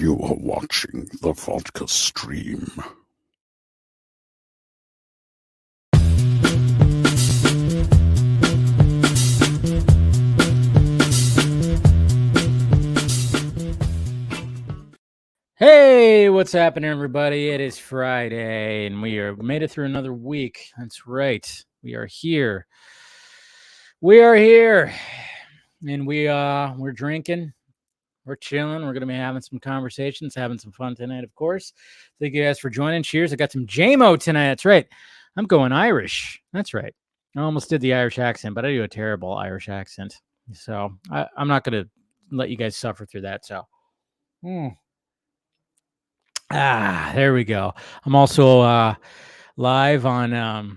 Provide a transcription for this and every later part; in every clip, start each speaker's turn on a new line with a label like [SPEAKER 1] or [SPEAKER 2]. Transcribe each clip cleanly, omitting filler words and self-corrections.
[SPEAKER 1] You are watching the Vodka stream.
[SPEAKER 2] Hey, what's happening, everybody? It is Friday, and we made it through another week. That's right. We are here. We are here, and we're drinking. We're chilling. We're gonna be having some conversations, having some fun tonight, of course. Thank you guys for joining. Cheers! I got some JMO tonight. That's right. I'm going Irish. That's right. I almost did the Irish accent, but I do a terrible Irish accent, so I'm not gonna let you guys suffer through that. So. There we go. I'm also live on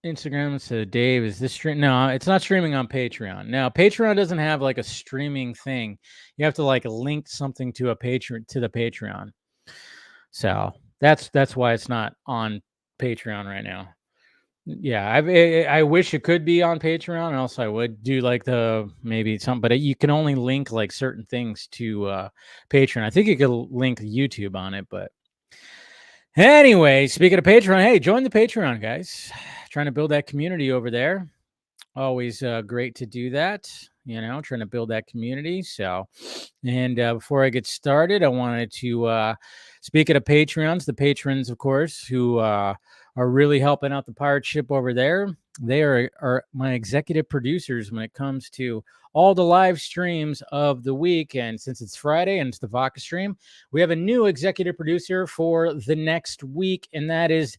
[SPEAKER 2] Instagram. So Dave, is this stream? No, it's not streaming on Patreon. Now, Patreon doesn't have like a streaming thing. You have to like link something to the Patreon. So that's why it's not on Patreon right now. Yeah, I wish it could be on Patreon, else I would do like maybe something, but you can only link like certain things to Patreon. I think you could link YouTube on it, but anyway, speaking of Patreon, hey, join the Patreon, guys. Trying to build that community over there. Always great to do that, trying to build that community. So, and before I get started, I wanted to speak of the Patreons, the patrons, of course, who are really helping out the pirate ship over there. They are my executive producers when it comes to all the live streams of the week. And since it's Friday and it's the Vodka stream, we have a new executive producer for the next week, and that is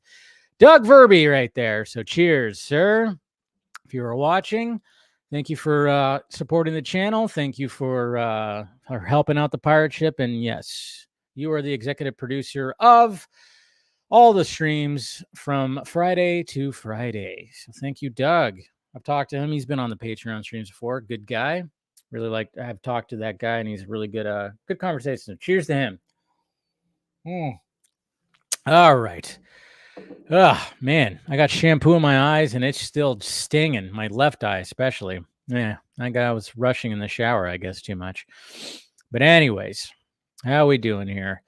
[SPEAKER 2] Doug Verby right there. So cheers, sir. If you are watching, thank you for supporting the channel. Thank you for helping out the pirate ship. And yes, you are the executive producer of all the streams from Friday to Friday. So thank you, Doug. I've talked to him. He's been on the Patreon streams before. Good guy. Really I've talked to that guy, and he's a really good conversation. So cheers to him. All right. Man, I got shampoo in my eyes, and it's still stinging. My left eye, especially. Yeah, I was rushing in the shower, I guess, too much. But anyways, how we doing here?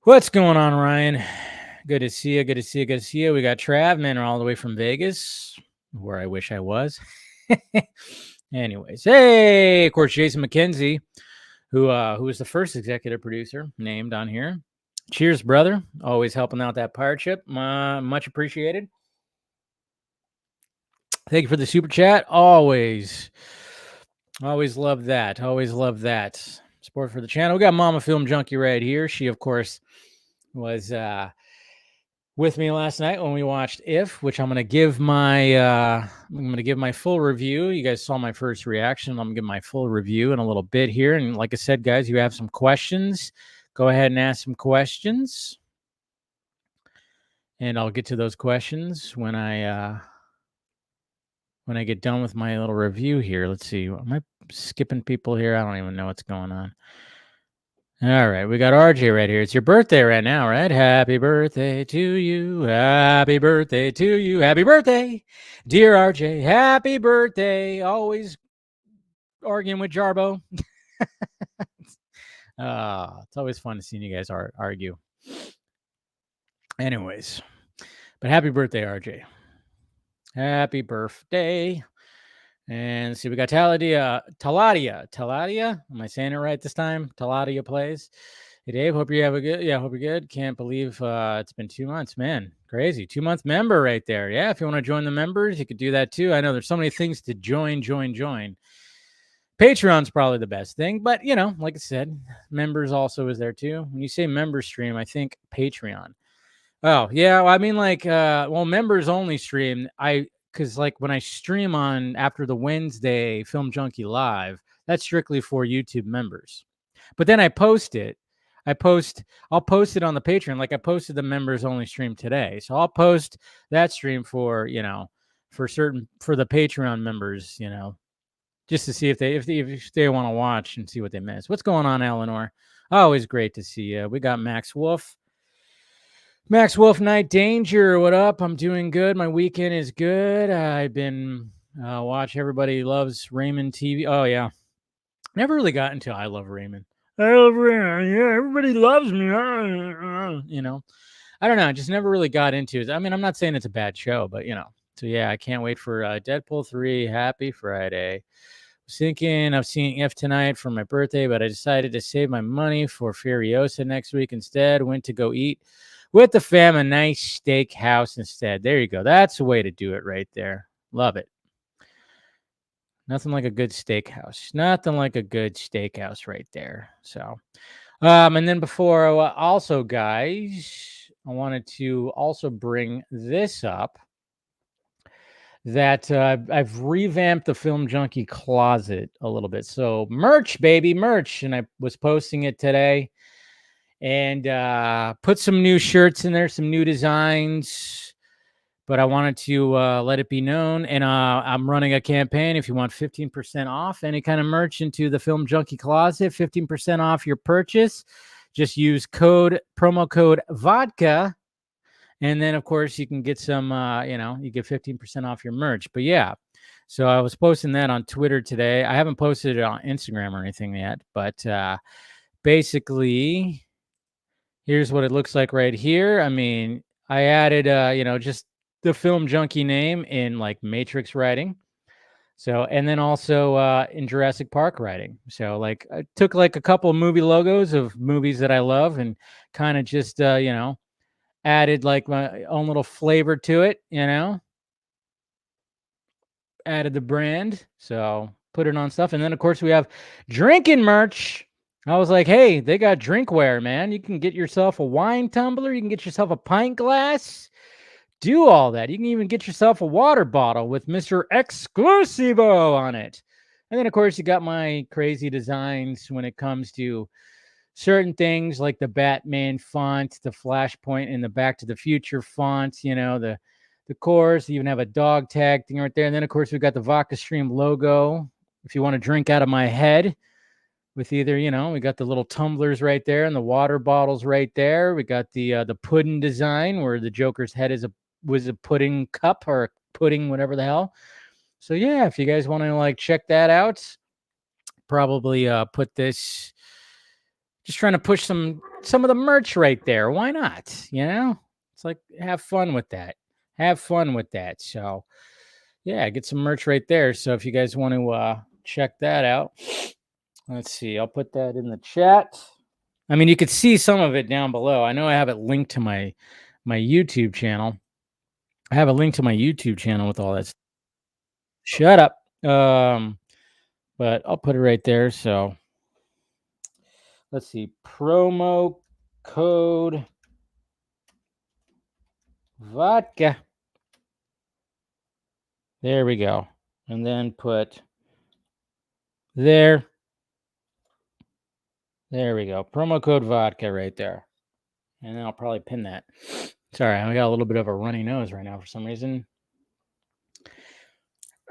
[SPEAKER 2] What's going on, Ryan? Good to see you. Good to see you. Good to see you. We got Trav, man, all the way from Vegas, where I wish I was. Anyways, hey, of course, Jason McKenzie, who was the first executive producer named on here. Cheers, brother. Always helping out that pirate ship. Much appreciated. Thank you for the super chat. Always love that. Always love that. Support for the channel. We got Mama Film Junkie right here. She, of course, was with me last night when we watched If, which I'm going to give my full review. You guys saw my first reaction. I'm going to give my full review in a little bit here. And like I said, guys, you have some questions, go ahead and ask some questions, and I'll get to those questions when I get done with my little review here. Let's see. Am I skipping people here? I don't even know what's going on. All right, we got RJ right here. It's your birthday right now, right? Happy birthday to you. Happy birthday to you. Happy birthday, dear RJ. Happy birthday. Always arguing with Jarbo. It's always fun to see you guys argue. Anyways, but happy birthday, RJ. Happy birthday. And see, we got Taladia. Am I saying it right this time? Taladia plays. Hey, Dave, hope you have a good. Yeah, hope you're good. Can't believe it's been 2 months, man. Crazy. 2-month member right there. Yeah, if you want to join the members, you could do that too. I know there's so many things to join. Patreon's probably the best thing, but like I said, members also is there too. When you say member stream, I think Patreon. Oh yeah, well, I mean members only stream. Because like when I stream on after the Wednesday Film Junkie Live, that's strictly for YouTube members. But then I post it. I'll post it on the Patreon. Like I posted the members only stream today. So I'll post that stream for the Patreon members, just to see if they want to watch and see what they miss. What's going on, Eleanor? Always great to see you. We got Max Wolf. Max Wolf Night Danger, what up? I'm doing good. My weekend is good. I've been watch Everybody Loves Raymond TV. Oh, yeah. Never really got into I Love Raymond. I love Raymond. Yeah, everybody loves me. You know, I don't know. I just never really got into it. I mean, I'm not saying it's a bad show, but you know. So yeah, I can't wait for Deadpool 3. Happy Friday. Was thinking of seeing If tonight for my birthday, but I decided to save my money for Furiosa next week instead. Went to go eat with the fam a nice steakhouse instead. There you go. That's the way to do it right there. Love it. Nothing like a good steakhouse. Nothing like a good steakhouse right there. So, and then before, also, guys, I wanted to also bring this up that I've revamped the Film Junkie closet a little bit. So merch, baby, merch. And I was posting it today and put some new shirts in there, some new designs. But I wanted to let it be known. And I'm running a campaign. If you want 15% off any kind of merch into the Film Junkie closet, 15% off your purchase, just use promo code Vodka. And then, of course, you can get some, you get 15% off your merch. But yeah, so I was posting that on Twitter today. I haven't posted it on Instagram or anything yet. But basically, here's what it looks like right here. I mean, I added, just the Film Junkie name in like Matrix writing. So, and then also in Jurassic Park writing. So, like, I took like a couple of movie logos of movies that I love and kind of just, added like my own little flavor to it, added the brand. So put it on stuff. And then, of course, we have drinking merch. I was like, hey, they got drinkware, man. You can get yourself a wine tumbler. You can get yourself a pint glass. Do all that. You can even get yourself a water bottle with Mr. Exclusivo on it. And then, of course, you got my crazy designs when it comes to certain things like the Batman font, the Flashpoint, and the Back to the Future fonts, the course. You even have a dog tag thing right there. And then, of course, we've got the Vodka Stream logo. If you want to drink out of my head with either, we got the little tumblers right there and the water bottles right there. We got the pudding design where the Joker's head was a pudding cup or a pudding, whatever the hell. So yeah, if you guys want to like check that out, probably put this. Just trying to push some of the merch right there. Why not? It's like have fun with that. Have fun with that. So yeah, get some merch right there. So if you guys want to check that out, let's see. I'll put that in the chat. I mean, you could see some of it down below. I know I have it linked to my YouTube channel. I have a link to my YouTube channel with all that. Shut up. But I'll put it right there. So let's see. Promo code Vodka. There we go. And then put there. There we go. Promo code Vodka right there. And then I'll probably pin that. Sorry, I got a little bit of a runny nose right now for some reason.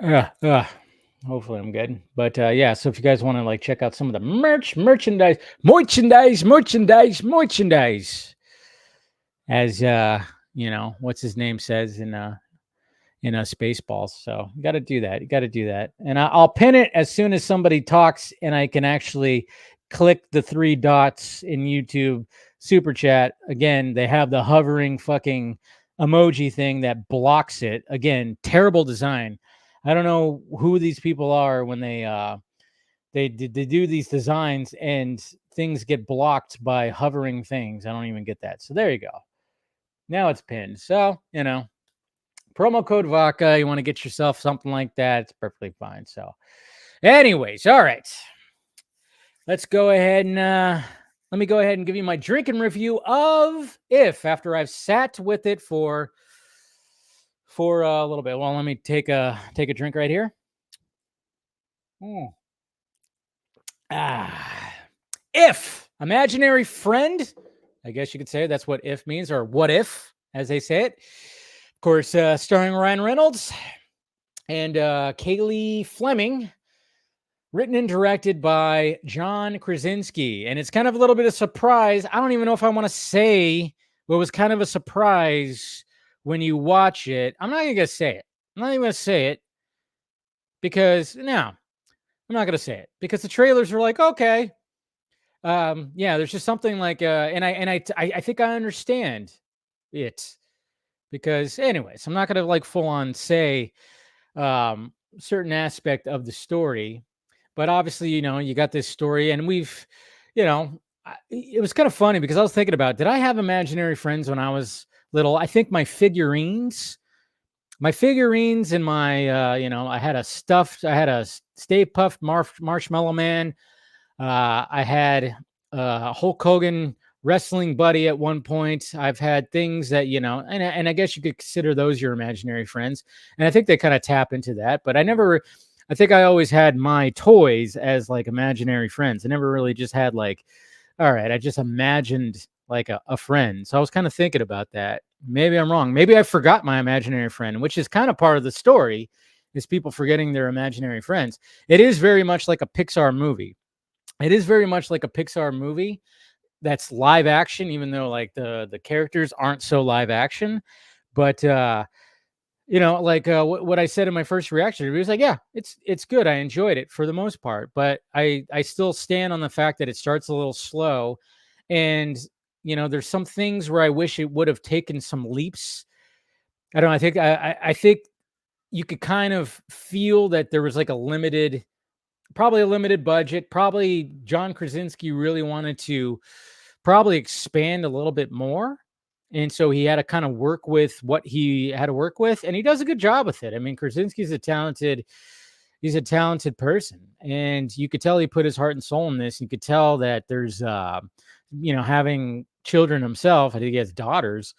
[SPEAKER 2] Hopefully I'm good. But yeah, so if you guys want to like check out some of the merchandise, as what's his name says in Spaceballs. So you got to do that. You got to do that. And I'll pin it as soon as somebody talks and I can actually click the 3 dots in YouTube Super Chat. Again, they have the hovering fucking emoji thing that blocks it. Again, terrible design. I don't know who these people are when they do these designs and things get blocked by hovering things. I don't even get that. So there you go. Now it's pinned. So, promo code Vodka. You want to get yourself something like that. It's perfectly fine. So anyways, all right. Let's go ahead and let me go ahead and give you my drinking review of If after I've sat with it for a little bit. Well, let me take a drink right here. If imaginary friend, I guess you could say that's what if means, or what if, as they say it. Of course, starring Ryan Reynolds and Kaylee Fleming, written and directed by John Krasinski. And it's kind of a little bit of surprise. I don't even know if I want to say what was kind of a surprise when you watch it. I'm not even going to say it. I'm not even going to say it because now I'm not gonna say it because the trailers are like, okay, yeah, there's just something like, I think I understand it because, anyways, I'm not gonna like full on say certain aspect of the story, but obviously, you got this story, and we've, it was kind of funny because I was thinking about, did I have imaginary friends when I was little? I think my figurines and my, I had a Stay Puft Marshmallow Man. I had a Hulk Hogan wrestling buddy at one point. I've had things that, and I guess you could consider those your imaginary friends. And I think they kind of tap into that. But I think I always had my toys as like imaginary friends. I never really just had like, all right, I just imagined like a friend. So I was kind of thinking about that. Maybe I'm wrong. Maybe I forgot my imaginary friend, which is kind of part of the story, is people forgetting their imaginary friends. It is very much like a Pixar movie. It is very much like a Pixar movie that's live action, even though like the characters aren't so live action. But like what I said in my first reaction, it was like, yeah, it's good. I enjoyed it for the most part, but I still stand on the fact that it starts a little slow, and there's some things where I wish it would have taken some leaps. I don't know. I think you could kind of feel that there was like probably a limited budget. Probably John Krasinski really wanted to probably expand a little bit more. And so he had to kind of work with what he had to work with. And he does a good job with it. I mean, Krasinski's he's a talented person. And you could tell he put his heart and soul in this. You could tell that there's, having children himself, I think he has daughters,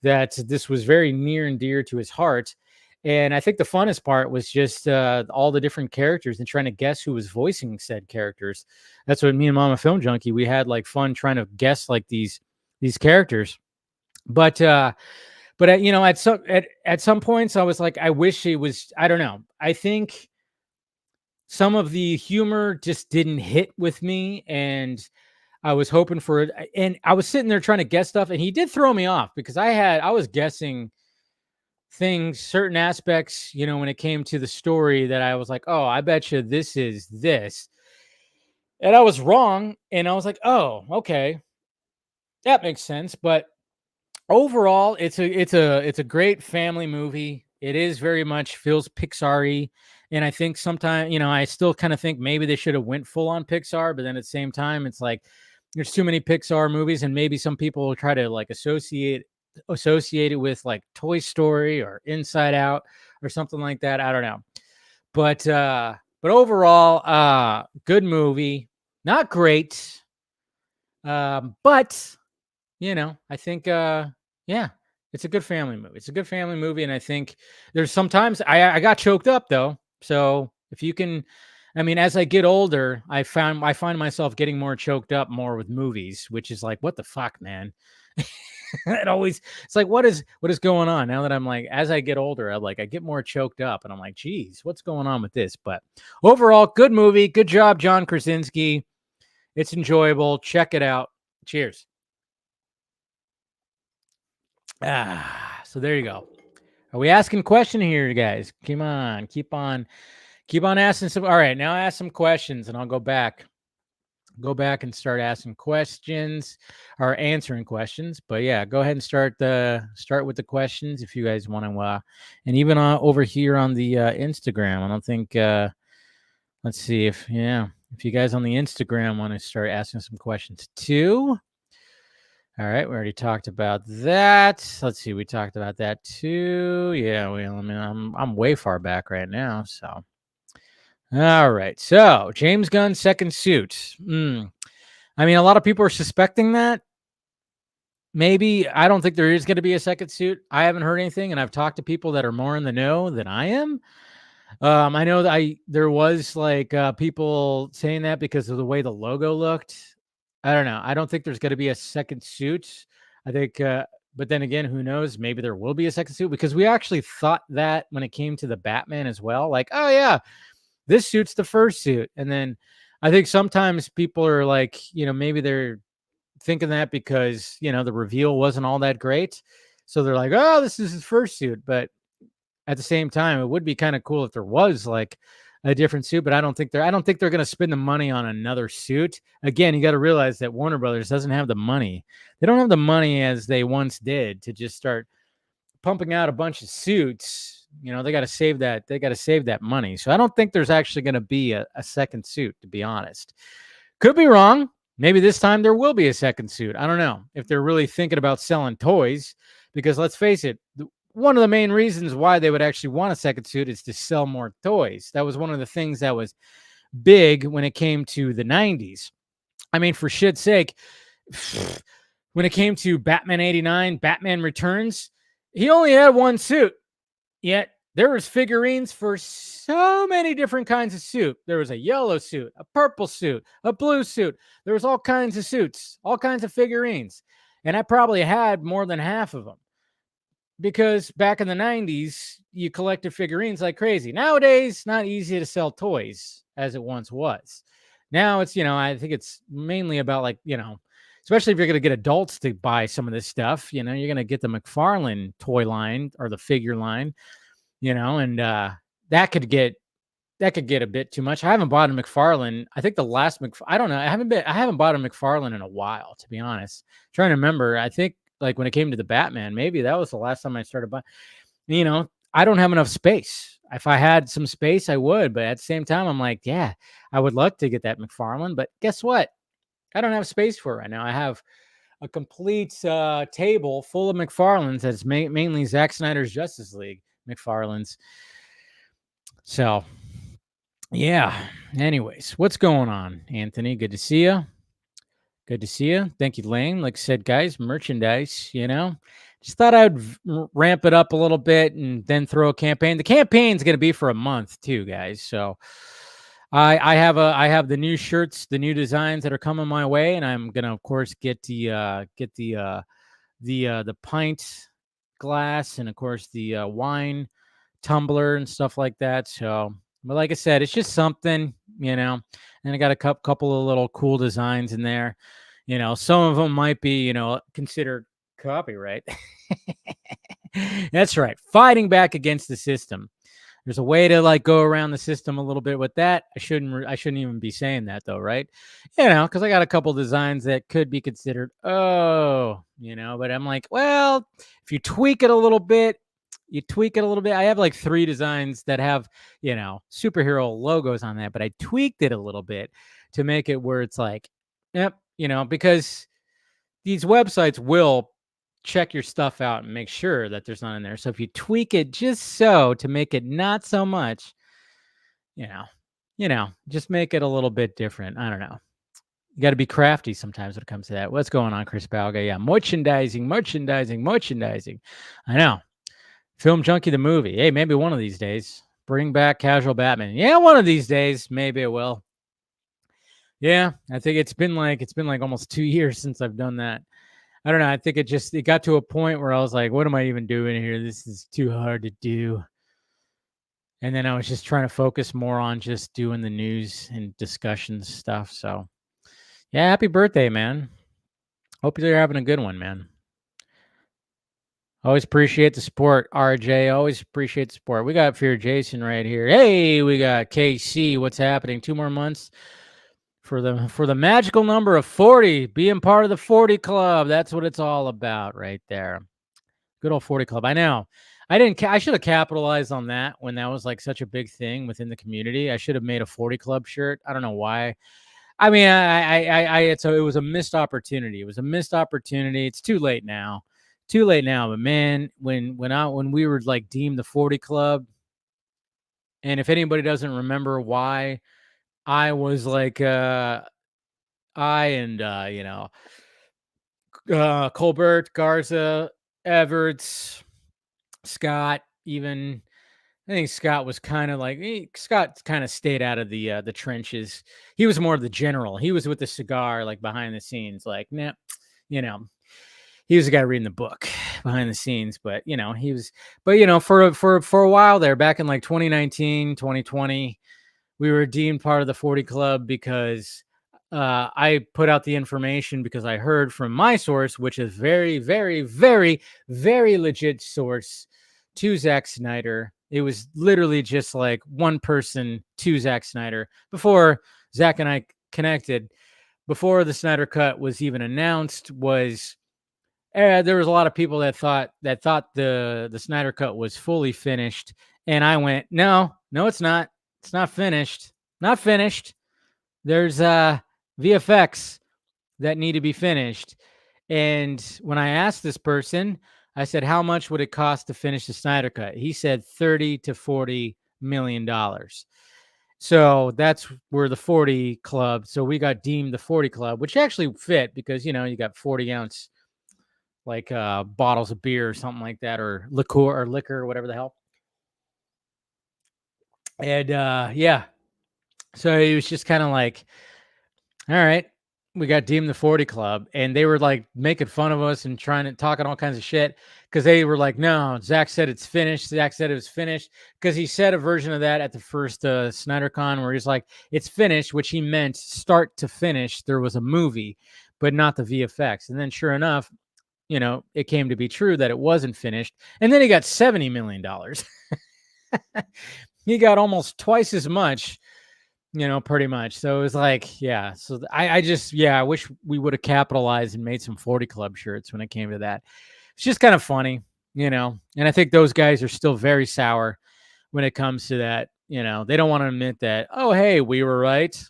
[SPEAKER 2] that this was very near and dear to his heart. And I think the funnest part was just all the different characters and trying to guess who was voicing said characters. That's what me and Mama Film Junkie, we had like fun trying to guess like these characters. But at some points I was like, I wish it was. I don't know. I think some of the humor just didn't hit with me, and I was hoping for it. And I was sitting there trying to guess stuff, and he did throw me off because I was guessing things, certain aspects, when it came to the story, that I was like, oh, I bet you this is this. And I was wrong. And I was like, oh, okay, that makes sense. But overall, it's a great family movie. It is very much feels Pixar-y. And I think sometimes, I still kind of think maybe they should have went full on Pixar, but then at the same time, it's like there's too many Pixar movies, and maybe some people will try to like associate it with like Toy Story or Inside Out or something like that. I don't know. But overall, good movie. Not great. But I think yeah, it's a good family movie. It's a good family movie, and I think there's sometimes I got choked up though. So if you can, I mean, as I get older, I find myself getting more choked up more with movies, which is like, what the fuck, man? It's like, what is going on now that I'm like, as I get older, I get more choked up, and I'm like, geez, what's going on with this? But overall, good movie. Good job, John Krasinski. It's enjoyable. Check it out. Cheers. So there you go. Are we asking question here, guys? Come on, keep on asking some. All right, now ask some questions, and I'll go back and start asking questions or answering questions. But yeah, go ahead and start with the questions if you guys want to. And even over here on the Instagram, I don't think. Let's see if you guys on the Instagram want to start asking some questions too. All right, we already talked about that. Let's see, we talked about that too. Yeah, I'm way far back right now. So, all right. So, James Gunn's second suit. I mean, a lot of people are suspecting that. Maybe. I don't think there is going to be a second suit. I haven't heard anything, and I've talked to people that are more in the know than I am. I know that there was like people saying that because of the way the logo looked. I don't know. I don't think there's going to be a second suit. I think, but then again, who knows? Maybe there will be a second suit, because we actually thought that when it came to the Batman as well. Like, oh yeah, this suit's the first suit. And then I think sometimes people are like, maybe they're thinking that because, the reveal wasn't all that great. So they're like, oh, this is his first suit. But at the same time, it would be kind of cool if there was like suit, but I don't think they're going to spend the money on another suit. Again, you got to realize that Warner Brothers doesn't have the money. They don't have the money as they once did to just start pumping out a bunch of suits. They got to save that. They got to save that money. So I don't think there's actually going to be a second suit, to be honest. Could be wrong. Maybe this time there will be a second suit. I don't know if they're really thinking about selling toys, because let's face it, one of the main reasons why they would actually want a second suit is to sell more toys. That was one of the things that was big when it came to the 90s. I mean, for shit's sake, when it came to Batman 89, Batman Returns, he only had one suit, yet there was figurines for so many different kinds of suit. There was a yellow suit, a purple suit, a blue suit. There was all kinds of suits, all kinds of figurines. And I probably had more than half of them, because back in the 90s, you collected figurines like crazy. Nowadays, not easy to sell toys as it once was. Now it's, I think it's mainly about like, especially if you're going to get adults to buy some of this stuff, you're going to get the McFarlane toy line or the figure line, and that could get a bit too much. I haven't bought a McFarlane. I think the last I don't know. I haven't bought a McFarlane in a while, to be honest. I'm trying to remember. I think like when it came to the Batman, maybe that was the last time I started buying. I don't have enough space. If I had some space, I would. But at the same time, I'm like, yeah, I would love to get that McFarlane. But guess what? I don't have space for it right now. I have a complete table full of McFarlanes that's mainly Zack Snyder's Justice League McFarlanes. So, yeah. Anyways, what's going on, Anthony? Good to see you. Good to see you. Thank you, Lane. Like I said, guys, merchandise, just thought I'd ramp it up a little bit and then throw a campaign. The campaign's going to be for a month too, guys. So I have the new shirts, the new designs that are coming my way, and I'm going to, of course, get the pint glass and, of course, the wine tumbler and stuff like that. So, but like I said, it's just something, and I got a couple of little cool designs in there. Some of them might be, considered copyright. That's right. Fighting back against the system. There's a way to like go around the system a little bit with that. I shouldn't even be saying that though, right? Because I got a couple designs that could be considered, but I'm like, well, if you tweak it a little bit, I have like 3 designs that have, superhero logos on that, but I tweaked it a little bit to make it where it's like, yep, because these websites will check your stuff out and make sure that there's none in there. So if you tweak it just so to make it not so much, just make it a little bit different. I don't know. You got to be crafty sometimes when it comes to that. What's going on, Chris Balga? Yeah, merchandising. I know. Film Junkie the movie. Hey, maybe one of these days. Bring back Casual Batman. Yeah, one of these days. Maybe it will. Yeah, I think it's been like almost 2 years since I've done that. I don't know. I think it got to a point where I was like, what am I even doing here? This is too hard to do. And then I was just trying to focus more on just doing the news and discussion stuff. So, yeah, happy birthday, man. Hope you're having a good one, man. Always appreciate the support, RJ. Always appreciate the support. We got Fear Jason right here. Hey, we got KC. What's happening? 2 more months for the magical number of 40. Being part of the 40 Club. That's what it's all about right there. Good old 40 Club. I know. I should have capitalized on that when that was like such a big thing within the community. I should have made a 40 Club shirt. I don't know why. I mean, it was a missed opportunity. It was a missed opportunity. It's too late now. But man, when we were like deemed the 40 Club, and if anybody doesn't remember why I was like, Colbert, Garza, Everts, Scott, even I think Scott was kind of like Scott kind of stayed out of the trenches. He was more of the general. He was with the cigar, like behind the scenes, like nah, he was the guy reading the book behind the scenes. But he was. But for a while there, back in like 2019, 2020, we were deemed part of the 40 Club because I put out the information because I heard from my source, which is very, very, very, very legit source to Zack Snyder, It was literally just like one person to Zack Snyder. Before Zack and I connected, before the Snyder Cut was even announced, there was a lot of people that thought the Snyder Cut was fully finished, and I went, no, it's not. It's not finished. Not finished. There's VFX that need to be finished. And when I asked this person, I said, how much would it cost to finish the Snyder Cut? He said $30 to $40 million. So that's where the 40 club. So we got deemed the 40 club, which actually fit because, you got 40-ounce like bottles of beer or something like that, or liquor, or whatever the hell. And yeah. So it was just kind of like, all right, we got deemed the 40 club, and they were like making fun of us and talking all kinds of shit because they were like, no, Zack said it's finished. Zack said it was finished because he said a version of that at the first SnyderCon where he's like, it's finished, which he meant start to finish. There was a movie, but not the VFX. And then sure enough, it came to be true that it wasn't finished. And then he got $70 million. He got almost twice as much. Pretty much. So it was like, yeah. So I wish we would have capitalized and made some 40 Club shirts when it came to that. It's just kind of funny, and I think those guys are still very sour when it comes to that. They don't want to admit that, oh, hey, we were right.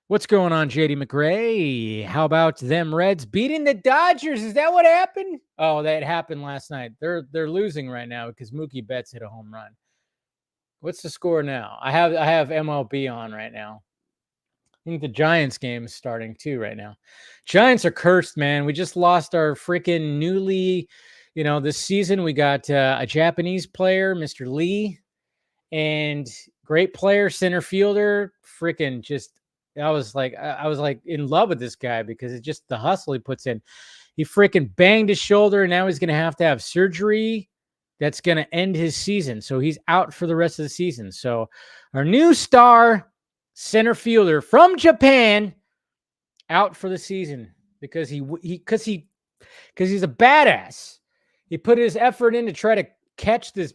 [SPEAKER 2] What's going on, JD McRae? How about them Reds beating the Dodgers? Is that what happened? Oh, that happened last night. They're losing right now because Mookie Betts hit a home run. What's the score now? I have MLB on right now. I think the Giants game is starting too right now. Giants are cursed, man. We just lost our freaking newly, this season we got a Japanese player, Mr. Lee, and great player, center fielder. Freaking just, I was like in love with this guy because it's just the hustle he puts in. He freaking banged his shoulder, and now he's going to have surgery. That's going to end his season. So he's out for the rest of the season. So our new star center fielder from Japan out for the season because he's a badass. He put his effort in to try to catch this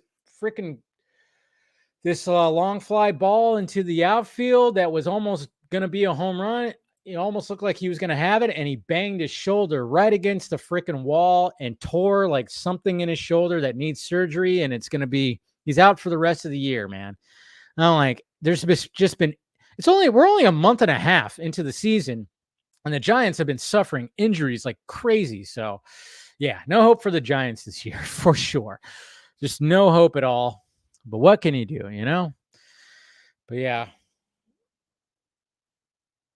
[SPEAKER 2] long fly ball into the outfield that was almost going to be a home run. It almost looked like he was going to have it, and he banged his shoulder right against the freaking wall and tore like something in his shoulder that needs surgery, and he's out for the rest of the year, man. I'm like, we're only a month and a half into the season, and the Giants have been suffering injuries like crazy. So, yeah, no hope for the Giants this year for sure. Just no hope at all. But what can you do, But yeah.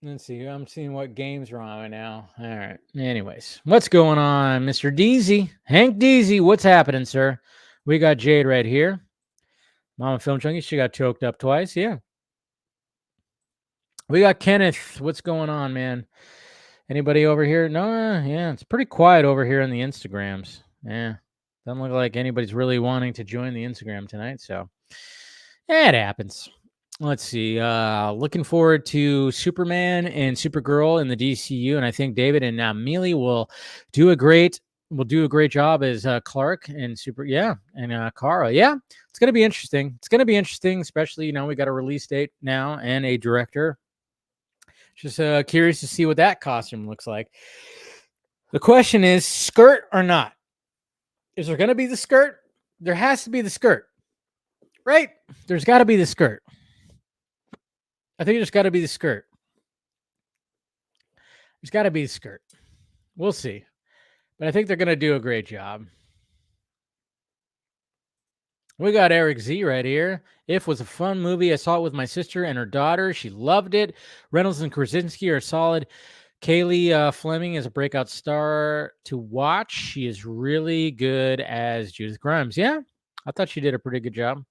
[SPEAKER 2] Let's see. I'm seeing what games are on right now. All right. Anyways, what's going on, Mr. Deasy? Hank Deasy, what's happening, sir? We got Jade right here. Mama Film Junkie, she got choked up twice. Yeah. We got Kenneth. What's going on, man? Anybody over here? No, yeah, it's pretty quiet over here on the Instagrams. Yeah. Doesn't look like anybody's really wanting to join the Instagram tonight. So, yeah, it happens. Let's see. Looking forward to Superman and Supergirl in the DCU, and I think David and Mealy will do a great job as Clark and Kara. Yeah, it's gonna be interesting. It's gonna be interesting, especially we got a release date now and a director. Just curious to see what that costume looks like. The question is, skirt or not? Is there gonna be the skirt? There has to be the skirt, right? There's got to be the skirt. I think there's got to be the skirt. There's got to be the skirt. We'll see. But I think they're going to do a great job. We got Eric Z right here. If was a fun movie. I saw it with my sister and her daughter. She loved it. Reynolds and Krasinski are solid. Kaylee Fleming is a breakout star to watch. She is really good as Judith Grimes. Yeah, I thought she did a pretty good job.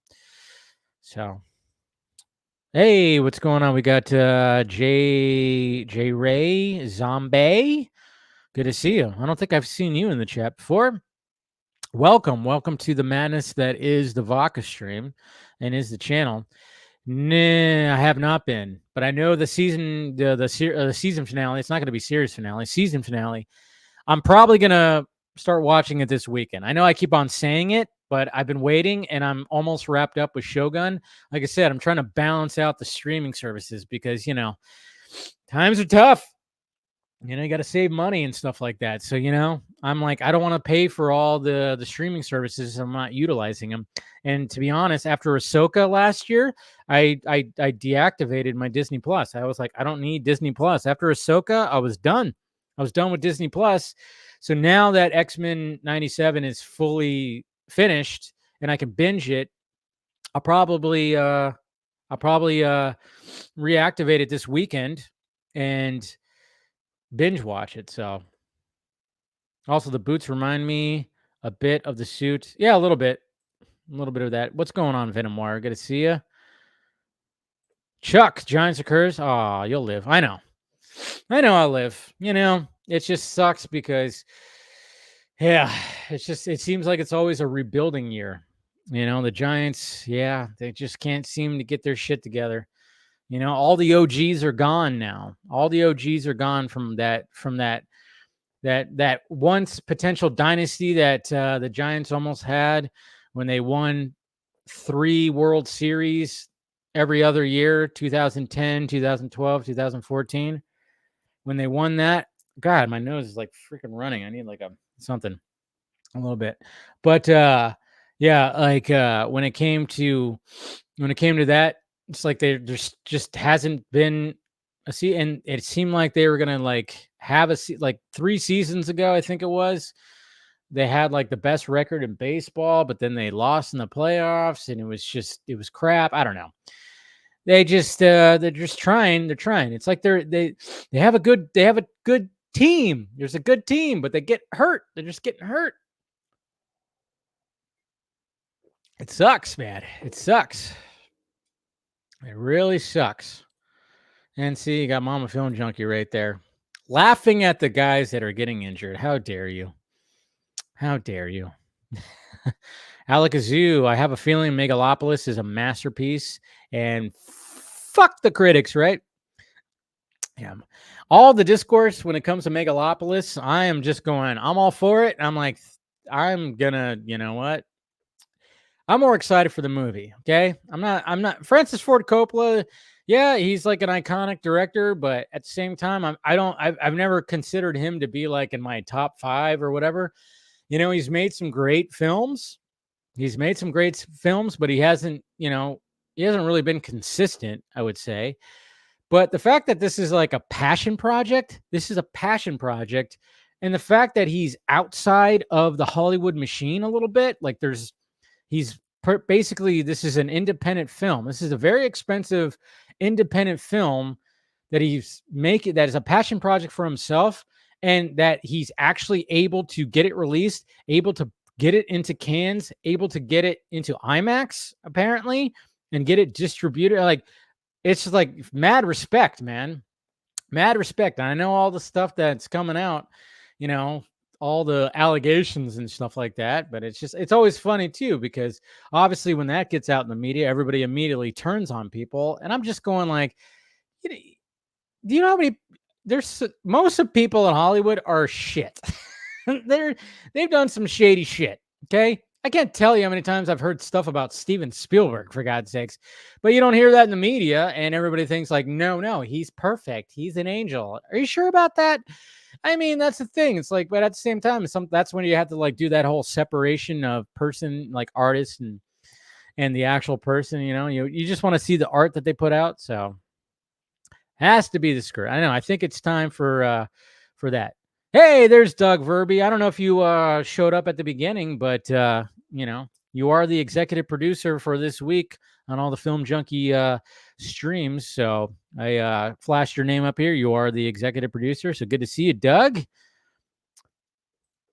[SPEAKER 2] So... Hey, what's going on? We got J Ray Zombie. Good to see you. I don't think I've seen you in the chat before. Welcome to the madness that is the Vodka stream and is the channel. Nah, I have not been, but I know the season finale. It's not going to be series finale. Season finale. I'm probably going to start watching it this weekend. I know I keep on saying it, but I've been waiting, and I'm almost wrapped up with Shogun. Like I said, I'm trying to balance out the streaming services because, times are tough. You got to save money and stuff like that. So, I'm like, I don't want to pay for all the streaming services. I'm not utilizing them. And to be honest, after Ahsoka last year, I deactivated my Disney Plus. I was like, I don't need Disney Plus. After Ahsoka, I was done. I was done with Disney Plus. So now that X-Men 97 is fully finished and I can binge it, I'll probably reactivate it this weekend and binge watch it. So also the boots remind me a bit of the suit. Yeah, a little bit of that. What's going on, Venom Wire? Good to see you. Chuck, Giants occurs. Oh, you'll live. I know I'll live. It just sucks because, yeah, it seems like it's always a rebuilding year. The Giants, yeah, they just can't seem to get their shit together. All the OGs are gone now. All the OGs are gone from that once potential dynasty that the Giants almost had when they won 3 World Series every other year, 2010, 2012, 2014. When they won that, God, my nose is like freaking running. I need like a little bit. But yeah, like when it came to that, it's like there just hasn't been a season, and it seemed like they were gonna like have like 3 seasons ago, I think it was. They had like the best record in baseball, but then they lost in the playoffs, and it was crap. I don't know. They're just trying. They're trying. It's like they have a good team. There's a good team, but they get hurt. They're just getting hurt. It sucks, man. It sucks. It really sucks. And see, you got Mama Film Junkie right there, laughing at the guys that are getting injured. How dare you? How dare you? Alakazoo, I have a feeling Megalopolis is a masterpiece, and fuck the critics, right? Yeah. All the discourse when it comes to Megalopolis, I am just going, I'm all for it. I'm like, I'm gonna, you know what? I'm more excited for the movie. Okay. I'm not Francis Ford Coppola. Yeah, he's like an iconic director, but at the same time, I've never considered him to be like in my top 5 or whatever. He's made some great films. But he hasn't really been consistent, I would say. But the fact that this is like a passion project, and the fact that he's outside of the Hollywood machine a little bit, like basically, this is an independent film. This is a very expensive independent film that he's making, that is a passion project for himself, and that he's actually able to get it released, able to get it into cans, able to get it into IMAX, apparently, and get it distributed. Like, it's just like mad respect, man. Mad respect. And I know all the stuff that's coming out, all the allegations and stuff like that, but it's always funny too, because obviously when that gets out in the media, everybody immediately turns on people. And I'm just going like, do you know how many, most of people in Hollywood are shit. They've done some shady shit. Okay. I can't tell you how many times I've heard stuff about Steven Spielberg, for God's sakes, but you don't hear that in the media, and everybody thinks like, no, he's perfect. He's an angel. Are you sure about that? I mean, that's the thing. It's like, but at the same time, that's when you have to like do that whole separation of person, like artist and the actual person. You just want to see the art that they put out. So has to be the script. I know. I think it's time for that. Hey, there's Doug Verby. I don't know if you showed up at the beginning, but you are the executive producer for this week on all the Film Junkie streams. So I flashed your name up here. You are the executive producer. So good to see you, Doug.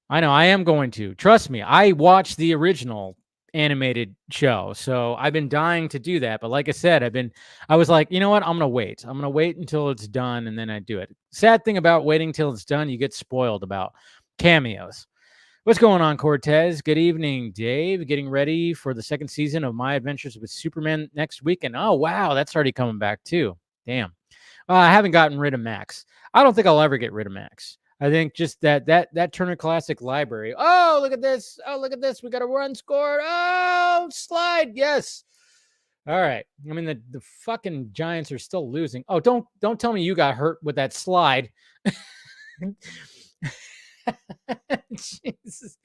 [SPEAKER 2] I know I am going to. Trust me, I watched the original animated show. So I've been dying to do that. But like I said, I was like, you know what? I'm going to wait. I'm going to wait until it's done, and then I do it. Sad thing about waiting till it's done, you get spoiled about cameos. What's going on, Cortez? Good evening, Dave. Getting ready for the 2nd season of My Adventures with Superman next week. And oh, wow, that's already coming back too. Damn. I haven't gotten rid of Max. I don't think I'll ever get rid of Max. I think just that Turner Classic Library. Oh, look at this. Oh, look at this. We got a run scored. Oh, slide. Yes. All right. I mean, the fucking Giants are still losing. Oh, don't tell me you got hurt with that slide. Jesus.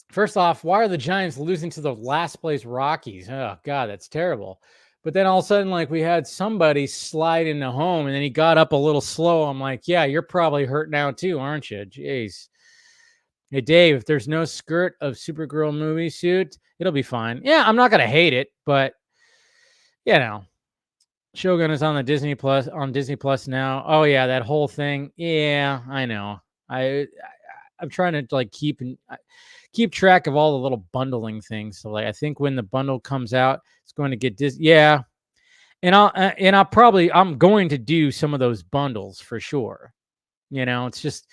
[SPEAKER 2] First off, why are the Giants losing to the last place Rockies? Oh God, that's terrible. But then all of a sudden, like, we had somebody slide into home and then he got up a little slow. I'm like, yeah, you're probably hurt now too, aren't you? Jeez. Hey, Dave, if there's no skirt of Supergirl movie suit, it'll be fine. Yeah, I'm not going to hate it, but, you know, Shogun is on Disney Plus now. Oh, yeah, that whole thing. Yeah, I know. I'm trying to, like, keep track of all the little bundling things. So, like, I think when the bundle comes out, it's going to get Disney. Yeah. And I'm going to do some of those bundles for sure. You know, it's just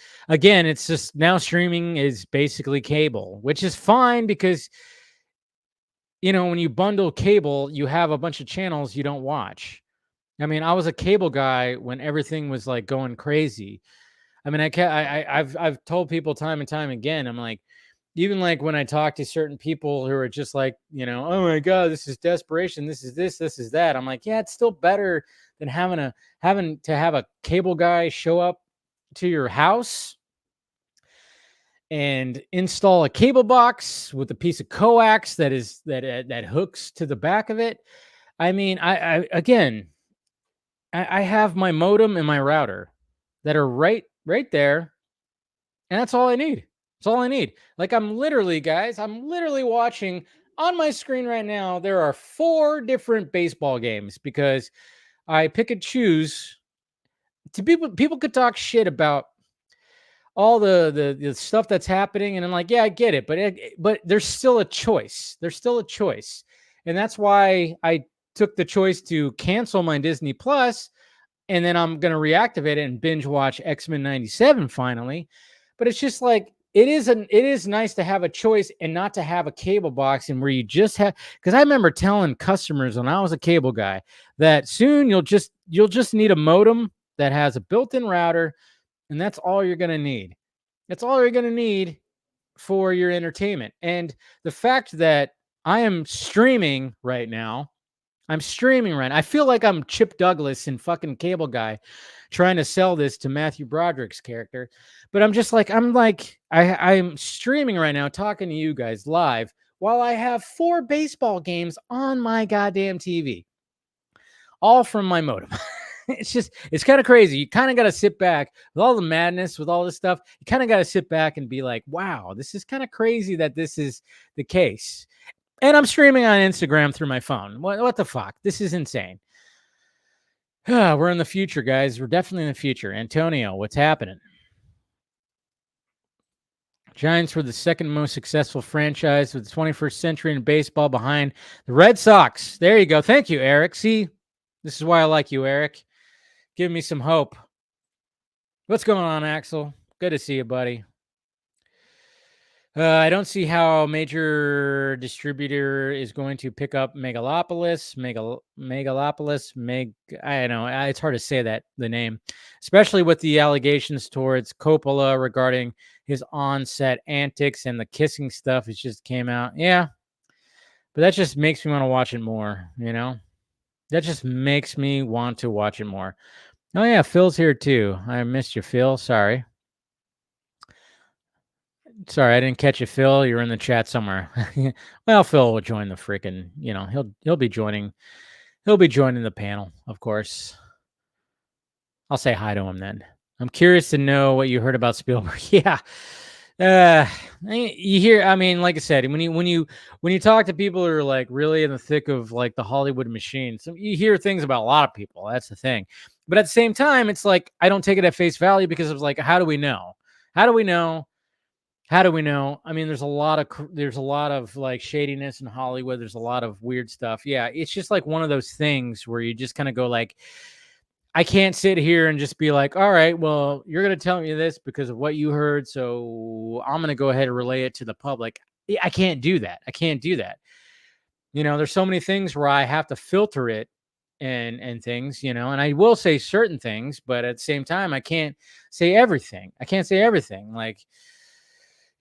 [SPEAKER 2] now streaming is basically cable, which is fine because, you know, when you bundle cable, you have a bunch of channels you don't watch. I mean, I was a cable guy when everything was like going crazy. I mean, I've told people time and time again, I'm like, even like when I talk to certain people who are just like, you know, oh my God, this is desperation. This is this is that. I'm like, yeah, it's still better than having to have a cable guy show up to your house and install a cable box with a piece of coax that hooks to the back of it. I mean, I have my modem and my router that are right there, and that's all I need. That's all I need. Like, I'm literally watching on my screen right now. There are 4 different baseball games because I pick and choose. To people could talk shit about all the stuff that's happening, and I'm like, yeah, I get it, but there's still a choice. There's still a choice, and that's why I took the choice to cancel my Disney Plus, and then I'm gonna reactivate it and binge watch X-Men '97 finally. But it's just like it is nice to have a choice and not to have a cable box, and where you just have, because I remember telling customers when I was a cable guy that soon you'll just need a modem that has a built-in router. And that's all you're going to need. That's all you're going to need for your entertainment. And the fact that I am streaming right now, I feel like I'm Chip Douglas in fucking Cable Guy trying to sell this to Matthew Broderick's character. But I'm streaming right now, talking to you guys live while I have 4 baseball games on my goddamn TV, all from my modem. It's kind of crazy. You kind of got to sit back with all the madness, with all this stuff. You kind of got to sit back and be like, wow, this is kind of crazy that this is the case. And I'm streaming on Instagram through my phone. What the fuck? This is insane. We're in the future, guys. We're definitely in the future. Antonio, what's happening? Giants were the second most successful franchise of the 21st century in baseball, behind the Red Sox. There you go. Thank you, Eric. See, this is why I like you, Eric. Give me some hope. What's going on, Axel? Good to see you, buddy. I don't see how a major distributor is going to pick up Megalopolis. I don't know. It's hard to say that, the name, especially with the allegations towards Coppola regarding his on-set antics and the kissing stuff. It just came out. Yeah. But that just makes me want to watch it more, you know? That just makes me want to watch it more. Oh, yeah, Phil's here too. I missed you, Phil. Sorry, I didn't catch you, Phil. You're in the chat somewhere. Well, Phil will join the freaking, you know, he'll be joining the panel, of course. I'll say hi to him then. I'm curious to know what you heard about Spielberg. Yeah. You hear, I mean, like I said, when you talk to people who are like really in the thick of like the Hollywood machine, so you hear things about a lot of people. That's the thing. But at the same time, it's like, I don't take it at face value, because it's like, how do we know? I mean, there's a lot of like shadiness in Hollywood. There's a lot of weird stuff. Yeah. It's just like one of those things where you just kind of go like, I can't sit here and just be like, all right, well, you're going to tell me this because of what you heard, so I'm going to go ahead and relay it to the public. I can't do that. You know, there's so many things where I have to filter it and things, and I will say certain things, but at the same time, I can't say everything. Like,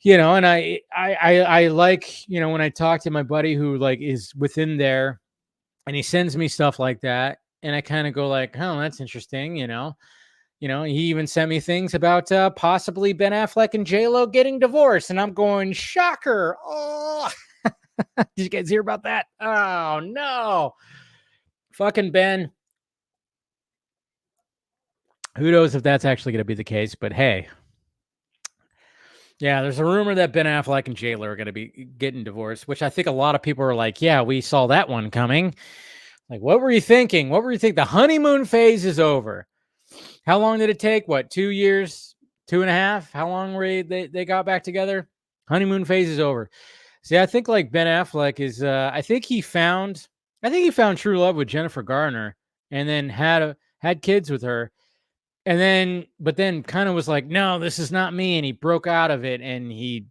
[SPEAKER 2] and I like, when I talk to my buddy who like is within there and he sends me stuff like that, and I kind of go like, oh, that's interesting. He even sent me things about possibly Ben Affleck and J-Lo getting divorced, and I'm going, shocker. Oh, did you guys hear about that? Oh no, fucking Ben. Who knows if that's actually going to be the case, but hey. Yeah, there's a rumor that Ben Affleck and J-Lo are going to be getting divorced, which I think a lot of people are like, yeah, we saw that one coming. Like, what were you thinking? The honeymoon phase is over. How long did it take? What, 2 years, 2.5? How long were they got back together? Honeymoon phase is over. See, I think like Ben Affleck is, I think he found true love with Jennifer Garner, and then had kids with her. But then kind of was like, no, this is not me. And he broke out of it, and he,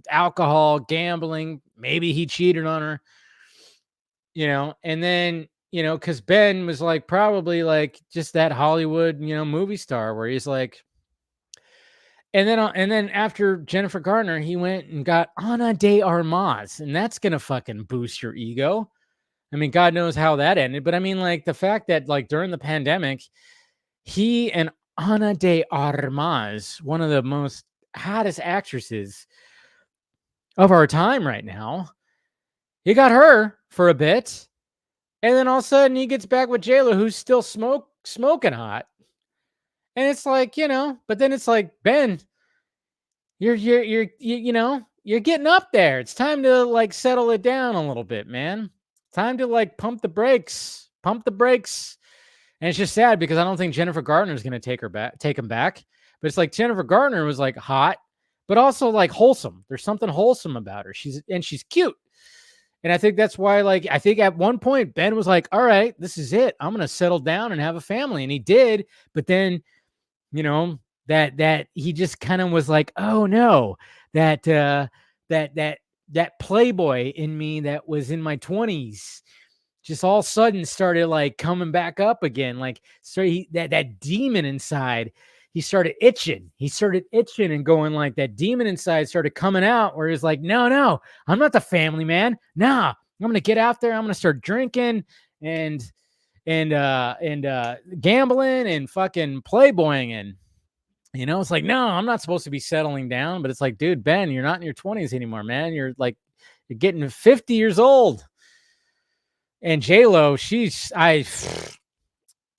[SPEAKER 2] alcohol, gambling, maybe he cheated on her, and then, cause Ben was like, probably like just that Hollywood, movie star where he's like, and then after Jennifer Garner, he went and got Ana de Armas, and that's going to fucking boost your ego. I mean, God knows how that ended, but I mean, like the fact that like during the pandemic, he and Ana de Armas, one of the most hottest actresses of our time right now, he got her for a bit, and then all of a sudden he gets back with J-Lo, who's still smoking hot, and it's like, but then it's like, Ben, you're getting up there. It's time to like settle it down a little bit, man. Time to like pump the brakes. And it's just sad because I don't think Jennifer Garner is going to take him back. But it's like Jennifer Garner was like hot, but also like wholesome. There's something wholesome about her. She's cute. And I think that's why, like, I think at one point Ben was like, all right, this is it. I'm going to settle down and have a family. And he did. But then, that he just kind of was like, oh no, that playboy in me that was in my 20s just all of a sudden started like coming back up again. Like, so that demon inside, he started itching and going, like, that demon inside started coming out where he's like, no, I'm not the family man. Nah, I'm going to get out there. I'm going to start drinking and gambling and fucking playboying. And, it's like, no, I'm not supposed to be settling down. But it's like, dude, Ben, you're not in your 20s anymore, man. You're getting 50 years old. And J-Lo, I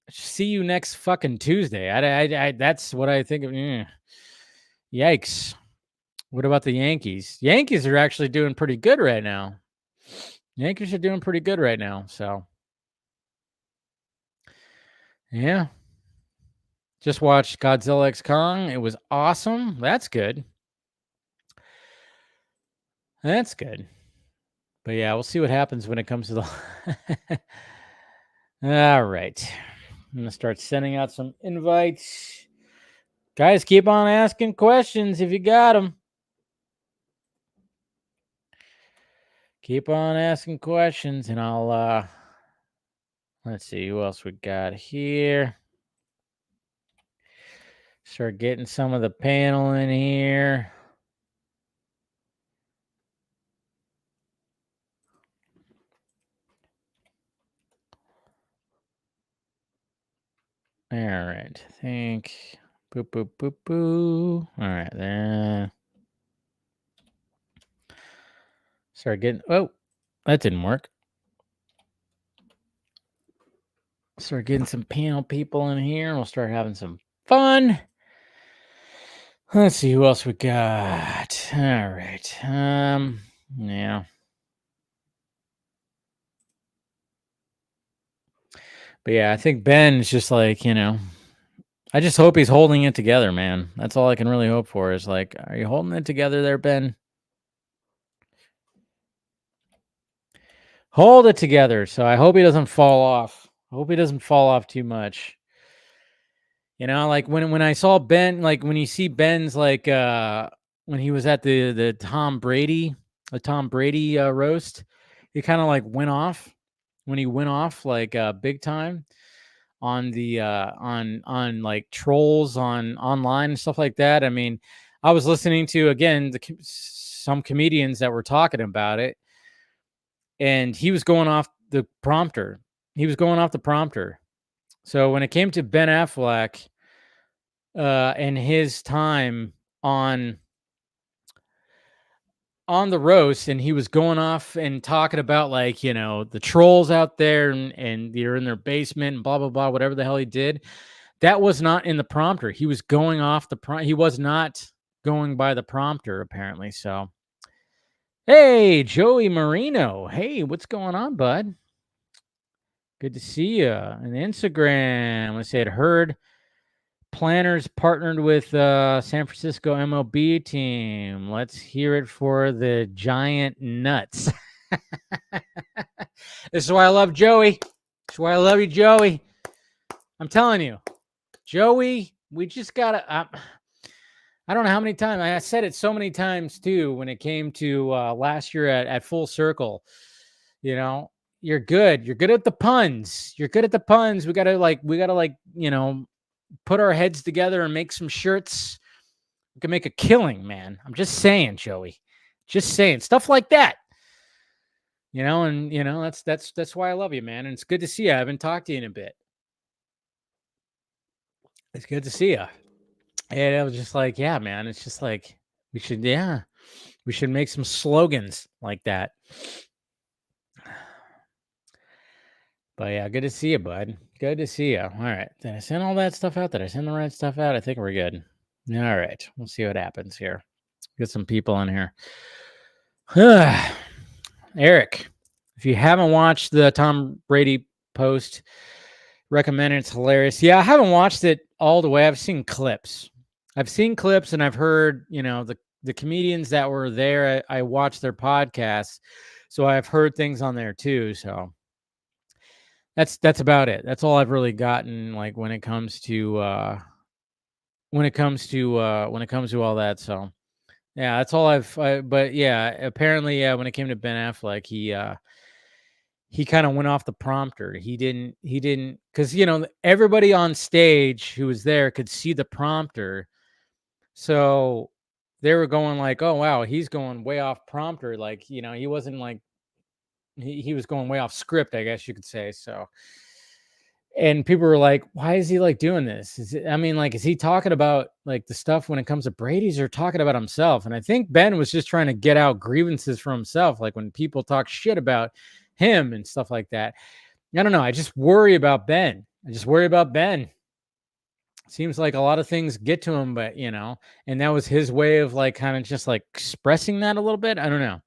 [SPEAKER 2] see you next fucking Tuesday. I that's what I think of. Yikes. What about the Yankees? Yankees are actually doing pretty good right now. So, yeah. Just watched Godzilla X Kong. It was awesome. That's good. But yeah, we'll see what happens when it comes to the... All right. I'm going to start sending out some invites. Guys, keep on asking questions if you got them. Keep on asking questions, and I'll... let's see who else we got here. Start getting some of the panel in here. All right, I think. Boop. All right, then. Start getting. Oh, that didn't work. Start getting some panel people in here. We'll start having some fun. Let's see who else we got. All right. Yeah. But yeah, I think Ben's just like, I just hope he's holding it together, man. That's all I can really hope for is like, are you holding it together there, Ben? Hold it together. So I hope he doesn't fall off. I hope he doesn't fall off too much. Like when I saw Ben, like when you see Ben's like when he was at the Tom Brady roast, he kind of like went off when he went off like big time on the on like trolls on online and stuff like that. I mean, I was listening to again some comedians that were talking about it, and he was going off the prompter. So when it came to Ben Affleck and his time on the roast, and he was going off and talking about like, you know, the trolls out there and they're in their basement and blah blah blah, whatever the hell he did, that was not in the prompter. He was going off he was not going by the prompter apparently. So hey, Joey Marino, hey, what's going on, bud? Good to see you on Instagram. Let's say it heard Planners partnered with San Francisco MLB team. Let's hear it for the Giant Nuts. This is why I love Joey. This is why I love you, Joey. I'm telling you, Joey, we just got to... I don't know how many times. I said it so many times, too, when it came to last year at Full Circle. You know, you're good. You're good at the puns. We got to, you know, put our heads together and make some shirts. We can make a killing, man. I'm just saying, Joey. Just saying. Stuff like that. You know, and you know, that's why I love you, man. And it's good to see you. I haven't talked to you in a bit. It's good to see you. And it was just like, yeah, man. It's just like we should make some slogans like that. But yeah, good to see you, bud. Good to see you. All right. Did I send all that stuff out? Did I send the right stuff out? I think we're good. All right. We'll see what happens here. Get some people in here. Eric, if you haven't watched the Tom Brady post, recommend it. It's hilarious. Yeah, I haven't watched it all the way. I've seen clips. And I've heard, you know, the comedians that were there. I watched their podcasts. So I've heard things on there too. So that's about it. That's all I've really gotten, like when it comes to all that. So yeah, that's all but yeah, apparently, when it came to Ben Affleck, he kind of went off the prompter. He didn't because, you know, everybody on stage who was there could see the prompter. So they were going like, oh wow, he's going way off prompter. Like, you know, he wasn't like, he was going way off script, I guess you could say. So, and people were like, why is he like doing this? Is he talking about like the stuff when it comes to Brady's, or talking about himself? And I think Ben was just trying to get out grievances for himself. Like when people talk shit about him and stuff like that. I don't know. I just worry about Ben. Seems like a lot of things get to him, but you know, and that was his way of like kind of just like expressing that a little bit. I don't know.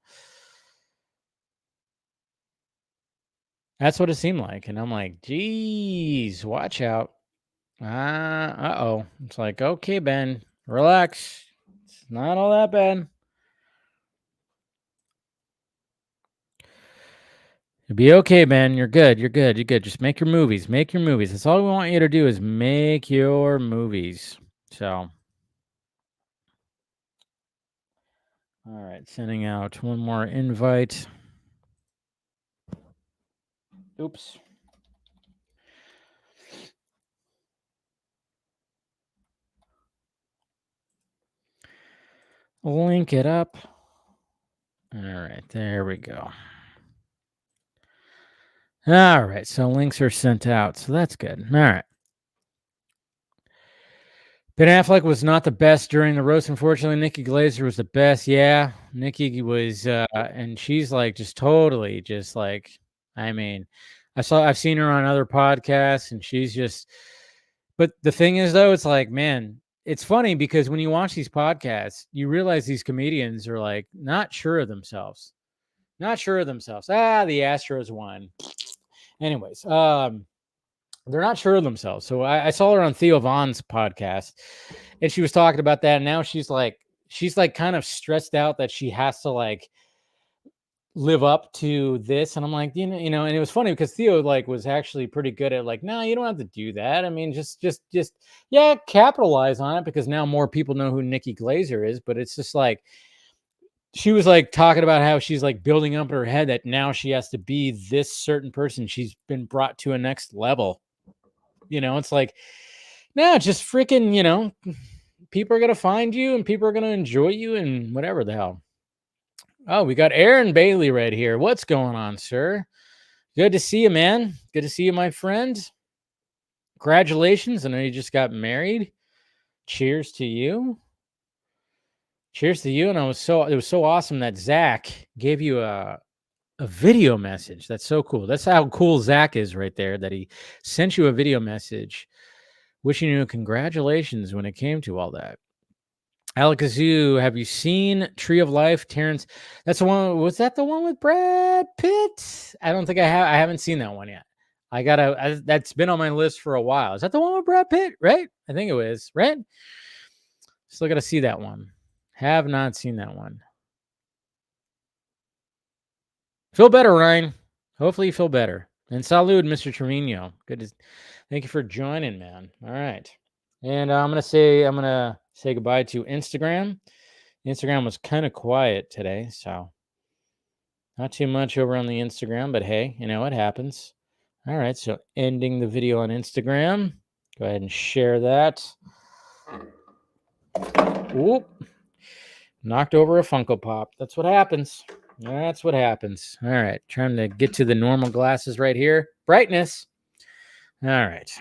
[SPEAKER 2] That's what it seemed like. And I'm like, geez, watch out. Uh-oh. It's like, okay, Ben, relax. It's not all that bad. You'll be okay, Ben. You're good. Just make your movies. That's all we want you to do, is make your movies. So, all right, sending out one more invite. Oops. Link it up. All right, there we go. All right, so links are sent out, so that's good. All right. Ben Affleck was not the best during the roast. Unfortunately, Nikki Glaser was the best. Yeah, Nikki was, and she's like just totally just like, I mean, I've seen her on other podcasts, and she's just, but the thing is though, it's like, man, it's funny because when you watch these podcasts, you realize these comedians are like not sure of themselves. The Astros won. Anyways, they're not sure of themselves. So I saw her on Theo Vaughn's podcast, and she was talking about that. And now she's like kind of stressed out that she has to like live up to this. And I'm like, you know, and it was funny because Theo like was actually pretty good at like, no, you don't have to do that. I mean, just capitalize on it, because now more people know who Nikki Glaser is. But it's just like, she was like talking about how she's like building up in her head that now she has to be this certain person. She's been brought to a next level. It's like, no, just freaking, people are going to find you and people are going to enjoy you and whatever the hell. Oh, we got Aaron Bailey right here. What's going on, sir? Good to see you, man. Good to see you, my friend. Congratulations. I know you just got married. Cheers to you. Cheers to you. And it was so awesome that Zach gave you a video message. That's so cool. That's how cool Zach is right there, that he sent you a video message wishing you congratulations when it came to all that. Alakazoo, have you seen Tree of Life? Terrence, that's the one. Was that the one with Brad Pitt? I don't think I have. I haven't seen that one yet. That's been on my list for a while. Is that the one with Brad Pitt? Right? I think it was, right? Still got to see that one. Have not seen that one. Feel better, Ryan. Hopefully you feel better. And salud, Mr. Trevino. Thank you for joining, man. All right. And I'm gonna say goodbye to Instagram. Instagram was kind of quiet today, so not too much over on the Instagram, but hey, it happens. All right, so ending the video on Instagram. Go ahead and share that. Whoop. Knocked over a Funko Pop. That's what happens. That's what happens. All right, trying to get to the normal glasses right here. Brightness. All right.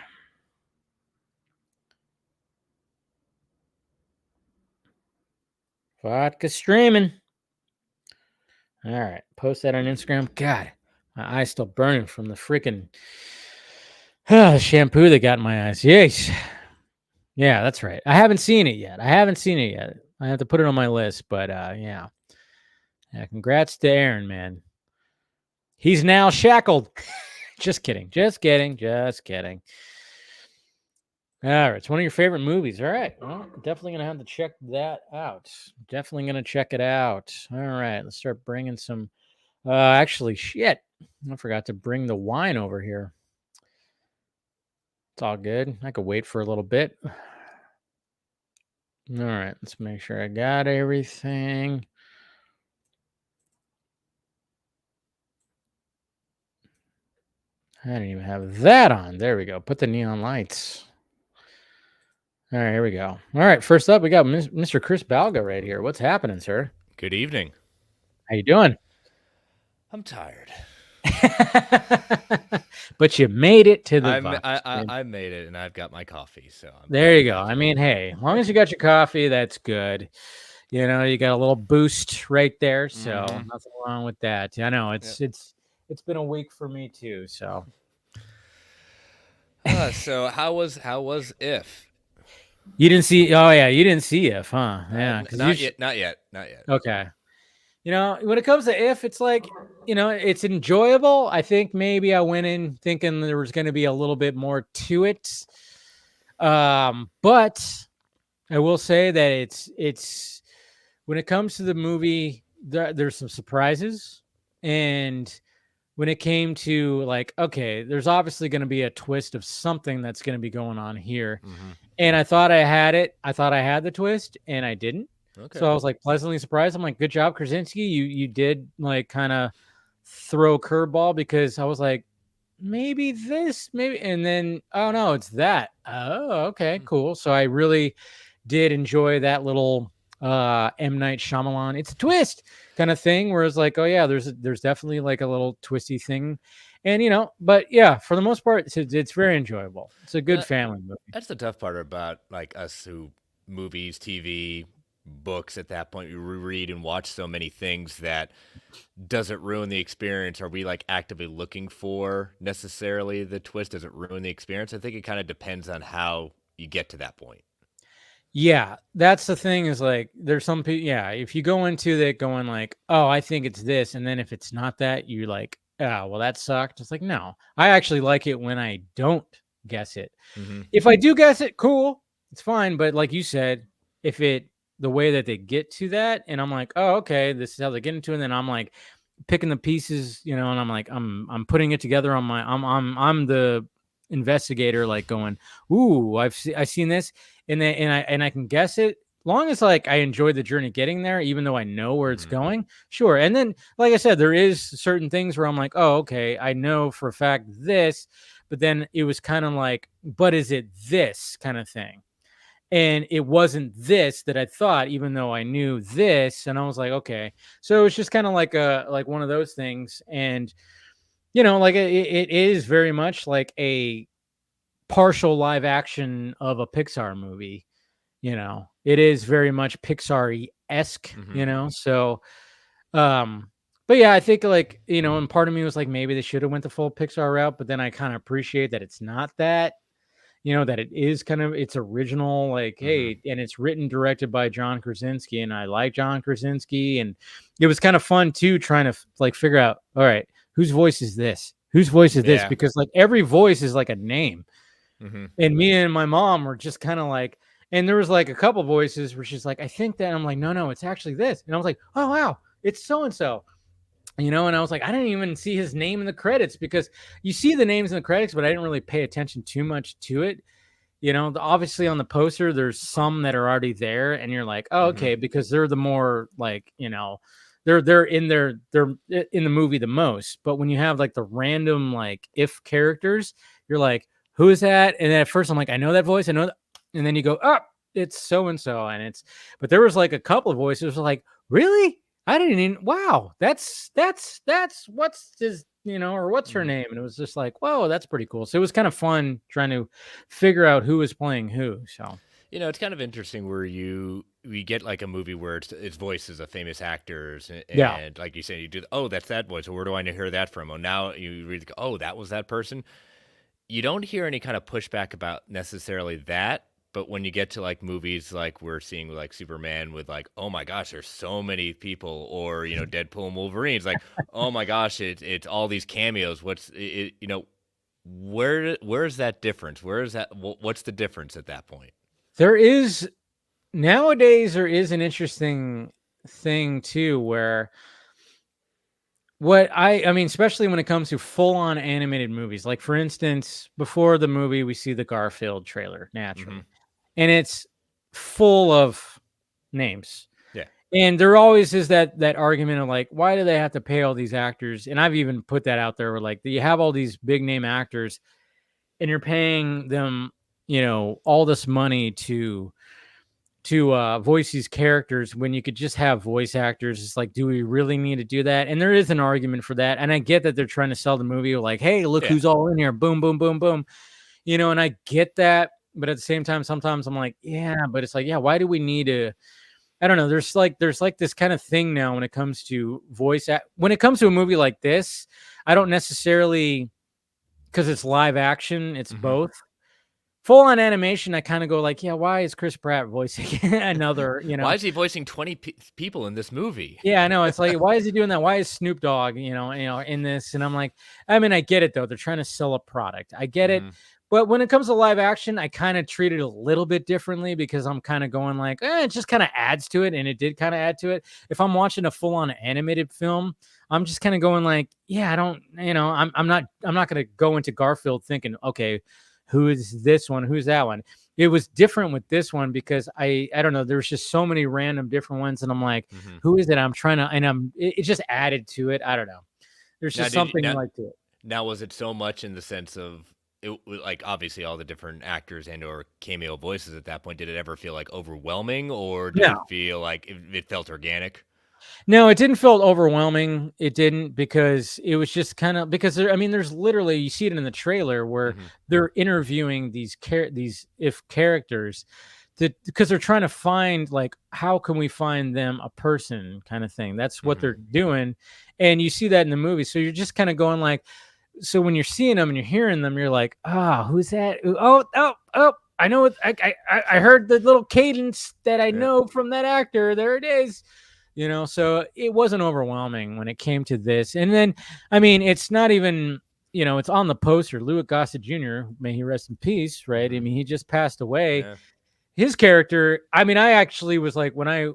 [SPEAKER 2] Vodka streaming. All right, post that on Instagram. God, my eye's still burning from the freaking shampoo that got in my eyes. Yes. Yeah, that's right. I haven't seen it yet. I have to put it on my list, but yeah. Congrats to Aaron, man. He's now shackled. Just kidding. All right, it's one of your favorite movies. All right, well, definitely gonna have to check that out. Definitely gonna check it out. All right, let's start bringing some. Actually, shit, I forgot to bring the wine over here. It's all good. I could wait for a little bit. All right, let's make sure I got everything. I didn't even have that on. There we go. Put the neon lights. All right, here we go. All right, first up, we got Mr. Chris Balga right here. What's happening, sir?
[SPEAKER 3] Good evening.
[SPEAKER 2] How you doing?
[SPEAKER 3] I'm tired.
[SPEAKER 2] But you made it to the
[SPEAKER 3] I made it, and I've got my coffee. So
[SPEAKER 2] there you go. I mean, hey, as long as you got your coffee, that's good. You got a little boost right there, so nothing wrong with that. I know it's been a week for me too. So,
[SPEAKER 3] so how was If?
[SPEAKER 2] You didn't see? Oh yeah, you didn't see If, huh? Yeah,
[SPEAKER 3] not yet.
[SPEAKER 2] Okay. When it comes to If, it's like, it's enjoyable. I think maybe I went in thinking there was going to be a little bit more to it. But I will say that it's when it comes to the movie, there's some surprises. And when it came to like, okay, there's obviously going to be a twist of something that's going to be going on here. And I thought I had it. I thought I had the twist and I didn't. Okay. So I was like pleasantly surprised. I'm like, good job, Krasinski. You did like kind of throw a curveball, because I was like, maybe, and then, oh no, it's that. Oh, okay, cool. So I really did enjoy that little M. Night Shyamalan. It's a twist kind of thing, where it's like, oh yeah, there's definitely like a little twisty thing. And but yeah, for the most part, it's very enjoyable. It's a good family movie.
[SPEAKER 3] That's the tough part about like us who movies, TV, books. At that point, we read and watch so many things that does it ruin the experience? Are we like actively looking for necessarily the twist? Does it ruin the experience? I think it kind of depends on how you get to that point.
[SPEAKER 2] Yeah, that's the thing, is like, there's some people, yeah, if you go into that going like, oh, I think it's this, and then if it's not that, you're like, oh, well, that sucked. It's like, no, I actually like it when I don't guess it. If I do guess it, cool, it's fine. But like you said, if the way that they get to that, and I'm like, oh, okay, this is how they get into it, and then I'm like picking the pieces, and I'm like, I'm putting it together on my, I'm the investigator, like going, ooh, I've seen this, and then and I can guess it. long as like I enjoy the journey getting there, even though I know where it's
[SPEAKER 3] Mhm.
[SPEAKER 2] going, sure. And then, like I said, there is certain things where I'm like, oh, okay, I know for a fact this, but then it was kind of like, but is it this kind of thing? And it wasn't this that I thought, even though I knew this. And I was like, okay. So it was just kind of like one of those things. And like it is very much like a partial live action of a Pixar movie. It is very much Pixar-esque,
[SPEAKER 3] Mhm.
[SPEAKER 2] so but yeah, I think like, and part of me was like, maybe they should have went the full Pixar route, but then I kind of appreciate that it's not that, that it is kind of its original, like,
[SPEAKER 3] Mhm.
[SPEAKER 2] hey, and it's written, directed by John Krasinski, and I like John Krasinski, and it was kind of fun too, trying to like figure out, all right, whose voice is this? Whose voice is this?
[SPEAKER 3] Yeah.
[SPEAKER 2] Because like every voice is like a name.
[SPEAKER 3] Mhm.
[SPEAKER 2] And me and my mom were just kind of like, and there was like a couple voices where she's like, I think that. And I'm like, no, it's actually this. And I was like, oh, wow, it's so and so. And I was like, I didn't even see his name in the credits, because you see the names in the credits, but I didn't really pay attention too much to it. Obviously on the poster, there's some that are already there, and you're like, oh,
[SPEAKER 3] Mhm.
[SPEAKER 2] okay, because they're the more like, they're in the movie the most. But when you have like the random like if characters, you're like, who is that? And then at first I'm like, I know that voice, I know that. And then you go, oh, it's so and so, and but there was like a couple of voices like, really? I didn't even, wow, that's what's his, or what's her
[SPEAKER 3] Mhm.
[SPEAKER 2] name? And it was just like, whoa, that's pretty cool. So it was kind of fun trying to figure out who was playing who. So
[SPEAKER 3] It's kind of interesting where we get like a movie where its voice is a famous actors,
[SPEAKER 2] yeah.
[SPEAKER 3] and like you said, you do, oh, that's that voice. So where do I hear that from? Oh, now you read, oh, that was that person. You don't hear any kind of pushback about necessarily that, but when you get to like movies like we're seeing with like Superman with like, oh my gosh, there's so many people, or Deadpool and Wolverine, it's like, oh my gosh, it's all these cameos. Where's that difference? What's the difference at that point?
[SPEAKER 2] There is Nowadays there is an interesting thing too, where I mean, especially when it comes to full on animated movies, like for instance, before the movie, we see the Garfield trailer
[SPEAKER 3] Mhm.
[SPEAKER 2] naturally, and it's full of names.
[SPEAKER 3] Yeah.
[SPEAKER 2] And there always is that argument of like, why do they have to pay all these actors? And I've even put that out there where like, you have all these big name actors, and you're paying them, all this money to voice these characters when you could just have voice actors. It's like, do we really need to do that? And there is an argument for that. And I get that they're trying to sell the movie like, hey, look
[SPEAKER 3] Yeah.
[SPEAKER 2] who's all in here. Boom, boom, boom, boom. And I get that. But at the same time, sometimes I'm like, yeah, but it's like, yeah, why do we need to? I don't know. There's like this kind of thing now when it comes to when it comes to a movie like this, I don't necessarily, because it's live action, it's
[SPEAKER 3] Mhm.
[SPEAKER 2] both. Full on animation, I kind of go like, yeah, why is Chris Pratt voicing another,
[SPEAKER 3] Why is he voicing 20 people in this movie?
[SPEAKER 2] Yeah, I know. It's like, why is he doing that? Why is Snoop Dogg, in this? And I'm like, I mean, I get it though. They're trying to sell a product. I get it.
[SPEAKER 3] Mhm.
[SPEAKER 2] But when it comes to live action, I kind of treat it a little bit differently, because I'm kind of going like, it just kind of adds to it. And it did kind of add to it. If I'm watching a full on animated film, I'm just kind of going like, yeah, I don't, I'm not going to go into Garfield thinking, okay, who is this one? Who's that one? It was different with this one, because I don't know, there's just so many random different ones, and I'm like,
[SPEAKER 3] Mhm.
[SPEAKER 2] who is it? I'm trying to, and it just added to it. I don't know. There's
[SPEAKER 3] Now
[SPEAKER 2] just
[SPEAKER 3] did you
[SPEAKER 2] something
[SPEAKER 3] now
[SPEAKER 2] like to it.
[SPEAKER 3] now was it so much in the sense of like obviously all the different actors and or cameo voices at that point, did it ever feel like overwhelming, or did it
[SPEAKER 2] No,
[SPEAKER 3] feel like it felt organic?
[SPEAKER 2] no, it didn't feel overwhelming. It didn't, because it was just kind of, because I mean, there's literally, you see it in the trailer where
[SPEAKER 3] Mhm.
[SPEAKER 2] they're interviewing these if characters, because they're trying to find like, how can we find them a person kind of thing. That's what
[SPEAKER 3] Mhm.
[SPEAKER 2] they're doing, and you see that in the movie. So you're just kind of going like, so when you're seeing them and you're hearing them, you're like, who's that? Oh, I know it. I heard the little cadence that I
[SPEAKER 3] Yeah.
[SPEAKER 2] know from that actor. There it is. So it wasn't overwhelming when it came to this. And then, I mean, it's not even, it's on the poster. Louis Gossett Jr., may he rest in peace, right? I
[SPEAKER 3] Mhm.
[SPEAKER 2] mean, he just passed away.
[SPEAKER 3] Yeah.
[SPEAKER 2] His character, I mean, I actually was like, when I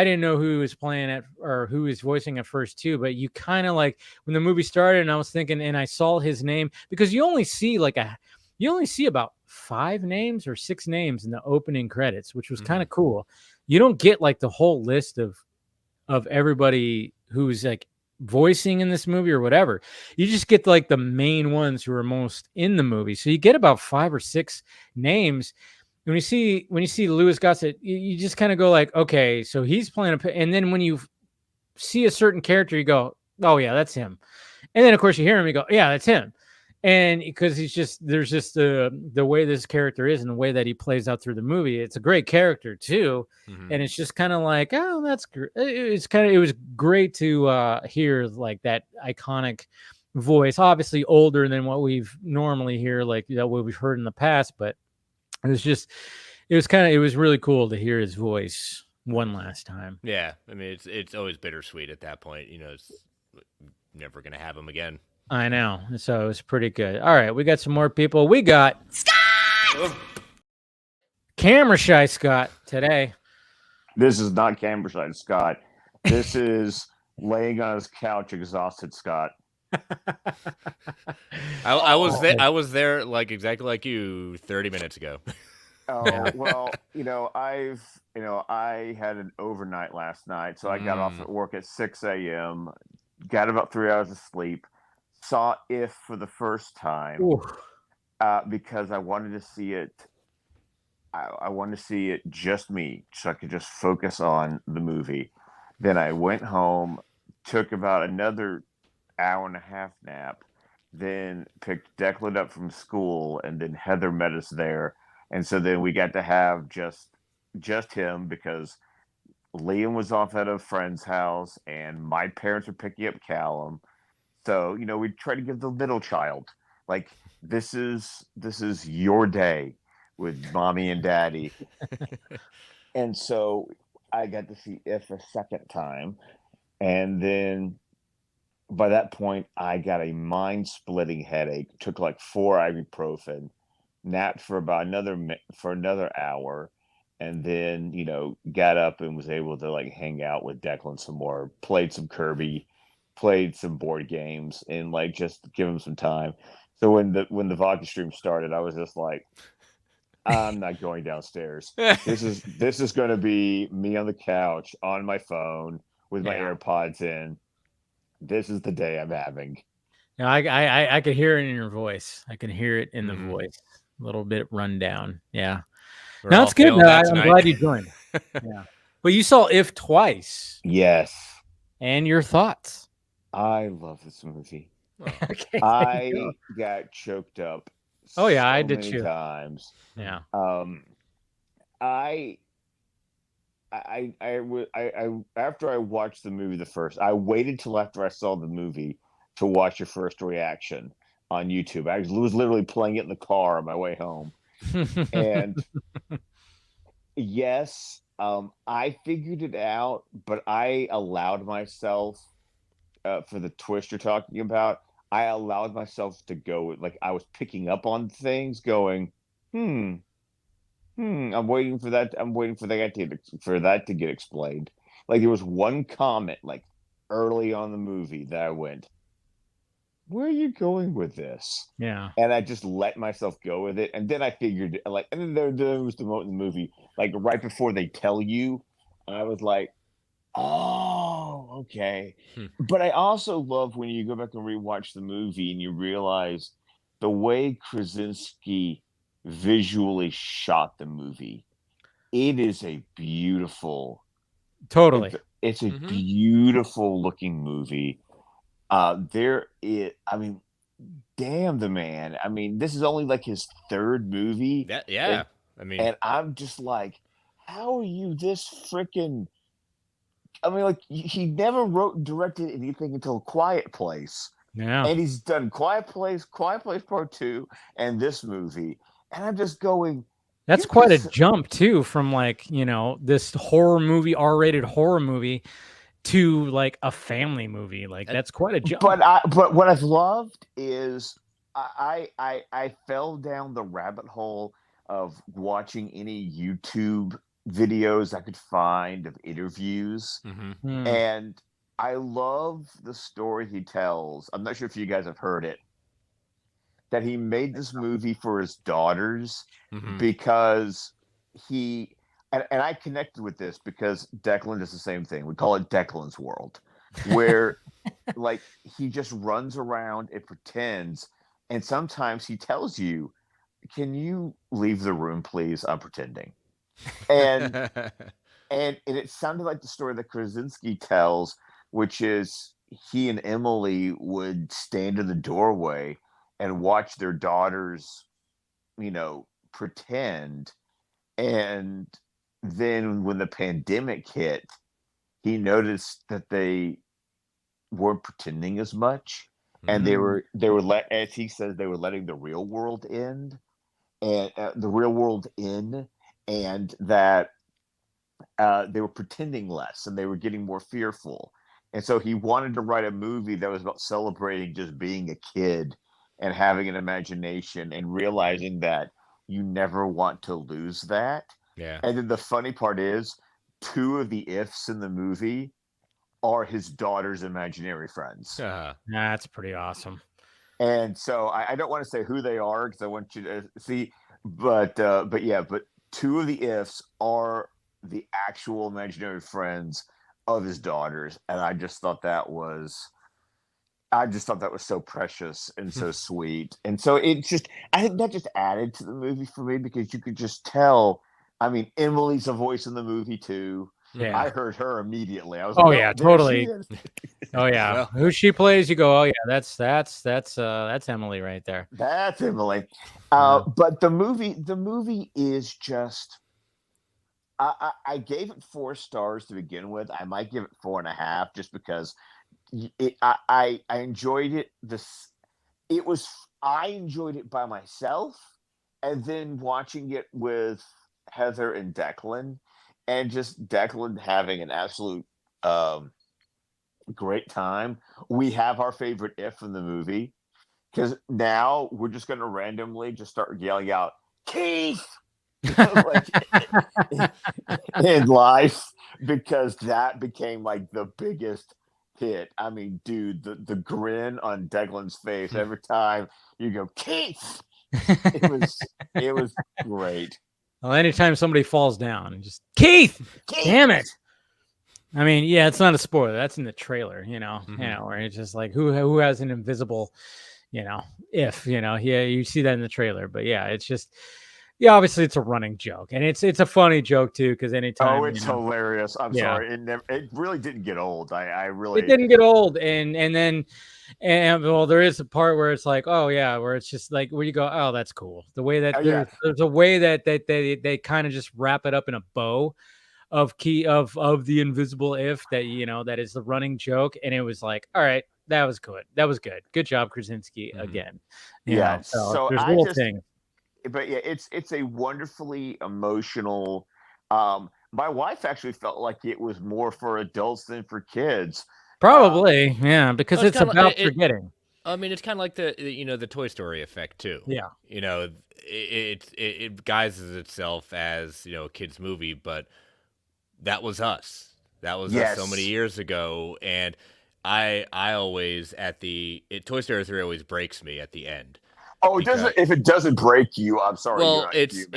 [SPEAKER 2] didn't know who he was playing at, or who he was voicing at first too, but you kind of like, when the movie started and I was thinking, and I saw his name, because you only see about 5 names or 6 names in the opening credits, which was kind of cool. You don't get like the whole list of everybody who's like voicing in this movie or whatever. You just get like the main ones who are most in the movie. So you get about 5 or 6 names. When you see Louis Gossett, you just kind of go like, okay, so he's playing and then when you see a certain character, you go, oh yeah, that's him. And then of course you hear him, you go, yeah, that's him. And because there's just the way this character is and the way that he plays out through the movie, it's a great character too. And it's just kind of like, oh, that's great. It was great to hear like that iconic voice, obviously older than what we've normally hear, like what we've heard in the past, but it was really cool to hear his voice one last time.
[SPEAKER 3] Yeah, I mean it's always bittersweet at that point. It's never gonna have him again.
[SPEAKER 2] I know. So it was pretty good. All right, we got some more people. We got Scott! Camera Shy Scott today.
[SPEAKER 4] This is not Camera Shy Scott. This is laying on his couch exhausted Scott.
[SPEAKER 3] I was there like exactly like you 30 minutes ago.
[SPEAKER 4] Well, I had an overnight last night, so I got off at work at 6 a.m., got about 3 hours of sleep, saw If for the first time because I wanted to see it. I wanted to see it just me, so I could just focus on the movie. Then I went home, took about another hour and a half nap, then picked Declan up from school, and then Heather met us there. And so then we got to have just him because Liam was off at a friend's house and my parents were picking up Callum. So, we try to give the middle child, like, this is your day with mommy and daddy. And so I got to see If a second time. And then by that point, I got a mind-splitting headache, took like 4 ibuprofen, napped for about another hour, and then got up and was able to like hang out with Declan some more, played some Kirby, played some board games, and like just give him some time. So when the Vodka stream started, I was just like, I'm not going downstairs. This is going to be me on the couch on my phone with my AirPods in. This is the day I'm having.
[SPEAKER 2] No, I could hear it in your voice. I can hear it in the voice. A little bit run down. Yeah. No, it's good. I'm glad you joined. Yeah. But you saw If twice.
[SPEAKER 4] Yes.
[SPEAKER 2] And your thoughts?
[SPEAKER 4] I love this movie.
[SPEAKER 2] Okay.
[SPEAKER 4] I got choked up.
[SPEAKER 2] Oh yeah, I
[SPEAKER 4] so
[SPEAKER 2] did
[SPEAKER 4] many
[SPEAKER 2] too.
[SPEAKER 4] Times.
[SPEAKER 2] Yeah.
[SPEAKER 4] I after I watched the movie I waited till after I saw the movie to watch your first reaction on YouTube. I was literally playing it in the car on my way home. And yes, I figured it out, but I allowed myself for the twist you're talking about, I allowed myself to go, like I was picking up on things going, I'm waiting for that. I'm waiting for that to get explained. Like there was one comment like early on the movie that I went, where are you going with this?
[SPEAKER 2] Yeah.
[SPEAKER 4] And I just let myself go with it. And then I figured and then there was the moment in the movie, like right before they tell you, I was like, oh, okay. But I also love when you go back and rewatch the movie and you realize the way Krasinski visually shot the movie. It is a beautiful,
[SPEAKER 2] totally.
[SPEAKER 4] It's a beautiful looking movie. Damn the man. I mean, this is only like his third movie. And I'm just like, how are you this freaking? I mean, like he never wrote and directed anything until Quiet Place.
[SPEAKER 2] Yeah.
[SPEAKER 4] And he's done Quiet Place Part 2, and this movie. And I'm just going.
[SPEAKER 2] That's quite a jump too, from like, this horror movie, R-rated horror movie, to like a family movie. Like that's quite a jump.
[SPEAKER 4] But what I've loved is I fell down the rabbit hole of watching any YouTube videos I could find of interviews. And I love the story he tells. I'm not sure if you guys have heard it, that he made this movie for his daughters
[SPEAKER 3] Mhm.
[SPEAKER 4] because and I connected with this because Declan does the same thing. We call it Declan's world, where like he just runs around and pretends, and sometimes he tells you, "Can you leave the room, please? I'm pretending." And and it sounded like the story that Krasinski tells, which is he and Emily would stand in the doorway and watch their daughters, pretend. And then when the pandemic hit, he noticed that they weren't pretending as much, and they were as he says, they were letting the real world in, and and that they were pretending less and they were getting more fearful. And so he wanted to write a movie that was about celebrating just being a kid and having an imagination and realizing that you never want to lose that.
[SPEAKER 3] Yeah.
[SPEAKER 4] And then the funny part is, two of the ifs in the movie are his daughter's imaginary friends.
[SPEAKER 2] That's pretty awesome.
[SPEAKER 4] And so I don't want to say who they are because I want you to see, but two of the ifs are the actual imaginary friends of his daughters, and I just thought that was so precious and so sweet. And so I think that just added to the movie for me, because you could just tell. I mean, Emily's a voice in the movie too.
[SPEAKER 2] Yeah.
[SPEAKER 4] I heard her immediately. I was
[SPEAKER 2] Oh
[SPEAKER 4] like,
[SPEAKER 2] yeah,
[SPEAKER 4] there
[SPEAKER 2] totally.
[SPEAKER 4] she is.
[SPEAKER 2] Oh yeah,
[SPEAKER 3] Well.
[SPEAKER 2] who she plays, you go, oh yeah, that's Emily right there.
[SPEAKER 4] That's Emily. But the movie is just. I gave it 4 stars to begin with. I might give it 4.5 just because I enjoyed it. I enjoyed it by myself, and then watching it with Heather and Declan, and just Declan having an absolute great time. We have our favorite if in the movie, because now we're just going to randomly just start yelling out, Keith! Like, in life, because that became like the biggest hit. I mean, dude, the grin on Declan's face every time you go, Keith! It was great.
[SPEAKER 2] Well, anytime somebody falls down, just Keith! Damn it! I mean, yeah, it's not a spoiler. That's in the trailer, where it's just like who has an invisible, if you see that in the trailer. But yeah, it's just. Yeah, obviously it's a running joke, and it's a funny joke too, because anytime.
[SPEAKER 4] Oh, it's hilarious. I'm sorry, it really didn't get old. It
[SPEAKER 2] didn't get old, and well, there is a part where it's like, oh yeah, where it's just like where you go, oh, that's cool. The way that there's a way that they kind of just wrap it up in a bow of the invisible if that that is the running joke, and it was like, all right, that was good. Good job, Krasinski again. So there's little things.
[SPEAKER 4] But yeah, it's a wonderfully emotional. My wife actually felt like it was more for adults than for kids.
[SPEAKER 2] Probably, yeah, because it's about forgetting.
[SPEAKER 3] I mean, it's kind of like the Toy Story effect too.
[SPEAKER 2] Yeah,
[SPEAKER 3] it guises itself as a kids movie, but that was us. That was us so many years ago, and I always Toy Story 3 always breaks me at the end.
[SPEAKER 4] Oh, it doesn't. If it doesn't break you, I'm sorry.
[SPEAKER 3] Well, it's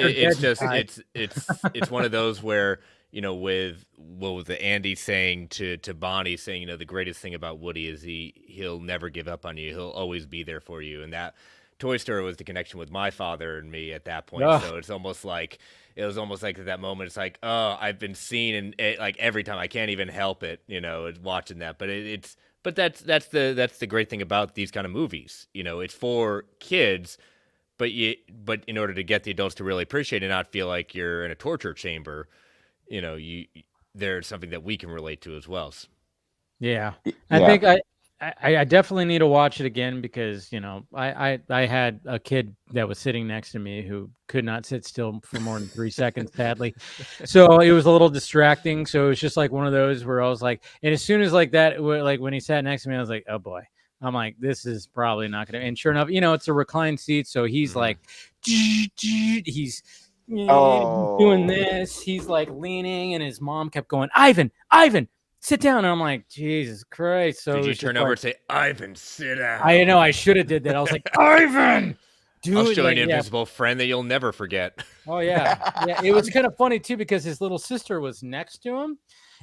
[SPEAKER 3] one of those where with what was Andy saying to Bonnie, saying the greatest thing about Woody is he'll never give up on you. He'll always be there for you. And that Toy Story was the connection with my father and me at that point. So it's almost like at that moment, it's like, oh, I've been seen, and like every time I can't even help it, watching that. But that's the great thing about these kind of movies. It's for kids, but in order to get the adults to really appreciate it and not feel like you're in a torture chamber, there's something that we can relate to as well.
[SPEAKER 2] Yeah. I think I definitely need to watch it again, because I had a kid that was sitting next to me who could not sit still for more than 3 seconds, sadly. So it was a little distracting. So it was just like one of those where I was like, and as soon as like that, like when he sat next to me, I was like, oh boy. I'm like, this is probably not gonna. And sure enough, it's a reclined seat, so he's like, he's doing this. He's like leaning, and his mom kept going, Ivan, sit down. And I'm like, Jesus Christ. So
[SPEAKER 3] did you
[SPEAKER 2] it's just
[SPEAKER 3] turn over
[SPEAKER 2] like,
[SPEAKER 3] and say, Ivan, sit down?
[SPEAKER 2] I know I should have did that. I was like, Ivan, dude.
[SPEAKER 3] I'll show
[SPEAKER 2] like,
[SPEAKER 3] you an
[SPEAKER 2] yeah.
[SPEAKER 3] invisible friend that you'll never forget.
[SPEAKER 2] Oh yeah. Yeah. It was kind of funny too, because his little sister was next to him.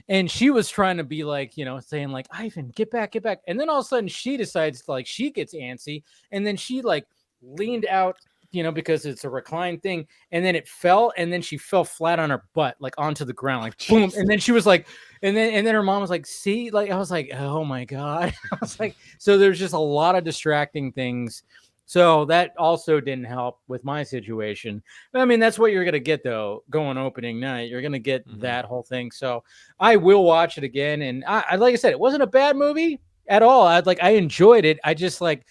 [SPEAKER 2] And she was trying to be like, you know, saying like, Ivan, get back. And then all of a sudden she decides like she gets antsy. And then she like leaned out, you know, because it's a reclined thing. And then it fell. And then she fell flat on her butt, like onto the ground, like boom. And then she was like, and then her mom was like, see, like, I was like, oh my God. I was like, so there's just a lot of distracting things. So that also didn't help with my situation. I mean, that's what you're going to get, though, going opening night. You're going to get that whole thing. So I will watch it again. And I like I said, it wasn't a bad movie at all. I enjoyed it. I just like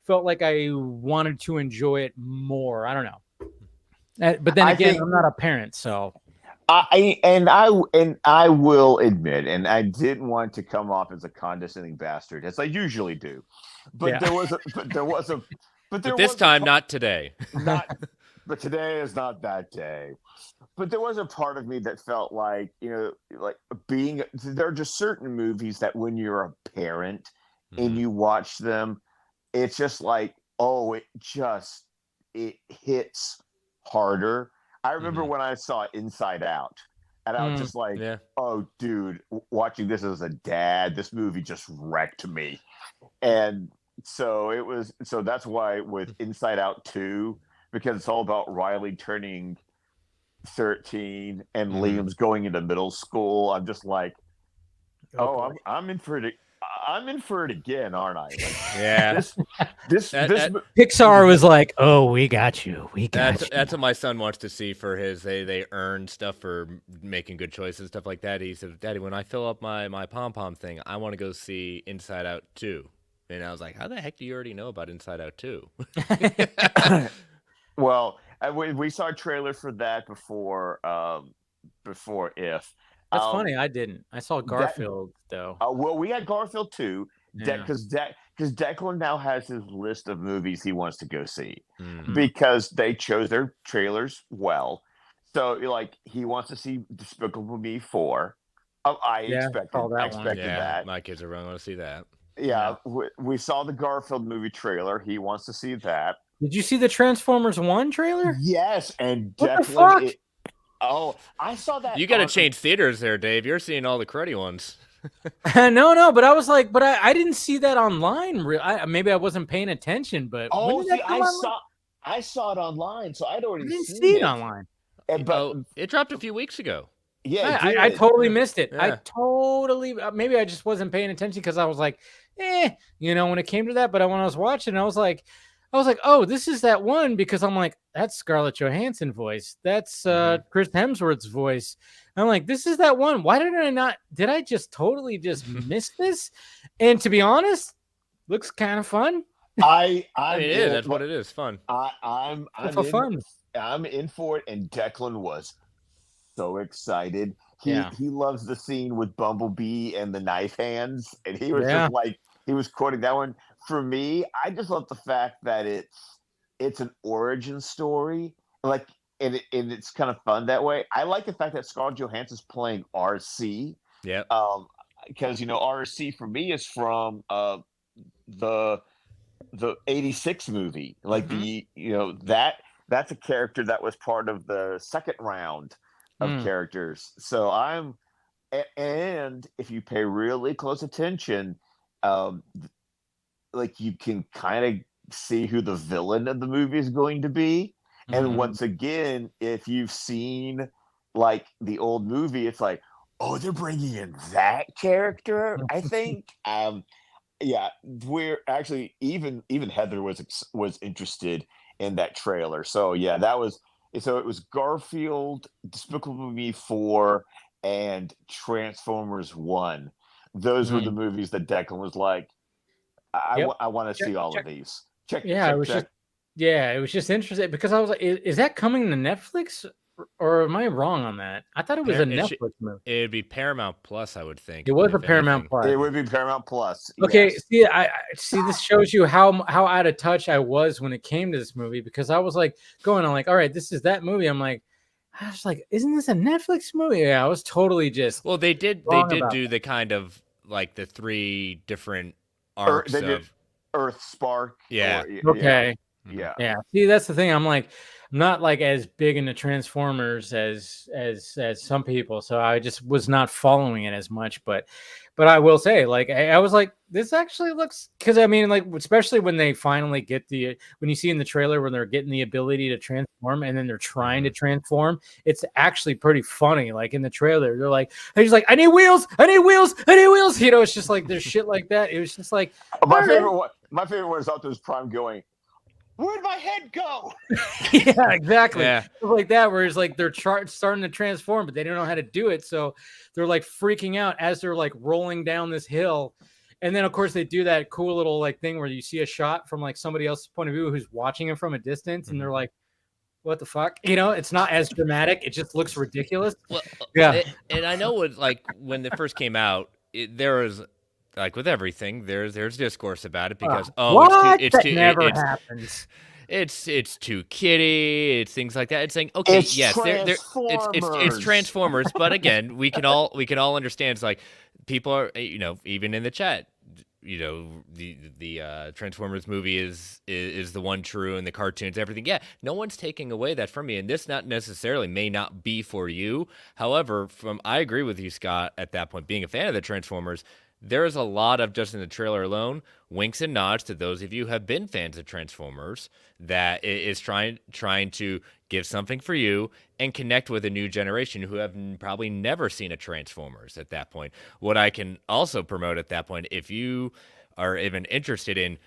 [SPEAKER 2] felt like I wanted to enjoy it more. I don't know. But then again, I'm not a parent, so.
[SPEAKER 4] I will admit, and I didn't want to come off as a condescending bastard, as I usually do. But yeah. But
[SPEAKER 3] this time, not today.
[SPEAKER 4] But today is not that day. But there was a part of me that felt like, you know, like there are just certain movies that when you're a parent and you watch them, it's just like, oh, it hits harder. I remember when I saw Inside Out, and I was just like, oh, dude, watching this as a dad, this movie just wrecked me. And so that's why with Inside Out 2, because it's all about Riley turning 13 and Liam's going into middle school, I'm just like, I'm in for it. I'm in for it again, aren't I? Like,
[SPEAKER 3] yeah.
[SPEAKER 4] This
[SPEAKER 2] Pixar was like, "Oh, we got you.
[SPEAKER 3] That's what my son wants to see for his. They earn stuff for making good choices, stuff like that. He said, "Daddy, when I fill up my pom pom thing, I want to go see Inside Out 2." And I was like, "How the heck do you already know about Inside Out 2?"
[SPEAKER 4] Well, we saw a trailer for that before If.
[SPEAKER 2] That's funny. I didn't. I saw Garfield though.
[SPEAKER 4] Well, we had Garfield too, because Declan now has his list of movies he wants to go see because they chose their trailers well. So, like, he wants to see Despicable Me 4. I expected that.
[SPEAKER 3] My kids are going to want to see that.
[SPEAKER 4] Yeah, we saw the Garfield movie trailer. He wants to see that.
[SPEAKER 2] Did you see the Transformers 1 trailer?
[SPEAKER 4] Yes, and
[SPEAKER 2] what the fuck?
[SPEAKER 4] I saw that.
[SPEAKER 3] You got to change theaters there, Dave. You're seeing all the cruddy ones.
[SPEAKER 2] No, but I was like, I didn't see that online. Maybe I wasn't paying attention, but
[SPEAKER 4] I saw it online, so I'd already
[SPEAKER 2] seen it online.
[SPEAKER 3] But it dropped a few weeks ago.
[SPEAKER 4] Yeah,
[SPEAKER 2] I totally missed it.
[SPEAKER 3] Yeah.
[SPEAKER 2] Maybe I just wasn't paying attention because I was like, when it came to that. But when I was watching, I was like, oh, this is that one, because I'm like, that's Scarlett Johansson voice. That's Chris Hemsworth's voice. I'm like, this is that one. Why did I just totally just miss this? And to be honest, looks kind of fun.
[SPEAKER 3] That's what it is. Fun.
[SPEAKER 4] I'm in for it, and Declan was so excited. He loves the scene with Bumblebee and the knife hands, and he was just like, he was quoting that one. For me, I just love the fact that it's an origin story, like, and it's kind of fun that way. I like the fact that Scarlett Johansson's playing RC.
[SPEAKER 3] Yeah.
[SPEAKER 4] Because RC for me is from the '86 movie, like that's a character that was part of the second round of characters. So and if you pay really close attention, like, you can kind of see who the villain of the movie is going to be. And once again, if you've seen like the old movie, it's like, oh, they're bringing in that character, I think. We're actually even Heather was interested in that trailer. So yeah, it was Garfield, Despicable Me 4, and Transformers 1. Those were the movies that Declan was like, I want to see all of these.
[SPEAKER 2] It was just interesting because I was like, is that coming to Netflix, or am I wrong on that? I thought it was a Netflix movie.
[SPEAKER 3] It'd be Paramount Plus, I would think.
[SPEAKER 2] It was a Paramount Plus.
[SPEAKER 4] It would be Paramount Plus.
[SPEAKER 2] Okay,
[SPEAKER 4] yes.
[SPEAKER 2] see, I see. This shows you how out of touch I was when it came to this movie, because I was like going on like, all right, this is that movie. I'm like, I was like, isn't this a Netflix movie? Yeah, I was totally just.
[SPEAKER 3] Well, they did do the kind of like the 3 different arcs of
[SPEAKER 4] Earth Spark.
[SPEAKER 3] Yeah.
[SPEAKER 2] Okay.
[SPEAKER 4] Yeah.
[SPEAKER 2] Yeah. See, that's the thing. I'm not like as big into Transformers as some people, so I just was not following it as much. But I will say, like, I was like, this actually looks, because I mean, like, especially when they finally get when you see in the trailer when they're getting the ability to transform and then they're trying to transform, it's actually pretty funny. Like in the trailer, they're like, he's like, I need wheels. You know, it's just like there's shit like that. It was just like
[SPEAKER 4] my favorite one is Optimus Prime going, where'd my head go?
[SPEAKER 2] Yeah, exactly.
[SPEAKER 3] Yeah.
[SPEAKER 2] Like that, where it's like they're starting to transform, but they don't know how to do it. So they're like freaking out as they're like rolling down this hill. And then, of course, they do that cool little like thing where you see a shot from like somebody else's point of view who's watching it from a distance. And they're like, what the fuck? You know, it's not as dramatic. It just looks ridiculous.
[SPEAKER 3] Well,
[SPEAKER 2] yeah.
[SPEAKER 3] And I know what, like, when it first came out, there was, like with everything, there's discourse about it because
[SPEAKER 2] it's too never happens.
[SPEAKER 3] It's too kiddie. It's things like that. It's saying, okay,
[SPEAKER 4] it's
[SPEAKER 3] yes, it's Transformers, but again, we can all understand. It's like people are, you know, even in the chat, you know, the Transformers movie is the one true, and the cartoons, everything. Yeah, no one's taking away that from me, and this not necessarily may not be for you. However, I agree with you, Scott, at that point, being a fan of the Transformers. There's a lot of, just in the trailer alone, winks and nods to those of you who have been fans of Transformers that is trying to give something for you and connect with a new generation who have probably never seen a Transformers at that point. What I can also promote at that point, if you are even interested in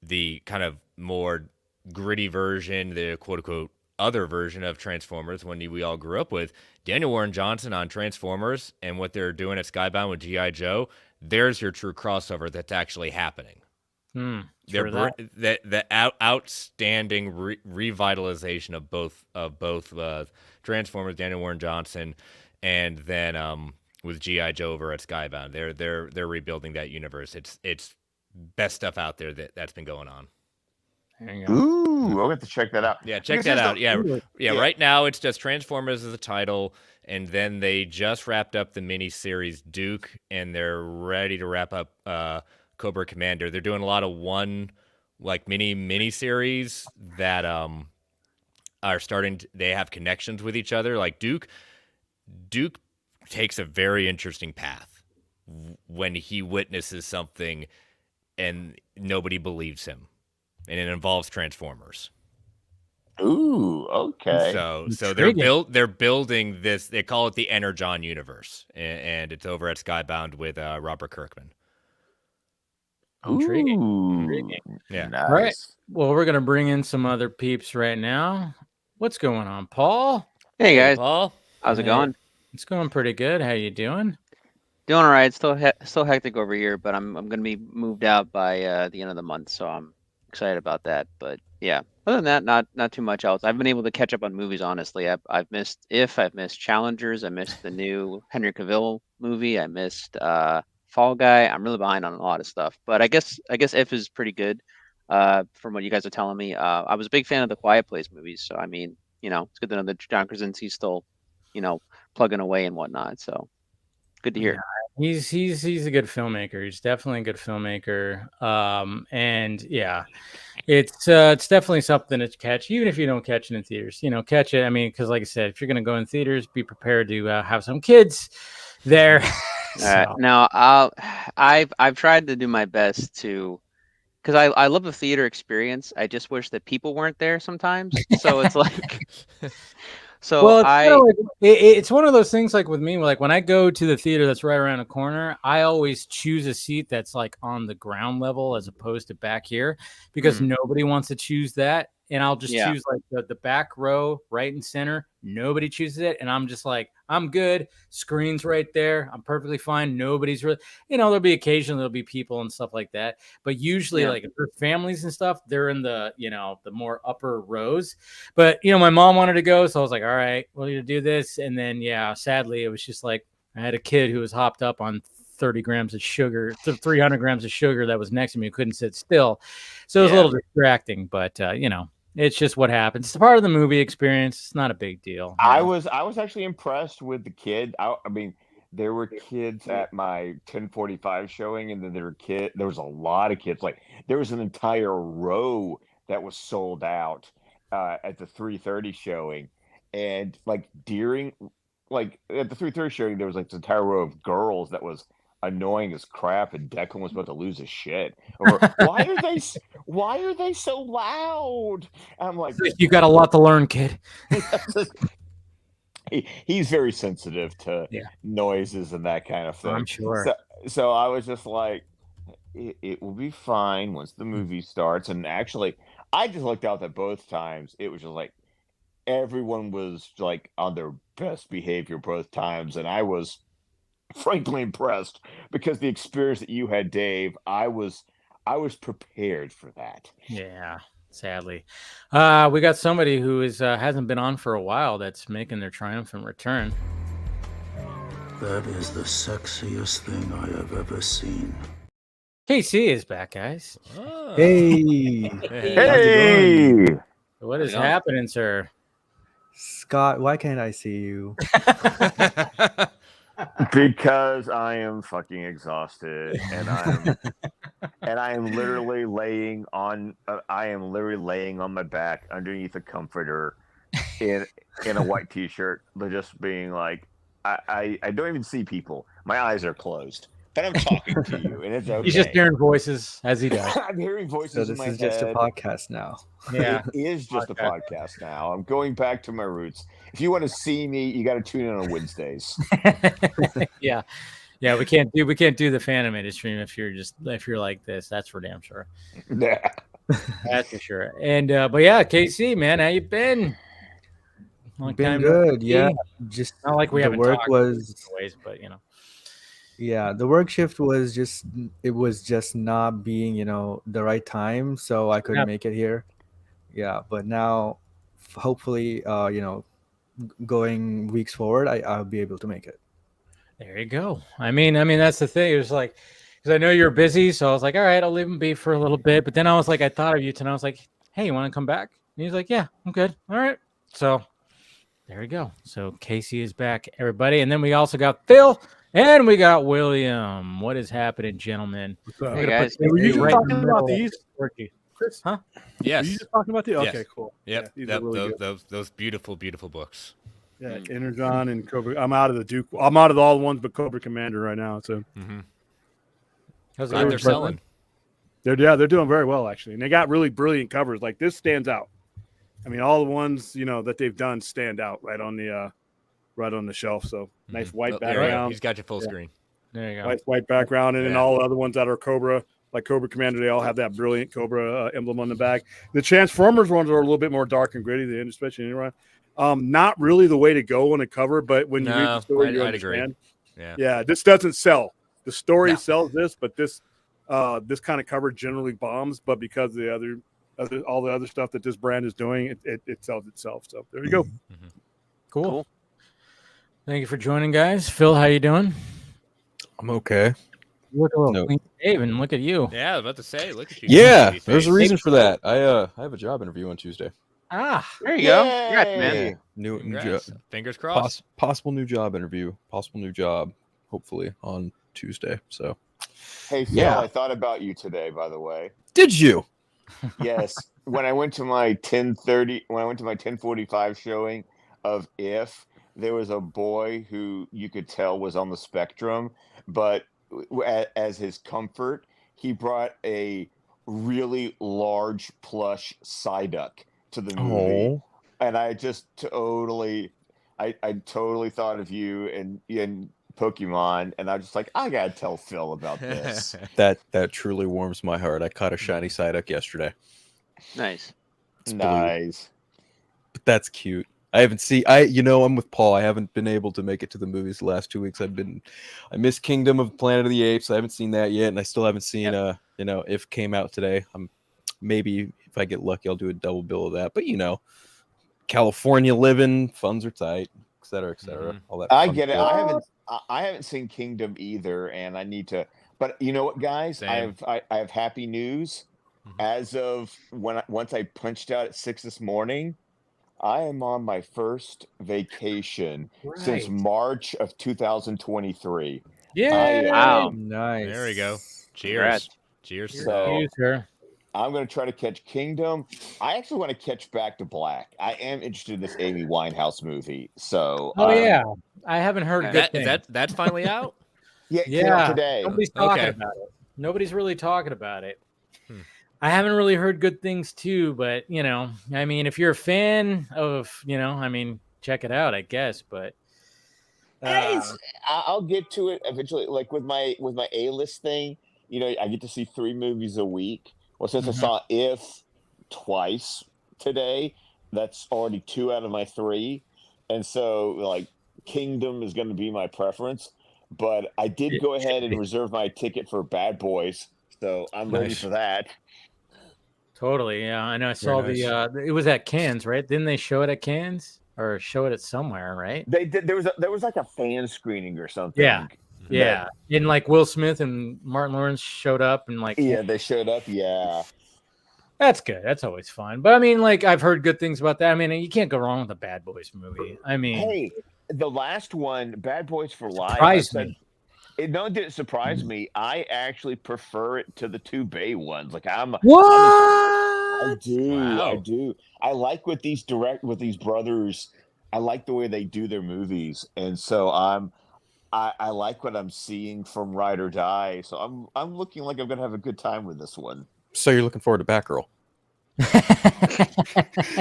[SPEAKER 3] the kind of more gritty version, the quote-unquote other version of Transformers when we all grew up with, Daniel Warren Johnson on Transformers and what they're doing at Skybound with G.I. Joe, there's your true crossover that's actually happening. The outstanding revitalization of both Transformers, Daniel Warren Johnson, and then with G.I. Joe over at Skybound. They're rebuilding that universe. It's best stuff out there that's been going on.
[SPEAKER 4] Ooh, I'll have to check that out.
[SPEAKER 3] Yeah, check that out. Yeah. Right now it's just Transformers as the title, and then they just wrapped up the miniseries Duke, and they're ready to wrap up Cobra Commander. They're doing a lot of miniseries that are starting. They have connections with each other. Like Duke takes a very interesting path when he witnesses something and nobody believes him. And it involves Transformers.
[SPEAKER 4] Ooh, okay.
[SPEAKER 3] So they're building this. They call it the Energon universe, and it's over at Skybound with Robert Kirkman.
[SPEAKER 2] Intriguing.
[SPEAKER 4] Yeah.
[SPEAKER 2] Nice. All right. Well, we're gonna bring in some other peeps right now. What's going on, Paul?
[SPEAKER 5] Hey guys,
[SPEAKER 3] Paul.
[SPEAKER 5] How's it going?
[SPEAKER 2] It's going pretty good. How you doing?
[SPEAKER 5] Doing all right. Still hectic over here, but I'm gonna be moved out by the end of the month, so I'm excited about that. But yeah, other than that, not too much else. I've been able to catch up on movies. Honestly, I've missed Challengers. I missed the new Henry Cavill movie. I missed Fall Guy. I'm really behind on a lot of stuff, but I guess If is pretty good. From what you guys are telling me, I was a big fan of the Quiet Place movies. So I mean, you know, it's good to know that John Krasinski's still, you know, plugging away and whatnot. So good to hear.
[SPEAKER 2] Yeah, he's a good filmmaker. He's definitely a good filmmaker. And yeah, it's definitely something to catch, even if you don't catch it in theaters. You know, catch it. I mean, because like I said, if you're gonna go in theaters, be prepared to have some kids there.
[SPEAKER 5] So. Now, I've tried to do my best to, because I love the theater experience. I just wish that people weren't there sometimes. So it's like. So well,
[SPEAKER 2] it's one of those things like with me, like when I go to the theater that's right around the corner, I always choose a seat that's like on the ground level as opposed to back here because nobody wants to choose that. And I'll just choose like the back row right in center. Nobody chooses it. And I'm just like, I'm good. Screen's right there. I'm perfectly fine. Nobody's really, you know, there'll be people and stuff like that. But usually like if there's families and stuff, they're in the, you know, the more upper rows. But, you know, my mom wanted to go. So I was like, all right, we're going to do this. And then, yeah, sadly, it was just like I had a kid who was hopped up on 30 grams of sugar, 300 grams of sugar that was next to me who couldn't sit still. So it was a little distracting, but, you know. It's just what happens. It's part of the movie experience. It's not a big deal.
[SPEAKER 4] I was actually impressed with the kid. I mean, there were kids at my 10:45 showing, and then there was a lot of kids. Like there was an entire row that was sold out at the 3:30 showing, and like at the 3:30 showing, there was like this entire row of girls that was annoying as crap, and Declan was about to lose his shit over why are they so loud? I'm like,
[SPEAKER 2] you got a lot to learn, kid.
[SPEAKER 4] he's very sensitive to noises and that kind of thing.
[SPEAKER 2] I'm sure.
[SPEAKER 4] So I was just like, it will be fine once the movie starts. And actually, I just looked out at both times. It was just like everyone was like on their best behavior both times, and I was frankly impressed because the experience that you had, Dave, I was prepared for that.
[SPEAKER 2] Yeah, sadly. We got somebody who hasn't been on for a while that's making their triumphant return.
[SPEAKER 1] That is the sexiest thing I have ever seen.
[SPEAKER 2] KC is back, guys.
[SPEAKER 3] Oh.
[SPEAKER 6] Hey,
[SPEAKER 4] Hey,
[SPEAKER 2] What is happening, sir?
[SPEAKER 6] Scott, why can't I see you?
[SPEAKER 4] because I am fucking exhausted, and I am literally laying on my back underneath a comforter in a white t-shirt, but just being like, I don't even see people. My eyes are closed, but I'm talking to you, and it's okay.
[SPEAKER 2] He's just hearing voices as he does.
[SPEAKER 4] I'm hearing voices in my head.
[SPEAKER 6] So this is just a podcast now.
[SPEAKER 2] Yeah,
[SPEAKER 4] it is just a podcast now. I'm going back to my roots. If you want to see me, you got to tune in on Wednesdays.
[SPEAKER 2] yeah. We can't do the fan animated stream if you're like this. That's for damn sure.
[SPEAKER 4] Yeah,
[SPEAKER 2] that's for sure. And but yeah, KC, man, how you been?
[SPEAKER 6] Been good, yeah. Just
[SPEAKER 2] not like we haven't
[SPEAKER 6] work
[SPEAKER 2] talked
[SPEAKER 6] was
[SPEAKER 2] ways, but you know.
[SPEAKER 6] Yeah, the work shift was just not being, the right time, so I couldn't make it here. Yeah, but now hopefully going weeks forward, I'll be able to make it.
[SPEAKER 2] There you go. I mean that's the thing. It was like, because I know you're busy, so I was like, all right, I'll leave him be for a little bit. But then I was like, I thought of you tonight. I was like, hey, you want to come back? And he's like, yeah, I'm good. All right. So there we go. So Casey is back, everybody. And then we also got Phil and we got William. What is happening, gentlemen?
[SPEAKER 5] Hey, guys.
[SPEAKER 7] Were you just talking about these? Chris?
[SPEAKER 2] Huh?
[SPEAKER 3] Yes.
[SPEAKER 7] Were you just talking about these?
[SPEAKER 3] Yes.
[SPEAKER 7] Okay, cool.
[SPEAKER 3] Yep.
[SPEAKER 7] Yeah, really
[SPEAKER 3] those beautiful, beautiful books.
[SPEAKER 7] Yeah, Energon and Cobra. I'm out of the Duke. I'm out of all the ones but Cobra Commander right now. So
[SPEAKER 3] They're selling.
[SPEAKER 7] They're doing very well actually, and they got really brilliant covers. Like this stands out. I mean, all the ones that they've done stand out right on the shelf. So nice white background.
[SPEAKER 3] He's got your full screen.
[SPEAKER 2] There you go.
[SPEAKER 7] White background, and then all the other ones that are Cobra, like Cobra Commander, they all have that brilliant Cobra emblem on the back. The Transformers ones are a little bit more dark and gritty, especially in not really the way to go on a cover, but when you read the story, you understand.
[SPEAKER 3] Agree.
[SPEAKER 7] Yeah, this doesn't sell. The story sells this, but this kind of cover generally bombs. But because of all the other stuff that this brand is doing, it sells itself. So there you go.
[SPEAKER 3] Mm-hmm.
[SPEAKER 2] Cool. Thank you for joining, guys. Phil, how you doing?
[SPEAKER 6] I'm okay.
[SPEAKER 2] Look a little clean, Dave, and look at you.
[SPEAKER 3] Yeah, I was about to say, look at you.
[SPEAKER 8] Yeah, there's a reason for that. I have a job interview on Tuesday.
[SPEAKER 5] There you go. Congrats, man.
[SPEAKER 8] New job.
[SPEAKER 3] Fingers crossed.
[SPEAKER 8] Possible new job interview. Possible new job, hopefully on Tuesday. So,
[SPEAKER 4] hey Phil, I thought about you today. By the way,
[SPEAKER 8] did you?
[SPEAKER 4] Yes. When I went to my 10:45 showing of If, there was a boy who you could tell was on the spectrum, but as his comfort, he brought a really large plush Psyduck to the movie. And I just totally thought of you and Pokemon, and I was just like, I gotta tell Phil about this.
[SPEAKER 8] That truly warms my heart. I caught a shiny Psyduck yesterday.
[SPEAKER 5] Nice.
[SPEAKER 4] Nice.
[SPEAKER 8] But that's cute. I haven't seen. I'm with Paul. I haven't been able to make it to the movies the last 2 weeks. I missed Kingdom of Planet of the Apes. I haven't seen that yet, and I still haven't seen. If came out today. Maybe if I get lucky, I'll do a double bill of that. But California living, funds are tight, et cetera, et cetera.
[SPEAKER 3] Mm-hmm.
[SPEAKER 8] All that.
[SPEAKER 4] I get it. I haven't seen Kingdom either, and I need to. But you know what, guys?
[SPEAKER 3] Same.
[SPEAKER 4] I have happy news. as of once I punched out at 6 this morning, I am on my first vacation since
[SPEAKER 2] Right.
[SPEAKER 4] March of 2023.
[SPEAKER 2] Yeah.
[SPEAKER 5] Wow.
[SPEAKER 6] Nice.
[SPEAKER 3] There we go. Cheers.
[SPEAKER 5] Congrats.
[SPEAKER 3] Cheers to
[SPEAKER 4] So-
[SPEAKER 3] that.
[SPEAKER 2] Excuse her.
[SPEAKER 4] I'm going to try to catch Kingdom. I actually want to catch Back to Black. I am interested in this Amy Winehouse movie. So,
[SPEAKER 2] Oh yeah, I haven't heard good things.
[SPEAKER 3] That's finally out?
[SPEAKER 4] yeah, it came out today.
[SPEAKER 2] Nobody's talking
[SPEAKER 3] Okay.
[SPEAKER 2] about it. Nobody's really talking about it.
[SPEAKER 3] Hmm.
[SPEAKER 2] I haven't really heard good things too, but I mean, if you're a fan of, I mean, check it out, I guess. But
[SPEAKER 4] I'll get to it eventually. Like with my A-list thing, I get to see 3 movies a week. Well, since I saw If twice today, that's already 2 out of my 3, and so like Kingdom is going to be my preference. But I did go ahead and reserve my ticket for Bad Boys, so I'm ready
[SPEAKER 8] Nice.
[SPEAKER 4] for that.
[SPEAKER 2] totally, yeah. I know. I saw
[SPEAKER 7] Very
[SPEAKER 2] it was at Cannes, right? Didn't they show it at Cannes or show it at somewhere, right?
[SPEAKER 4] They did. There was like a fan screening or something.
[SPEAKER 2] Yeah. Yeah, and like Will Smith and Martin Lawrence showed up, and like
[SPEAKER 4] Yeah, they showed up. Yeah.
[SPEAKER 2] that's good. That's always fun. But I mean, like I've heard good things about that. I mean, you can't go wrong with a Bad Boys movie. I mean,
[SPEAKER 4] Hey, the last one, Bad Boys for Life.
[SPEAKER 2] surprised me.
[SPEAKER 4] It didn't surprise me. I actually prefer it to the 2 Bay ones. Like I do.
[SPEAKER 3] Wow.
[SPEAKER 4] I do. I like with these brothers. I like the way they do their movies, and so I like what I'm seeing from Ride or Die. So I'm looking like I'm gonna have a good time with this one.
[SPEAKER 8] So you're looking forward to Batgirl?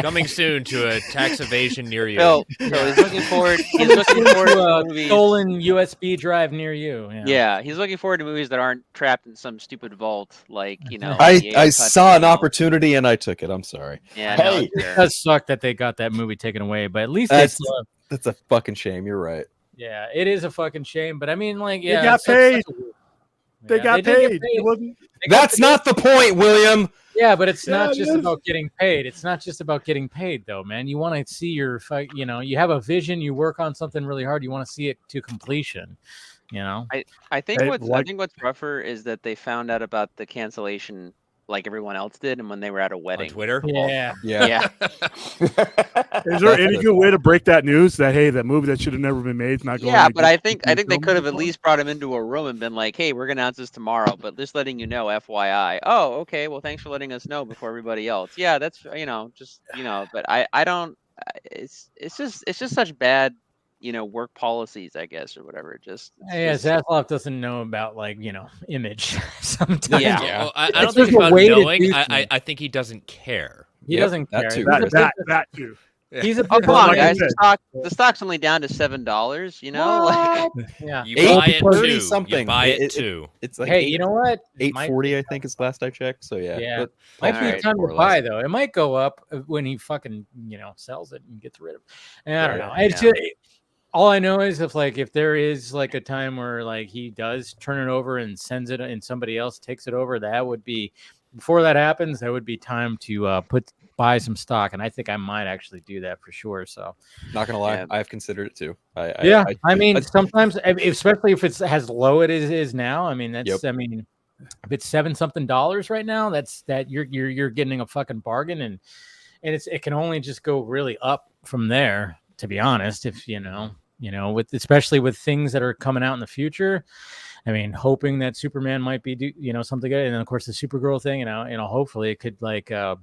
[SPEAKER 3] Coming soon to a tax evasion near you.
[SPEAKER 5] So he's looking forward. He's looking forward
[SPEAKER 2] to
[SPEAKER 5] to
[SPEAKER 2] a
[SPEAKER 5] movies.
[SPEAKER 2] stolen USB drive near you.
[SPEAKER 5] Yeah, he's looking forward to movies that aren't trapped in some stupid vault, like the
[SPEAKER 8] I
[SPEAKER 5] Cut
[SPEAKER 8] saw an
[SPEAKER 5] channel.
[SPEAKER 8] opportunity and I took it. I'm sorry.
[SPEAKER 5] Yeah,
[SPEAKER 4] Hey,
[SPEAKER 5] no,
[SPEAKER 2] It
[SPEAKER 5] it's fair.
[SPEAKER 2] does suck that they got that movie taken away, but at least
[SPEAKER 8] That's
[SPEAKER 2] it's
[SPEAKER 8] that's a fucking shame. You're right.
[SPEAKER 2] yeah, it is a fucking shame. But I mean, like,
[SPEAKER 7] They
[SPEAKER 2] yeah,
[SPEAKER 7] got
[SPEAKER 2] it's such
[SPEAKER 7] paid.
[SPEAKER 2] a weird-
[SPEAKER 7] They
[SPEAKER 2] Yeah,
[SPEAKER 7] got
[SPEAKER 2] did get
[SPEAKER 7] paid. It wasn't.
[SPEAKER 2] They got
[SPEAKER 8] That's
[SPEAKER 2] paid.
[SPEAKER 8] not the point, William.
[SPEAKER 2] Yeah, but it's
[SPEAKER 7] Yeah,
[SPEAKER 2] not
[SPEAKER 7] it
[SPEAKER 2] just
[SPEAKER 7] is.
[SPEAKER 2] about getting paid. It's not just about getting paid, though, man. You want to see your fight. You have a vision. You work on something really hard. You want to see it to completion.
[SPEAKER 5] I think
[SPEAKER 7] Hey,
[SPEAKER 5] what's
[SPEAKER 7] like-
[SPEAKER 5] rougher is that they found out about the cancellation like everyone else did, and when they were at a
[SPEAKER 3] On
[SPEAKER 5] wedding.
[SPEAKER 3] Twitter?
[SPEAKER 2] Yeah.
[SPEAKER 8] Yeah.
[SPEAKER 5] Yeah.
[SPEAKER 7] Is there any good way to break that news that hey, that movie that should have never been made is not going?
[SPEAKER 5] Yeah,
[SPEAKER 7] to
[SPEAKER 5] but I think they
[SPEAKER 7] film
[SPEAKER 5] could have at
[SPEAKER 7] anymore?
[SPEAKER 5] least brought him into a room and been like, "Hey, we're gonna announce this tomorrow, but just letting you know, FYI." Oh, okay. Well, thanks for letting us know before everybody else. Yeah, that's But I don't. It's just such bad work policies, I guess, or whatever. Just
[SPEAKER 2] Yeah, Zaslav doesn't know about image sometimes.
[SPEAKER 5] Yeah.
[SPEAKER 3] Well, I
[SPEAKER 2] It's
[SPEAKER 3] don't think it's
[SPEAKER 2] just a
[SPEAKER 3] about
[SPEAKER 2] way to
[SPEAKER 3] knowing.
[SPEAKER 2] do
[SPEAKER 3] I
[SPEAKER 2] things.
[SPEAKER 3] think he doesn't care.
[SPEAKER 2] He
[SPEAKER 8] Yep,
[SPEAKER 2] doesn't
[SPEAKER 8] that
[SPEAKER 2] care.
[SPEAKER 8] too.
[SPEAKER 7] That too.
[SPEAKER 2] He's a
[SPEAKER 5] Oh, come on,
[SPEAKER 7] like I
[SPEAKER 5] guys!
[SPEAKER 7] said.
[SPEAKER 5] The stock's only down to $7. Like,
[SPEAKER 2] Yeah.
[SPEAKER 3] You
[SPEAKER 8] Eight
[SPEAKER 3] buy it
[SPEAKER 8] thirty
[SPEAKER 3] too. You
[SPEAKER 8] something.
[SPEAKER 3] buy it
[SPEAKER 8] It-
[SPEAKER 3] too.
[SPEAKER 8] It's like
[SPEAKER 2] Hey, you know what? It might-
[SPEAKER 8] 840, I think, is last I checked. So yeah.
[SPEAKER 2] Yeah.
[SPEAKER 8] but-
[SPEAKER 2] Might be
[SPEAKER 5] Alright,
[SPEAKER 2] time
[SPEAKER 8] more
[SPEAKER 2] to
[SPEAKER 8] or
[SPEAKER 2] buy
[SPEAKER 8] less.
[SPEAKER 2] though. It might go up when he fucking sells it and gets rid of it. And I don't
[SPEAKER 5] Yeah,
[SPEAKER 2] know. It's
[SPEAKER 5] yeah.
[SPEAKER 2] just, all I know is if there is a time where he does turn it over and sends it and somebody else takes it over, that would be before that happens. That would be time to buy some stock, and I think I might actually do that for sure. So
[SPEAKER 8] Not gonna lie,
[SPEAKER 5] Yeah.
[SPEAKER 8] I've considered it too.
[SPEAKER 2] I mean, sometimes, especially if it's as low it is now. I mean, that's
[SPEAKER 8] Yep.
[SPEAKER 2] I mean, if it's $7-something right now, that you're getting a fucking bargain, and it can only just go really up from there. To be honest, if especially with things that are coming out in the future. I mean, hoping that Superman might be something good, and then of course the Supergirl thing, hopefully it could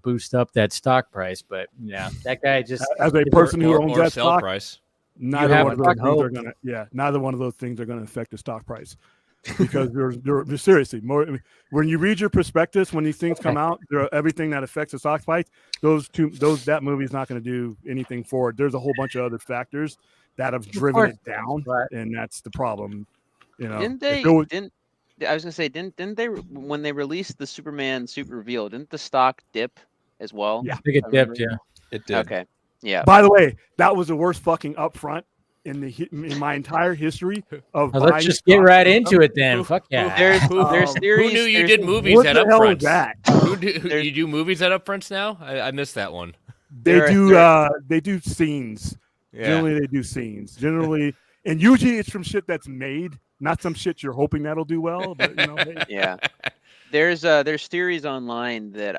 [SPEAKER 2] boost up that stock price. But yeah, that guy just
[SPEAKER 7] As a person who owns
[SPEAKER 3] Or
[SPEAKER 7] that
[SPEAKER 3] sell
[SPEAKER 7] stock,
[SPEAKER 3] price.
[SPEAKER 7] neither
[SPEAKER 2] have
[SPEAKER 7] one of
[SPEAKER 2] a
[SPEAKER 7] those
[SPEAKER 2] fucking
[SPEAKER 7] things are
[SPEAKER 2] hope.
[SPEAKER 7] gonna. Yeah, neither one of those things are gonna affect the stock price because they're seriously more. I mean, when you read your prospectus, when these things come out, everything that affects the stock price, that movie's not going to do anything for it. There's a whole bunch of other factors that have driven
[SPEAKER 2] course
[SPEAKER 7] it down,
[SPEAKER 2] but-
[SPEAKER 7] and that's the problem.
[SPEAKER 5] didn't
[SPEAKER 7] if
[SPEAKER 5] they?
[SPEAKER 7] it was-
[SPEAKER 5] I was gonna say, didn't they when they released the Superman suit reveal? Didn't the stock dip as well?
[SPEAKER 7] Yeah.
[SPEAKER 2] I think it
[SPEAKER 5] I
[SPEAKER 2] dipped.
[SPEAKER 5] remember.
[SPEAKER 2] Yeah,
[SPEAKER 8] It did.
[SPEAKER 5] Okay. Yeah.
[SPEAKER 7] By the way, that was the worst fucking upfront in my entire history of.
[SPEAKER 2] let's
[SPEAKER 7] buying
[SPEAKER 2] just get
[SPEAKER 7] stock.
[SPEAKER 2] right into it then.
[SPEAKER 3] Who-
[SPEAKER 2] Fuck yeah.
[SPEAKER 5] There's
[SPEAKER 7] Um,
[SPEAKER 5] theories.
[SPEAKER 3] Who knew you
[SPEAKER 5] there's-
[SPEAKER 3] did movies
[SPEAKER 7] What
[SPEAKER 3] at
[SPEAKER 7] the hell is
[SPEAKER 3] upfronts?
[SPEAKER 7] that?
[SPEAKER 5] There's-
[SPEAKER 3] You do movies at upfronts now? I missed that one.
[SPEAKER 7] They
[SPEAKER 5] There-
[SPEAKER 7] they do scenes.
[SPEAKER 3] Yeah.
[SPEAKER 7] Generally, they do scenes. Generally, and usually it's from shit that's made, not some shit you're hoping that'll do well. But hey.
[SPEAKER 5] Yeah. there's theories online that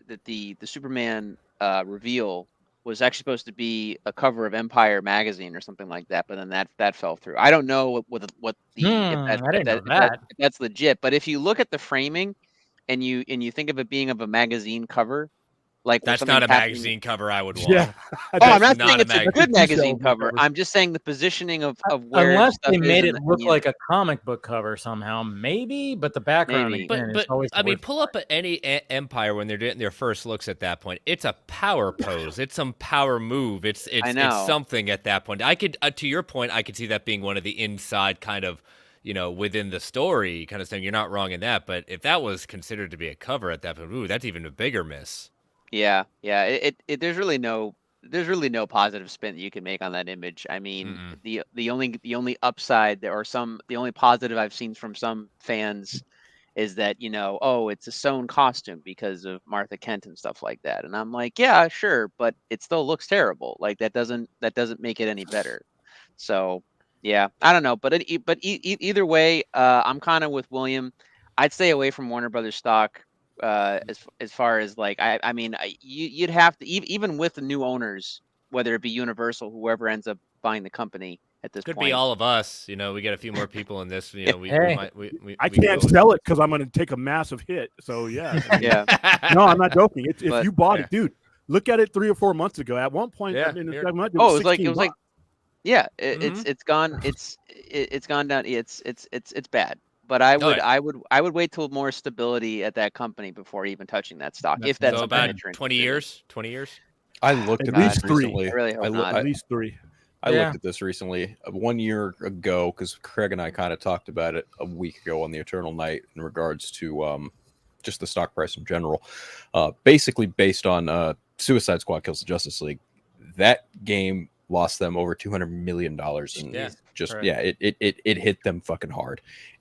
[SPEAKER 5] that the Superman reveal was actually supposed to be a cover of Empire magazine or something like that, but then that fell through. I don't know what the
[SPEAKER 2] I didn't know that.
[SPEAKER 5] if that's legit, but if you look at the framing and you think of it being of a magazine cover, like where
[SPEAKER 3] That's not a
[SPEAKER 5] something's happening.
[SPEAKER 3] magazine cover I would want.
[SPEAKER 7] Yeah.
[SPEAKER 5] Oh, I'm not
[SPEAKER 3] not
[SPEAKER 5] saying
[SPEAKER 3] a
[SPEAKER 5] it's a
[SPEAKER 3] magazine.
[SPEAKER 5] good
[SPEAKER 7] That's a
[SPEAKER 5] magazine
[SPEAKER 7] detailed
[SPEAKER 5] cover.
[SPEAKER 7] cover.
[SPEAKER 5] I'm just saying the positioning of where
[SPEAKER 2] Unless
[SPEAKER 5] stuff
[SPEAKER 2] they
[SPEAKER 5] is
[SPEAKER 2] made
[SPEAKER 5] in
[SPEAKER 2] it
[SPEAKER 5] the-
[SPEAKER 2] look
[SPEAKER 5] in the
[SPEAKER 2] like a comic book cover somehow, maybe, but the background
[SPEAKER 5] Maybe.
[SPEAKER 2] again is
[SPEAKER 3] But
[SPEAKER 2] always
[SPEAKER 3] I
[SPEAKER 2] the
[SPEAKER 3] mean,
[SPEAKER 2] worst
[SPEAKER 3] pull up any Empire when they're getting their first looks at that point. It's a power pose. It's some power move. It's
[SPEAKER 5] know.
[SPEAKER 3] something at that point. I could to your point, I could see that being one of the inside kind of, within the story kind of thing. You're not wrong in that. But if that was considered to be a cover at that point, ooh, that's even a bigger miss.
[SPEAKER 5] Yeah. There's really no positive spin that you can make on that image. I mean, the only upside there, or the only positive I've seen from some fans is that, oh, it's a sewn costume because of Martha Kent and stuff like that. And I'm like, yeah, sure, but it still looks terrible. Like that doesn't make it any better. So yeah, I don't know, but either way, I'm kind of with William. I'd stay away from Warner Brothers stock. As far as like, I mean, you'd have to even with the new owners, whether it be Universal, whoever ends up buying the company at this
[SPEAKER 3] Could
[SPEAKER 5] point.
[SPEAKER 3] be all of us. We get a few more people in this.
[SPEAKER 7] I
[SPEAKER 3] we
[SPEAKER 7] can't
[SPEAKER 3] go
[SPEAKER 7] sell it because I'm going to take a massive hit. So yeah.
[SPEAKER 5] Yeah.
[SPEAKER 7] No, I'm not joking. If
[SPEAKER 5] But-
[SPEAKER 7] you bought it, dude, look at it 3 or 4 months ago. At one point,
[SPEAKER 3] Yeah,
[SPEAKER 7] I mean,
[SPEAKER 3] here.
[SPEAKER 7] it was
[SPEAKER 5] Oh, it was like, yeah,
[SPEAKER 3] Mhm.
[SPEAKER 5] it's gone. It's gone down. It's bad. But I would wait till more stability at that company before even touching that stock. If that's
[SPEAKER 3] So
[SPEAKER 5] something
[SPEAKER 3] about
[SPEAKER 5] that you're
[SPEAKER 3] 20
[SPEAKER 5] interested in.
[SPEAKER 3] years. 20 years.
[SPEAKER 8] I looked
[SPEAKER 7] At
[SPEAKER 8] at this
[SPEAKER 7] least 3.
[SPEAKER 8] recently.
[SPEAKER 5] I really hope not.
[SPEAKER 7] At least 3.
[SPEAKER 8] I
[SPEAKER 2] Yeah.
[SPEAKER 8] looked at this recently 1 year ago because Craig and I kind of talked about it a week ago on the Eternal Night in regards to just the stock price in general. Basically based on Suicide Squad Kills the Justice League. That game lost them over $200 million. And
[SPEAKER 3] Yeah,
[SPEAKER 8] just,
[SPEAKER 3] right.
[SPEAKER 8] it hit them fucking hard.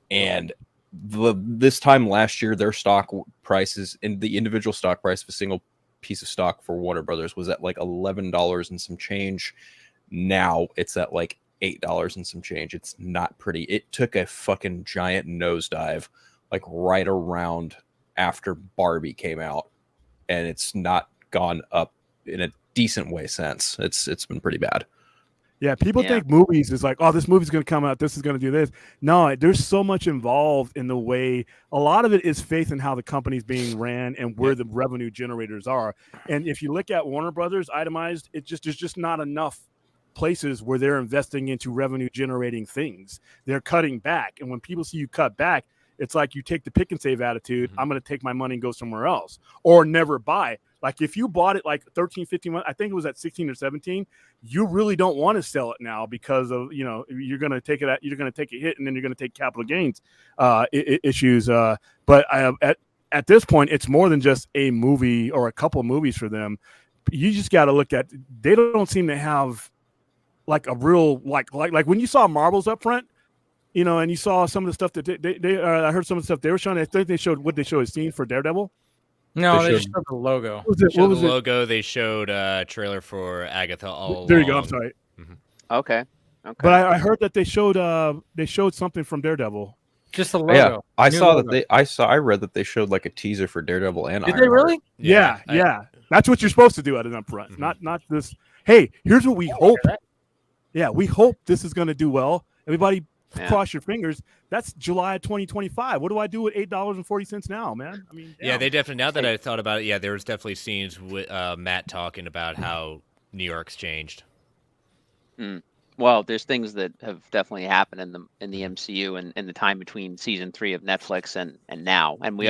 [SPEAKER 8] And this time last year, their stock prices in the individual stock price of a single piece of stock for Warner Brothers was at like $11 and some change. Now it's at like $8 and some change. It's not pretty. It took a fucking giant nosedive like right around after Barbie came out, and it's not gone up in a decent way since. It's been pretty bad.
[SPEAKER 7] Yeah, people think movies is like, oh, this movie's going to come out. This is going to do this. No, there's so much involved in the way. A lot of it is faith in how the company's being ran and where the revenue generators are. And if you look at Warner Brothers itemized, there's just not enough places where they're investing into revenue generating things. They're cutting back. And when people see you cut back, it's like you take the pick and save attitude. I'm going to take my money and go somewhere else or never buy. Like if you bought it like 13, 15 months, I think it was at 16 or 17, you really don't want to sell it now because of, you're going to take it you're going to take a hit and then you're going to take capital gains issues. But at this point, it's more than just a movie or a couple of movies for them. You just got to look at, they don't seem to have like a real, like when you saw Marvel's Upfront, and you saw some of the stuff that they I heard some of the stuff they were showing. I think they showed a scene for Daredevil.
[SPEAKER 2] No,
[SPEAKER 8] They
[SPEAKER 2] they
[SPEAKER 8] showed-
[SPEAKER 2] showed the logo.
[SPEAKER 7] What was
[SPEAKER 3] They
[SPEAKER 7] it?
[SPEAKER 3] showed the logo. They showed a trailer for Agatha all
[SPEAKER 7] There you go. I'm
[SPEAKER 3] along.
[SPEAKER 7] sorry,
[SPEAKER 5] Okay.
[SPEAKER 7] but I heard that they showed something from Daredevil.
[SPEAKER 2] Just the logo.
[SPEAKER 8] Yeah, I
[SPEAKER 2] New
[SPEAKER 8] saw
[SPEAKER 2] logo.
[SPEAKER 8] that I read that they showed like a teaser for Daredevil and
[SPEAKER 2] Did
[SPEAKER 8] Ironheart.
[SPEAKER 2] they really?
[SPEAKER 7] Yeah. That's what you're supposed to do at an upfront. Not this. Hey, here's what we hope. Yeah, we hope this is going to do well. Everybody, cross your fingers. That's July 2025. What do I do with $8.40 now, man? I mean,
[SPEAKER 3] Yeah, they definitely. Now that I thought about it, there was definitely scenes with Matt talking about how New York's changed.
[SPEAKER 5] Well, there's things that have definitely happened in the MCU and in the time between season 3 of Netflix and now. And we,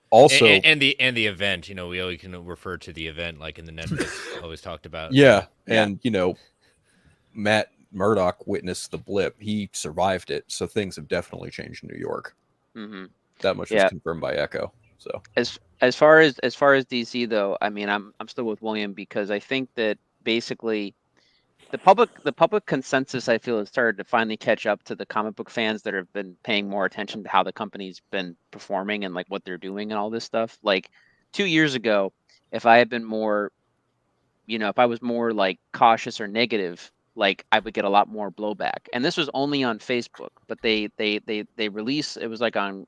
[SPEAKER 8] also
[SPEAKER 3] and the event. We always can refer to the event like in the Netflix always talked about.
[SPEAKER 8] Yeah, and Matt Murdock witnessed the blip. He survived it, so things have definitely changed in New York. That much was confirmed by Echo. So
[SPEAKER 5] as far as DC though, I mean, I'm still with William because I think that basically the public consensus I feel has started to finally catch up to the comic book fans that have been paying more attention to how the company's been performing and like what they're doing and all this stuff. Like 2 years ago, if I had been more, if I was more like cautious or negative, like I would get a lot more blowback. And this was only on Facebook, but they release, it was like on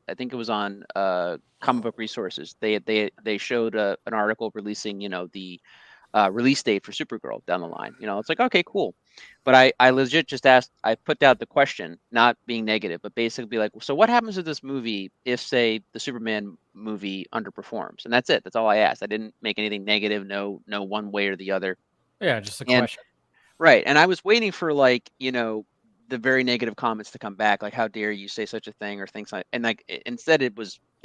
[SPEAKER 5] I think it was on Comic Book Resources. They showed an article releasing, the release date for Supergirl down the line. It's like, okay, cool. But I legit just asked, I put out the question, not being negative, but basically like, so what happens to this movie if, say, the Superman movie underperforms? And that's it. That's all I asked. I didn't make anything negative, no one way or the other.
[SPEAKER 2] Yeah, just a
[SPEAKER 5] And-
[SPEAKER 2] question.
[SPEAKER 5] Right. And I was waiting for like, the very negative comments to come back, like, how dare you say such a thing, or things like, and like instead it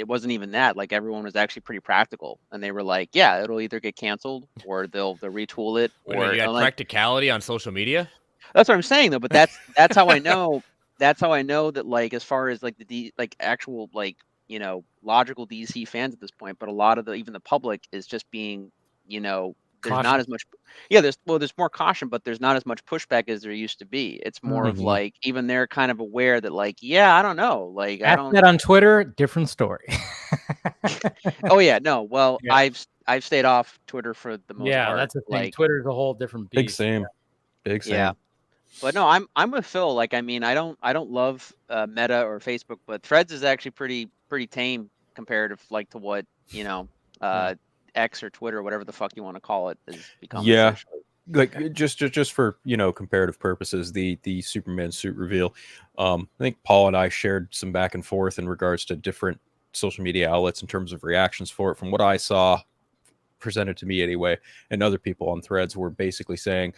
[SPEAKER 5] wasn't even that. Like, everyone was actually pretty practical, and they were like, yeah, it'll either get canceled or they'll retool it.
[SPEAKER 3] Wait a
[SPEAKER 5] Or
[SPEAKER 3] minute, you got
[SPEAKER 5] like,
[SPEAKER 3] practicality on social media?
[SPEAKER 5] that's what I'm saying though. But that's how I know. That's how I know that, like, as far as like actual like logical DC fans at this point, but a lot of even the public is just being there's
[SPEAKER 2] Caution.
[SPEAKER 5] not as much. Yeah, there's more caution, but there's not as much pushback as there used to be. It's more of
[SPEAKER 8] Mhm.
[SPEAKER 5] like, even they're kind of aware that, like, yeah, I don't know, like, I
[SPEAKER 2] Ask
[SPEAKER 5] don't.
[SPEAKER 2] that on Twitter, different story.
[SPEAKER 5] Oh yeah, no. Well,
[SPEAKER 2] Yeah.
[SPEAKER 5] I've stayed off Twitter for the most
[SPEAKER 2] Yeah,
[SPEAKER 5] part.
[SPEAKER 2] that's the thing.
[SPEAKER 5] Like,
[SPEAKER 2] Twitter's a whole different
[SPEAKER 8] Big
[SPEAKER 2] beast.
[SPEAKER 8] same. Big same.
[SPEAKER 5] yeah. But no, I'm with Phil. Like, I mean, I don't love Meta or Facebook, but Threads is actually pretty tame comparative, like, to what X or Twitter, whatever the fuck you want to call it, has become.
[SPEAKER 8] Yeah.
[SPEAKER 5] essentially.
[SPEAKER 8] Like, just for comparative purposes, the Superman suit reveal. I think Paul and I shared some back and forth in regards to different social media outlets in terms of reactions for it. From what I saw, presented to me anyway, and other people on Threads were basically saying,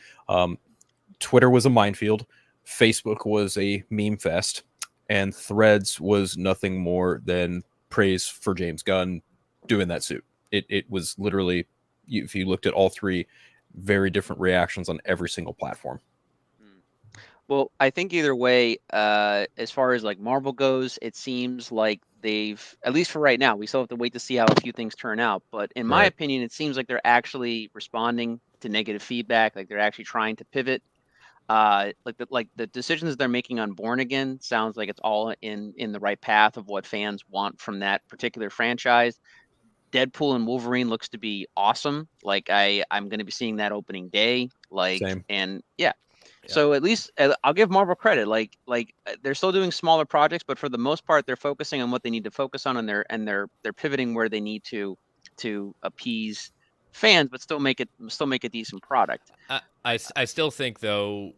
[SPEAKER 8] Twitter was a minefield, Facebook was a meme fest, and Threads was nothing more than praise for James Gunn doing that suit. It was literally, if you looked at all three, very different reactions on every single platform.
[SPEAKER 5] Well, I think either way, as far as like Marvel goes, it seems like they've, at least for right now, we still have to wait to see how a few things turn out. But in my
[SPEAKER 8] Right.
[SPEAKER 5] opinion, it seems like they're actually responding to negative feedback. Like, they're actually trying to pivot. Like the decisions they're making on Born Again sounds like it's all in the right path of what fans want from that particular franchise. Deadpool and Wolverine looks to be awesome. Like, I'm going to be seeing that opening day. Like,
[SPEAKER 8] Same.
[SPEAKER 5] and yeah. So at least I'll give Marvel credit. Like they're still doing smaller projects, but for the most part, they're focusing on what they need to focus on, and they're pivoting where they need to appease fans, but still make a decent product.
[SPEAKER 3] I still think, though,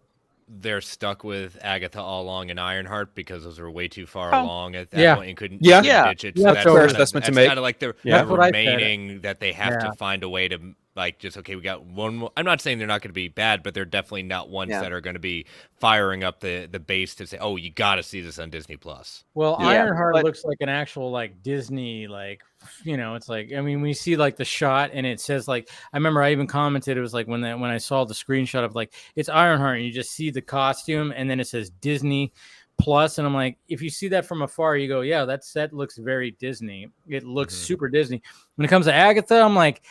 [SPEAKER 3] they're stuck with Agatha all along and Ironheart because those are way too far along at that
[SPEAKER 2] Yeah.
[SPEAKER 3] point and couldn't
[SPEAKER 8] Yeah.
[SPEAKER 3] ditch it.
[SPEAKER 2] Yeah,
[SPEAKER 3] So
[SPEAKER 2] that's
[SPEAKER 3] that's
[SPEAKER 2] a fair
[SPEAKER 8] assessment to
[SPEAKER 3] that's
[SPEAKER 8] make.
[SPEAKER 3] kind of like the
[SPEAKER 2] That's what I said.
[SPEAKER 3] remaining that they have
[SPEAKER 2] Yeah.
[SPEAKER 3] to find a way to, like, just, okay, we got one more. I'm not saying they're not going to be bad, but they're definitely not ones
[SPEAKER 5] Yeah.
[SPEAKER 3] that are going to be firing up the base to say, oh, you got to see this on Disney Plus.
[SPEAKER 2] Well,
[SPEAKER 5] Yeah,
[SPEAKER 2] Ironheart
[SPEAKER 5] but-
[SPEAKER 2] looks like an actual like Disney, like, it's like, I mean, we see like the shot and it says, like, I remember I even commented, it was like when I saw the screenshot of, like, it's Ironheart and you just see the costume and then it says Disney Plus, and I'm like, if you see that from afar, you go, yeah, that set looks very Disney. It looks super Disney. When it comes to Agatha, I'm like,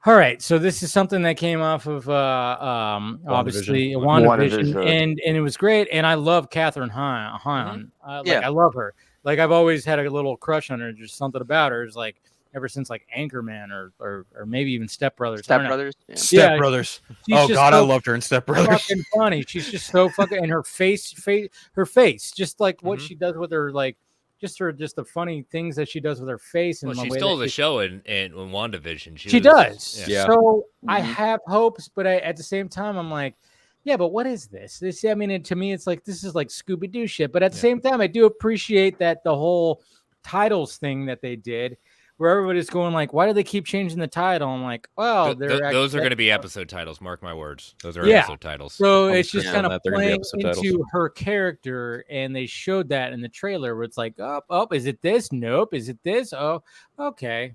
[SPEAKER 2] all right, so this is something that came off of obviously WandaVision, and it was great, and I love Katherine Hahn.
[SPEAKER 5] Yeah.
[SPEAKER 2] I love her. Like, I've always had a little crush on her. Just something about her is like, ever since like Anchorman or maybe even Step Brothers.
[SPEAKER 5] Step Brothers. Yeah.
[SPEAKER 8] Step Brothers.
[SPEAKER 2] She's
[SPEAKER 8] Oh
[SPEAKER 2] just
[SPEAKER 8] God, I
[SPEAKER 2] so
[SPEAKER 8] loved her in Step Brothers.
[SPEAKER 2] fucking funny. She's just so fucking, and her face, just like what she does with her, like, just the funny things that she does with her face. And
[SPEAKER 3] Well,
[SPEAKER 2] the
[SPEAKER 3] she
[SPEAKER 2] way
[SPEAKER 3] stole
[SPEAKER 2] that
[SPEAKER 3] the show in WandaVision.
[SPEAKER 2] She does.
[SPEAKER 8] Yeah.
[SPEAKER 2] So I have hopes, but at the same time, I'm like, yeah, but what is this? I mean, to me, it's like, this is like Scooby-Doo shit. But at the same time, I do appreciate that the whole titles thing that they did, where everybody's going like, why do they keep changing the title? I'm like, well,
[SPEAKER 3] those are going to be episode titles. Mark my words. Those are
[SPEAKER 2] Yeah.
[SPEAKER 3] episode titles.
[SPEAKER 2] So
[SPEAKER 8] I'm
[SPEAKER 2] it's just
[SPEAKER 8] certain
[SPEAKER 2] kind of
[SPEAKER 8] that they're gonna be
[SPEAKER 2] playing
[SPEAKER 8] episode titles.
[SPEAKER 2] into her character, and they showed that in the trailer where it's like, oh, is it this? Nope. Is it this? Oh, okay.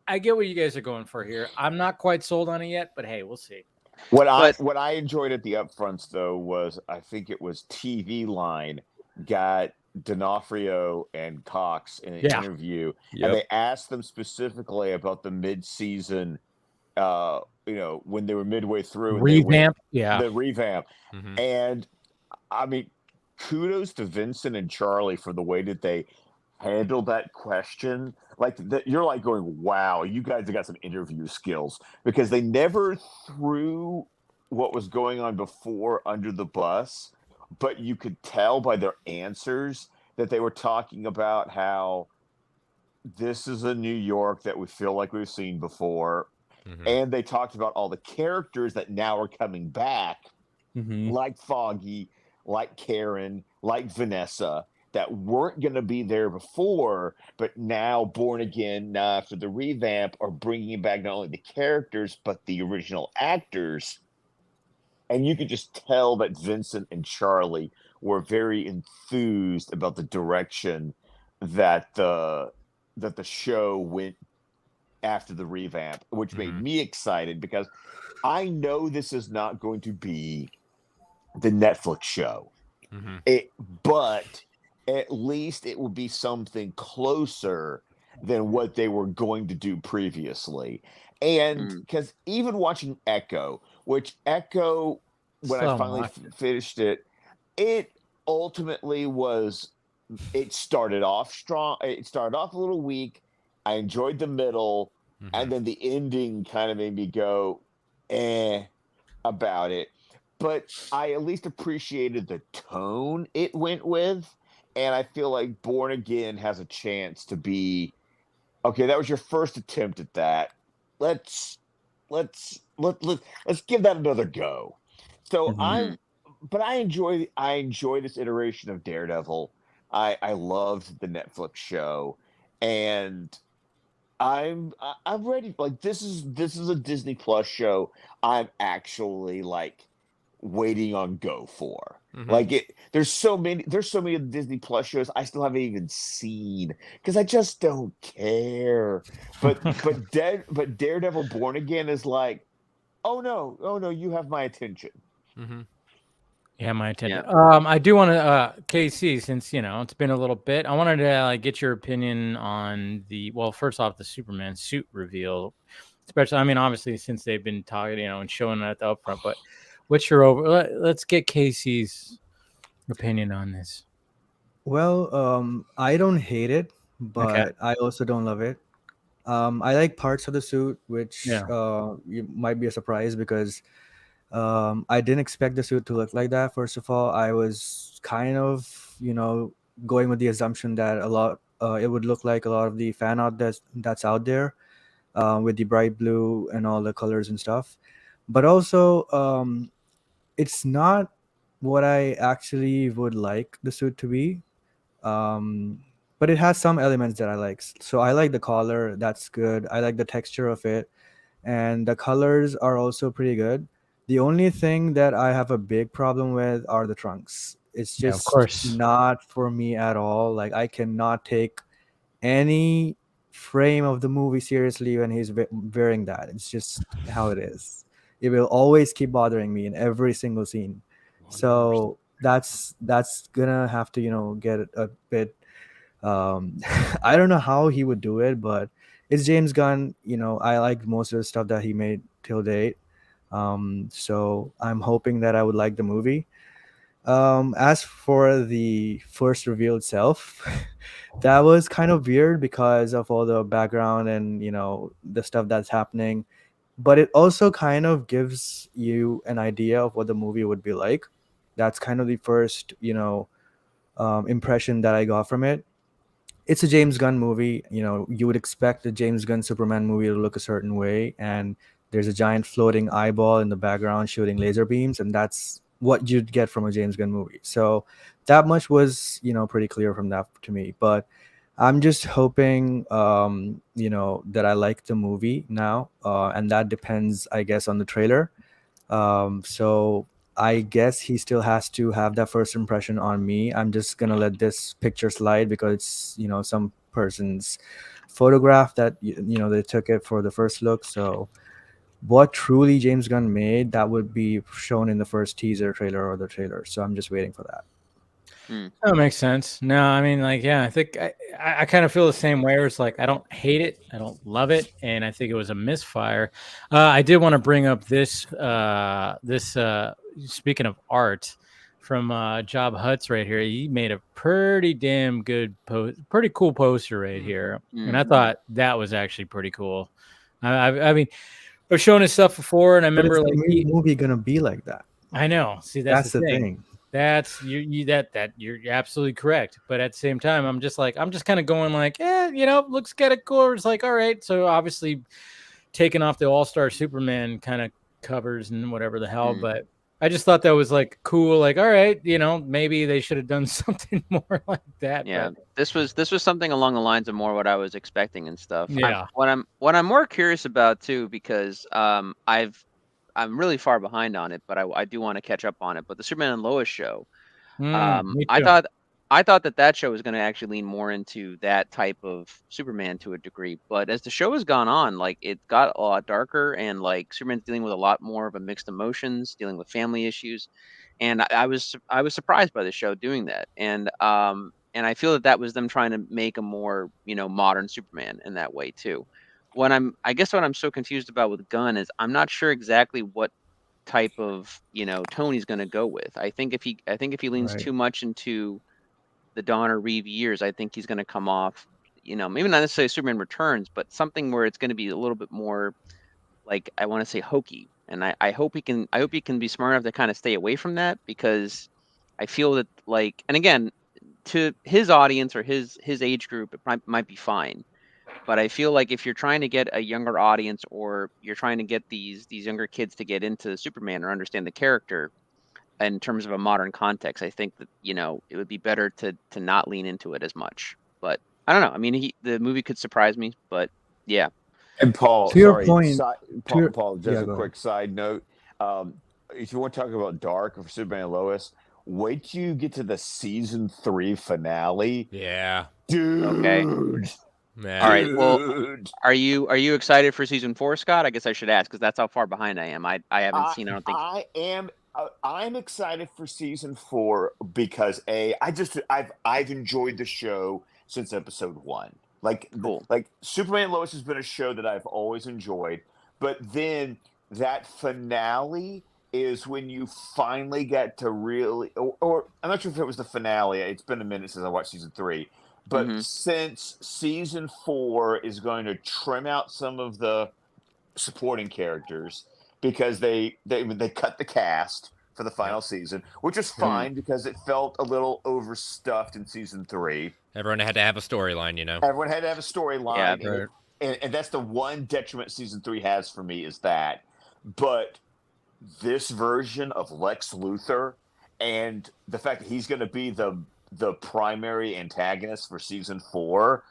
[SPEAKER 2] I get what you guys are going for here. I'm not quite sold on it yet, but hey, we'll see.
[SPEAKER 4] What I enjoyed at the upfronts though was, I think it was TV Line got D'Onofrio and Cox in an interview,
[SPEAKER 8] Yep.
[SPEAKER 4] and they asked them specifically about the mid-season, when they were midway through, and
[SPEAKER 2] Revamp,
[SPEAKER 4] the revamp.
[SPEAKER 3] Mhm.
[SPEAKER 4] And I mean, kudos to Vincent and Charlie for the way that they handled that question. Like, you're like going, wow, you guys have got some interview skills, because they never threw what was going on before under the bus, but you could tell by their answers that they were talking about how this is a New York that we feel like we've seen before.
[SPEAKER 3] Mhm.
[SPEAKER 4] And they talked about all the characters that now are coming back,
[SPEAKER 2] Mhm.
[SPEAKER 4] like Foggy, like Karen, like Vanessa, that weren't going to be there before, but now Born Again, after the revamp, are bringing back not only the characters, but the original actors. And you could just tell that Vincent and Charlie were very enthused about the direction that the show went after the revamp, which made
[SPEAKER 3] Mhm.
[SPEAKER 4] me excited because I know this is not going to be the Netflix show.
[SPEAKER 3] Mhm.
[SPEAKER 4] But at least it will be something closer than what they were going to do previously. And because even watching Echo, which Echo, when I
[SPEAKER 2] Still haven't
[SPEAKER 4] finally
[SPEAKER 2] watched it.
[SPEAKER 4] finished it, it ultimately was, it started off strong. It started off a little weak. I enjoyed the middle, and
[SPEAKER 3] Mhm.
[SPEAKER 4] then the ending kind of made me go, about it. But I at least appreciated the tone it went with. And I feel like Born Again has a chance to be, okay, that was your first attempt at that. Let's let's give that another go. So
[SPEAKER 2] Mhm.
[SPEAKER 4] but I enjoy this iteration of Daredevil. I loved the Netflix show, and I'm ready. Like, this is a Disney Plus show I'm actually like waiting on go for.
[SPEAKER 3] Mhm.
[SPEAKER 4] Like, there's so many of the Disney Plus shows I still haven't even seen because I just don't care. But Daredevil Born Again is like, oh no, you have my attention.
[SPEAKER 3] Mhm.
[SPEAKER 2] Yeah, my
[SPEAKER 5] Yeah.
[SPEAKER 2] attention. I do want to, KC, since it's been a little bit. I wanted to get your opinion on first off, the Superman suit reveal, especially. I mean, obviously, since they've been talking, and showing it at the upfront. But what's your Let's get KC's opinion on this.
[SPEAKER 6] Well, I don't hate it,
[SPEAKER 2] Okay.
[SPEAKER 6] but I also don't love it. I like parts of the suit, which
[SPEAKER 2] Yeah.
[SPEAKER 6] you might be a surprise because I didn't expect the suit to look like that. First of all, I was kind of, going with the assumption that it would look like a lot of the fan art that's out there, with the bright blue and all the colors and stuff. But also, it's not what I actually would like the suit to be. Um, but it has some elements that I like. So I like the collar, that's good. I like the texture of it, and the colors are also pretty good. The only thing that I have a big problem with are the trunks. It's
[SPEAKER 2] Yeah, of
[SPEAKER 6] just
[SPEAKER 2] course.
[SPEAKER 6] not for me at all. Like, I cannot take any frame of the movie seriously when he's wearing that. It's just how it is. It will always keep bothering me in every single scene.
[SPEAKER 3] 100%.
[SPEAKER 6] So that's gonna have to get a bit. I don't know how he would do it, but it's James Gunn. I like most of the stuff that he made till date. So I'm hoping that I would like the movie. As for the first reveal itself, that was kind of weird because of all the background and the stuff that's happening. But it also kind of gives you an idea of what the movie would be like. That's kind of the first impression that I got from it. It's a James Gunn movie. You would expect a James Gunn Superman movie to look a certain way, and there's a giant floating eyeball in the background shooting laser beams, and that's what you'd get from a James Gunn movie. So that much was, pretty clear from that to me. But I'm just hoping, that I like the movie now, and that depends, I guess, on the trailer. So I guess he still has to have that first impression on me. I'm just gonna let this picture slide because it's some person's photograph that they took it for the first look. So what truly James Gunn made, that would be shown in the first teaser trailer or the trailer. So I'm just waiting for that.
[SPEAKER 2] That makes sense. No, I mean, I think I kind of feel the same way. Where it's like I don't hate it, I don't love it, and I think it was a misfire. I did want to bring up this. Speaking of art, from Job Huts right here, he made a pretty damn good pretty cool poster right here, and I thought that was actually pretty cool. I mean, I've shown his stuff before, and I
[SPEAKER 6] But
[SPEAKER 2] remember
[SPEAKER 6] it's the movie gonna be like that.
[SPEAKER 2] I know. See, that's
[SPEAKER 6] That's
[SPEAKER 2] the
[SPEAKER 6] the
[SPEAKER 2] thing.
[SPEAKER 6] thing.
[SPEAKER 2] You're absolutely correct. But at the same time, I'm just kind of going like, looks kind of cool. It's like, all right. So obviously taking off the All-Star Superman kind of covers and whatever the hell, but I just thought that was like cool. Like, all right, maybe they should have done something more like that.
[SPEAKER 5] Yeah,
[SPEAKER 2] but...
[SPEAKER 5] this was something along the lines of more what I was expecting and stuff.
[SPEAKER 2] Yeah.
[SPEAKER 5] What I'm more curious about too, because I'm really far behind on it, but I do want to catch up on it. But the Superman and Lois show,
[SPEAKER 2] me
[SPEAKER 5] I
[SPEAKER 2] too.
[SPEAKER 5] thought that show was going to actually lean more into that type of Superman to a degree. But as the show has gone on, like it got a lot darker, and like Superman's dealing with a lot more of a mixed emotions, dealing with family issues, and I was surprised by the show doing that, and I feel that was them trying to make a more modern Superman in that way too. I guess what I'm so confused about with Gunn is I'm not sure exactly what type of tone he's going to go with. I think if he leans too much into the Donner Reeve years, I think he's going to come off, maybe not necessarily Superman Returns, but something where it's going to be a little bit more like, I want to say, hokey. And I hope he can be smart enough to kind of stay away from that, because I feel that, like, and again, to his audience or his age group, it might be fine. But I feel like if you're trying to get a younger audience, or you're trying to get these younger kids to get into Superman or understand the character in terms of a modern context, I think that it would be better to not lean into it as much. But I don't know. I mean, the movie could surprise me, but yeah.
[SPEAKER 4] And Paul,
[SPEAKER 6] To your point,
[SPEAKER 4] Paul, just a quick side note. If you want to talk about dark for Superman and Lois, wait till you get to the season 3 finale.
[SPEAKER 3] Yeah,
[SPEAKER 4] dude.
[SPEAKER 5] Okay. Man. All right. Well, are you excited for season 4, Scott? I guess I should ask, because that's how far behind I am. I haven't seen. I don't think
[SPEAKER 4] I am. I'm excited for season 4 because I've enjoyed the show since episode 1. Like,
[SPEAKER 5] cool.
[SPEAKER 4] Like Superman and Lois has been a show that I've always enjoyed, but then that finale is when you finally get to really, or I'm not sure if it was the finale. It's been a minute since I watched season 3. But since season 4 is going to trim out some of the supporting characters because they cut the cast for the final season, which is fine because it felt a little overstuffed in season 3.
[SPEAKER 3] Everyone had to have a storyline,
[SPEAKER 4] Everyone had to have a storyline,
[SPEAKER 5] yeah, right.
[SPEAKER 4] and that's the one detriment season 3 has for me, is that. But this version of Lex Luthor and the fact that he's going to be the primary antagonist for season 4,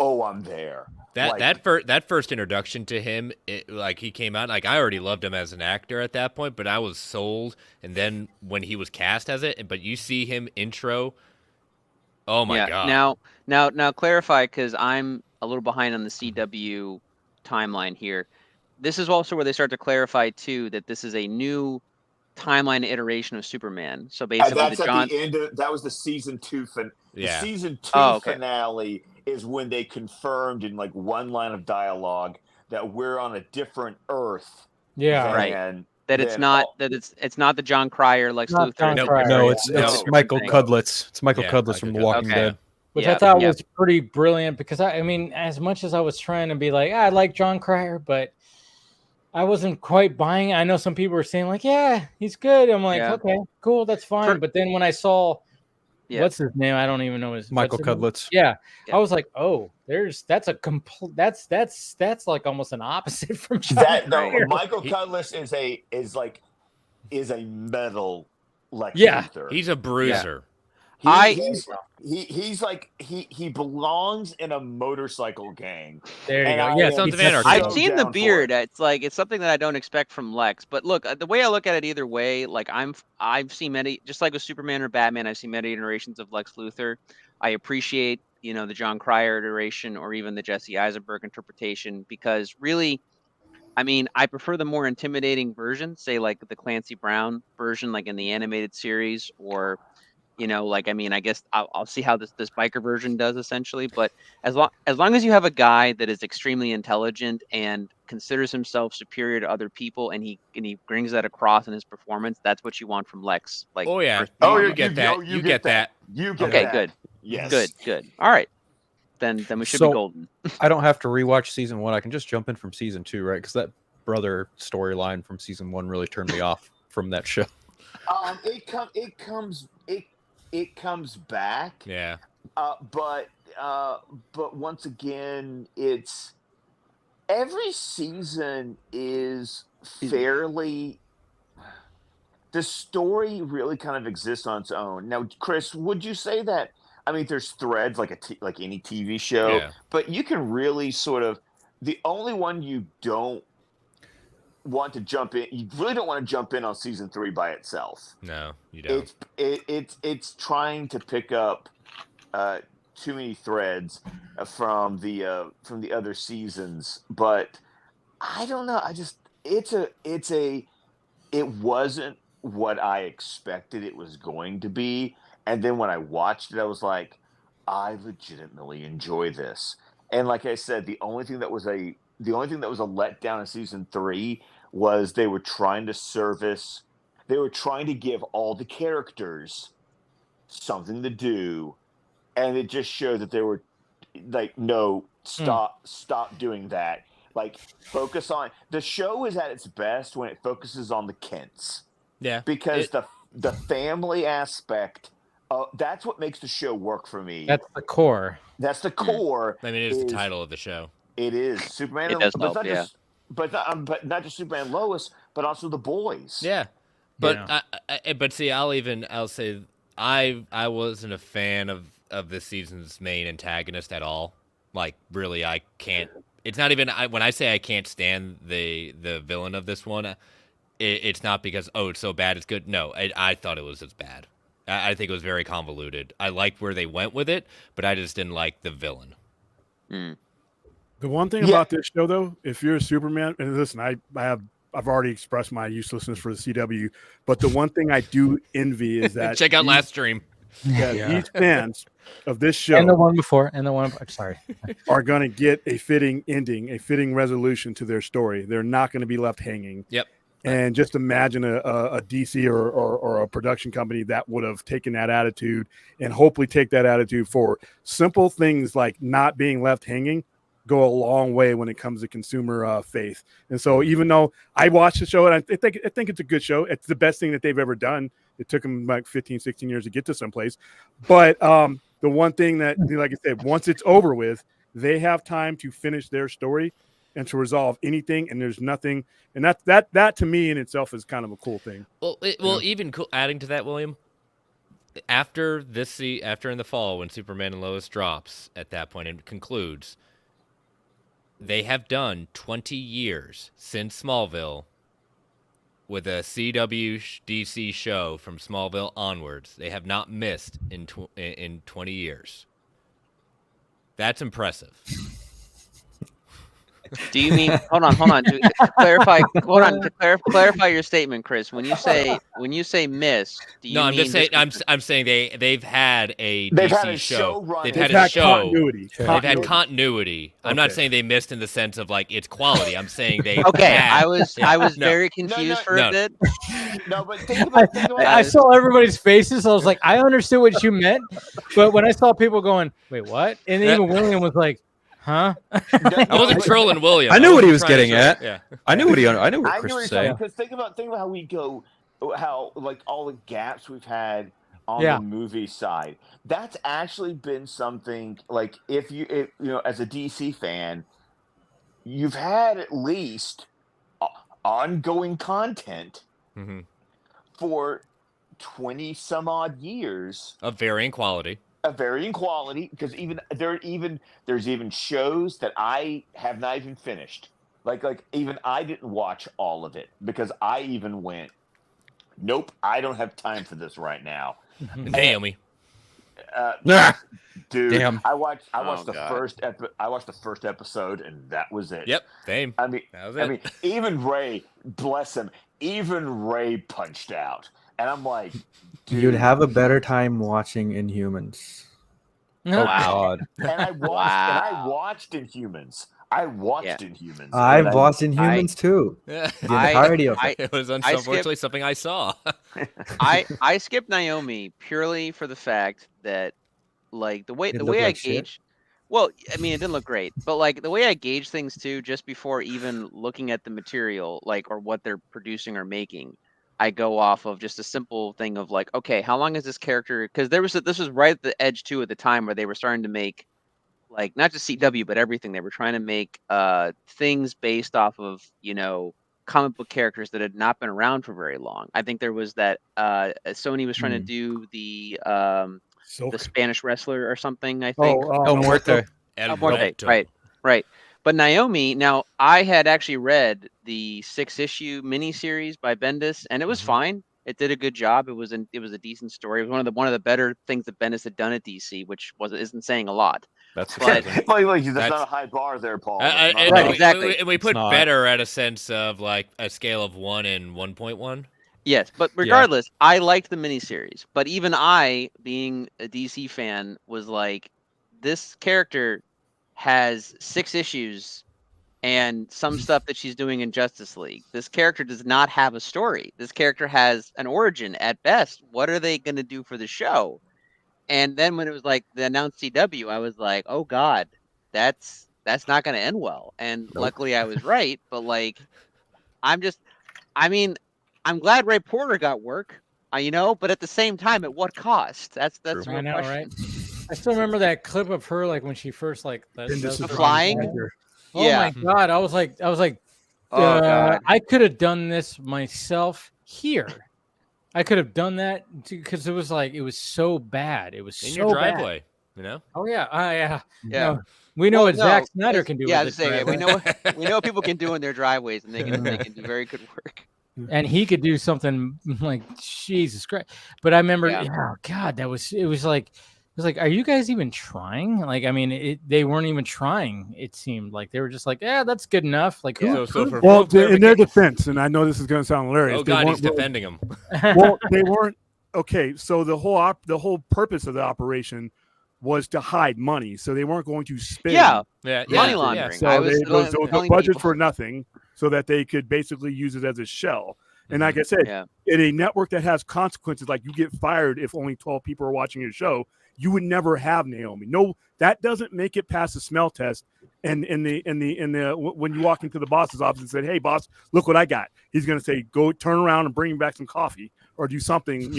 [SPEAKER 4] I'm there.
[SPEAKER 3] That first introduction to him, he came out, like, I already loved him as an actor at that point, but I was sold. And then when he was cast as it, but you see him intro, oh my god!
[SPEAKER 5] Now clarify, because I'm a little behind on the CW timeline here. This is also where they start to clarify too that this is a new timeline iteration of Superman. So basically,
[SPEAKER 4] that's at the end of that was the season 2 the season 2 finale is when they confirmed in like one line of dialogue that we're on a different Earth.
[SPEAKER 2] Yeah,
[SPEAKER 5] right. That it's not the John Cryer Lex Luthor.
[SPEAKER 8] No, it's Michael Cudlitz. It's Michael Cudlitz from The Walking Dead.
[SPEAKER 2] Which I thought was pretty brilliant, because I mean, as much as I was trying to be like, I like John Cryer, but I wasn't quite buying it. I know some people were saying like, yeah, he's good. I'm like, okay, cool, that's fine. But then when I saw what's his name, I don't even know his
[SPEAKER 8] Michael Cudlitz.
[SPEAKER 2] Yeah, I was like, oh, that's a complete. That's like almost an opposite from John Cryer.
[SPEAKER 4] Michael Cudlitz is a metal Lex Luthor.
[SPEAKER 3] He's a bruiser.
[SPEAKER 4] He belongs in a motorcycle gang.
[SPEAKER 2] There you go. Yeah,
[SPEAKER 3] Sons of Anarchy.
[SPEAKER 5] I've seen the beard. It's something that I don't expect from Lex. But look, the way I look at it either way, like I've seen many, just like with Superman or Batman, I've seen many iterations of Lex Luthor. I appreciate the John Cryer iteration or even the Jesse Eisenberg interpretation, because really, I mean, I prefer the more intimidating version, say like the Clancy Brown version, like in the animated series, or I guess I'll see how this biker version does essentially. But as long as you have a guy that is extremely intelligent and considers himself superior to other people, and he brings that across in his performance, that's what you want from Lex. Like,
[SPEAKER 3] you get that. You get that.
[SPEAKER 5] Okay, good. Yes. Good. All right. Then we should be golden.
[SPEAKER 8] I don't have to rewatch season 1. I can just jump in from season 2, right? Because that brother storyline from season 1 really turned me off from that show.
[SPEAKER 4] It comes back.
[SPEAKER 3] Yeah.
[SPEAKER 4] But once again, it's every season is fairly. The story really kind of exists on its own. Now, Chris, would you say that? I mean, there's threads like any TV show,
[SPEAKER 3] Yeah.
[SPEAKER 4] but you can really sort of. The only one you don't want to jump in, you really don't want to jump in on season 3 by itself.
[SPEAKER 3] No, you don't.
[SPEAKER 4] It's trying to pick up too many threads from the other seasons, but I don't know. It wasn't what I expected it was going to be, and then when I watched it, I was like, I legitimately enjoy this. And like I said, the only thing that was a letdown in season 3 was they were trying to give all the characters something to do, and it just showed that they were like, no, stop doing that. Like, focus on the show is at its best when it focuses on the Kents.
[SPEAKER 3] Yeah,
[SPEAKER 4] because the family aspect, that's what makes the show work for me.
[SPEAKER 2] That's the core.
[SPEAKER 4] That's the core.
[SPEAKER 3] I mean, it is the title of the show.
[SPEAKER 4] It is Superman.
[SPEAKER 5] It does help,
[SPEAKER 4] but not just Superman and Lois, but also the boys.
[SPEAKER 3] Yeah, but but see, I'll say I wasn't a fan of this season's main antagonist at all. Like, really, I can't. It's not even when I say I can't stand the villain of this one. It's not because it's so bad it's good. No, I thought it was as bad. I think it was very convoluted. I liked where they went with it, but I just didn't like the villain.
[SPEAKER 7] The one thing about this show, though, if you're a Superman, and listen, I've already expressed my uselessness for the CW, but the one thing I do envy is that
[SPEAKER 3] check out last stream.
[SPEAKER 7] These fans of this show
[SPEAKER 2] and the one before
[SPEAKER 7] are going to get a fitting ending, a fitting resolution to their story. They're not going to be left hanging.
[SPEAKER 3] Yep.
[SPEAKER 7] And just imagine a DC or a production company that would have taken that attitude and hopefully take that attitude forward. Simple things like not being left hanging go a long way when it comes to consumer faith. And so even though I watched the show and I think it's a good show, it's the best thing that they've ever done. It took them like 15, 16 years to get to someplace. But the one thing that, like I said, once it's over with, they have time to finish their story and to resolve anything, and there's nothing, and that to me in itself is kind of a cool thing.
[SPEAKER 3] Well, even cool. Adding to that, William, after in the fall when Superman and Lois drops, at that point it concludes. They have done 20 years since Smallville with a CW DC show from Smallville onwards. They have not missed in 20 years. That's impressive.
[SPEAKER 5] Do you mean? Hold on. To clarify your statement, Chris. When you say miss, do you
[SPEAKER 3] No, I'm
[SPEAKER 5] mean
[SPEAKER 3] just saying. I'm saying they've had a
[SPEAKER 4] They've
[SPEAKER 3] DC
[SPEAKER 4] had a show run.
[SPEAKER 3] They've
[SPEAKER 7] They've
[SPEAKER 3] had a
[SPEAKER 7] had
[SPEAKER 3] show.
[SPEAKER 7] continuity.
[SPEAKER 3] They've had continuity. I'm not saying they missed in the sense of like it's quality. I'm saying they.
[SPEAKER 5] Okay,
[SPEAKER 3] had,
[SPEAKER 5] I was very confused for a bit.
[SPEAKER 4] No, but think about
[SPEAKER 2] I saw everybody's faces. So I was like, I understood what you meant, but when I saw people going, "Wait, what?" and then even William was like, "Huh?"
[SPEAKER 3] I wasn't trolling William.
[SPEAKER 8] I knew what he was
[SPEAKER 3] trying to
[SPEAKER 8] getting
[SPEAKER 3] say-
[SPEAKER 8] at.
[SPEAKER 3] Yeah.
[SPEAKER 8] I knew what Chris was saying.
[SPEAKER 4] Because think about how like all the gaps we've had on the movie side. That's actually been something like if you know, as a DC fan, you've had at least ongoing content for 20 some odd years
[SPEAKER 3] Of varying quality.
[SPEAKER 4] Because there's even shows that I have not even finished. Like even I didn't watch all of it because I even went, nope, I don't have time for this right now.
[SPEAKER 3] Naomi.
[SPEAKER 4] Dude,
[SPEAKER 8] Damn.
[SPEAKER 4] I watched
[SPEAKER 5] Oh,
[SPEAKER 4] the
[SPEAKER 5] God.
[SPEAKER 4] I watched the first episode and that was it.
[SPEAKER 3] Yep. Same.
[SPEAKER 4] I mean,
[SPEAKER 3] That was it.
[SPEAKER 4] even Ray, bless him, even Ray punched out, and I'm like, dude.
[SPEAKER 6] You'd have a better time watching Inhumans.
[SPEAKER 8] Oh
[SPEAKER 5] Wow.
[SPEAKER 8] God.
[SPEAKER 4] And I watched Inhumans. Inhumans.
[SPEAKER 6] I've
[SPEAKER 4] And
[SPEAKER 6] watched Inhumans too.
[SPEAKER 3] Yeah.
[SPEAKER 6] The entirety of it.
[SPEAKER 3] It was
[SPEAKER 5] skipped-
[SPEAKER 3] unfortunately something I saw.
[SPEAKER 5] I skipped Naomi purely for the fact that, like, the way
[SPEAKER 6] It
[SPEAKER 5] I
[SPEAKER 6] looked like shit.
[SPEAKER 5] gauge. Well, I mean, it didn't look great, but like the way I gauge things too, just before even looking at the material, like, or what they're producing or making, I go off of just a simple thing of like, okay, how long is this character? Because this was right at the edge too at the time where they were starting to make like not just CW but everything. They were trying to make things based off of comic book characters that had not been around for very long. I think there was that Sony was trying to do the Spanish wrestler or something. I think.
[SPEAKER 8] El Muerto.
[SPEAKER 3] El
[SPEAKER 5] Muerto.
[SPEAKER 3] Muerto.
[SPEAKER 5] Right. But Naomi, now I had actually read the 6-issue miniseries by Bendis, and it was fine. It did a good job. It was a decent story. It was one of the better things that Bendis had done at DC, which isn't saying a lot.
[SPEAKER 8] That's
[SPEAKER 5] But-
[SPEAKER 8] surprising.
[SPEAKER 4] That's not a high bar there, Paul.
[SPEAKER 3] And
[SPEAKER 5] Right, exactly.
[SPEAKER 3] We put
[SPEAKER 8] It's not.
[SPEAKER 3] better at a sense of like a scale of 1 and 1.1.
[SPEAKER 5] Yes, but regardless, I liked the miniseries. But even I, being a DC fan, was like, this character has 6 issues and some stuff that she's doing in Justice League. This character does not have a story. This character has an origin at best. What are they going to do for the show? And then when it was like the announced CW, I was like, oh God, that's not going to end well. And luckily I was right. But like, I'm glad Ray Porter got work, but at the same time, at what cost? That's the real
[SPEAKER 2] I know,
[SPEAKER 5] question.
[SPEAKER 2] right? I still remember that clip of her, like when she first
[SPEAKER 5] The flying.
[SPEAKER 2] Oh
[SPEAKER 5] Yeah.
[SPEAKER 2] my God! I was like,
[SPEAKER 5] Oh God.
[SPEAKER 2] I could have done this myself here. I could have done that because it was so bad. It was
[SPEAKER 3] In
[SPEAKER 2] so
[SPEAKER 3] your
[SPEAKER 2] bad.
[SPEAKER 3] driveway, you know?
[SPEAKER 2] Oh yeah, yeah.
[SPEAKER 5] Yeah.
[SPEAKER 2] No, we know
[SPEAKER 5] Well,
[SPEAKER 2] what Zack
[SPEAKER 5] no,
[SPEAKER 2] Snyder
[SPEAKER 5] it's-
[SPEAKER 2] can do.
[SPEAKER 5] Yeah,
[SPEAKER 2] with
[SPEAKER 5] I was
[SPEAKER 2] his
[SPEAKER 5] saying, we
[SPEAKER 2] driveway.
[SPEAKER 5] know what people can do in their driveways, and they can do very good work.
[SPEAKER 2] And he could do something like Jesus Christ. But I remember,
[SPEAKER 5] Yeah.
[SPEAKER 2] oh God, it was like, are you guys even trying? Like, I mean, they weren't even trying. It seemed like they were just like, yeah, that's good enough. Like,
[SPEAKER 3] So for
[SPEAKER 7] Well,
[SPEAKER 3] full
[SPEAKER 7] in their
[SPEAKER 3] clarification-
[SPEAKER 7] defense, and I know this is going to sound hilarious.
[SPEAKER 3] Oh
[SPEAKER 7] they
[SPEAKER 3] God,
[SPEAKER 7] weren't
[SPEAKER 3] he's
[SPEAKER 7] really-
[SPEAKER 3] defending him.
[SPEAKER 7] Well, they weren't. Okay, so the whole purpose of the operation was to hide money, so they weren't going to spend.
[SPEAKER 5] Yeah,
[SPEAKER 3] Yeah,
[SPEAKER 5] money
[SPEAKER 3] yeah,
[SPEAKER 5] laundering.
[SPEAKER 3] yeah.
[SPEAKER 7] So
[SPEAKER 5] I was
[SPEAKER 7] those
[SPEAKER 5] telling
[SPEAKER 7] budgets
[SPEAKER 5] people.
[SPEAKER 7] for nothing, so that they could basically use it as a shell. And like I said,
[SPEAKER 5] Yeah.
[SPEAKER 7] in a network that has consequences, like you get fired if only 12 people are watching your show, you would never have Naomi. No, that doesn't make it past the smell test. And when you walk into the boss's office and say, "Hey, boss, look what I got," he's going to say, "Go turn around and bring back some coffee or do something,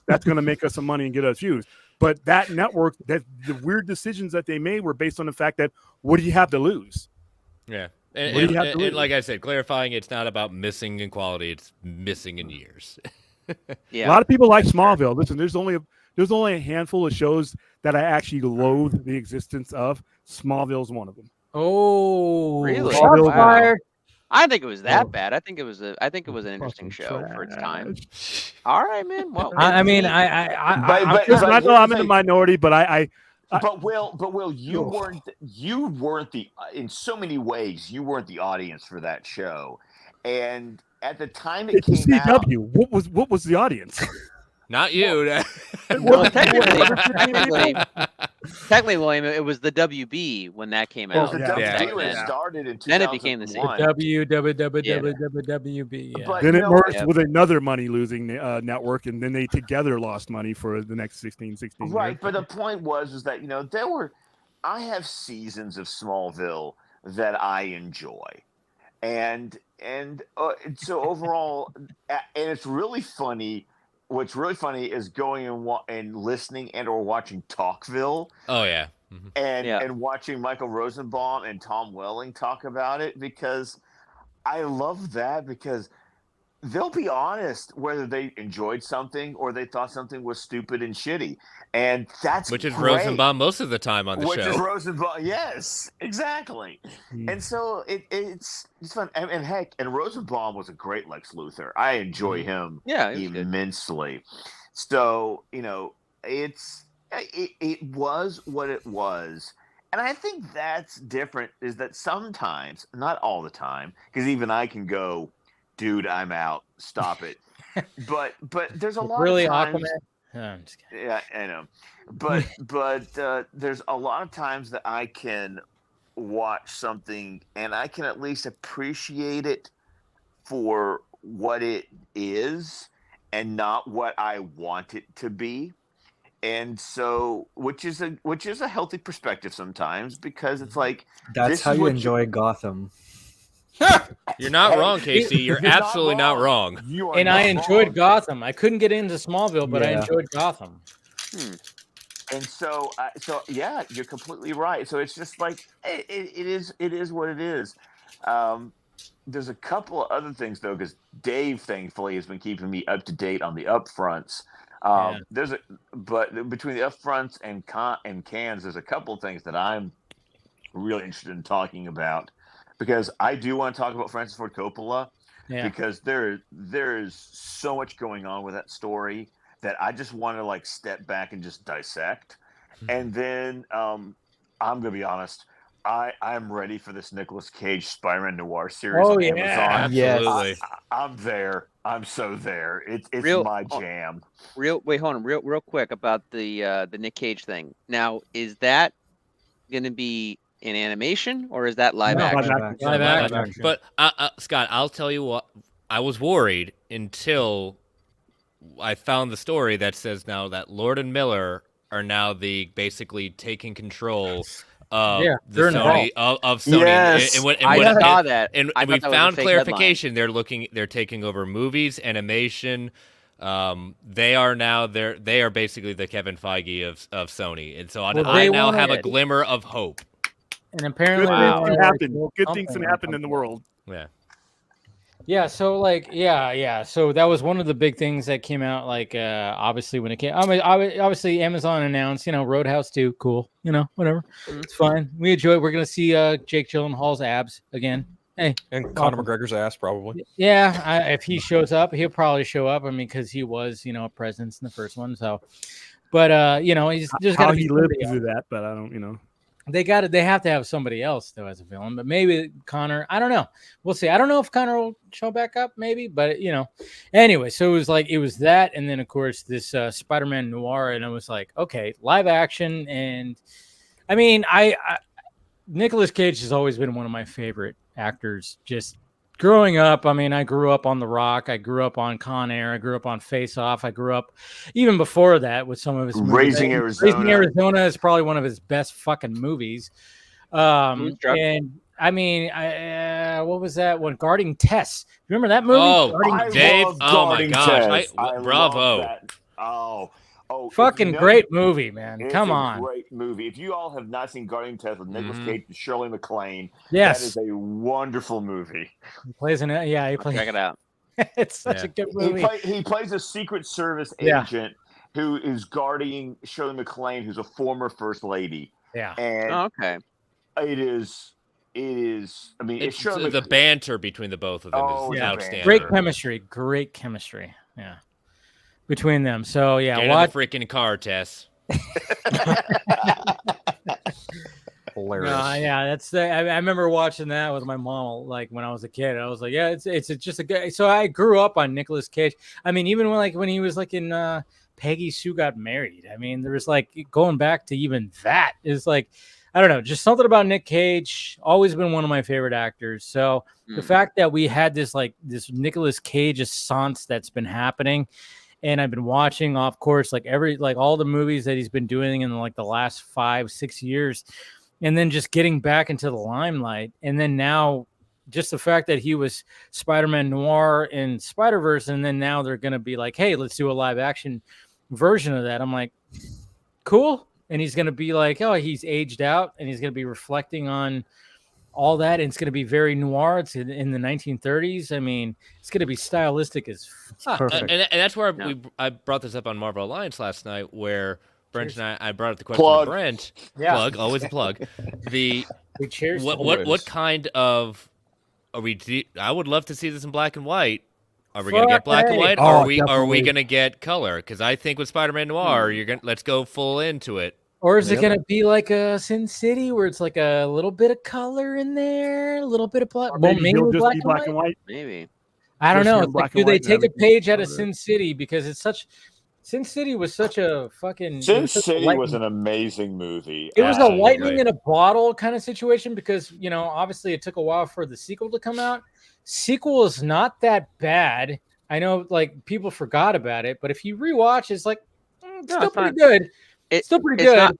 [SPEAKER 7] that's going to make us some money and get us views." But that network, that the weird decisions that they made were based on the fact that what do you have to lose?
[SPEAKER 3] Yeah.
[SPEAKER 7] What do you have to
[SPEAKER 3] And
[SPEAKER 7] lose?
[SPEAKER 3] like I said, clarifying, it's not about missing in quality; it's missing in years.
[SPEAKER 5] Yeah.
[SPEAKER 7] A lot of people like Smallville. Listen, there's only a handful of shows that I actually loathe the existence of. Smallville's one of them.
[SPEAKER 2] oh,
[SPEAKER 5] Really?
[SPEAKER 2] shots
[SPEAKER 7] Wow.
[SPEAKER 2] fired.
[SPEAKER 5] I think it was that
[SPEAKER 7] Oh.
[SPEAKER 5] bad. I think it was an interesting
[SPEAKER 7] Fucking
[SPEAKER 5] show for its time.
[SPEAKER 7] trash.
[SPEAKER 5] All right, man. Well,
[SPEAKER 2] I mean,
[SPEAKER 4] But-
[SPEAKER 2] I
[SPEAKER 7] Listen, I know I'm in the
[SPEAKER 4] here's the
[SPEAKER 7] minority, but I
[SPEAKER 4] But Will, you
[SPEAKER 7] Ugh.
[SPEAKER 4] weren't the in so many ways you weren't the audience for that show, and at the time it
[SPEAKER 7] it's
[SPEAKER 4] came out,
[SPEAKER 7] CW. What was the audience?
[SPEAKER 3] Not you.
[SPEAKER 5] well, technically, William, it was the WB when that came
[SPEAKER 7] Well,
[SPEAKER 5] out.
[SPEAKER 4] the
[SPEAKER 7] Yeah.
[SPEAKER 4] WB
[SPEAKER 5] Back
[SPEAKER 4] was
[SPEAKER 5] then.
[SPEAKER 4] started in 2001.
[SPEAKER 5] Then it became the same.
[SPEAKER 2] WB. Yeah.
[SPEAKER 4] But
[SPEAKER 7] Then it
[SPEAKER 4] no,
[SPEAKER 7] merged
[SPEAKER 5] Yeah.
[SPEAKER 7] with another money losing network, and then they together lost money for the next 16
[SPEAKER 4] right.
[SPEAKER 7] years.
[SPEAKER 4] But the point was that I have seasons of Smallville that I enjoy, and so overall, and it's really funny. What's really funny is going and listening and or watching Talkville.
[SPEAKER 3] Oh yeah. Mhm.
[SPEAKER 4] And watching Michael Rosenbaum and Tom Welling talk about it, because I love that, because they'll be honest whether they enjoyed something or they thought something was stupid and shitty, and that's
[SPEAKER 3] Which is
[SPEAKER 4] great.
[SPEAKER 3] Rosenbaum most of the time on the
[SPEAKER 4] Which
[SPEAKER 3] show.
[SPEAKER 4] is Rosenbaum, yes, exactly. And so it's fun, and heck, and Rosenbaum was a great Lex Luthor. I enjoy him
[SPEAKER 5] Yeah, he was good.
[SPEAKER 4] immensely. So it was what it was, and I think that's different. Is that sometimes, not all the time, because even I can go, dude, I'm out. Stop it. but there's a lot
[SPEAKER 2] Really,
[SPEAKER 4] of times.
[SPEAKER 2] Aquaman. Oh, I'm just kidding.
[SPEAKER 4] Yeah, I know. But there's a lot of times that I can watch something and I can at least appreciate it for what it is and not what I want it to be. And so, which is a healthy perspective sometimes, because it's like,
[SPEAKER 6] That's
[SPEAKER 4] this
[SPEAKER 6] how
[SPEAKER 4] is
[SPEAKER 6] you
[SPEAKER 4] what
[SPEAKER 6] enjoy Gotham.
[SPEAKER 3] You're not wrong, Casey. You're
[SPEAKER 4] You're not
[SPEAKER 3] absolutely not wrong.
[SPEAKER 4] You are
[SPEAKER 2] And I
[SPEAKER 4] not
[SPEAKER 2] enjoyed
[SPEAKER 4] wrong.
[SPEAKER 2] Gotham. I couldn't get into Smallville, but I
[SPEAKER 6] Yeah.
[SPEAKER 2] enjoyed Gotham.
[SPEAKER 4] And so yeah, you're completely right. So it's just like it is what it is. There's a couple of other things though, because Dave thankfully has been keeping me up to date on the upfronts. But between the upfronts and Cannes, there's a couple of things that I'm really interested in talking about, because I do want to talk about Francis Ford Coppola, because there is so much going on with that story that I just want to like step back and just dissect. And then I'm gonna be honest, I'm ready for this Nicolas Cage Spider-Man Noir series on Amazon.
[SPEAKER 3] Absolutely.
[SPEAKER 4] I'm there. I'm so there. It's my jam.
[SPEAKER 5] Wait, hold on, real quick about the Nick Cage thing. Now, is that going to be in animation or is that live action?
[SPEAKER 2] Live action.
[SPEAKER 3] But Scott, I'll tell you what. I was worried until I found the story that says now that Lord and Miller are now basically taking control of the Sony of Sony.
[SPEAKER 4] Yes.
[SPEAKER 5] I saw that.
[SPEAKER 3] And
[SPEAKER 5] I
[SPEAKER 3] we
[SPEAKER 5] thought that was a
[SPEAKER 3] found
[SPEAKER 5] fake
[SPEAKER 3] clarification. They're taking over movies, animation. They are basically the Kevin Feige of Sony, and so I now have a glimmer of hope.
[SPEAKER 2] And apparently,
[SPEAKER 7] good things can happen. Good things can happen in the world.
[SPEAKER 3] Yeah.
[SPEAKER 2] Yeah, so so that was one of the big things that came out. Like, obviously, when it came, I mean, obviously, Amazon announced, Roadhouse 2, cool, whatever, it's fine. We enjoy it. We're gonna see Jake Gyllenhaal's abs again. Hey,
[SPEAKER 8] and Conor McGregor's ass probably.
[SPEAKER 2] Yeah, if he shows up, he'll probably show up. I mean, because he was, a presence in the first one. So, but he's just got to be
[SPEAKER 7] lived to do that. But I don't,
[SPEAKER 2] They have to have somebody else though as a villain, but maybe Connor. I don't know. We'll see. I don't know if Connor will show back up, maybe, but Anyway, so it was that, and then of course this Spider-Man Noir, and I was like, okay, live action, and I mean, Nicolas Cage has always been one of my favorite actors. Just growing up, I mean, I grew up on The Rock, I grew up on Con Air, I grew up on Face Off, I grew up even before that with some of his movies.
[SPEAKER 4] Raising Arizona.
[SPEAKER 2] Raising Arizona is probably one of his best fucking movies. And I mean, what was that one? Guarding Tess. Remember that movie?
[SPEAKER 3] Oh, Dave! Oh my gosh! Bravo!
[SPEAKER 2] Fucking great movie, man. Come on.
[SPEAKER 4] Great movie. If you all have not seen Guarding Tess with Nicolas Cage and Shirley MacLaine,
[SPEAKER 2] yes,
[SPEAKER 4] that is a wonderful movie.
[SPEAKER 2] He plays in it. Yeah, he plays.
[SPEAKER 5] Check it out.
[SPEAKER 2] It's such a good movie.
[SPEAKER 4] He plays a Secret Service agent who is guarding Shirley MacLaine, who's a former First Lady.
[SPEAKER 2] Yeah.
[SPEAKER 4] And it is. I mean,
[SPEAKER 3] it's the banter between the both of them is outstanding.
[SPEAKER 2] Great chemistry. Yeah. Between them. So
[SPEAKER 3] Get in the freaking car, Tess.
[SPEAKER 8] Hilarious.
[SPEAKER 2] That's I remember watching that with my mom, like when I was a kid. I was like, yeah, it's just a good. So I grew up on Nicolas Cage. I mean, even when he was like in Peggy Sue Got Married. I mean, there was like going back to even that is like, I don't know, just something about Nick Cage. Always been one of my favorite actors. So the fact that we had this Nicolas Cage assance that's been happening. And I've been watching, of course, all the movies that he's been doing in like the last 5-6 years, and then just getting back into the limelight. And then now just the fact that he was Spider-Man Noir in Spider-Verse, and then now they're going to be like, hey, let's do a live action version of that. I'm like, cool. And he's going to be like, oh, he's aged out, and he's going to be reflecting on all that, and it's going to be very noir. It's in the 1930s. I mean, it's going to be stylistic as
[SPEAKER 6] perfect.
[SPEAKER 3] And that's where I brought this up on Marvel Alliance last night, where Brent and I brought up the question to Brent.
[SPEAKER 2] Yeah.
[SPEAKER 3] Plug, always a plug. What kind of are we? I would love to see this in black and white. Are we going to get black and white, or are we going to get color? Because I think with Spider-Man Noir, let's go full into it.
[SPEAKER 2] Or is it going to be like a Sin City where it's like a little bit of color in there, a little bit of black?
[SPEAKER 7] Maybe black and white.
[SPEAKER 5] Maybe.
[SPEAKER 2] I don't know. Like, do they take a page out of Sin City because it's such? Sin City was such a fucking.
[SPEAKER 4] Sin City was an amazing movie.
[SPEAKER 2] It was a lightning in a bottle kind of situation because obviously it took a while for the sequel to come out. Sequel is not that bad. I know, like people forgot about it, but if you rewatch, it's like still pretty good. It's still pretty good.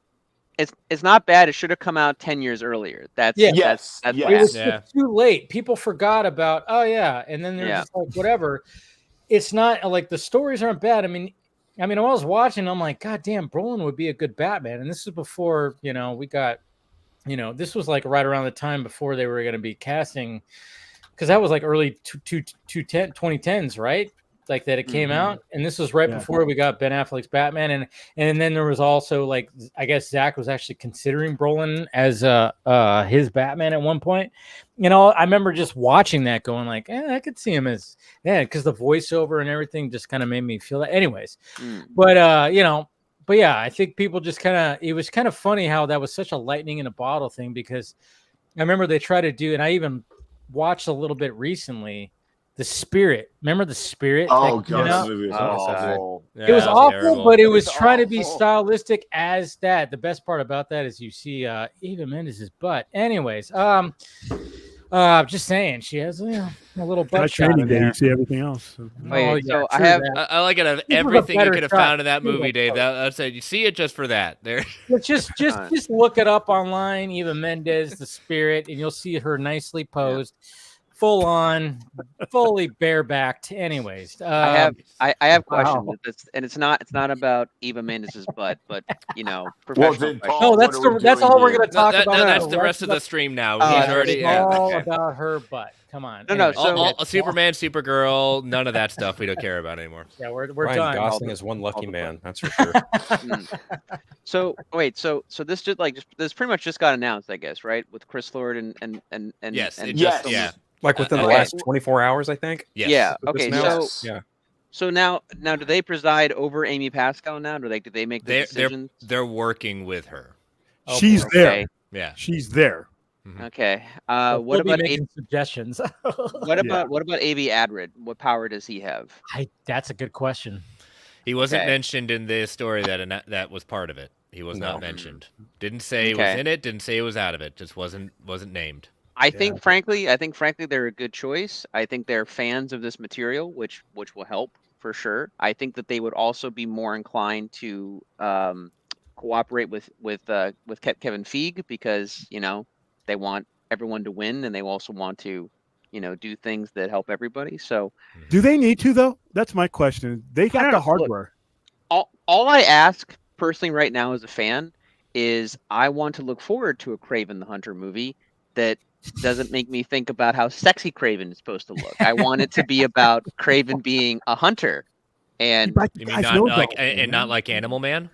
[SPEAKER 5] it's not bad. It should have come out 10 years earlier. That's
[SPEAKER 2] Yeah.
[SPEAKER 4] Yes,
[SPEAKER 5] that's
[SPEAKER 4] yes.
[SPEAKER 5] what
[SPEAKER 2] It was
[SPEAKER 3] Yeah.
[SPEAKER 2] just too late. People forgot about, oh yeah, and then they're
[SPEAKER 5] Yeah.
[SPEAKER 2] just like, whatever. It's not like the stories aren't bad. I mean, when I was watching, I'm like, God damn, Brolin would be a good Batman. And this is before, we got, this was like right around the time before they were going to be casting, because that was like early 2010s, right? Like that it came out, and this was right before we got Ben Affleck's Batman, and then there was also like, I guess Zach was actually considering Brolin as his Batman at one point. I remember just watching that, going like, I could see him as because the voiceover and everything just kind of made me feel that. Anyways, but yeah, I think people just it was kind of funny how that was such a lightning in a bottle thing, because I remember they tried to do, and I even watched a little bit recently. The Spirit. Remember The Spirit?
[SPEAKER 4] Oh
[SPEAKER 2] that came
[SPEAKER 4] god,
[SPEAKER 2] out?
[SPEAKER 4] this movie was
[SPEAKER 5] Oh,
[SPEAKER 4] awful.
[SPEAKER 2] It was awful,
[SPEAKER 3] terrible.
[SPEAKER 2] but it was
[SPEAKER 4] It's
[SPEAKER 2] trying to be
[SPEAKER 4] awful.
[SPEAKER 2] stylistic as that. The best part about that is you see Eva Mendes' butt. Anyways, just saying, she has a little butt
[SPEAKER 7] That
[SPEAKER 2] shot
[SPEAKER 7] training
[SPEAKER 2] in
[SPEAKER 7] day,
[SPEAKER 2] there.
[SPEAKER 7] you see everything else. So.
[SPEAKER 5] Wait, so I
[SPEAKER 2] true
[SPEAKER 5] have-
[SPEAKER 2] that.
[SPEAKER 3] I like it. Of
[SPEAKER 2] This was a
[SPEAKER 3] everything you
[SPEAKER 2] better
[SPEAKER 3] could have
[SPEAKER 2] shot.
[SPEAKER 3] found in that
[SPEAKER 2] This was
[SPEAKER 3] movie,
[SPEAKER 2] a
[SPEAKER 3] Dave.
[SPEAKER 2] better-
[SPEAKER 3] I'd say you see it just for that. There.
[SPEAKER 2] But just look it up online, Eva Mendes, The Spirit, and you'll see her nicely posed, full on, fully barebacked. Anyways,
[SPEAKER 5] I have questions,
[SPEAKER 2] wow.
[SPEAKER 5] and it's not about Eva Mendes' butt, but
[SPEAKER 4] Well,
[SPEAKER 5] professional
[SPEAKER 4] then,
[SPEAKER 5] questions.
[SPEAKER 4] Paul,
[SPEAKER 2] No, that's
[SPEAKER 4] what are we
[SPEAKER 2] that's
[SPEAKER 4] doing
[SPEAKER 2] all we're
[SPEAKER 4] here?
[SPEAKER 2] going to talk about.
[SPEAKER 3] That's
[SPEAKER 2] now.
[SPEAKER 3] the rest of the stream now.
[SPEAKER 5] Oh,
[SPEAKER 3] He's
[SPEAKER 5] that's
[SPEAKER 3] already.
[SPEAKER 2] It's
[SPEAKER 3] Yeah.
[SPEAKER 2] all
[SPEAKER 5] okay.
[SPEAKER 2] about her butt. Come on.
[SPEAKER 5] No, no,
[SPEAKER 2] Anyways,
[SPEAKER 5] so-
[SPEAKER 3] Superman, Supergirl, none of that stuff we don't care about anymore.
[SPEAKER 2] yeah, we're
[SPEAKER 8] Ryan
[SPEAKER 2] done.
[SPEAKER 8] Gosling is one lucky man. That's for sure.
[SPEAKER 5] So wait, so this this pretty much just got announced, I guess, right? With Chris Lord and
[SPEAKER 3] Yes,
[SPEAKER 5] and
[SPEAKER 3] it
[SPEAKER 4] Yes.
[SPEAKER 3] just yeah.
[SPEAKER 8] Like within the
[SPEAKER 5] Okay.
[SPEAKER 8] last 24 hours, I think.
[SPEAKER 3] Yes.
[SPEAKER 5] Yeah.
[SPEAKER 8] With this
[SPEAKER 5] Okay.
[SPEAKER 8] now?
[SPEAKER 5] So
[SPEAKER 4] Yes.
[SPEAKER 8] Yeah.
[SPEAKER 5] so now do they preside over Amy Pascal now? Do they make the decisions?
[SPEAKER 3] They're working with her.
[SPEAKER 7] She's
[SPEAKER 5] Okay.
[SPEAKER 7] there.
[SPEAKER 3] Yeah.
[SPEAKER 7] She's there.
[SPEAKER 5] Okay.
[SPEAKER 2] We'll
[SPEAKER 5] What
[SPEAKER 2] be
[SPEAKER 5] about
[SPEAKER 2] making suggestions?
[SPEAKER 5] what about Avi Adrid? What power does he have?
[SPEAKER 2] That's a good question.
[SPEAKER 3] He wasn't
[SPEAKER 5] Okay.
[SPEAKER 3] mentioned in the story that was part of it. He was not
[SPEAKER 8] No.
[SPEAKER 3] mentioned. Didn't say he was
[SPEAKER 5] Okay.
[SPEAKER 3] in it. Didn't say he was out of it. Just wasn't named.
[SPEAKER 5] I think frankly they're a good choice. I think they're fans of this material, which will help for sure. I think that they would also be more inclined to cooperate with Kevin Feige, because they want everyone to win, and they also want to do things that help everybody. So
[SPEAKER 7] Do they need to though? That's my question. They
[SPEAKER 5] I
[SPEAKER 7] got
[SPEAKER 5] don't
[SPEAKER 7] the
[SPEAKER 5] know.
[SPEAKER 7] hardware.
[SPEAKER 5] all I ask personally right now as a fan is I want to look forward to a Kraven the Hunter movie that doesn't make me think about how sexy Kraven is supposed to look. I want it to be about Kraven being a hunter. And
[SPEAKER 3] You mean not like Animal Man?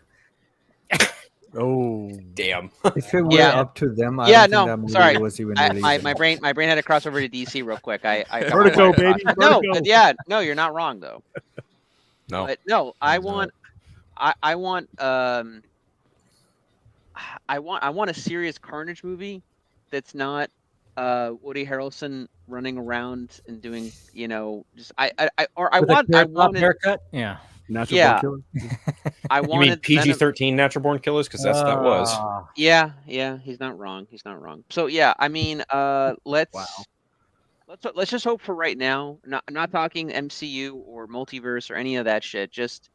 [SPEAKER 7] Oh,
[SPEAKER 8] Damn.
[SPEAKER 6] If it were
[SPEAKER 5] Yeah.
[SPEAKER 6] up to them, I
[SPEAKER 5] Yeah,
[SPEAKER 6] don't
[SPEAKER 5] no,
[SPEAKER 6] think that movie
[SPEAKER 5] sorry.
[SPEAKER 6] was even
[SPEAKER 5] I,
[SPEAKER 6] released.
[SPEAKER 5] my brain had to cross over to DC real quick. I
[SPEAKER 7] Vertigo, baby,
[SPEAKER 5] No,
[SPEAKER 7] Vertigo.
[SPEAKER 5] yeah, no, you're not wrong though.
[SPEAKER 8] No.
[SPEAKER 5] But no, I
[SPEAKER 8] He's
[SPEAKER 5] want a serious Carnage movie that's not Woody Harrelson running around and doing just I
[SPEAKER 2] With a carrot top
[SPEAKER 5] wanted
[SPEAKER 2] haircut. Yeah.
[SPEAKER 7] natural
[SPEAKER 5] Yeah.
[SPEAKER 7] born killer.
[SPEAKER 5] I
[SPEAKER 8] You mean
[SPEAKER 5] wanted Venom-
[SPEAKER 8] PG-13 Natural Born Killers? Because that was.
[SPEAKER 2] Ah.
[SPEAKER 5] Yeah, he's not wrong. He's not wrong. So yeah, I mean, let's just hope for right now. I'm not talking MCU or multiverse or any of that shit. Just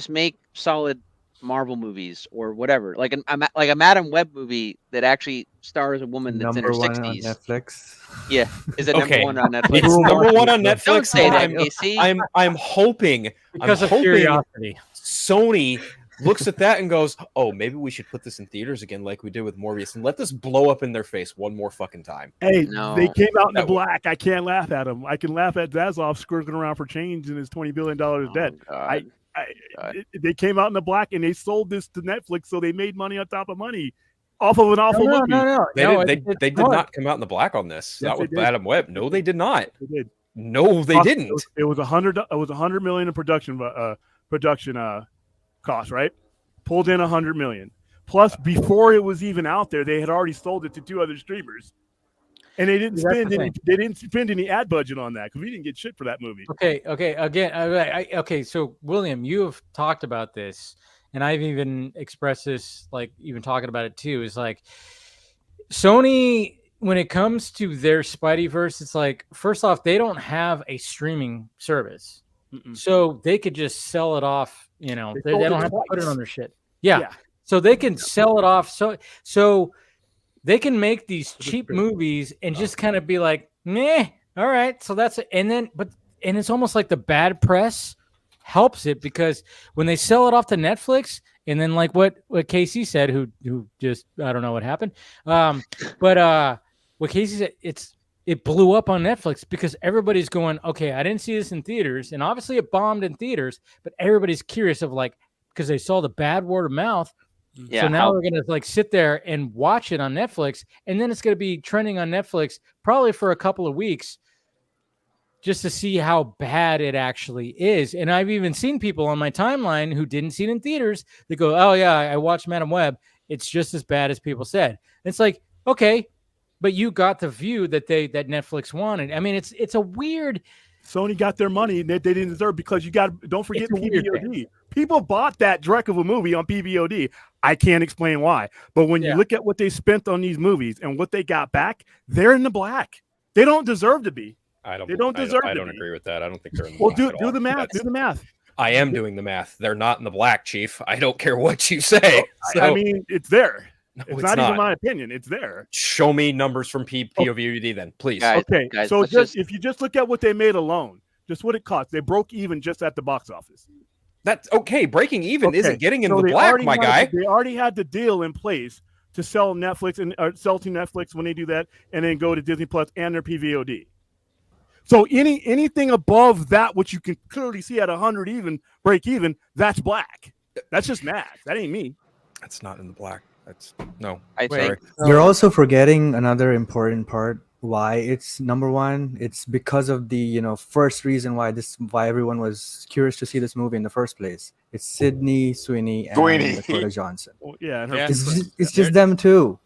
[SPEAKER 5] make solid Marvel movies or whatever, like a Madam Web movie that actually stars a woman that's
[SPEAKER 6] Number
[SPEAKER 5] in her
[SPEAKER 6] one on
[SPEAKER 5] 60s.
[SPEAKER 6] Netflix.
[SPEAKER 5] Yeah, is it
[SPEAKER 8] Okay.
[SPEAKER 5] number one on Netflix?
[SPEAKER 8] It's number one on
[SPEAKER 5] Don't
[SPEAKER 8] Netflix.
[SPEAKER 5] say that,
[SPEAKER 8] I'm,
[SPEAKER 5] AC.
[SPEAKER 8] I'm hoping
[SPEAKER 2] Because
[SPEAKER 8] I'm
[SPEAKER 2] of
[SPEAKER 8] hoping
[SPEAKER 2] curiosity.
[SPEAKER 8] Sony looks at that and goes, "Oh, maybe we should put this in theaters again, like we did with Morbius, and let this blow up in their face one more fucking time."
[SPEAKER 7] Hey,
[SPEAKER 5] No.
[SPEAKER 7] they came out in the
[SPEAKER 8] That would-
[SPEAKER 7] black. I can't laugh at them. I can laugh at Zaslav squirting around for change and his $20 billion debt.
[SPEAKER 5] God.
[SPEAKER 7] They came out in the black and they sold this to Netflix, so they made money on top of money off of an awful movie.
[SPEAKER 2] No.
[SPEAKER 8] They did not come out in the black on this.
[SPEAKER 7] Yes,
[SPEAKER 8] Not
[SPEAKER 7] they
[SPEAKER 8] with
[SPEAKER 7] did.
[SPEAKER 8] Adam Webb. No, they did not.
[SPEAKER 7] They did.
[SPEAKER 8] No, they
[SPEAKER 7] Cost-
[SPEAKER 8] didn't.
[SPEAKER 7] It was $100 million in production cost, right? Pulled in $100 million. Plus, before it was even out there, they had already sold it to 2 other streamers, and they didn't
[SPEAKER 2] See, that's
[SPEAKER 7] spend
[SPEAKER 2] the
[SPEAKER 7] any.
[SPEAKER 2] thing.
[SPEAKER 7] They didn't spend any ad budget on that because we didn't get shit for that movie.
[SPEAKER 2] Okay. Again, okay. So, William, you have talked about this, and I've even expressed this, like even talking about it too. Is like Sony, when it comes to their Spideyverse, it's like, first off, they don't have a streaming service,
[SPEAKER 7] Mm-mm.
[SPEAKER 2] so they could just sell it off. They
[SPEAKER 7] sold
[SPEAKER 2] don't
[SPEAKER 7] it
[SPEAKER 2] have to put it
[SPEAKER 7] twice.
[SPEAKER 2] on their shit. Yeah. So they can sell it off. So they can make these cheap movies and just kind of be like, meh, all right. So that's it. And it's almost like the bad press helps it, because when they sell it off to Netflix, and then like what Casey said, who just, I don't know what happened. But what Casey said, it blew up on Netflix because everybody's going, okay, I didn't see this in theaters, and obviously it bombed in theaters, but everybody's curious of like, because they saw the bad word of mouth.
[SPEAKER 5] Yeah,
[SPEAKER 2] so now we're gonna like sit there and watch it on Netflix, and then it's gonna be trending on Netflix probably for a couple of weeks, just to see how bad it actually is. And I've even seen people on my timeline who didn't see it in theaters that go, "Oh yeah, I watched Madam Web. It's just as bad as people said." And it's like, okay, but you got the view that Netflix wanted. I mean, it's a weird.
[SPEAKER 7] Sony got their money they didn't deserve, because don't forget
[SPEAKER 2] It's a weird
[SPEAKER 7] PVOD. People bought that dreck of a movie on PVOD. I can't explain why, but when you look at what they spent on these movies and what they got back, they're in the black. They don't deserve to be.
[SPEAKER 9] I don't agree with that. I don't think they're in the black.
[SPEAKER 7] Well,
[SPEAKER 9] at
[SPEAKER 7] do
[SPEAKER 9] all.
[SPEAKER 7] the math. Do the math.
[SPEAKER 9] I am doing the math. They're not in the black, Chief. I don't care what you say. So,
[SPEAKER 7] I mean, it's there.
[SPEAKER 9] no,
[SPEAKER 7] It's not even my opinion. It's there.
[SPEAKER 9] Show me numbers from PVOD then, please.
[SPEAKER 7] Okay,
[SPEAKER 5] Guys,
[SPEAKER 7] so
[SPEAKER 5] let's
[SPEAKER 7] if you just look at what they made alone, just what it cost, they broke even just at the box office.
[SPEAKER 9] That's okay. Breaking even isn't getting in the black, my guy.
[SPEAKER 7] They already had the deal in place to sell Netflix and sell to Netflix when they do that, and then go to Disney Plus and their PVOD. So anything above that, which you can clearly see at 100 even break even, that's black. That's just math. That ain't me.
[SPEAKER 9] That's not in the black. That's no.
[SPEAKER 5] I think
[SPEAKER 6] You're also forgetting another important part. Why it's number one? It's because of the first reason why everyone was curious to see this movie in the first place. It's Sydney Sweeney and Dakota Johnson.
[SPEAKER 7] Well, yeah, and
[SPEAKER 6] It's just them two.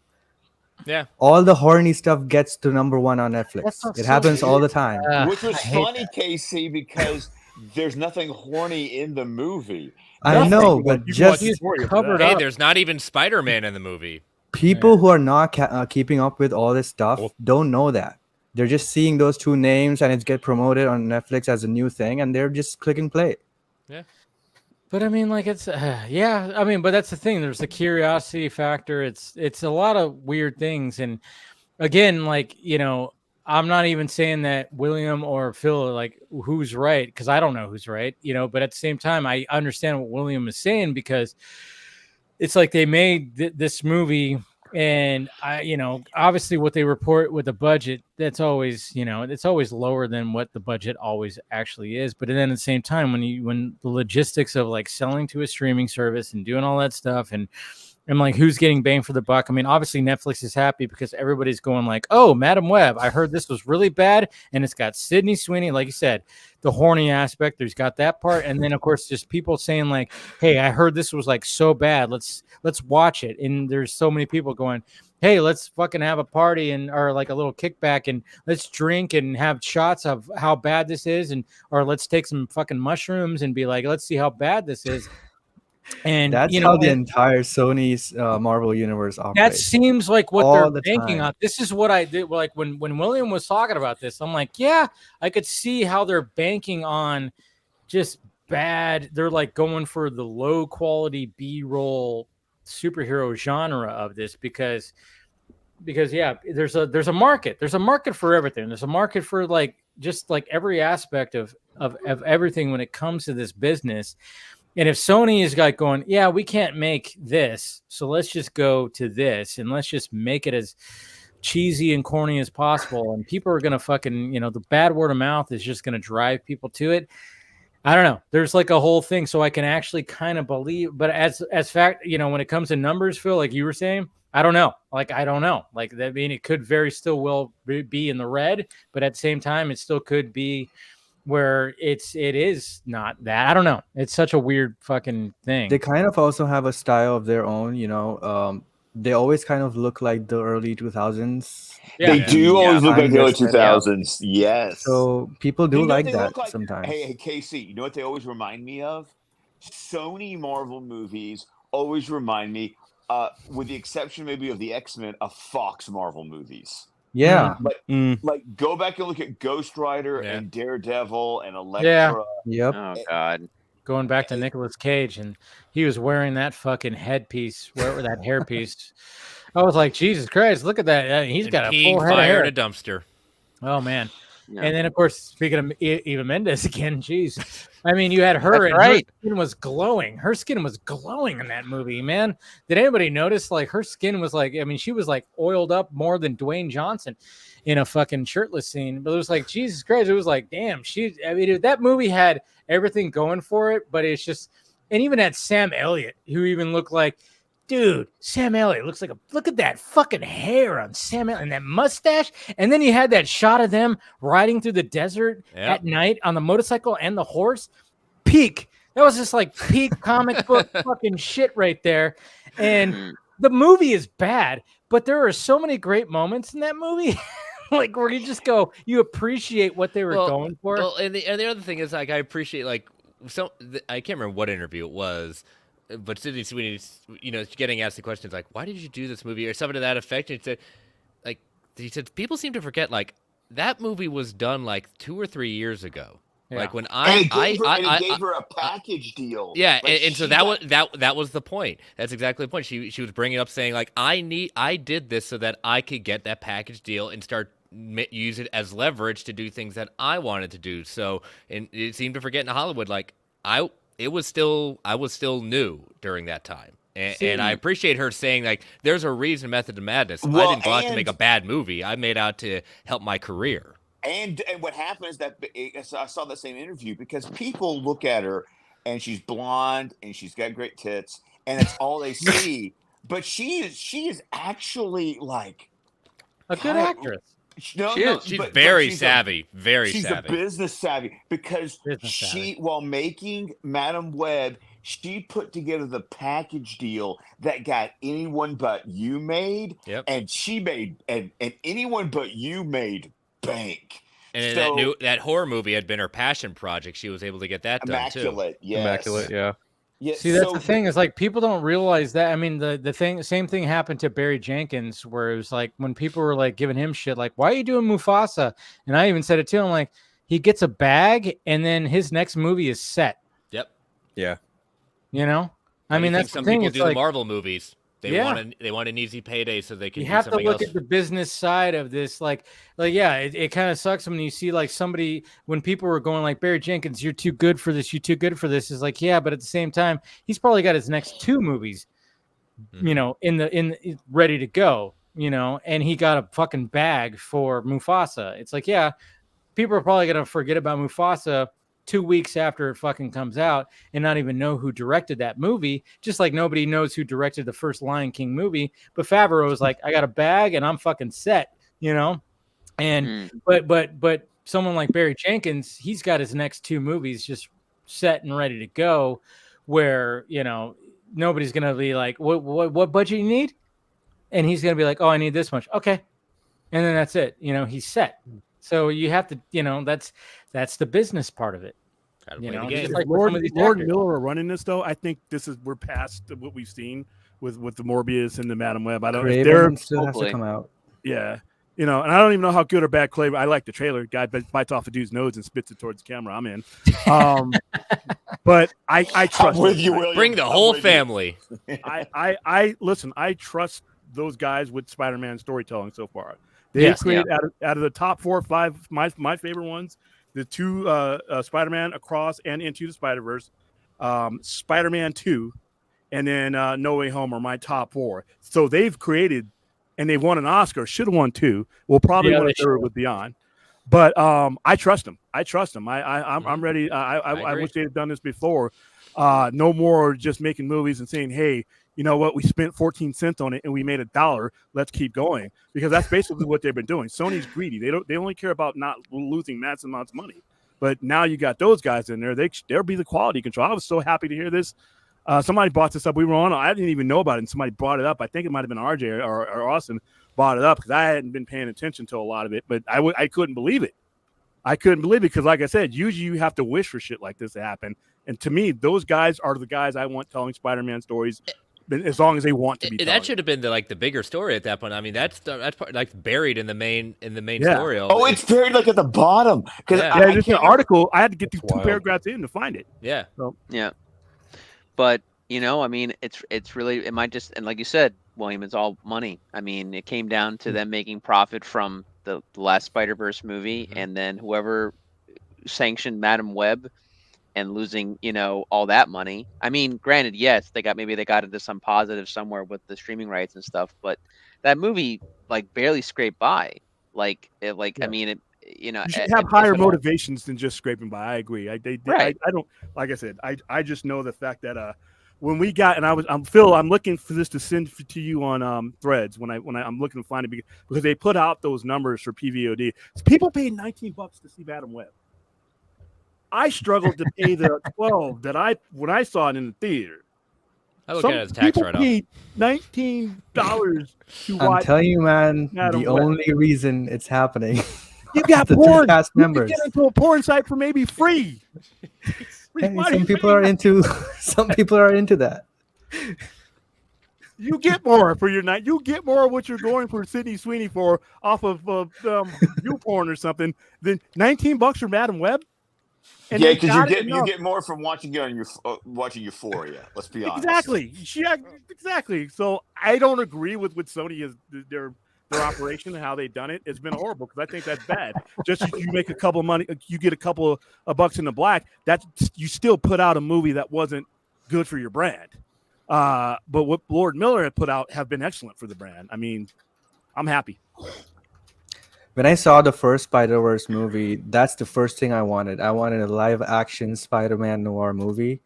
[SPEAKER 3] Yeah.
[SPEAKER 6] All the horny stuff gets to number one on Netflix. It happens all the time.
[SPEAKER 4] Which was funny, Casey, because there's nothing horny in the movie.
[SPEAKER 6] I know, but just
[SPEAKER 2] covered
[SPEAKER 3] Hey,
[SPEAKER 2] up.
[SPEAKER 3] there's not even Spider-Man in the movie.
[SPEAKER 6] people who are not keeping up with all this stuff don't know that. They're just seeing those two names and it's get promoted on Netflix as a new thing, and they're just clicking play.
[SPEAKER 3] Yeah.
[SPEAKER 2] But I mean, like it's yeah. I mean, but that's the thing. There's the curiosity factor. It's a lot of weird things, and again, like I'm not even saying that William or Phil like who's right, because I don't know who's right. But at the same time, I understand what William is saying, because it's like they made this movie, and obviously what they report with the budget, that's always it's always lower than what the budget always actually is. But then at the same time, when the logistics of like selling to a streaming service and doing all that stuff, and like who's getting bang for the buck, I mean, obviously Netflix is happy because everybody's going like, oh, Madam Web, I heard this was really bad, and it's got Sydney Sweeney, like you said, the horny aspect, there's got that part, and then of course just people saying like, hey, I heard this was like so bad, let's watch it. And there's so many people going, hey, let's fucking have a party or like a little kickback, and let's drink and have shots of how bad this is, or let's take some fucking mushrooms and be like, let's see how bad this is. And
[SPEAKER 6] that's how the entire Sony's Marvel universe operates.
[SPEAKER 2] That seems like what
[SPEAKER 6] all
[SPEAKER 2] they're
[SPEAKER 6] the
[SPEAKER 2] banking
[SPEAKER 6] time.
[SPEAKER 2] on. This is what I did. Like when William was talking about this, I'm like, yeah, I could see how they're banking on just bad. They're like going for the low quality B-roll superhero genre of this, because yeah, there's a market. There's a market for everything. There's a market for like just like every aspect of everything when it comes to this business. And if Sony is like going, yeah, we can't make this, so let's just go to this and let's just make it as cheesy and corny as possible, and people are gonna fucking, the bad word of mouth is just gonna drive people to it. I don't know. There's like a whole thing, so I can actually kind of believe, but as fact, when it comes to numbers, Phil, like you were saying, I don't know. Like I don't know. Like that, I mean, it could very still well be in the red, but at the same time, it still could be where it is not that. I don't know. It's such a weird fucking thing.
[SPEAKER 6] They kind of also have a style of their own, they always kind of look like the early 2000s.
[SPEAKER 2] Yeah.
[SPEAKER 4] They do always look like the early
[SPEAKER 6] Yes.
[SPEAKER 4] 2000s. Yes.
[SPEAKER 6] So people do
[SPEAKER 4] You know what
[SPEAKER 6] like
[SPEAKER 4] they
[SPEAKER 6] that
[SPEAKER 4] look like?
[SPEAKER 6] sometimes.
[SPEAKER 4] Hey, Casey, you know what they always remind me of? Sony Marvel movies always remind me, with the exception maybe of the X-Men, of Fox Marvel movies.
[SPEAKER 6] Yeah.
[SPEAKER 4] Like go back and look at Ghost Rider and Daredevil and Elektra.
[SPEAKER 2] Yeah.
[SPEAKER 6] Yep.
[SPEAKER 5] Oh God.
[SPEAKER 2] going back to Nicolas Cage, and he was wearing that fucking headpiece, that hairpiece. I was like, Jesus Christ, look at that. He's got a full head of hair
[SPEAKER 3] in a dumpster.
[SPEAKER 2] Oh, man.
[SPEAKER 5] Yeah.
[SPEAKER 2] And then, of course, speaking of Eva Mendes again, geez. I mean, you had her,
[SPEAKER 5] That's
[SPEAKER 2] and
[SPEAKER 5] right.
[SPEAKER 2] her skin was glowing. Her skin was glowing in that movie, man. Did anybody notice, like, her skin was like, I mean, she was, like, oiled up more than Dwayne Johnson in a fucking shirtless scene. But it was like, Jesus Christ, it was like, damn, I mean, that movie had everything going for it, but it's just, and even had Sam Elliott, who even looked like, dude, Sam Elliott looks like look at that fucking hair on Sam Elliott and that mustache. And then you had that shot of them riding through the desert at night on the motorcycle and the horse. Peak. That was just like peak comic book fucking shit right there. And the movie is bad, but there are so many great moments in that movie. Like where you just go, you appreciate what they were going for.
[SPEAKER 3] Well, and the other thing is, like, I appreciate, like, I can't remember what interview it was, but Sydney Sweeney, getting asked the questions like, "Why did you do this movie?" or something to that effect. And he said, people seem to forget, like, that movie was done like 2 or 3 years ago. Yeah. Like when
[SPEAKER 10] it gave her a package deal.
[SPEAKER 3] Yeah, and so that was the point. That's exactly the point. She was bringing up saying, like, I did this so that I could get that package deal and start use it as leverage to do things that I wanted to do. So, and it seemed to forget in Hollywood, like I was still new during that time. And I appreciate her saying, like, there's a reason Method to Madness. I didn't go out to make a bad movie. I made out to help my career.
[SPEAKER 10] And what happened is that I saw the same interview because people look at her and she's blonde and she's got great tits and that's all they see. But she is actually like
[SPEAKER 2] a good actress.
[SPEAKER 3] She's very savvy.
[SPEAKER 10] She's a business savvy because while making Madam Web, she put together the package deal that got Anyone But You made.
[SPEAKER 3] Yep.
[SPEAKER 10] And she made and Anyone But You made bank.
[SPEAKER 3] And
[SPEAKER 10] so,
[SPEAKER 3] that horror movie had been her passion project. She was able to get that done too.
[SPEAKER 10] Yes.
[SPEAKER 8] Immaculate, yeah.
[SPEAKER 10] Yeah,
[SPEAKER 2] see, that's the thing is like people don't realize that. I mean, same thing happened to Barry Jenkins, where it was like when people were like giving him shit, like, why are you doing Mufasa? And I even said it to him, like, he gets a bag and then his next movie is set.
[SPEAKER 3] Yep.
[SPEAKER 8] Yeah.
[SPEAKER 2] You know? I mean, that's
[SPEAKER 3] some
[SPEAKER 2] the thing.
[SPEAKER 3] people
[SPEAKER 2] It's
[SPEAKER 3] do
[SPEAKER 2] like,
[SPEAKER 3] the Marvel movies. They want an easy payday so they can
[SPEAKER 2] you
[SPEAKER 3] do
[SPEAKER 2] have to
[SPEAKER 3] something
[SPEAKER 2] look
[SPEAKER 3] else.
[SPEAKER 2] at the business side of this. Like yeah, it kind of sucks when you see like somebody, when people were going like, Barry Jenkins, you're too good for this. You're too good for this. Is like, yeah, but at the same time, he's probably got his next 2 movies, in ready to go, and he got a fucking bag for Mufasa. It's like, yeah, people are probably going to forget about Mufasa 2 weeks after it fucking comes out and not even know who directed that movie, just like nobody knows who directed the first Lion King movie. But Favreau was like, I got a bag and I'm fucking set, and but someone like Barry Jenkins, he's got his next 2 movies just set and ready to go, where nobody's gonna be like, what budget you need, and he's gonna be like, oh, I need this much, okay, and then that's it. He's set. So you have to, that's the business part of it.
[SPEAKER 7] Just like Lord Miller are running this, though. I think we're past what we've seen with the Morbius and the Madam Web. I don't.
[SPEAKER 6] Craven still has to come out.
[SPEAKER 7] Yeah, and I don't even know how good or bad Craven. I like the trailer. Guy bites off a dude's nose and spits it towards the camera. I'm in. But I trust.
[SPEAKER 10] I'm with you, William.
[SPEAKER 3] Bring the whole family.
[SPEAKER 7] I listen. I trust those guys with Spider-Man storytelling so far. They created out of the top 4 or 5, my favorite ones, the 2 Spider-Man Across and Into the Spider-Verse, Spider-Man 2, and then No Way Home are my top 4. So they've created, and they've won an Oscar. Should have won 2. We'll probably win a 3rd with Beyond. But I trust them. I'm ready. I wish they had done this before. No more just making movies and saying, hey, you know what? We spent 14 cents on it and we made $1. Let's keep going, because that's basically what they've been doing. Sony's greedy. They only care about not losing massive amounts of money. But now you got those guys in there. There'll be the quality control. I was so happy to hear this. Somebody brought this up. We were on. I didn't even know about it, and somebody brought it up. I think it might have been RJ or Austin brought it up, because I hadn't been paying attention to a lot of it. But I couldn't believe it. I couldn't believe it, because, like I said, usually you have to wish for shit like this to happen. And to me, those guys are the guys I want telling Spider-Man stories as long as they want to be.
[SPEAKER 3] That should have been the bigger story at that point. I mean, that's part, like buried in the main
[SPEAKER 7] Yeah.
[SPEAKER 3] story.
[SPEAKER 10] Oh, it's buried like at the bottom because
[SPEAKER 3] Yeah.
[SPEAKER 7] Yeah, just an article. I had to get these 2 paragraphs in to find it.
[SPEAKER 3] Yeah.
[SPEAKER 7] So,
[SPEAKER 5] Yeah. But, you know, I mean, it's really, it might just, and like you said, William, it's all money. I mean, it came down to them making profit from the last Spider-Verse movie, and then whoever sanctioned Madam Web and losing, you know, all that money. I mean, granted, yes, they got into some positive somewhere with the streaming rights and stuff, but that movie like barely scraped by. Like, I mean, it, you know,
[SPEAKER 7] you should have higher motivations than just scraping by. I agree. I don't, like I said, I just know the fact that when we got, and I'm Phil, I'm looking for this to send to you on Threads when I'm looking to find it because they put out those numbers for PVOD. People paid $19 to see Madam Web. I struggled to pay the 12 that when I saw it in the theater.
[SPEAKER 3] I look at it as tax
[SPEAKER 7] people
[SPEAKER 3] write-off.
[SPEAKER 7] paid $19 to watch.
[SPEAKER 6] I'm telling you, man,
[SPEAKER 7] Madam
[SPEAKER 6] the
[SPEAKER 7] Web.
[SPEAKER 6] only reason it's happening.
[SPEAKER 7] You got
[SPEAKER 6] the
[SPEAKER 7] porn.
[SPEAKER 6] two cast
[SPEAKER 7] You can
[SPEAKER 6] members.
[SPEAKER 7] get into a porn site for maybe free.
[SPEAKER 6] Hey, some people are into that.
[SPEAKER 7] You get more for your night. You get more of what you're going for Sydney Sweeney for off of YouPorn or something than $19 for Madam Web. And
[SPEAKER 10] yeah,
[SPEAKER 7] they
[SPEAKER 10] because
[SPEAKER 7] got
[SPEAKER 10] you
[SPEAKER 7] enough.
[SPEAKER 10] get more from watching it on your watching Euphoria. Let's be honest.
[SPEAKER 7] Exactly. So I don't agree with what Sony is their operation and how they've done it. It's been horrible because I think that's bad. Just you make a couple of money, you get a couple of bucks in the black. That's you still put out a movie that wasn't good for your brand. But what Lord Miller had put out have been excellent for the brand. I mean, I'm happy.
[SPEAKER 6] When I saw the first Spider-Verse movie, that's the first thing I wanted. I wanted a live-action Spider-Man noir movie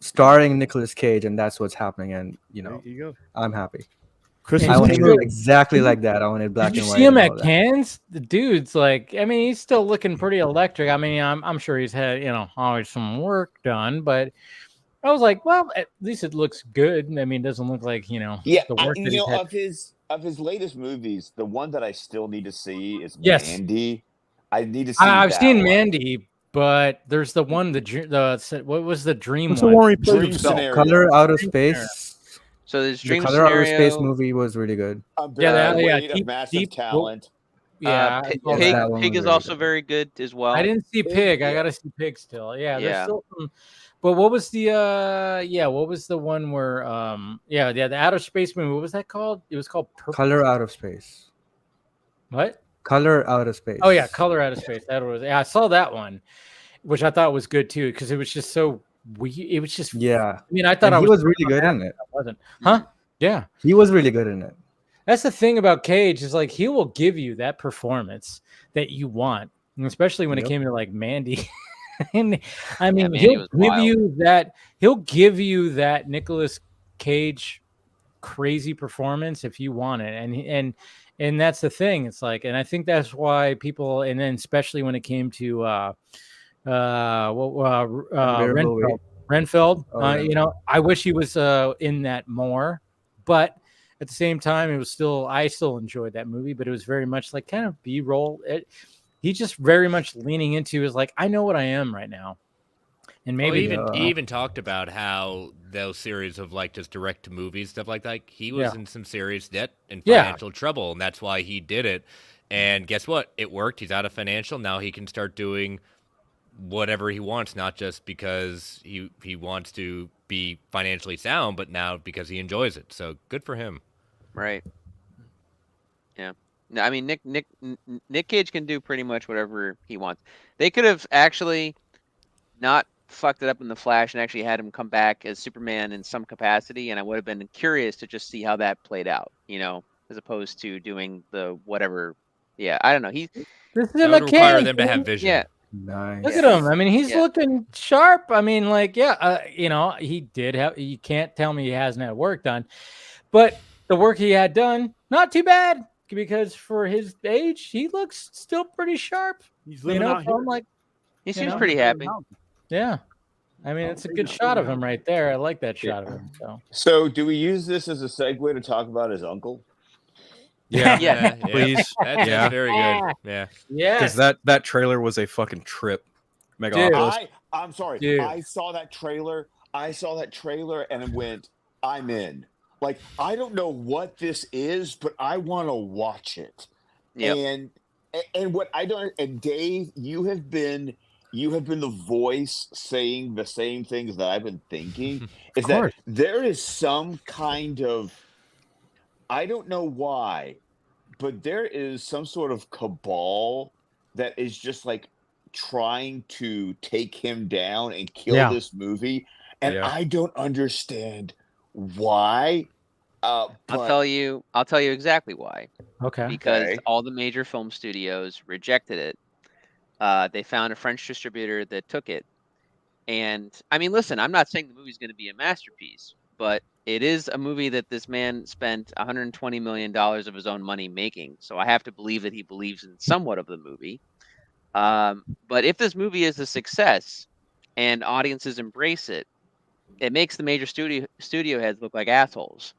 [SPEAKER 6] starring Nicolas Cage, and that's what's happening. And
[SPEAKER 7] There you go.
[SPEAKER 6] I'm happy.
[SPEAKER 7] Christmas
[SPEAKER 6] I wanted
[SPEAKER 7] Carol.
[SPEAKER 6] it exactly like that. I wanted black
[SPEAKER 2] Did you
[SPEAKER 6] and white.
[SPEAKER 2] see him
[SPEAKER 6] and
[SPEAKER 2] at
[SPEAKER 6] all that.
[SPEAKER 2] Cannes? The dude's like, I mean, he's still looking pretty electric. I mean, I'm sure he's had, you know, always some work done, but I was like, well, at least it looks good. I mean, it doesn't look like, you know,
[SPEAKER 10] Yeah,
[SPEAKER 2] the work that he's had.
[SPEAKER 10] of his latest movies, the one that I still need to see is
[SPEAKER 2] Yes.
[SPEAKER 10] Mandy. I need to see.
[SPEAKER 2] I've
[SPEAKER 10] that
[SPEAKER 2] seen
[SPEAKER 10] one.
[SPEAKER 2] Mandy, but there's the one, what was the dream
[SPEAKER 7] What's the
[SPEAKER 2] one?
[SPEAKER 7] one where he plays
[SPEAKER 10] Dream
[SPEAKER 7] himself?
[SPEAKER 10] Scenario.
[SPEAKER 6] Color Out of
[SPEAKER 2] Dream
[SPEAKER 6] Space.
[SPEAKER 5] So there's
[SPEAKER 6] The
[SPEAKER 5] Dream
[SPEAKER 6] Color Out of
[SPEAKER 5] Scenario.
[SPEAKER 6] Space movie was really good.
[SPEAKER 10] Weight of
[SPEAKER 2] Deep-
[SPEAKER 10] massive
[SPEAKER 2] Deep-
[SPEAKER 10] talent.
[SPEAKER 2] Yeah, I saw
[SPEAKER 5] Pig,
[SPEAKER 6] that one
[SPEAKER 5] Pig
[SPEAKER 6] was
[SPEAKER 5] is
[SPEAKER 6] very
[SPEAKER 5] also
[SPEAKER 6] good.
[SPEAKER 5] very good as well.
[SPEAKER 2] I didn't see Pig. I gotta see Pig still. Yeah, there's still some. But what was the what was the one where the outer space movie? What was that called? It was called
[SPEAKER 6] Color Out of Space.
[SPEAKER 2] What?
[SPEAKER 6] Color Out of Space.
[SPEAKER 2] Oh yeah, Color Out of Space. That was. Yeah, I saw that one, which I thought was good too because it was just so weird. It was just.
[SPEAKER 6] Yeah.
[SPEAKER 2] I mean, I thought
[SPEAKER 6] And
[SPEAKER 2] I
[SPEAKER 6] he was really good
[SPEAKER 2] happy
[SPEAKER 6] in it.
[SPEAKER 2] I wasn't. Huh? Yeah.
[SPEAKER 6] He was really good in it.
[SPEAKER 2] That's the thing about Cage is like he will give you that performance that you want, and especially when it came to like Mandy. And I mean,
[SPEAKER 5] Mandy
[SPEAKER 2] he'll
[SPEAKER 5] was
[SPEAKER 2] give
[SPEAKER 5] wild.
[SPEAKER 2] you that. He'll give you that Nicolas Cage crazy performance if you want it, and that's the thing. It's like, and I think that's why people, and then especially when it came to Renfeld. You know, I wish he was in that more, but at the same time, I still enjoyed that movie, but it was very much like kind of B-roll. He just very much leaning into is like, I know what I am right now. And maybe
[SPEAKER 3] he even talked about how those series of like just direct to movies, stuff like that, he was in some serious debt and financial trouble, and that's why he did it. And guess what? It worked. He's out of financial. Now he can start doing whatever he wants, not just because he wants to be financially sound, but now because he enjoys it. So good for him.
[SPEAKER 5] Right. Yeah. No, I mean Nick Cage can do pretty much whatever he wants. They could have actually not fucked it up in The Flash and actually had him come back as Superman in some capacity, and I would have been curious to just see how that played out, you know, as opposed to doing the whatever. Yeah, I don't know.
[SPEAKER 2] This is
[SPEAKER 3] That would require them to have vision.
[SPEAKER 5] Yeah.
[SPEAKER 6] Nice.
[SPEAKER 2] Look at him. I mean, he's looking sharp. I mean, like, you know, he did have. You can't tell me he hasn't had work done, but the work he had done, not too bad because for his age, he looks still pretty sharp.
[SPEAKER 7] He's living out
[SPEAKER 2] so
[SPEAKER 7] here.
[SPEAKER 2] I'm like,
[SPEAKER 5] He seems pretty happy.
[SPEAKER 2] yeah. I mean, it's a good shot of him right there. I like that shot of him.
[SPEAKER 10] So, do we use this as a segue to talk about his uncle?
[SPEAKER 8] Yeah, please.
[SPEAKER 3] That's very good. Yeah.
[SPEAKER 8] Because that trailer was a fucking trip. Megalopolis.
[SPEAKER 10] I'm sorry.
[SPEAKER 2] Dude.
[SPEAKER 10] I saw that trailer and it went, I'm in. Like, I don't know what this is, but I want to watch it.
[SPEAKER 5] Yep.
[SPEAKER 10] And what I don't, and Dave, you have been the voice saying the same things that I've been thinking. Is that there is some kind of, I don't know why, but there is some sort of cabal that is just like trying to take him down and kill this movie, and I don't understand why.
[SPEAKER 5] I'll tell you exactly why.
[SPEAKER 2] Okay.
[SPEAKER 5] Because all the major film studios rejected it. They found a French distributor that took it. And I mean, listen, I'm not saying the movie's going to be a masterpiece, but it is a movie that this man spent $120 million of his own money making. So I have to believe that he believes in somewhat of the movie. But if this movie is a success and audiences embrace it, it makes the major studio heads look like assholes.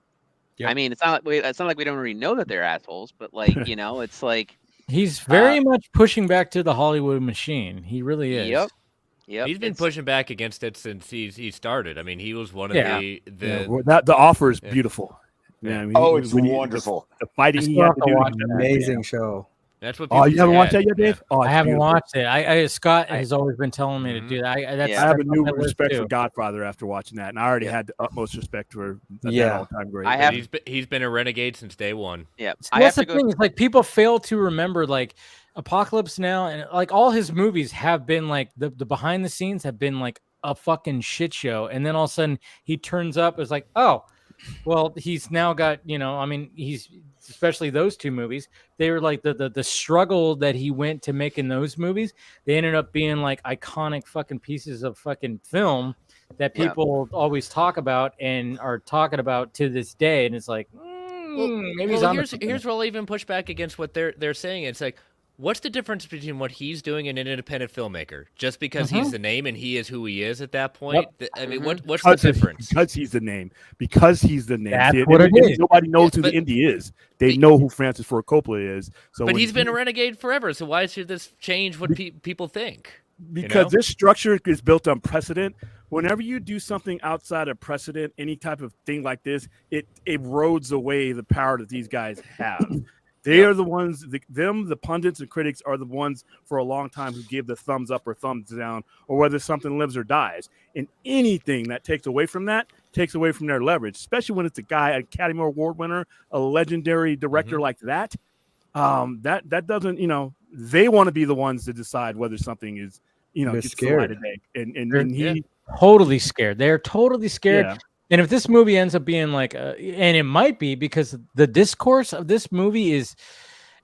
[SPEAKER 5] Yep. I mean, it's not like we don't already know that they're assholes, but like, you know, it's like
[SPEAKER 2] he's very much pushing back to the Hollywood machine. He really is.
[SPEAKER 5] Yep.
[SPEAKER 3] He's been pushing back against it since he started. I mean, he was one of
[SPEAKER 7] the offer is beautiful. Yeah, I mean,
[SPEAKER 10] it's wonderful.
[SPEAKER 7] The fighting he had to do,
[SPEAKER 6] amazing show.
[SPEAKER 3] That's what.
[SPEAKER 7] You haven't watched that yet, Dave?
[SPEAKER 2] Oh, I haven't watched it. Scott has always been telling me to do that. I
[SPEAKER 7] have a new respect for Godfather after watching that, and I already had the utmost respect for that all-time great.
[SPEAKER 3] He's been a renegade since day one.
[SPEAKER 5] Yeah,
[SPEAKER 2] that's the thing. It's like people fail to remember, like Apocalypse Now, and like all his movies have been like the behind the scenes have been like a fucking shit show, and then all of a sudden he turns up as like, oh, well, he's now got, you know, I mean, he's especially those two movies. They were like the struggle that he went to making those movies. They ended up being like iconic fucking pieces of fucking film that people always talk about and are talking about to this day. And it's like, maybe
[SPEAKER 3] here's where I'll even push back against what they're saying. It's like, what's the difference between what he's doing and an independent filmper? Just because he's the name and he is who he is at that point? Yep. I mean, what's the difference?
[SPEAKER 7] Because he's the name. Because he's the name.
[SPEAKER 2] That's what it is.
[SPEAKER 7] Nobody knows who the indie is. They know who Francis Ford Coppola is. So,
[SPEAKER 3] but he's been a renegade forever. So why should this change what people think?
[SPEAKER 7] Because this structure is built on precedent. Whenever you do something outside of precedent, any type of thing like this, it erodes away the power that these guys have. They are the ones, the pundits and critics are the ones for a long time who give the thumbs up or thumbs down, or whether something lives or dies. And anything that takes away from that takes away from their leverage, especially when it's a guy, an Academy Award winner, a legendary director like that. That doesn't, you know, they want to be the ones to decide whether something is, you know, gets scared today. And he
[SPEAKER 2] totally scared. They're totally scared.
[SPEAKER 7] Yeah.
[SPEAKER 2] And if this movie ends up being like, and it might be because the discourse of this movie is,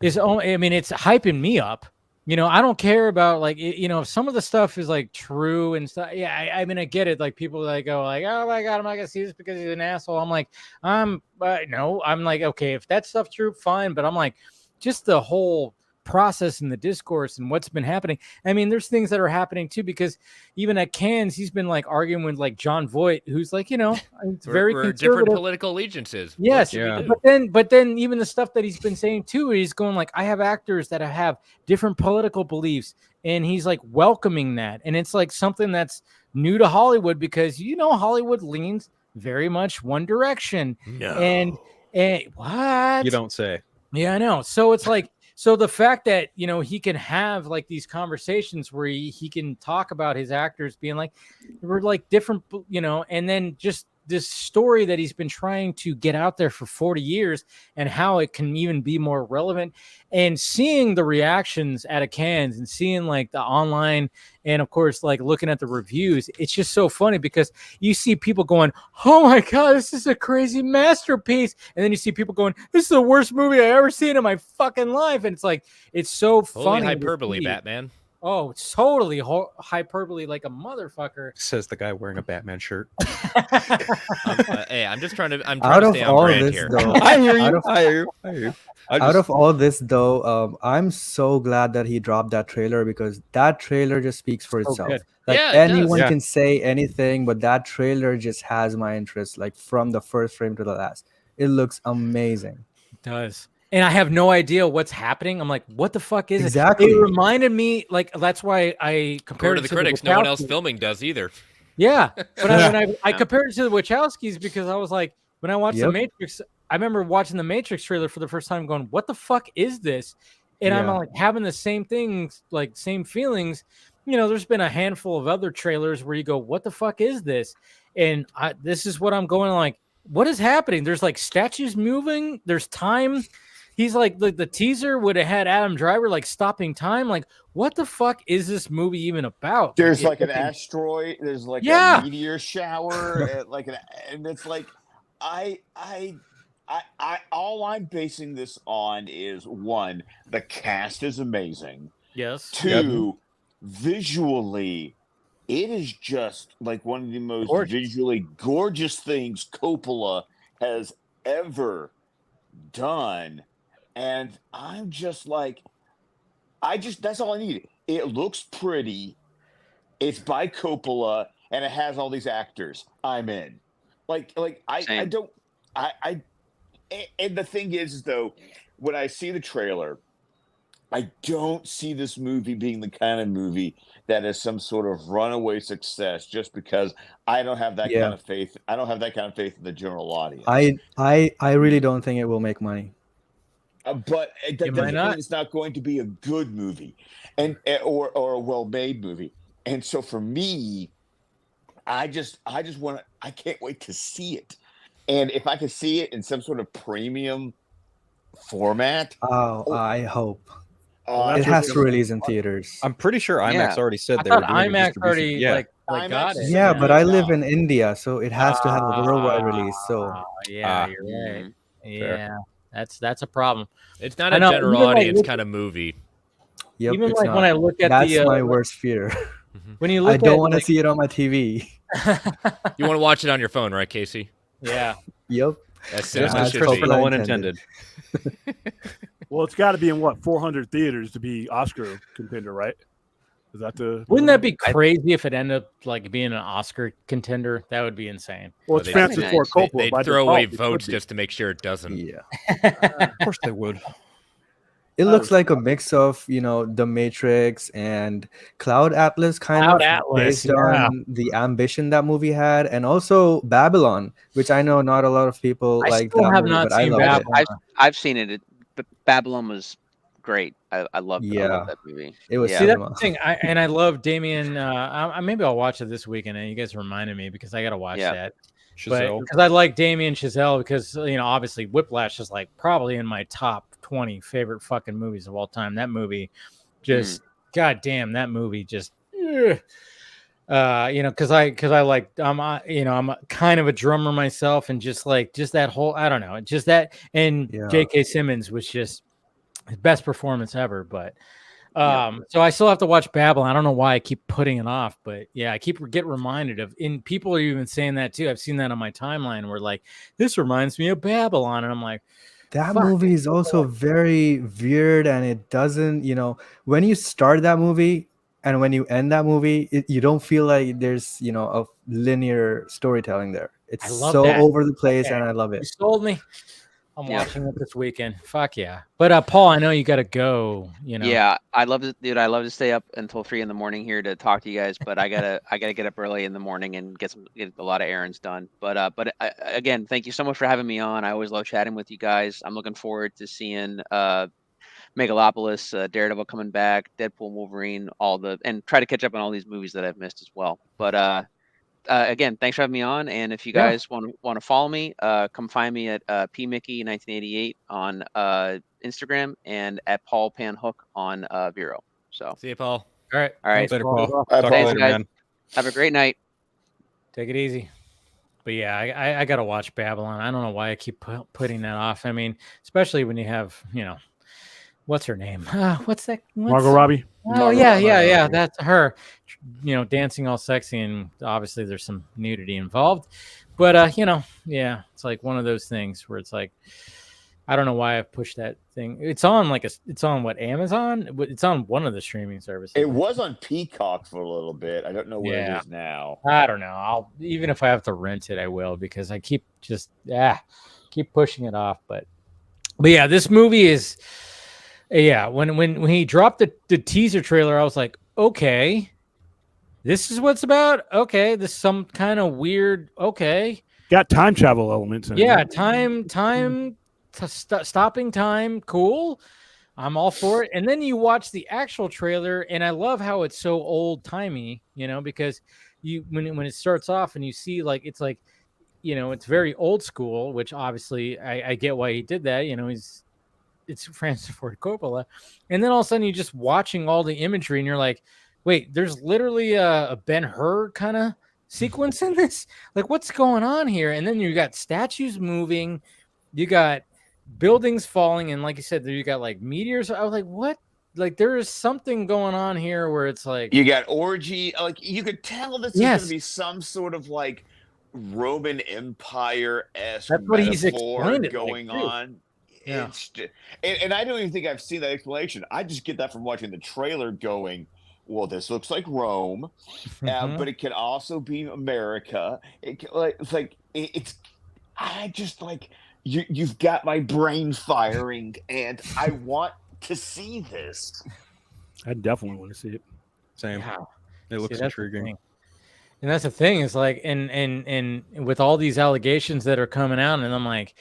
[SPEAKER 2] I mean, it's hyping me up. You know, I don't care about like, you know, if some of the stuff is like true and stuff. Yeah, I mean, I get it. Like people that go like, oh my God, I'm not gonna see this because he's an asshole. I'm like, no, I'm like, okay, if that stuff's true, fine. But I'm like, just the whole process and the discourse and what's been happening. I mean, there's things that are happening too, because even at Cannes, he's been like arguing with like John Voight, who's like, you know, it's very
[SPEAKER 3] we're
[SPEAKER 2] conservative.
[SPEAKER 3] Different political allegiances.
[SPEAKER 2] Yes, but then even the stuff that he's been saying too, he's going like, I have actors that have different political beliefs, and he's like welcoming that, and it's like something that's new to Hollywood, because you know Hollywood leans very much one direction.
[SPEAKER 3] No.
[SPEAKER 2] And what?
[SPEAKER 8] You don't say.
[SPEAKER 2] Yeah, I know. So it's like, so the fact that, you know, he can have like these conversations where he can talk about his actors being like, we're like different, you know, and then just this story that he's been trying to get out there for 40 years and how it can even be more relevant, and seeing the reactions at a Cannes and seeing like the online and of course like looking at the reviews, it's just so funny because you see people going, oh my God, this is a crazy masterpiece, and then you see people going, this is the worst movie I ever seen in my fucking life, and it's like, it's so funny.
[SPEAKER 3] Hyperbole, Batman.
[SPEAKER 2] Oh, it's totally hyperbole like a motherfucker.
[SPEAKER 8] Says the guy wearing a Batman shirt.
[SPEAKER 3] Hey, I'm trying to
[SPEAKER 6] of
[SPEAKER 3] stay on
[SPEAKER 6] all
[SPEAKER 3] brand
[SPEAKER 6] this,
[SPEAKER 3] here.
[SPEAKER 6] though,
[SPEAKER 8] I hear you.
[SPEAKER 6] Out of all this, though, I'm so glad that he dropped that trailer, because that trailer just speaks for itself.
[SPEAKER 2] Good.
[SPEAKER 6] Like
[SPEAKER 3] Yeah, it
[SPEAKER 6] anyone
[SPEAKER 3] does.
[SPEAKER 6] can say anything, but that trailer just has my interest, like from the first frame to the last. It looks amazing.
[SPEAKER 2] It does. And I have no idea what's happening. I'm like, what the fuck is
[SPEAKER 6] Exactly.
[SPEAKER 2] it? It reminded me, like, that's why I compared
[SPEAKER 3] According
[SPEAKER 2] it
[SPEAKER 3] to the critics,
[SPEAKER 2] the
[SPEAKER 3] no one else
[SPEAKER 2] Wachowskis.
[SPEAKER 3] filming does either.
[SPEAKER 2] Yeah, but I compared it to the Wachowskis because I was like, When I watched The
[SPEAKER 6] Yep.
[SPEAKER 2] Matrix, I remember watching the Matrix trailer for the first time going, what the fuck is this? And I'm
[SPEAKER 6] Yeah.
[SPEAKER 2] like having the same things, like same feelings. You know, there's been a handful of other trailers where you go, what the fuck is this? And this is what I'm going like, what is happening? There's like statues moving. There's time. He's like the teaser would have had Adam Driver like stopping time. Like, what the fuck is this movie even about?
[SPEAKER 10] There's like an
[SPEAKER 2] fucking-
[SPEAKER 10] asteroid. There's like
[SPEAKER 2] Yeah.
[SPEAKER 10] a meteor shower. And it's like, I all I'm basing this on is one, the cast is amazing.
[SPEAKER 2] Yes.
[SPEAKER 10] Two, visually, it is just like one of the most visually gorgeous things Coppola has ever done. And I'm just like, that's all I need. It looks pretty. It's by Coppola and it has all these actors. I'm in. And the thing is though, when I see the trailer, I don't see this movie being the kind of movie that is some sort of runaway success just because I don't have that kind of faith. I don't have that kind of faith in the general audience.
[SPEAKER 6] I really don't think it will make money.
[SPEAKER 10] But that doesn't mean it's not going to be a good movie or a well-made movie. And so for me, I can't wait to see it. And if I could see it in some sort of premium format.
[SPEAKER 6] Oh, I hope. It has to release in theaters.
[SPEAKER 8] I'm pretty sure IMAX already said
[SPEAKER 2] I
[SPEAKER 8] they were
[SPEAKER 2] thought
[SPEAKER 8] doing
[SPEAKER 2] IMAX
[SPEAKER 8] a
[SPEAKER 2] already
[SPEAKER 8] distribution.
[SPEAKER 2] like got it.
[SPEAKER 6] Yeah, but I live in India, so it has to have a worldwide release. So
[SPEAKER 2] yeah, you're right. Yeah, that's a problem.
[SPEAKER 3] It's not a general audience kind of movie.
[SPEAKER 6] Yep,
[SPEAKER 2] even
[SPEAKER 6] it's
[SPEAKER 2] like
[SPEAKER 6] not.
[SPEAKER 2] when I look at
[SPEAKER 6] that's
[SPEAKER 2] the
[SPEAKER 6] my worst fear.
[SPEAKER 2] When you look
[SPEAKER 6] I don't
[SPEAKER 2] at,
[SPEAKER 6] want to
[SPEAKER 2] like-
[SPEAKER 6] see it on my TV.
[SPEAKER 3] You want to watch it on your phone, right, Casey?
[SPEAKER 2] Yeah.
[SPEAKER 6] Yep.
[SPEAKER 3] That's
[SPEAKER 8] Just
[SPEAKER 3] cinema
[SPEAKER 8] as
[SPEAKER 3] should
[SPEAKER 8] for
[SPEAKER 3] be.
[SPEAKER 8] no one intended.
[SPEAKER 7] Well, it's got to be in what 400 theaters to be Oscar contender, right? Is that the?
[SPEAKER 2] Wouldn't that be crazy if it ended up like being an Oscar contender? That would be insane.
[SPEAKER 7] Well, it's Francis Ford Coppola.
[SPEAKER 3] They'd
[SPEAKER 7] by
[SPEAKER 3] throw away
[SPEAKER 7] default, it
[SPEAKER 3] votes
[SPEAKER 7] could be.
[SPEAKER 3] just to make sure it doesn't.
[SPEAKER 6] Yeah.
[SPEAKER 8] Of course they would.
[SPEAKER 6] It looks like a mix of, The Matrix and Cloud Atlas,
[SPEAKER 2] Cloud Atlas,
[SPEAKER 6] based on the ambition that movie had, and also Babylon, which I know not a lot of people like
[SPEAKER 2] still
[SPEAKER 6] that
[SPEAKER 2] have
[SPEAKER 6] movie,
[SPEAKER 2] not
[SPEAKER 6] but I
[SPEAKER 2] seen
[SPEAKER 6] love it.
[SPEAKER 2] Babylon.
[SPEAKER 5] I've seen it. But Babylon was great. I loved it. I love that movie.
[SPEAKER 6] It was
[SPEAKER 2] See, that's the thing. I love Damien. Maybe I'll watch it this weekend. And you guys reminded me because I got to watch that. But because I like Damien Chazelle because obviously Whiplash is like probably in my top 20 favorite fucking movies of all time. That movie just goddamn, that movie just because I like I'm a kind of a drummer myself, and just that whole, I don't know, just that, and J.K. Simmons was just his best performance ever. But so I still have to watch Babylon. I don't know why I keep putting it off, but yeah, I get reminded of, and people are even saying that too. I've seen that on my timeline where like, this reminds me of Babylon, and I'm like,
[SPEAKER 6] that movie is also very weird, and it doesn't, when you start that movie and when you end that movie, you don't feel like there's, a linear storytelling there. It's so over the place, and I love it.
[SPEAKER 2] You sold me. I'm watching it this weekend. Fuck yeah. But Paul, I know you got to go,
[SPEAKER 5] Yeah, I love it, dude. I love to stay up until 3 a.m. here to talk to you guys, but I gotta get up early in the morning and get a lot of errands done. But again, thank you so much for having me on. I always love chatting with you guys. I'm looking forward to seeing Megalopolis, Daredevil coming back, Deadpool, Wolverine, and try to catch up on all these movies that I've missed as well. But again, thanks for having me on. And if you guys want to follow me, come find me at pmickey1988 on Instagram and at Paul Panhook on Vero. So
[SPEAKER 3] see you, Paul.
[SPEAKER 5] All right.
[SPEAKER 8] Later, Paul. Talk
[SPEAKER 5] Thanks,
[SPEAKER 8] later,
[SPEAKER 5] guys.
[SPEAKER 8] man.
[SPEAKER 5] Have a great night.
[SPEAKER 2] Take it easy. But yeah, I got to watch Babylon. I don't know why I keep putting that off. I mean, especially when you have, what's her name? What's that?
[SPEAKER 7] Margot Robbie.
[SPEAKER 2] Oh, yeah. That's her, dancing all sexy. And obviously there's some nudity involved. But, it's like one of those things where it's like, I don't know why I've pushed that thing. It's on it's on what, Amazon? It's on one of the streaming services.
[SPEAKER 10] It was on Peacock for a little bit. I don't know where it is now.
[SPEAKER 2] I don't know. Even if I have to rent it, I will, because I keep keep pushing it off. But yeah, this movie is, when he dropped the teaser trailer, I was like, okay, this is what it's about. Okay, this is some kind of weird. Okay,
[SPEAKER 7] got time travel elements in it.
[SPEAKER 2] Yeah,
[SPEAKER 7] man.
[SPEAKER 2] stopping time, cool. I'm all for it. And then you watch the actual trailer, and I love how it's so old timey, because when it starts off and you see like it's like, it's very old school, which obviously I get why he did that. It's Francis Ford Coppola, and then all of a sudden you're just watching all the imagery, and you're like, wait, there's literally a Ben-Hur kind of sequence in this. Like, what's going on here? And then you got statues moving, you got buildings falling, and like you said, you got like meteors. I was like, what? Like, there is something going on here where it's like
[SPEAKER 10] you got orgy. Like, you could tell this is
[SPEAKER 2] Yes.
[SPEAKER 10] going to be some sort of like Roman Empire-esque
[SPEAKER 2] That's what he's
[SPEAKER 10] metaphor
[SPEAKER 2] explained it
[SPEAKER 10] going
[SPEAKER 2] like, too.
[SPEAKER 10] on.
[SPEAKER 2] Yeah.
[SPEAKER 10] It's just, and I don't even think I've seen that explanation. I just get that from watching the trailer going, well, this looks like Rome, but it can also be America. I just like, you've got my brain firing, and I want to see this.
[SPEAKER 7] I definitely want to see it.
[SPEAKER 8] Same.
[SPEAKER 2] Yeah.
[SPEAKER 8] It looks
[SPEAKER 2] See, that's the
[SPEAKER 8] intriguing.
[SPEAKER 2] thing. And that's the thing is like, and with all these allegations that are coming out, and I'm like,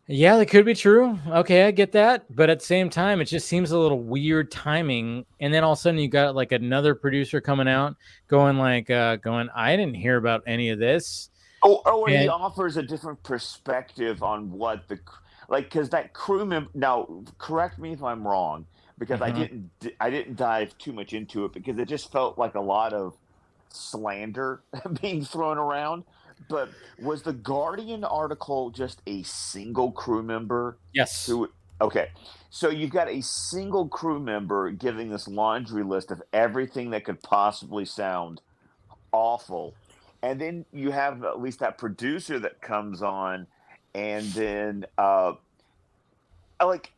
[SPEAKER 2] yeah, that could be true. Okay, I get that. But at the same time, it just seems a little weird timing. And then all of a sudden you got like another producer coming out going, I didn't hear about any of this.
[SPEAKER 10] Or he
[SPEAKER 2] And-
[SPEAKER 10] offers a different perspective on what because that crew member. Now, correct me if I'm wrong, because I didn't dive too much into it, because it just felt like a lot of slander being thrown around. But was the Guardian article just a single crew member?
[SPEAKER 2] Yes.
[SPEAKER 10] Okay. So you've got a single crew member giving this laundry list of everything that could possibly sound awful. And then you have at least that producer that comes on, and then like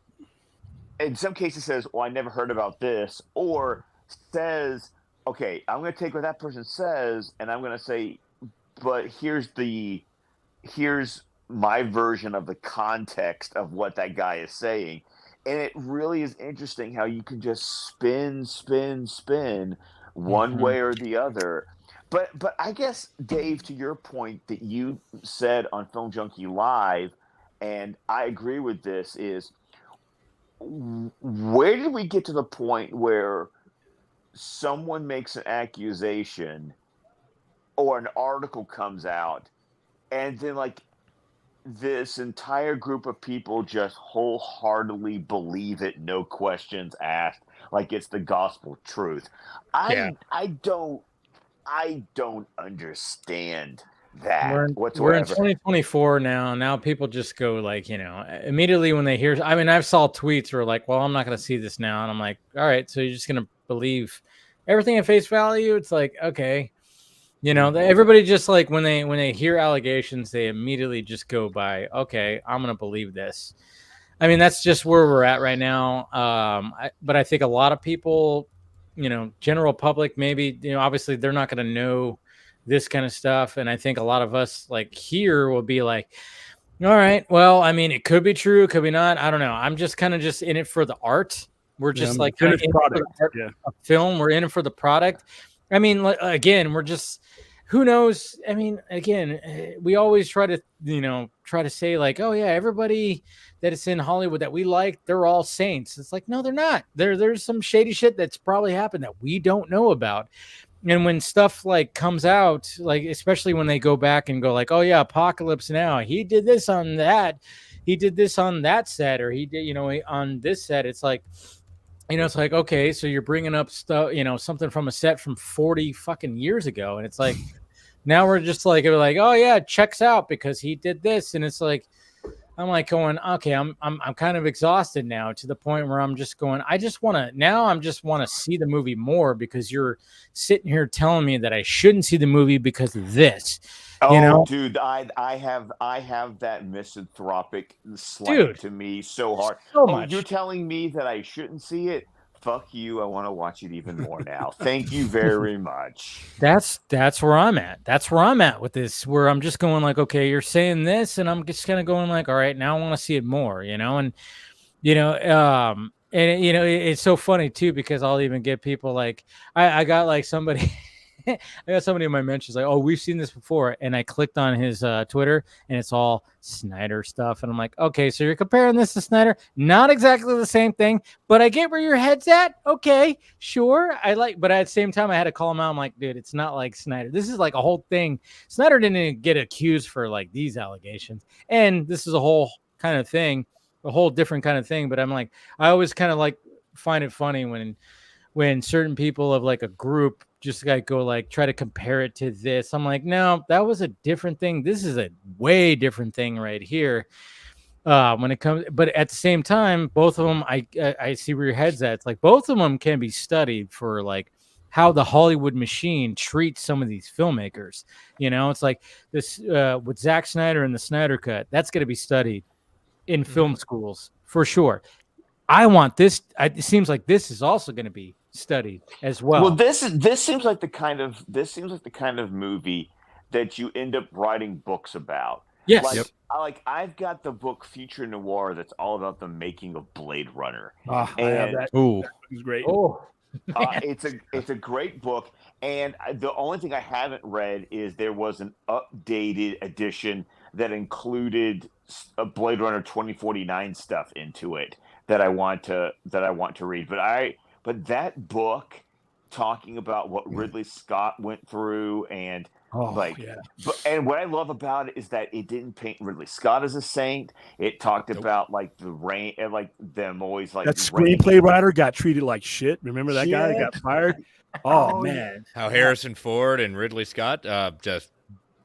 [SPEAKER 10] in some cases says, well, I never heard about this, or says, okay, I'm going to take what that person says, and I'm going to say, but here's my version of the context of what that guy is saying. And it really is interesting how you can just spin one way or the other. But I guess, Dave, to your point that you said on Film Junkie Live, and I agree with this, is where did we get to the point where someone makes an accusation or an article comes out, and then like this entire group of people just wholeheartedly believe it, no questions asked, like it's the gospel truth? I don't understand that whatsoever.
[SPEAKER 2] We're in 2024 now. Now people just go like, immediately when they hear. I mean, I've saw tweets where like, well, I'm not going to see this now, and I'm like, all right, so you're just going to believe everything at face value? It's like, okay. Everybody just like when they hear allegations, they immediately just go by, okay, I'm going to believe this. I mean, that's just where we're at right now. But I think a lot of people, general public, maybe, obviously they're not going to know this kind of stuff. And I think a lot of us like here will be like, all right, well, I mean, it could be true, it could be not. I don't know. I'm just kind of just in it for the art. We're just like kind of in
[SPEAKER 7] product.
[SPEAKER 2] It for the art of film. We're in it for the product. I mean, again, we're just, who knows? I mean, again, we always try to say like, oh yeah, everybody that is in Hollywood that we like, they're all saints. It's like, no, they're not. There's some shady shit that's probably happened that we don't know about. And when stuff like comes out, like especially when they go back and go like, oh yeah, Apocalypse Now, he did this on that, he did this on that set, or he did, on this set. It's like, it's like, okay, so you're bringing up stuff, something from a set from 40 fucking years ago. And it's like, now we're just like, oh yeah, checks out because he did this. And it's like, I'm like going, okay, I'm kind of exhausted now, to the point where I'm just going, I just want to see the movie more, because you're sitting here telling me that I shouldn't see the movie because of this.
[SPEAKER 10] Dude, I have that misanthropic slant to me so hard.
[SPEAKER 2] So much.
[SPEAKER 10] You're telling me that I shouldn't see it? Fuck you. I want to watch it even more now. Thank you very much.
[SPEAKER 2] That's where I'm at. That's where I'm at with this, where I'm just going like, okay, you're saying this, and I'm just kind of going like, all right, now I want to see it more, and it's so funny too, because I'll even get people like, I got like somebody I got somebody in my mentions like, oh, we've seen this before. And I clicked on his Twitter and it's all Snyder stuff. And I'm like, okay, so you're comparing this to Snyder. Not exactly the same thing, but I get where your head's at. Okay, sure. But at the same time, I had to call him out. I'm like, dude, it's not like Snyder. This is like a whole thing. Snyder didn't even get accused for like these allegations. And this is a whole kind of thing, a whole different kind of thing. But I'm like, I always kind of like find it funny when certain people of like a group just like go like try to compare it to this. I'm like, no, that was a different thing. This is a way different thing right here. When it comes, but at the same time, both of them, I see where your head's at. It's like both of them can be studied for like how the Hollywood machine treats some of these filmmakers. You know, it's like this with Zack Snyder and the Snyder Cut. That's going to be studied in film schools for sure. I want this. It seems like this is also going to be studied as well.
[SPEAKER 4] Well, this seems like the kind of movie that you end up writing books about.
[SPEAKER 2] Yes.
[SPEAKER 4] I've got the book Future Noir that's all about the making of Blade Runner.
[SPEAKER 7] I have that.
[SPEAKER 8] Ooh,
[SPEAKER 7] That was great.
[SPEAKER 2] Oh,
[SPEAKER 4] it's a great book, and the only thing I haven't read is there was an updated edition that included a Blade Runner 2049 stuff into it that I want to read. But that book talking about what Ridley Scott went through and and what I love about it is that it didn't paint Ridley Scott as a saint. It talked about like the rain and like them always like
[SPEAKER 7] that screenplay writer got treated like shit. Remember that guy that got fired? Oh man,
[SPEAKER 3] how Harrison Ford and Ridley Scott just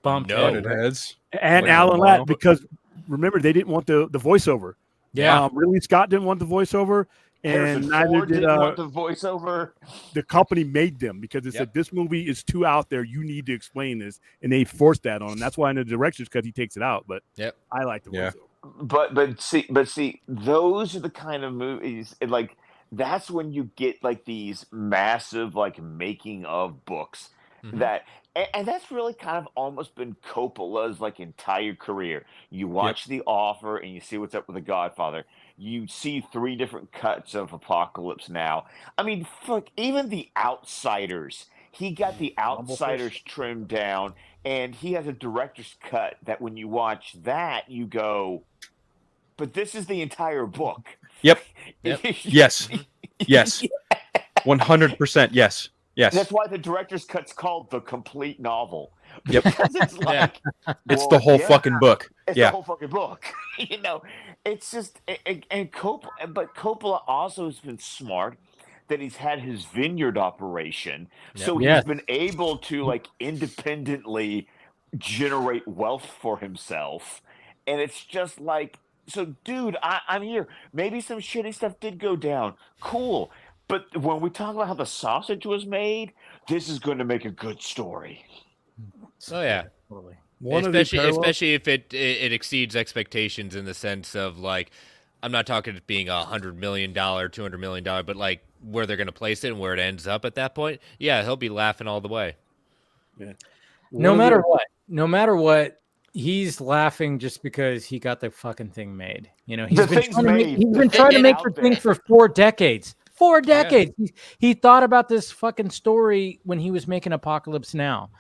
[SPEAKER 2] bumped
[SPEAKER 8] heads.
[SPEAKER 7] And Alan Ladd, because remember they didn't want the voiceover.
[SPEAKER 2] Yeah,
[SPEAKER 7] Ridley Scott didn't want the voiceover. And neither did
[SPEAKER 4] the voiceover.
[SPEAKER 7] The company made them because it said this movie is too out there. You need to explain this, and they forced that on him. That's why in the director's cut he takes it out. But I like the voiceover.
[SPEAKER 4] But see, those are the kind of movies. Like that's when you get like these massive like making of books that. And that's really kind of almost been Coppola's like entire career. You watch The Offer and you see what's up with The Godfather. You see 3 different cuts of Apocalypse Now. I mean, fuck, even The Outsiders. He got The Outsiders trimmed down, and he has a director's cut that when you watch that, you go, but this is the entire book.
[SPEAKER 8] Yep. Yes. 100%. Yes. Yes.
[SPEAKER 4] That's why the director's cut's called the complete novel.
[SPEAKER 8] Yep.
[SPEAKER 4] Because it's like
[SPEAKER 8] it's the whole fucking book.
[SPEAKER 4] It's the whole fucking book. You know, it's just and Coppola also has been smart that he's had his vineyard operation. So he's been able to like independently generate wealth for himself. And it's just like, so dude, I'm here. Maybe some shitty stuff did go down. Cool. But when we talk about how the sausage was made, this is going to make a good story.
[SPEAKER 3] Oh yeah,
[SPEAKER 2] totally.
[SPEAKER 3] Especially if it exceeds expectations in the sense of like, I'm not talking it being $100 million, $200 million, but like where they're going to place it and where it ends up at that point. Yeah, he'll be laughing all the way.
[SPEAKER 7] Yeah.
[SPEAKER 2] No matter what, he's laughing just because he got the fucking thing made. You know, he's been trying to make the thing for 4 decades. 4 decades. Yeah. He thought about this fucking story when he was making Apocalypse Now.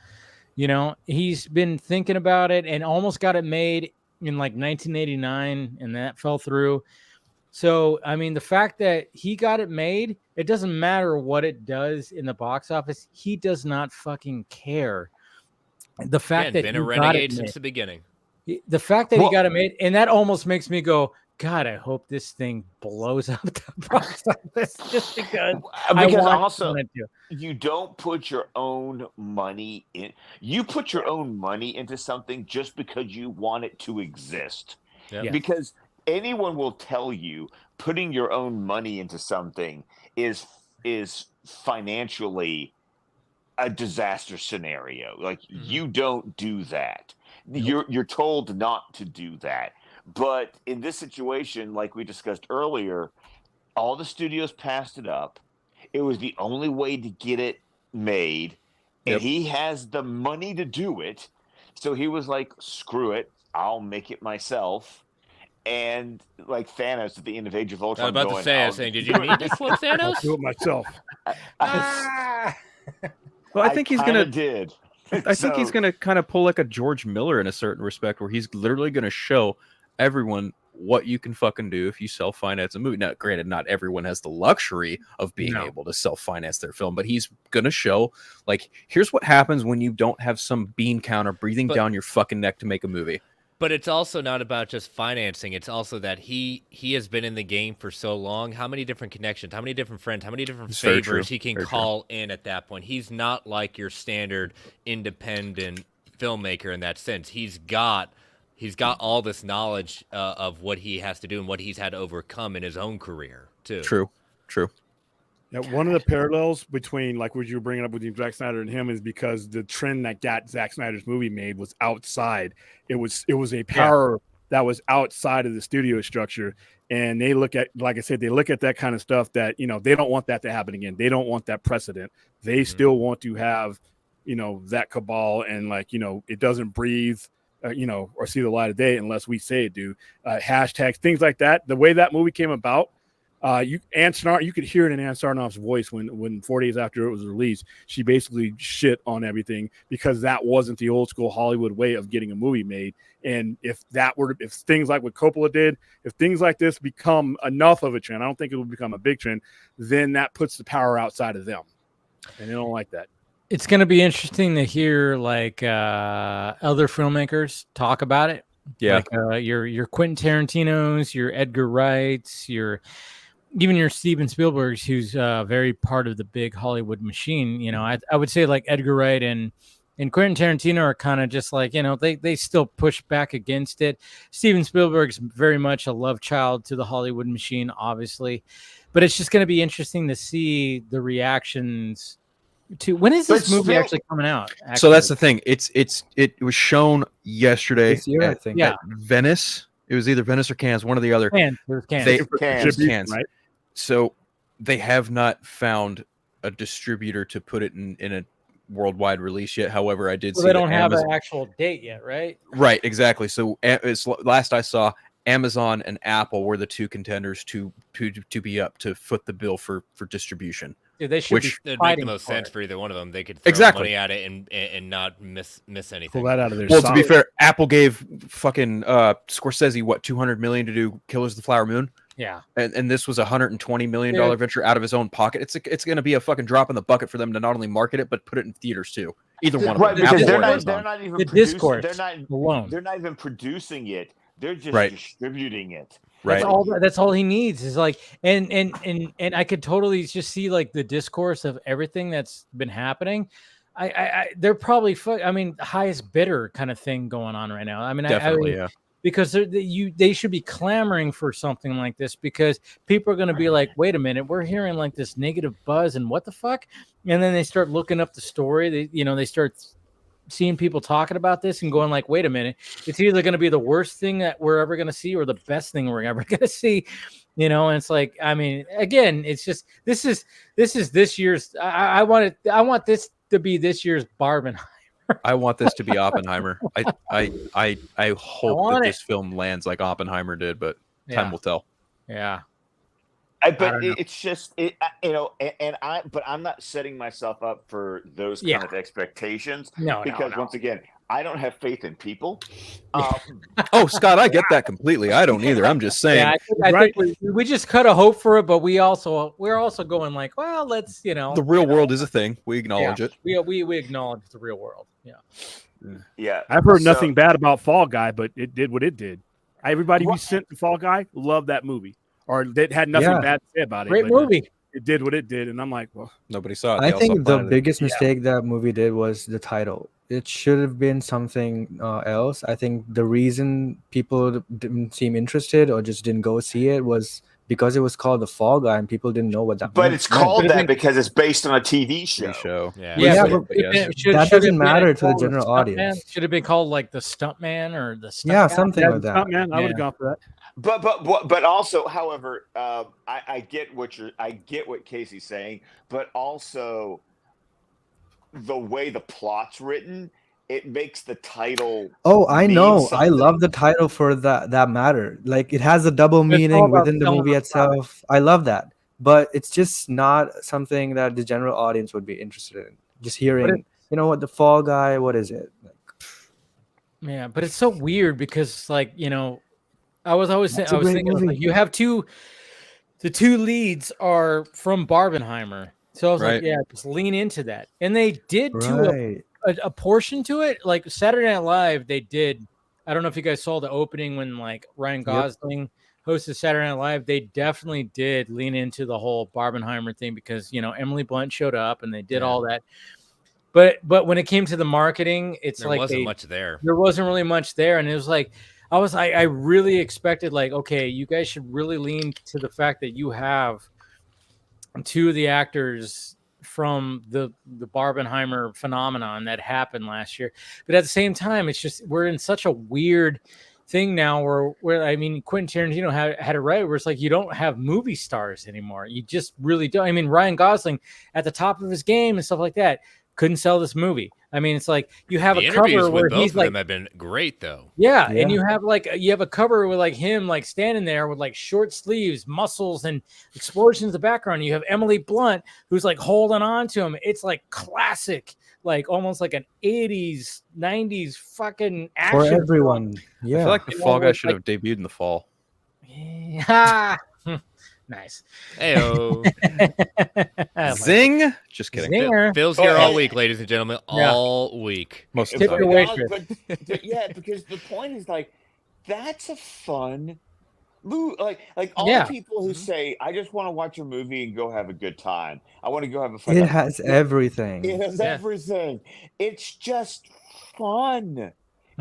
[SPEAKER 2] You know, he's been thinking about it and almost got it made in like 1989, and that fell through. So, I mean, the fact that he got it made, it doesn't matter what it does in the box office. He does not fucking care. The fact that
[SPEAKER 3] been a renegade since the beginning.
[SPEAKER 2] The fact that he got it made, and that almost makes me go, God, I hope this thing blows up the box office just because
[SPEAKER 4] also you don't put your own money in. You put your own money into something just because you want it to exist. Yep. Because anyone will tell you putting your own money into something is financially a disaster scenario. Like you don't do that. Nope. You're told not to do that. But in this situation, like we discussed earlier, all the studios passed it up. It was the only way to get it made. And he has the money to do it. So he was like, screw it. I'll make it myself. And like Thanos at the end of Age of Ultron.
[SPEAKER 3] I was about to say, did you mean to quote Thanos?
[SPEAKER 7] I'll do it myself.
[SPEAKER 8] Well, I think he's gonna.
[SPEAKER 10] did.
[SPEAKER 8] I think he's gonna kind of pull like a George Miller in a certain respect, where he's literally gonna show everyone what you can fucking do if you self-finance a movie. Now, granted, not everyone has the luxury of being able to self-finance their film, but he's gonna show, like, here's what happens when you don't have some bean counter breathing down your fucking neck to make a movie.
[SPEAKER 3] But it's also not about just financing. It's also that he has been in the game for so long. How many different connections, how many different friends, how many different favors he can call in at that point. He's not like your standard independent filmmaker in that sense. He's got all this knowledge of what he has to do and what he's had to overcome in his own career too.
[SPEAKER 8] True.
[SPEAKER 7] Yeah, one of the parallels between, like what you were bringing up with Zack Snyder and him, is because the trend that got Zack Snyder's movie made was outside. It was a power that was outside of the studio structure, and they look at, like I said, they look at that kind of stuff that, they don't want that to happen again. They don't want that precedent. They still want to have, that cabal, and it doesn't breathe, or see the light of day unless we say it do. Hashtags, things like that. The way that movie came about. You could hear it in Ann Sarnoff's voice when 4 days after it was released, she basically shit on everything because that wasn't the old school Hollywood way of getting a movie made. And if things like what Coppola did, if things like this become enough of a trend, I don't think it will become a big trend, then that puts the power outside of them, and they don't like that.
[SPEAKER 2] It's going to be interesting to hear other filmmakers talk about it.
[SPEAKER 8] Yeah,
[SPEAKER 2] like your Quentin Tarantino's, your Edgar Wright's, even your Steven Spielberg's, who's very part of the big Hollywood machine. I would say like Edgar Wright and Quentin Tarantino are kind of just like, they still push back against it. Steven Spielberg's very much a love child to the Hollywood machine, obviously, but it's just going to be interesting to see the reactions to, when is this movie actually coming out?
[SPEAKER 8] So that's the thing. It was shown yesterday
[SPEAKER 6] this year, I think.
[SPEAKER 8] at Venice. It was either Venice or Cannes, one or the other.
[SPEAKER 2] Cannes.
[SPEAKER 8] Cannes. Right? So they have not found a distributor to put it in a worldwide release yet. However, I did see
[SPEAKER 2] they don't have
[SPEAKER 8] Amazon...
[SPEAKER 2] an actual date yet, right?
[SPEAKER 8] Right, exactly. So it's last I saw, Amazon and Apple were the two contenders to be up to foot the bill for distribution.
[SPEAKER 2] Dude, they should
[SPEAKER 3] it'd make the most sense for either one of them. They could throw money at it and not miss anything.
[SPEAKER 7] Pull that out of their
[SPEAKER 8] to be fair, Apple gave fucking Scorsese $200 million to do Killers of the Flower Moon.
[SPEAKER 2] Yeah,
[SPEAKER 8] and this was $120 million venture out of his own pocket. It's going to be a fucking drop in the bucket for them to not only market it but put it in theaters too. Either one of them.
[SPEAKER 10] Because they're
[SPEAKER 8] Apple
[SPEAKER 10] not even
[SPEAKER 2] the
[SPEAKER 10] producing.
[SPEAKER 2] Discourse
[SPEAKER 10] They're not even producing it. They're just distributing it.
[SPEAKER 8] Right.
[SPEAKER 2] That's all he needs is like, and I could totally just see like the discourse of everything that's been happening. They're probably highest bidder kind of thing going on right now. I mean,
[SPEAKER 8] definitely,
[SPEAKER 2] because they should be clamoring for something like this, because people are going to be like, wait a minute, we're hearing like this negative buzz and what the fuck, and then they start looking up the story. They start seeing people talking about this and going like, wait a minute, it's either going to be the worst thing that we're ever going to see or the best thing we're ever going to see, and it's like, I mean, again, it's just this is this year's. I want this to be this year's Barbenheimer.
[SPEAKER 8] I want this to be Oppenheimer. I hope that this film lands like Oppenheimer did, but time will tell.
[SPEAKER 2] Yeah.
[SPEAKER 10] It's just but I'm not setting myself up for those kind of expectations. Because once again, I don't have faith in people.
[SPEAKER 8] Oh, Scott, I get that completely. I don't either. I'm just saying.
[SPEAKER 2] I think we just cut a hope for it, but we're also going like, well, let's
[SPEAKER 8] the real world is a thing. We acknowledge it.
[SPEAKER 2] We acknowledge the real world.
[SPEAKER 10] Yeah.
[SPEAKER 7] I've heard nothing bad about Fall Guy, but it did what it did. Everybody we sent to Fall Guy loved that movie, or they had nothing bad to say about it.
[SPEAKER 2] Great movie.
[SPEAKER 7] It did what it did, and I'm like, well,
[SPEAKER 8] nobody saw it.
[SPEAKER 6] I think the biggest mistake that movie did was the title. It should have been something else. I think the reason people didn't seem interested or just didn't go see it was because it was called The Fall Guy and people didn't know what that
[SPEAKER 10] But
[SPEAKER 6] meant.
[SPEAKER 10] it's called that because it's based on a TV show.
[SPEAKER 6] That doesn't matter to the general audience.
[SPEAKER 2] Should have been called like The Stuntman or The Stunt
[SPEAKER 6] Yeah,
[SPEAKER 2] Guy.
[SPEAKER 6] something like that.
[SPEAKER 7] Stuntman, I would have gone for that.
[SPEAKER 10] But also, however, I get what Casey's saying, but also the way the plot's written, it makes the title.
[SPEAKER 6] Oh, I know.
[SPEAKER 10] something.
[SPEAKER 6] I love the title for that matter. Like, it has a double meaning within the movie itself. I love that, but it's just not something that the general audience would be interested in. just hearing, you know what, the Fall Guy, what is it? Like,
[SPEAKER 2] Yeah, but it's so weird because, like, you know, I was
[SPEAKER 6] That's a great
[SPEAKER 2] thinking,
[SPEAKER 6] movie.
[SPEAKER 2] like, you have the two leads are from Barbenheimer. So I was like,
[SPEAKER 8] Right.
[SPEAKER 2] yeah, just lean into that. And they did to
[SPEAKER 6] right.
[SPEAKER 2] a portion to it. Like Saturday Night Live, they did. I don't know if you guys saw the opening when like Ryan Gosling hosted Saturday Night Live. They definitely did lean into the whole Barbenheimer thing because, you know, Emily Blunt showed up and they did all that. But when it came to the marketing, it's
[SPEAKER 3] There
[SPEAKER 2] like
[SPEAKER 3] wasn't much there.
[SPEAKER 2] There wasn't really much there, and it was like I really expected, like, okay, you guys should really lean to the fact that you have two of the actors from the Barbenheimer phenomenon that happened last year. But at the same time, it's just we're in such a weird thing now where I mean, Quentin Tarantino had it right, where it's like you don't have movie stars anymore. You just really don't. I mean, Ryan Gosling at the top of his game and stuff like that couldn't sell this movie. I mean, it's like you have
[SPEAKER 3] The
[SPEAKER 2] a cover
[SPEAKER 3] interviews
[SPEAKER 2] where
[SPEAKER 3] with both
[SPEAKER 2] he's
[SPEAKER 3] of
[SPEAKER 2] like,
[SPEAKER 3] them have been great, though.
[SPEAKER 2] yeah, and you have a cover with like him like standing there with like short sleeves, muscles, and explosions in the background. You have Emily Blunt who's like holding on to him. It's like classic, like almost like an 80s, 90s fucking action
[SPEAKER 6] For everyone. Yeah.
[SPEAKER 8] I feel like the Fall Guy should have debuted in the fall.
[SPEAKER 2] Yeah. Nice.
[SPEAKER 3] Heyo.
[SPEAKER 8] Zing! Just kidding.
[SPEAKER 2] Zinger.
[SPEAKER 3] Phil's here all week, ladies and gentlemen. All week.
[SPEAKER 8] Most of
[SPEAKER 2] Tip
[SPEAKER 8] the
[SPEAKER 2] your
[SPEAKER 8] time.
[SPEAKER 2] waitress.
[SPEAKER 10] But yeah, because the point is like that's a fun movie. Like all the people who say, "I just want to watch a movie and go have a good time. I want to go have a fun."
[SPEAKER 6] It
[SPEAKER 10] time."
[SPEAKER 6] has everything.
[SPEAKER 10] It has everything. It's just fun.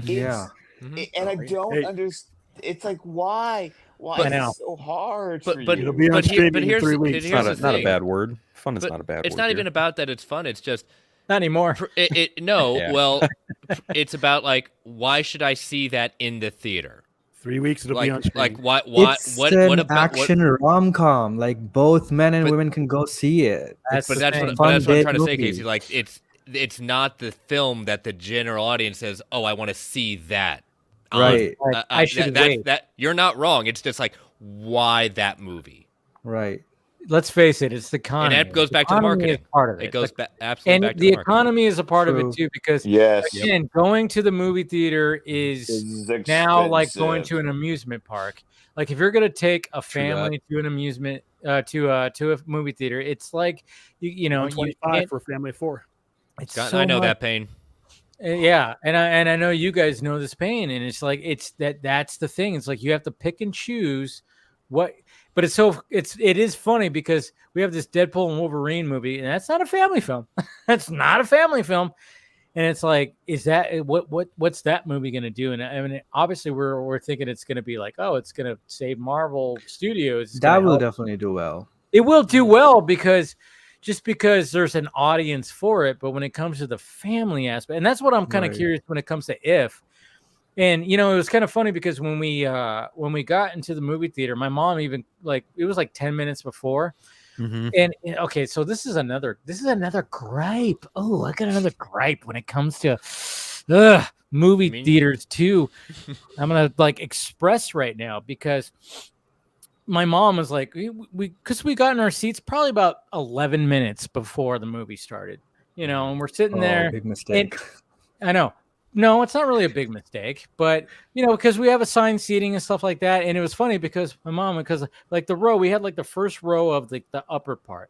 [SPEAKER 6] Yeah.
[SPEAKER 10] And I don't understand. It's like why
[SPEAKER 2] I know.
[SPEAKER 10] is it so hard
[SPEAKER 3] But
[SPEAKER 10] for
[SPEAKER 3] but
[SPEAKER 10] you?
[SPEAKER 7] It'll be on
[SPEAKER 3] but,
[SPEAKER 7] streaming
[SPEAKER 3] but
[SPEAKER 7] in
[SPEAKER 3] here's
[SPEAKER 7] 3
[SPEAKER 3] the-
[SPEAKER 7] weeks.
[SPEAKER 3] here's the
[SPEAKER 8] Not a
[SPEAKER 3] thing.
[SPEAKER 8] bad word. Fun is
[SPEAKER 3] But
[SPEAKER 8] not a bad word.
[SPEAKER 3] It's not
[SPEAKER 8] here.
[SPEAKER 3] even about that it's fun. It's just
[SPEAKER 2] Not anymore.
[SPEAKER 3] no.
[SPEAKER 8] Yeah.
[SPEAKER 3] Well, it's about like why should I see that in the theater?
[SPEAKER 7] 3 weeks it'll be on streaming.
[SPEAKER 3] Like what
[SPEAKER 6] It's
[SPEAKER 3] what
[SPEAKER 6] an
[SPEAKER 3] about what?
[SPEAKER 6] action rom-com. Like both men and
[SPEAKER 3] But-
[SPEAKER 6] women can go see it.
[SPEAKER 2] That's
[SPEAKER 3] But
[SPEAKER 2] the
[SPEAKER 3] that's
[SPEAKER 2] thing.
[SPEAKER 3] what
[SPEAKER 6] Fun
[SPEAKER 3] I'm
[SPEAKER 6] date
[SPEAKER 3] trying to say,
[SPEAKER 6] movie.
[SPEAKER 3] Casey. Like it's not the film that the general audience says, "Oh, I want to see that."
[SPEAKER 6] Right.
[SPEAKER 2] Like, I should wait.
[SPEAKER 3] That you're not wrong. It's just like why that movie,
[SPEAKER 6] Right.
[SPEAKER 2] Let's face it, it's the economy.
[SPEAKER 3] and that goes back to the
[SPEAKER 2] economy
[SPEAKER 3] marketing.
[SPEAKER 2] is part of it.
[SPEAKER 3] It goes
[SPEAKER 2] Like,
[SPEAKER 3] absolutely
[SPEAKER 2] and
[SPEAKER 3] back to
[SPEAKER 2] the
[SPEAKER 3] marketing.
[SPEAKER 2] economy is a part of
[SPEAKER 6] True.
[SPEAKER 2] it too, because
[SPEAKER 10] Yes.
[SPEAKER 2] again, going to the movie theater is
[SPEAKER 10] It's
[SPEAKER 2] now like going
[SPEAKER 10] expensive.
[SPEAKER 2] to an amusement park. Like if you're gonna take a
[SPEAKER 8] True that.
[SPEAKER 2] family to an amusement to a movie theater, it's like you know, you
[SPEAKER 7] 125
[SPEAKER 2] can't-
[SPEAKER 7] for a family of 4.
[SPEAKER 2] it's
[SPEAKER 3] Scott,
[SPEAKER 2] so
[SPEAKER 3] I know
[SPEAKER 2] much-
[SPEAKER 3] that pain.
[SPEAKER 2] Yeah, and I know you guys know this pain, and it's like that's the thing. It's like you have to pick and choose what, but it is funny because we have this Deadpool and Wolverine movie, and that's not a family film. That's not a family film, and it's like, is that what's that movie going to do? And I mean, obviously we're thinking it's going to be like, oh, it's going to save Marvel Studios. It's
[SPEAKER 6] That
[SPEAKER 2] gonna
[SPEAKER 6] will
[SPEAKER 2] help.
[SPEAKER 6] definitely do well.
[SPEAKER 2] It will do well because there's an audience for it, but when it comes to the family aspect, and that's what I'm kind of
[SPEAKER 6] Right.
[SPEAKER 2] curious when it comes to If. And you know, it was kind of funny because when we got into the movie theater, my mom even like it was like 10 minutes before.
[SPEAKER 8] Mhm.
[SPEAKER 2] And okay, so this is another gripe. Oh, I got another gripe when it comes to movie
[SPEAKER 3] mean-
[SPEAKER 2] theaters too. I'm gonna like express right now because my mom was like, because we got in our seats probably about 11 minutes before the movie started, you know, and we're sitting there.
[SPEAKER 6] Big mistake.
[SPEAKER 2] I know. No, it's not really a big mistake, but you know, because we have assigned seating and stuff like that. And it was funny because my mom, because like the row, we had like the first row of the upper part.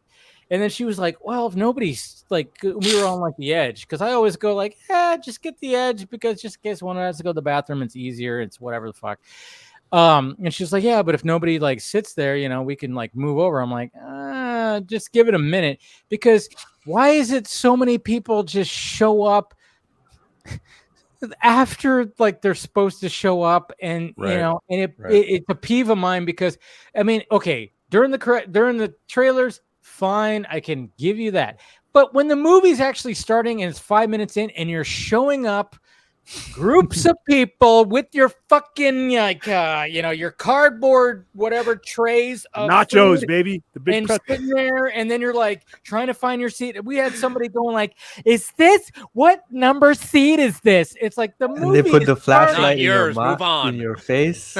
[SPEAKER 2] And then she was like, well, if nobody's like, we were on like the edge. Cause I always go like, just get the edge because just in case one has to go to the bathroom, it's easier. It's whatever the fuck. And she's like, yeah, but if nobody like sits there, you know, we can like move over. I'm like, just give it a minute, because why is it so many people just show up after like they're supposed to show up? And
[SPEAKER 8] Right.
[SPEAKER 2] you know, and
[SPEAKER 8] Right.
[SPEAKER 2] it's a peeve of mine because I mean, okay, during the trailers, fine, I can give you that. But when the movie's actually starting and it's 5 minutes in and you're showing up groups of people with your fucking like you know, your cardboard whatever trays of
[SPEAKER 7] Nachos,
[SPEAKER 2] food,
[SPEAKER 7] baby. The big
[SPEAKER 2] and
[SPEAKER 7] pretzel.
[SPEAKER 2] sitting there, and then you're like trying to find your seat. We had somebody going like, "Is this what number seat is this?" It's like the
[SPEAKER 6] And
[SPEAKER 2] movie.
[SPEAKER 6] they put the
[SPEAKER 2] is starting.
[SPEAKER 6] flashlight in
[SPEAKER 3] yours,
[SPEAKER 6] your,
[SPEAKER 3] move on.
[SPEAKER 6] in your face.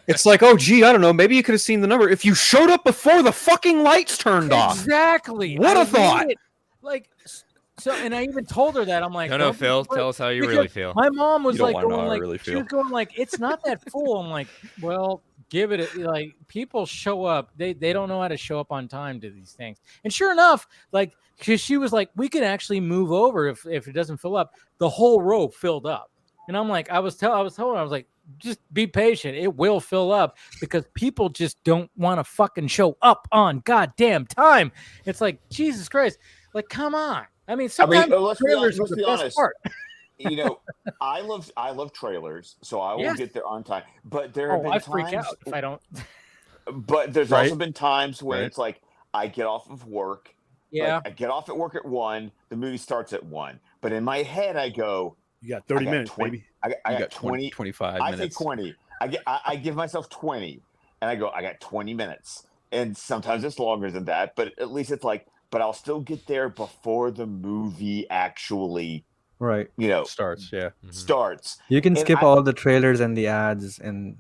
[SPEAKER 8] It's like, oh, gee, I don't know. Maybe you could have seen the number if you showed up before the fucking lights turned off.
[SPEAKER 2] Exactly.
[SPEAKER 8] What a
[SPEAKER 2] I hate
[SPEAKER 8] thought.
[SPEAKER 2] it. Like and I even told her that. I'm like,
[SPEAKER 3] No,
[SPEAKER 2] "Don't be
[SPEAKER 3] Phil,
[SPEAKER 2] put-"
[SPEAKER 3] tell us how you
[SPEAKER 2] because
[SPEAKER 3] really feel.
[SPEAKER 2] My mom was
[SPEAKER 8] You don't
[SPEAKER 2] like
[SPEAKER 8] wanna know
[SPEAKER 2] going
[SPEAKER 8] how I
[SPEAKER 2] like
[SPEAKER 8] really
[SPEAKER 2] she
[SPEAKER 8] feel.
[SPEAKER 2] was going like, it's not that full. I'm like, well, give it like people show up. They don't know how to show up on time to these things. And sure enough, like she was like, we can actually move over if it doesn't fill up. The whole row filled up. And I'm like, I was telling her, I was like, just be patient. It will fill up because people just don't want to fucking show up on goddamn time. It's like, Jesus Christ. Like, come on. I mean, sometimes
[SPEAKER 10] let's be
[SPEAKER 2] trailers
[SPEAKER 10] let's
[SPEAKER 2] are the
[SPEAKER 10] be
[SPEAKER 2] best
[SPEAKER 10] honest.
[SPEAKER 2] part.
[SPEAKER 10] You know, I love trailers, so I will
[SPEAKER 2] Yes.
[SPEAKER 10] get there on time. But there have been
[SPEAKER 2] I
[SPEAKER 10] times,
[SPEAKER 2] freak out if I don't.
[SPEAKER 10] but there's
[SPEAKER 8] Right.
[SPEAKER 10] also been times when
[SPEAKER 8] Right.
[SPEAKER 10] it's like I get off of work.
[SPEAKER 2] Yeah.
[SPEAKER 10] Like I get off at work at 1. The movie starts at 1. But in my head, I go,
[SPEAKER 7] You got 30 minutes,
[SPEAKER 10] 20,
[SPEAKER 7] baby.
[SPEAKER 10] I
[SPEAKER 8] You
[SPEAKER 10] got 20,
[SPEAKER 8] 25
[SPEAKER 10] I
[SPEAKER 8] minutes.
[SPEAKER 10] say 20. I give myself 20, and I go, I got 20 minutes. And sometimes it's longer than that, but at least it's like, but I'll still get there before the movie actually,
[SPEAKER 6] Right.
[SPEAKER 8] Starts, yeah.
[SPEAKER 10] starts.
[SPEAKER 6] You can
[SPEAKER 10] And
[SPEAKER 6] skip
[SPEAKER 10] I-
[SPEAKER 6] all the trailers and the ads, and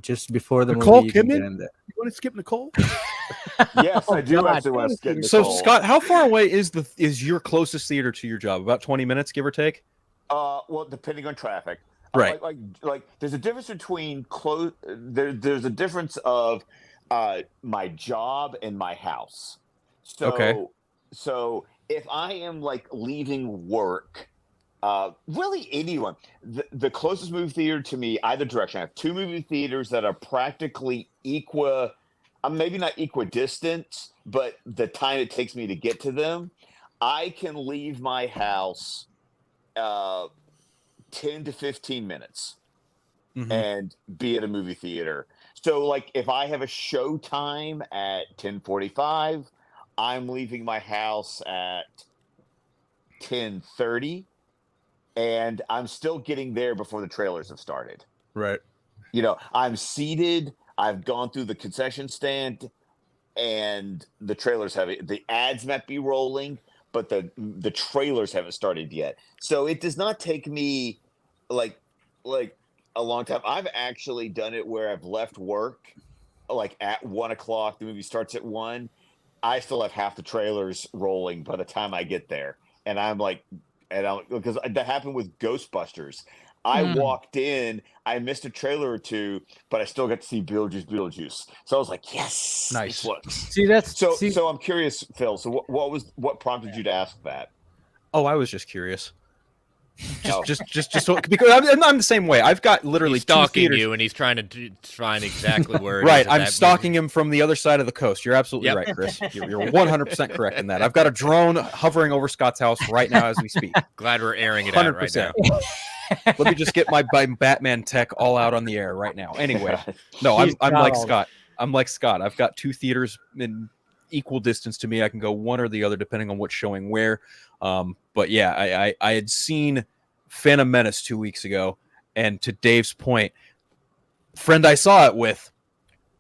[SPEAKER 6] just before the
[SPEAKER 7] Nicole
[SPEAKER 6] movie, you can
[SPEAKER 7] Kidman?
[SPEAKER 6] get in there.
[SPEAKER 7] You want to skip Nicole?
[SPEAKER 10] Yes, I do
[SPEAKER 2] God.
[SPEAKER 10] actually want to skip
[SPEAKER 8] So
[SPEAKER 10] Nicole.
[SPEAKER 8] Scott, how far away is your closest theater to your job? About 20 minutes, give or take?
[SPEAKER 10] Well, depending on traffic,
[SPEAKER 8] Right.
[SPEAKER 10] Like, there's a difference between There's a difference of my job and my house. So,
[SPEAKER 8] Okay.
[SPEAKER 10] So if I am like leaving work, really anyone, the closest movie theater to me, either direction. I have 2 movie theaters that are practically maybe not equidistant, but the time it takes me to get to them, I can leave my house 10 to 15 minutes
[SPEAKER 8] Mhm.
[SPEAKER 10] and be at a movie theater. So like if I have a show time at 10:45, I'm leaving my house at 10:30, and I'm still getting there before the trailers have started.
[SPEAKER 8] Right.
[SPEAKER 10] I'm seated, I've gone through the concession stand, and the ads might be rolling, but the trailers haven't started yet. So it does not take me like a long time. I've actually done it where I've left work like at 1:00. The movie starts at 1. I still have half the trailers rolling by the time I get there, and I'm like, because that happened with Ghostbusters. I walked in, I missed a trailer or 2, but I still got to see Beetlejuice. So I was like, yes,
[SPEAKER 8] Nice.
[SPEAKER 10] this works.
[SPEAKER 2] See,
[SPEAKER 10] So I'm curious, Phil. So what prompted you to ask that?
[SPEAKER 8] Oh, I was just curious.
[SPEAKER 10] Oh.
[SPEAKER 8] Just because I'm the same way. I've got literally
[SPEAKER 3] He's
[SPEAKER 8] 2
[SPEAKER 3] stalking
[SPEAKER 8] theaters.
[SPEAKER 3] you, and he's trying to find exactly where.
[SPEAKER 8] Right,
[SPEAKER 3] it is
[SPEAKER 8] I'm stalking him from the other side of the coast. You're absolutely
[SPEAKER 3] Yep.
[SPEAKER 8] right, Chris. You're 100% correct in that. I've got a drone hovering over Scott's house right now as we speak.
[SPEAKER 3] Glad we're airing it out right now.
[SPEAKER 8] 100%. Let me just get my Batman tech all out on the air right now. Anyway, no,
[SPEAKER 2] He's
[SPEAKER 8] I'm like
[SPEAKER 2] proud.
[SPEAKER 8] Scott. I'm like Scott. I've got 2 theaters in equal distance to me. I can go one or the other depending on what's showing where. But yeah, I had seen Phantom Menace 2 weeks ago, and to Dave's point, friend I saw it with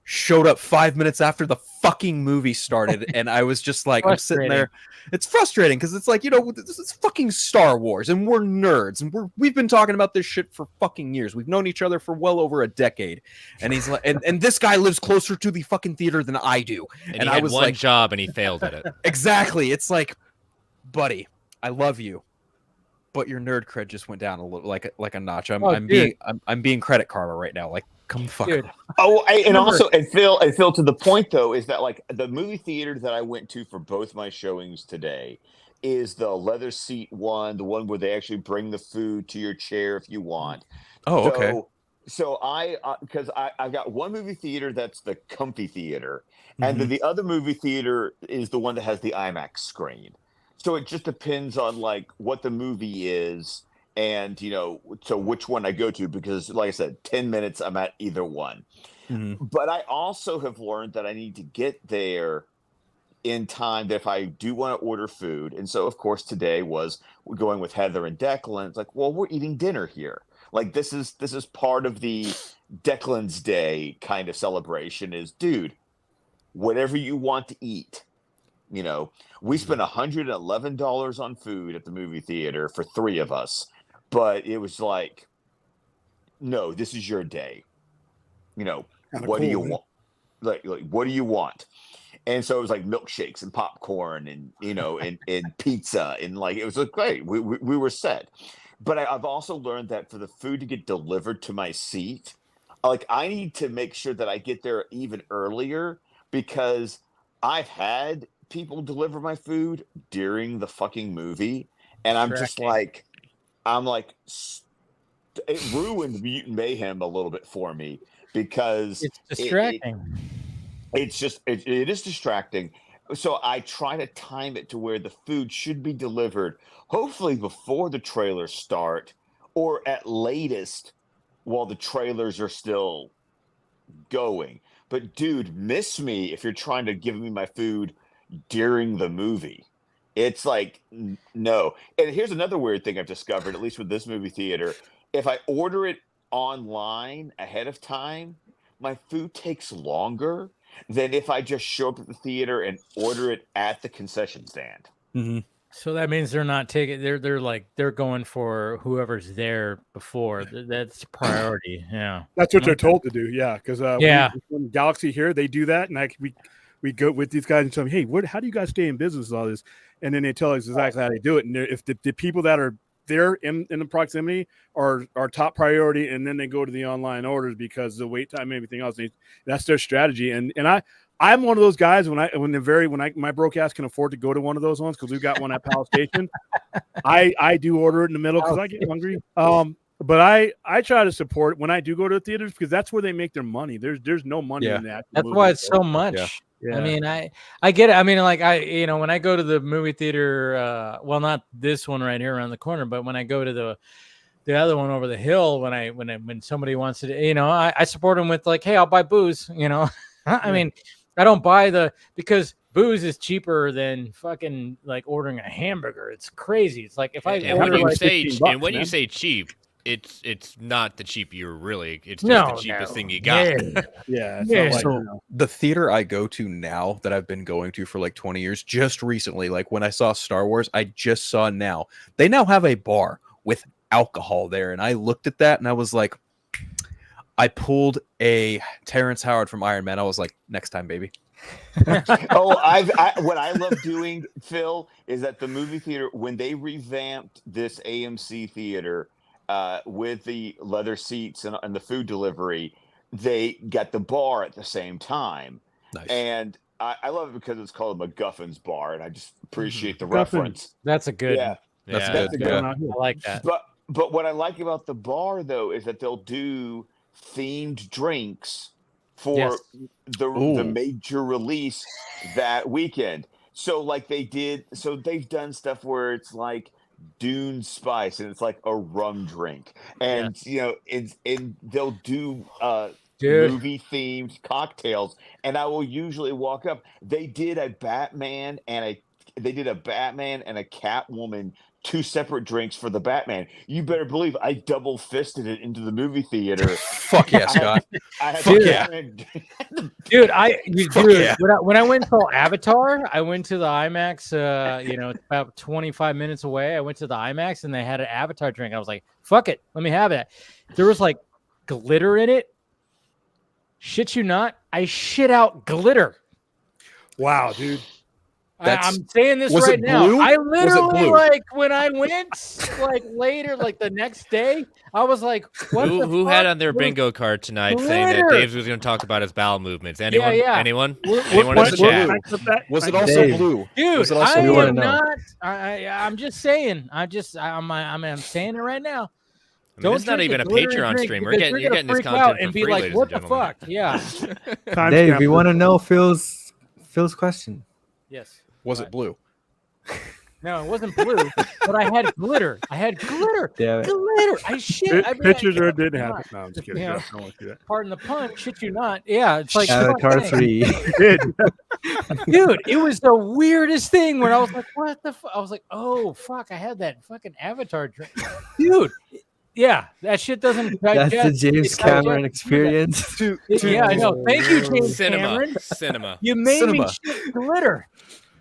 [SPEAKER 8] showed up 5 minutes after the fucking movie started, and I was just like, I'm sitting there. It's frustrating because it's like, this is fucking Star Wars, and we're nerds, and we've been talking about this shit for fucking years. We've known each other for well over a decade, and he's like, and this guy lives closer to the fucking theater than I do,
[SPEAKER 3] And he
[SPEAKER 8] I
[SPEAKER 3] had
[SPEAKER 8] was
[SPEAKER 3] one
[SPEAKER 8] like,
[SPEAKER 3] job, and he failed at it.
[SPEAKER 8] exactly. It's like, buddy, I love you, but your nerd cred just went down a little, like a notch. I'm being credit karma right now. Like, come the fuck up.
[SPEAKER 10] Oh, and Phil, to the point though, is that like the movie theater that I went to for both my showings today is the leather seat one, the one where they actually bring the food to your chair if you want.
[SPEAKER 8] Oh, okay.
[SPEAKER 10] So because I've got one movie theater that's the comfy theater, and then the other movie theater is the one that has the IMAX screen. So it just depends on like what the movie is, and so which one I go to, because like I said, 10 minutes I'm at either one. But I also have learned that I need to get there in time that if I do want to order food. And so of course today we're going with Heather and Declan. It's like, well, we're eating dinner here. Like this is part of the Declan's Day kind of celebration is, dude, whatever you want to eat. We spent $111 on food at the movie theater for 3 of us, but it was like, no, this is your day. What do you want? like what do you want? And so it was like milkshakes and popcorn and and pizza, and like it was like great. We were set. But I've also learned that for the food to get delivered to my seat, like I need to make sure that I get there even earlier, because I've had people deliver my food during the fucking movie, and I'm just like, it ruined Mutant Mayhem a little bit for me, because
[SPEAKER 2] It's distracting.
[SPEAKER 10] it is distracting. So I try to time it to where the food should be delivered, hopefully before the trailers start, or at latest while the trailers are still going. But dude, miss me if you're trying to give me my food during the movie. It's like, no. And here's another weird thing I've discovered, at least with this movie theater. If I order it online ahead of time, my food takes longer than if I just show up at the theater and order it at the concession stand.
[SPEAKER 8] Mm-hmm.
[SPEAKER 2] So that means they're not taking. They're going for whoever's there before. That's priority. Yeah,
[SPEAKER 7] That's what they're told to do. Yeah, because when Galaxy here, they do that, and we go with these guys and tell them, hey, how do you guys stay in business with all this? And then they tell us exactly how they do it. And if the people that are there in the proximity are top priority, and then they go to the online orders because the wait time and everything else. That's their strategy. And I'm one of those guys when my broke ass can afford to go to one of those ones, because we've got one at Palace Station. I do order it in the middle because I get hungry. But I try to support when I do go to the theaters, because that's where they make their money. There's no money in that.
[SPEAKER 2] That's why it's so much. Yeah. I mean, I get it. I mean, like when I go to the movie theater, well, not this one right here around the corner, but when I go to the other one over the hill, when somebody wants to, I support them with like, hey, I'll buy booze. I mean, I don't buy because booze is cheaper than fucking like ordering a hamburger. It's crazy. It's like if I
[SPEAKER 3] when you say cheap, it's not the cheap you're really. It's just the cheapest thing you got.
[SPEAKER 7] Yeah.
[SPEAKER 8] So the theater I go to now, that I've been going to for like 20 years, just recently, like when I saw Star Wars, I just saw they now have a bar with alcohol there, and I looked at that and I was like, I pulled a Terrence Howard from Iron Man. I was like, next time, baby.
[SPEAKER 10] What I love doing, Phil, is at the movie theater when they revamped this AMC theater with the leather seats and the food delivery, they got the bar at the same time.
[SPEAKER 8] Nice.
[SPEAKER 10] And I love it because it's called MacGuffin's Bar, and I just appreciate the reference.
[SPEAKER 2] That's a good.
[SPEAKER 10] Yeah,
[SPEAKER 8] that's
[SPEAKER 10] good.
[SPEAKER 2] I like that.
[SPEAKER 10] But what I like about the bar though is that they'll do themed drinks for the major release that weekend. So like they've done stuff where it's like Dune Spice, and it's like a rum drink, and they'll do movie themed cocktails, and I will usually walk up. They did a Batman and a Catwoman, 2 separate drinks for the Batman. You better believe I double fisted it into the movie theater.
[SPEAKER 8] Fuck yeah, Scott.
[SPEAKER 2] Dude, when I went to Avatar, I went to the IMAX. It's about 25 minutes away. I went to the IMAX and they had an Avatar drink. I was like, "Fuck it, let me have it." There was like glitter in it. Shit you not, I shit out glitter.
[SPEAKER 7] Wow, dude.
[SPEAKER 2] I'm saying this right now. I literally when I went later, the next day, I was like, "What?"
[SPEAKER 3] Who had on their bingo card tonight saying that Dave was going to talk about his bowel movements? Anyone?
[SPEAKER 2] Yeah.
[SPEAKER 3] Anyone in the chat?
[SPEAKER 8] Was it also blue?
[SPEAKER 2] Dude, I am not. I'm just saying. I'm saying it right now.
[SPEAKER 3] It's not even a Patreon stream. We're getting this content
[SPEAKER 2] and
[SPEAKER 3] for free,
[SPEAKER 2] be like,
[SPEAKER 3] ladies
[SPEAKER 2] "What
[SPEAKER 3] and
[SPEAKER 2] the
[SPEAKER 3] gentlemen."
[SPEAKER 2] fuck?" Yeah.
[SPEAKER 6] Dave, we want to know Phil's question.
[SPEAKER 2] Yes.
[SPEAKER 8] Was it blue?
[SPEAKER 2] No, it wasn't blue, but I had glitter.
[SPEAKER 6] Damn it.
[SPEAKER 2] Glitter. I shit.
[SPEAKER 7] Pictures or it didn't happen. No, I'm just kidding.
[SPEAKER 2] Yeah.
[SPEAKER 7] I don't want to do that.
[SPEAKER 2] Pardon the pun. Shit you not. Yeah, it's like
[SPEAKER 6] Avatar 3.
[SPEAKER 2] Dude, it was the weirdest thing where I was like, "What the fuck?" I was like, "Oh fuck, I had that fucking Avatar drink." Dude, yeah, that shit doesn't digest.
[SPEAKER 6] That's the James Cameron experience.
[SPEAKER 2] Yeah, I know. Thank you, James Cameron.
[SPEAKER 3] Cinema.
[SPEAKER 2] You made me shit glitter.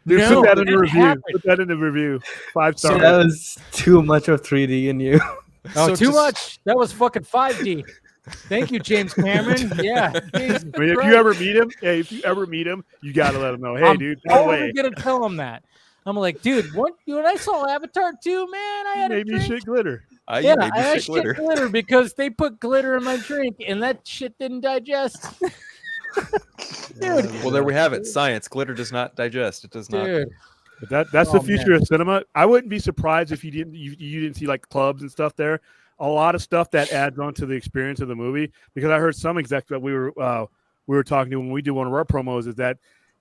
[SPEAKER 7] Dude,
[SPEAKER 2] No,
[SPEAKER 7] put that in the review.
[SPEAKER 2] happened.
[SPEAKER 7] Put that in the review. 5
[SPEAKER 6] So
[SPEAKER 7] stars.
[SPEAKER 6] that was too much of 3D in you.
[SPEAKER 2] Oh, too much. That was fucking 5D. Thank you, James Cameron. Yeah. Jesus
[SPEAKER 7] I mean, if
[SPEAKER 2] Christ.
[SPEAKER 7] you ever meet him, you got to let him know. Hey,
[SPEAKER 2] I'm
[SPEAKER 7] dude, by the way,
[SPEAKER 2] always gonna tell him that. I'm like, dude, what? When I saw Avatar 2, man, I had a
[SPEAKER 7] maybe
[SPEAKER 2] drink.
[SPEAKER 7] shit glitter.
[SPEAKER 2] Yeah, I had shit glitter because they put glitter in my drink, and that shit didn't digest. Dude.
[SPEAKER 8] Well, there we have it. Science. Glitter does not digest. It does not.
[SPEAKER 2] Dude.
[SPEAKER 7] But that's the future
[SPEAKER 2] man.
[SPEAKER 7] of cinema. I wouldn't be surprised if you didn't see like clubs and stuff there. A lot of stuff that adds on to the experience of the movie. Because I heard some execs that we were talking to when we do one of our promos is that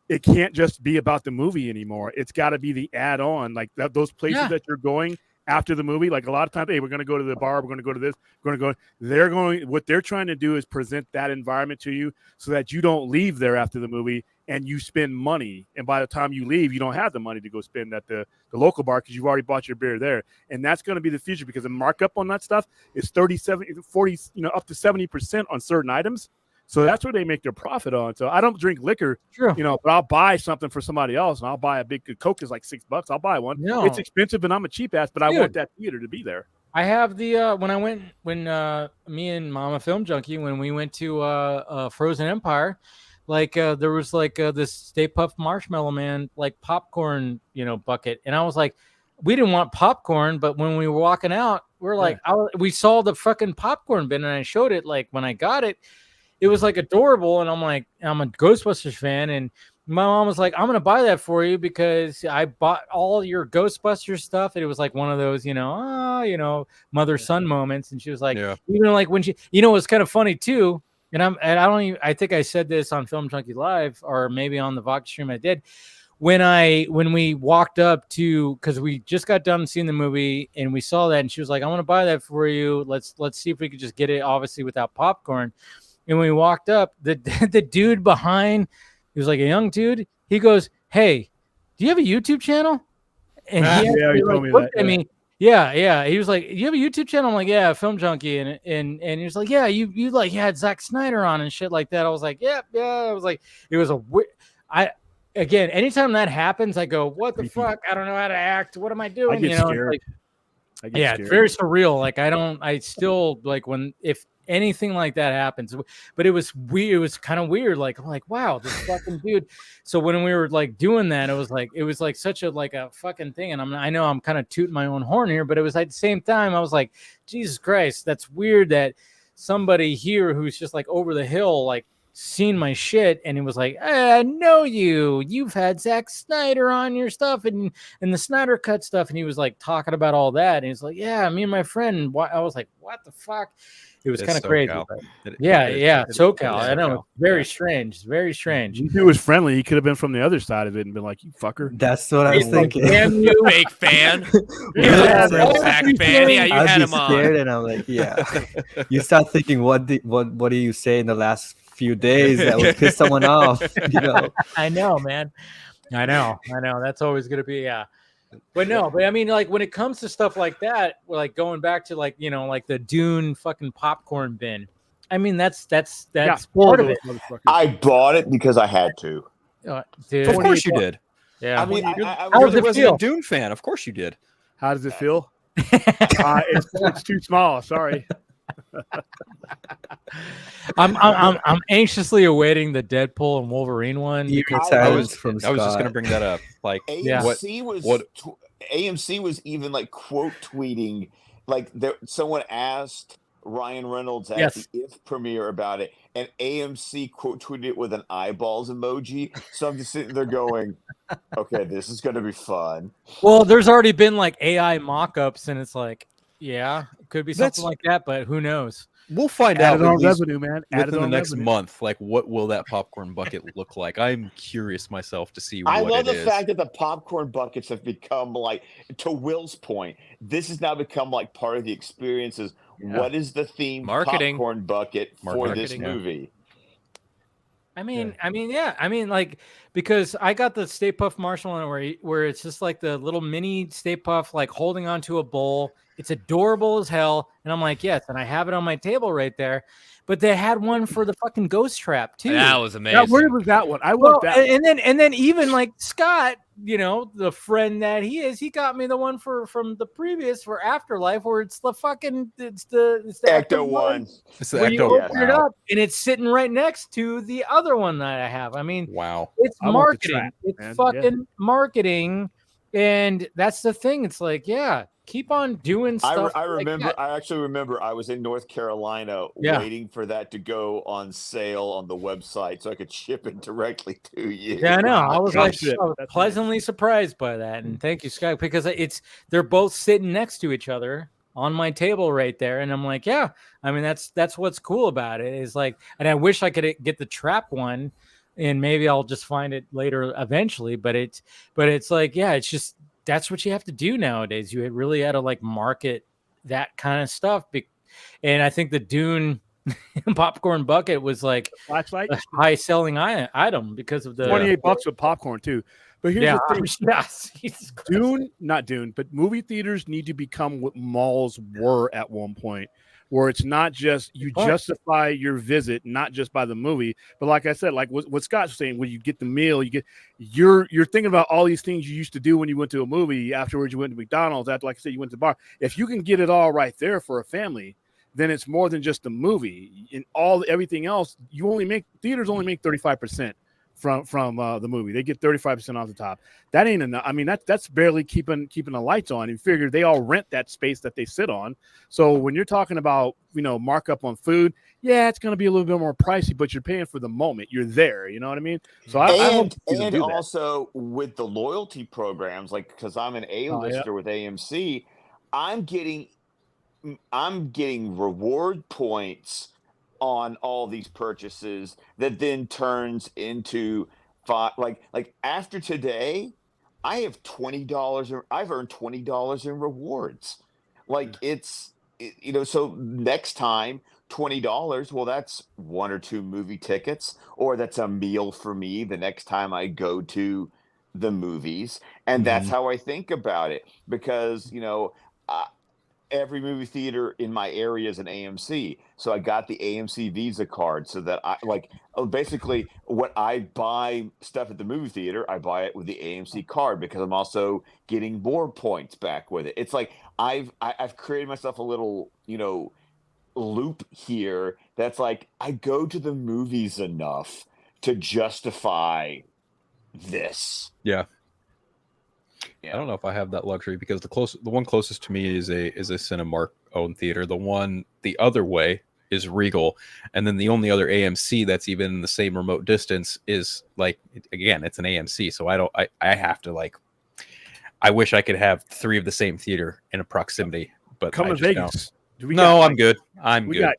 [SPEAKER 7] it can't just be about the movie anymore. It's got to be the add-on, like those places that you're going after the movie. Like a lot of times, hey, we're going to go to the bar, we're going to go to this, we're going to go. What they're trying to do is present that environment to you so that you don't leave there after the movie and you spend money. And by the time you leave, you don't have the money to go spend at the local bar because you've already bought your beer there. And that's going to be the future because the markup on that stuff is 37, 40, up to 70% on certain items. So that's where they make their profit on. So I don't drink liquor, but I'll buy something for somebody else, and I'll buy a big Coke is like $6. I'll buy one. No. It's expensive, and I'm a cheap ass, but I want that theater to be there.
[SPEAKER 2] I have the when me and Mama Film Junkie when we went to Frozen Empire, like there was like this Stay Puft Marshmallow Man like popcorn bucket, and I was like, we didn't want popcorn, but when we were walking out, we're like, we saw the fucking popcorn bin, and I showed it like when I got it. It was like adorable, and I'm like, I'm a Ghostbusters fan, and my mom was like, I'm gonna buy that for you because I bought all your Ghostbusters stuff, and it was like one of those, mother son moments, and she was like, even like when she, it was kind of funny too, I think I said this on Film Junkie Live or maybe on the Vodka stream I did. When we walked up to, because we just got done seeing the movie and we saw that, and she was like, I want to buy that for you. Let's see if we could just get it, obviously without popcorn. And when we walked up, the dude behind, he was like a young dude. He goes, "Hey, do you have a YouTube channel?" And he
[SPEAKER 7] told me that.
[SPEAKER 2] I mean, yeah. He was like, "You have a YouTube channel?" I'm like, "Yeah, Film Junkie." And he was like, "Yeah, you like had Zack Snyder on and shit like that." I was like, "Yeah." I was like, it was again, anytime that happens, I go, "What the fuck? I don't know how to act. What am I doing?"
[SPEAKER 7] I get scared.
[SPEAKER 2] It's very surreal. Like I still like if anything like that happens, but it was weird. It was kind of weird. Like, I'm like, wow, this fucking dude. So when we were like doing that, it was like such a fucking thing. And I know I'm kind of tooting my own horn here, but it was at the same time, I was like, Jesus Christ, that's weird that somebody here who's just like over the hill, like seen my shit, and it was like, I know you've had Zack Snyder on your stuff and the Snyder Cut stuff, and he was like talking about all that, and he's like, yeah, me and my friend. I was like, what the fuck? It was kind of crazy. SoCal. I know. Very strange. Very strange.
[SPEAKER 7] If he was friendly, he could have been from the other side of it and been like, you fucker.
[SPEAKER 6] That's what I was thinking.
[SPEAKER 3] Damn you, fake fan. Zack fan. Yeah, you had him on.
[SPEAKER 6] Scared, and I'm like, yeah. You start thinking, what do you say in the last few days that would piss someone off?
[SPEAKER 2] I know, man. I know. That's always going to be, But I mean, like when it comes to stuff like that, like going back to like the Dune fucking popcorn bin. I mean, that's part of it.
[SPEAKER 10] I bought it because I had to.
[SPEAKER 2] Dude.
[SPEAKER 8] Of course you did.
[SPEAKER 10] Yeah. I mean,
[SPEAKER 8] you're the resident Dune fan. Of course you did.
[SPEAKER 7] How does it feel? It's too small. Sorry.
[SPEAKER 2] I'm anxiously awaiting the Deadpool and Wolverine one.
[SPEAKER 8] I was just going to bring that up. Like
[SPEAKER 10] AMC was even like quote tweeting, like someone asked Ryan Reynolds at the IF premiere about it, and AMC quote tweeted it with an eyeballs emoji. So I'm just sitting there going, okay, this is going to be fun.
[SPEAKER 2] Well, there's already been like AI mock-ups, and it's like, yeah, it could be something like that, but who knows?
[SPEAKER 8] We'll find out
[SPEAKER 7] revenue, man.
[SPEAKER 8] Within the next month, like what will that popcorn bucket look like? I'm curious myself to see what it is.
[SPEAKER 10] I love the fact that the popcorn buckets have become like, to Will's point, this has now become like part of the experiences. Yeah. What is the theme popcorn bucket for this movie?
[SPEAKER 2] I mean, like, because I got the Stay Puft Marshmallow where it's just like the little mini Stay Puft, like holding onto a bowl. It's adorable as hell. And I'm like, yes. And I have it on my table right there. But they had one for the fucking ghost trap too.
[SPEAKER 3] That was amazing.
[SPEAKER 7] Where was that one? I want that.
[SPEAKER 2] And then even like Scott, the friend that he is, he got me the one from the previous for Afterlife, where it's the
[SPEAKER 10] Ecto one.
[SPEAKER 8] It's the
[SPEAKER 2] where you
[SPEAKER 8] Ecto.
[SPEAKER 2] open it up and it's sitting right next to the other one that I have. I mean,
[SPEAKER 8] Wow.
[SPEAKER 2] it's
[SPEAKER 7] I want the
[SPEAKER 2] marketing.
[SPEAKER 7] trap,
[SPEAKER 2] It's
[SPEAKER 7] man.
[SPEAKER 2] fucking marketing, and that's the thing. It's like, yeah, keep on doing stuff.
[SPEAKER 10] I
[SPEAKER 2] like
[SPEAKER 10] remember.
[SPEAKER 2] that.
[SPEAKER 10] I actually remember. I was in North Carolina
[SPEAKER 2] Yeah.
[SPEAKER 10] waiting for that to go on sale on the website so I could ship it directly to you.
[SPEAKER 2] Yeah, I know. I was
[SPEAKER 7] That's it.
[SPEAKER 2] I was
[SPEAKER 7] That's
[SPEAKER 2] pleasantly surprised by that, and thank you, Scott, because they're both sitting next to each other on my table right there, and I'm like, yeah. I mean, that's what's cool about it is like, and I wish I could get the trap one, and maybe I'll just find it later eventually. But it's like, yeah, it's just that's what you have to do nowadays. You really had to like market that kind of stuff, and I think the Dune popcorn bucket was like
[SPEAKER 7] Flashlight,
[SPEAKER 2] a high selling item because of the
[SPEAKER 7] $28 with popcorn too. But here's
[SPEAKER 2] yeah,
[SPEAKER 7] the thing:
[SPEAKER 2] yes, Jesus Christ.
[SPEAKER 7] not Dune, but movie theaters need to become what malls were at one point, where it's not just you justify your visit not just by the movie, but like I said, like what Scott's saying, when you get the meal, you're thinking about all these things you used to do when you went to a movie. Afterwards, you went to McDonald's. After, like I said, you went to the bar. If you can get it all right there for a family, then it's more than just the movie. In everything else, theaters only make 35% from the movie. They get 35% off the top. That ain't enough. I mean, that's barely keeping the lights on. You figure they all rent that space that they sit on. So when you're talking about markup on food, yeah, it's going to be a little bit more pricey, but you're paying for the moment. You're there. You know what I mean? So I hope
[SPEAKER 10] and also with the loyalty programs, like because I'm an A-lister with AMC, I'm getting reward points on all these purchases that then turns into like after today, I have $20. I've earned $20 in rewards. Like so next time $20. Well, that's 1 or 2 movie tickets, or that's a meal for me the next time I go to the movies, and that's how I think about it because every movie theater in my area is an AMC. So I got the AMC Visa card so that basically what I buy stuff at the movie theater, I buy it with the AMC card because I'm also getting more points back with it. It's like I've created myself a little, loop here that's like I go to the movies enough to justify this.
[SPEAKER 8] Yeah. I don't know if I have that luxury because the one closest to me is a Cinemark owned theater. The other way is Regal, and then the only other AMC that's even in the same remote distance is it's an AMC. So I have to I wish I could have 3 of the same theater in a proximity, but
[SPEAKER 7] come to Vegas.
[SPEAKER 8] I'm good. I'm good.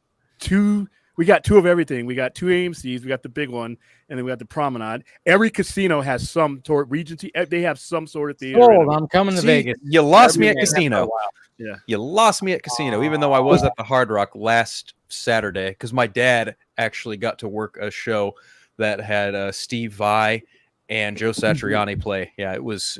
[SPEAKER 7] We got 2 of everything. We got 2 AMCs. We got the big one, and then we got the Promenade. Every casino has some sort of Regency. They have some sort of theater.
[SPEAKER 2] I'm coming to Vegas.
[SPEAKER 8] You lost me at casino.
[SPEAKER 7] Yeah,
[SPEAKER 8] you lost me at casino. Even though I was at the Hard Rock last Saturday, because my dad actually got to work a show that had Steve Vai and Joe Satriani play. Yeah, it was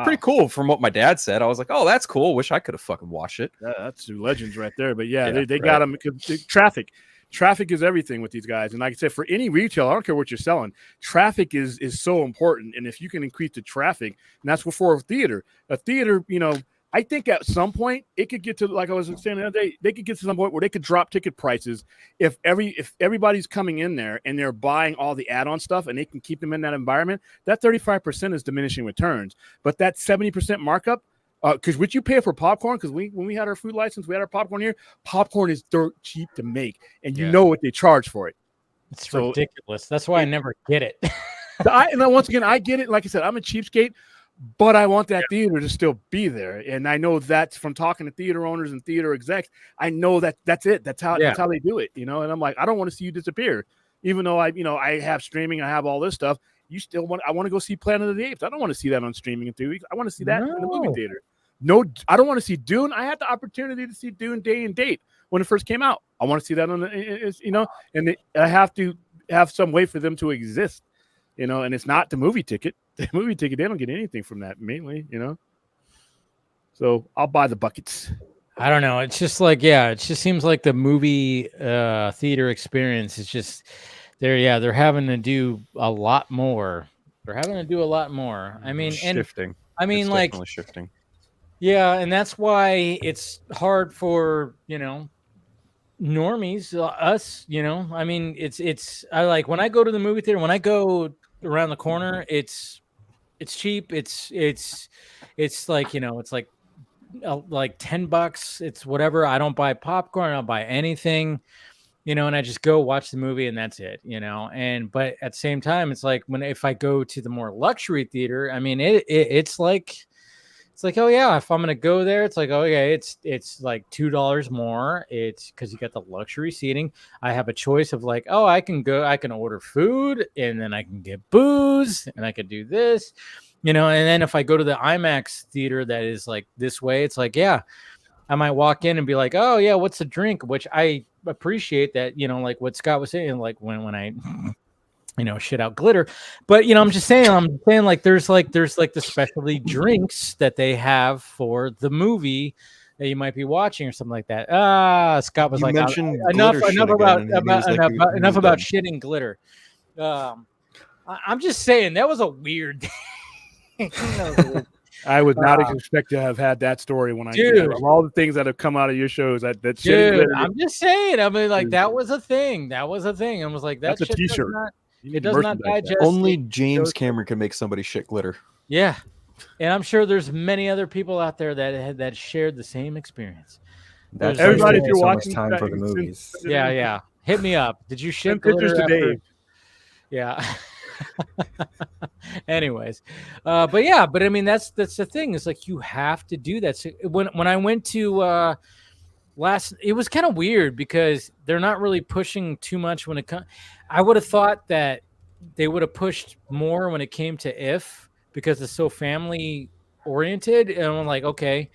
[SPEAKER 8] pretty cool from what my dad said. I was like, oh, that's cool. Wish I could have fucking watched it.
[SPEAKER 7] Yeah, that's 2 legends right there. But they got them because traffic. Traffic is everything with these guys. And like I said, for any retail, I don't care what you're selling, traffic is so important. And if you can increase the traffic, and that's what for a theater, I think at some point it could get to, like I was saying the other day, they could get to some point where they could drop ticket prices if everybody's coming in there and they're buying all the add-on stuff and they can keep them in that environment. That 35% is diminishing returns, but that 70% markup, because what you pay for popcorn, because when we had our food license, we had our popcorn here. Popcorn is dirt cheap to make, and you know what they charge for it.
[SPEAKER 2] It's ridiculous. That's why I never get it.
[SPEAKER 7] And then once again, I get it. Like I said, I'm a cheapskate, but I want that theater to still be there, and I know that's from talking to theater owners and theater execs. I know that's it. That's how they do it. And I'm like, I don't want to see you disappear, even though I have streaming, I have all this stuff. I want to go see Planet of the Apes. I don't want to see that on streaming in 3 weeks. I want to see that in the movie theater. No, I don't want to see Dune. I had the opportunity to see Dune day and date when it first came out. I want to see that and I have to have some way for them to exist, and it's not the movie ticket. The movie ticket, they don't get anything from that mainly, So I'll buy the buckets.
[SPEAKER 2] I don't know. It's just like, it just seems like the movie theater experience is just they're having to do a lot more They're having to do a lot more. I mean, and
[SPEAKER 8] Shifting.
[SPEAKER 2] I mean,
[SPEAKER 8] It's
[SPEAKER 2] like,
[SPEAKER 8] definitely shifting.
[SPEAKER 2] yeah, and that's why it's hard for, you know, normies, us, you know. I mean, I like when I go to the movie theater, when I go around the corner, it's cheap. It's like, you know, it's like $10. It's whatever. I don't buy popcorn, I don't buy anything, you know, and I just go watch the movie and that's it, you know. And but at the same time, it's like if I go to the more luxury theater, I mean, it's like oh yeah, if I'm gonna go there, it's like, okay, it's like $2 more. It's because you got the luxury seating. I have a choice of like, oh, I can order food and then I can get booze and I could do this, you know. And then if I go to the IMAX theater that is like this way, it's like, yeah, I might walk in and be like, oh yeah, what's a drink? Which I appreciate that, you know, like what Scott was saying, like when I you know, shit out glitter. But, you know, I'm saying like there's the specialty drinks that they have for the movie that you might be watching or something like that. Scott was
[SPEAKER 8] You
[SPEAKER 2] like,
[SPEAKER 8] mentioned
[SPEAKER 2] enough
[SPEAKER 8] glitter shit
[SPEAKER 2] about
[SPEAKER 8] again, and he was like,
[SPEAKER 2] enough about shitting glitter. I'm just saying that was a weird thing.
[SPEAKER 7] I would not expect to have had that story when of all the things that have come out of your shows. That
[SPEAKER 2] dude, I'm just saying. I mean, like that was a thing. That was a thing. I was like,
[SPEAKER 7] that's a T-shirt.
[SPEAKER 2] It does not digest.
[SPEAKER 8] Only James Cameron can make somebody shit glitter.
[SPEAKER 2] Yeah, and I'm sure there's many other people out there that shared the same experience.
[SPEAKER 6] That's
[SPEAKER 7] everybody, if you're
[SPEAKER 6] so
[SPEAKER 7] watching,
[SPEAKER 6] much time for the movies.
[SPEAKER 2] Yeah. Hit me up. Did you ship
[SPEAKER 7] pictures to Dave?
[SPEAKER 2] Yeah. Anyways, but I mean that's the thing. It's like you have to do that. So when I went to it was kind of weird because they're not really pushing too much when it comes. I would have thought that they would have pushed more when it came to If, because it's so family oriented. And I'm like, okay.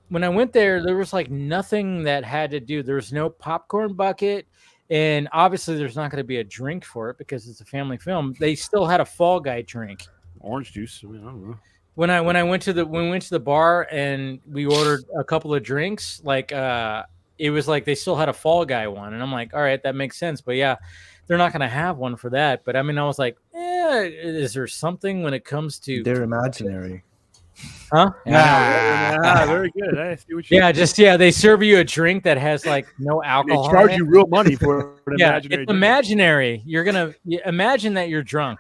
[SPEAKER 2] When I went there was like nothing that had to do. There was no popcorn bucket. And obviously there's not going to be a drink for it because it's a family film. They still had a Fall Guy drink.
[SPEAKER 7] Orange juice. I mean, I don't know.
[SPEAKER 2] When we went to the bar and we ordered a couple of drinks, like it was like they still had a Fall Guy one, and I'm like, all right, that makes sense. But yeah, they're not gonna have one for that. But I mean, I was like, is there something when it comes to
[SPEAKER 6] they're imaginary?
[SPEAKER 2] Huh?
[SPEAKER 7] Very good. I see what you
[SPEAKER 2] they serve you a drink that has like no alcohol.
[SPEAKER 7] They charge you real money for an imaginary.
[SPEAKER 2] It's imaginary. You're gonna imagine that you're drunk.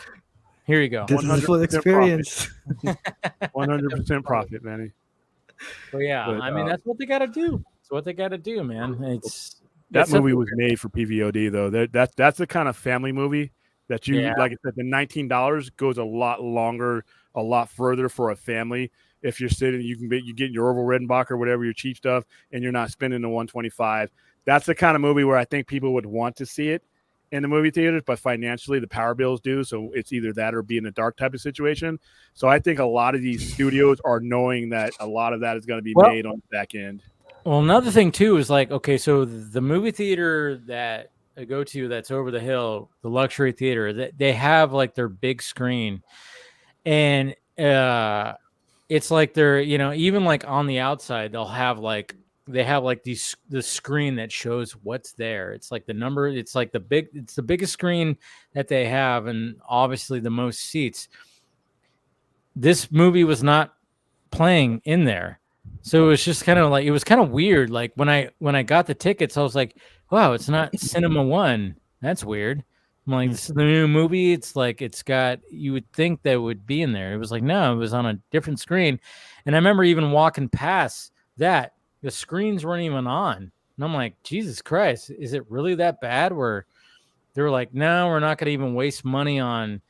[SPEAKER 2] Here you go.
[SPEAKER 6] This is a full experience.
[SPEAKER 7] 100% profit, Manny.
[SPEAKER 2] Well, yeah, but, I mean that's what they got to do. It's what they got to do, man.
[SPEAKER 7] That movie was made for PVOD though. That's the kind of family movie that you like. I said, the $19 goes a lot longer, a lot further for a family. If you're sitting, you get your Orville Redenbach or whatever, your cheap stuff, and you're not spending the $125. That's the kind of movie where I think people would want to see it in the movie theaters, but financially the power bills do. So it's either that or be in a dark type of situation. So I think a lot of these studios are knowing that a lot of that is going to be made on the back end.
[SPEAKER 2] Well, another thing too is like, okay, so the movie theater that I go to that's over the hill, the luxury theater, they have like their big screen, and it's like they're, you know, even like on the outside they have like the screen that shows what's there. It's like the number, it's the biggest screen that they have, and obviously the most seats. This movie was not playing in there. So it was just kind of like, it was kind of weird. Like when I got the tickets, I was like, wow, it's not Cinema One. That's weird. I'm like, this is the new movie. It's like, you would think that would be in there. It was like, no, it was on a different screen. And I remember even walking past that, the screens weren't even on. And I'm like, Jesus Christ, is it really that bad? Where they were like, no, we're not going to even waste money on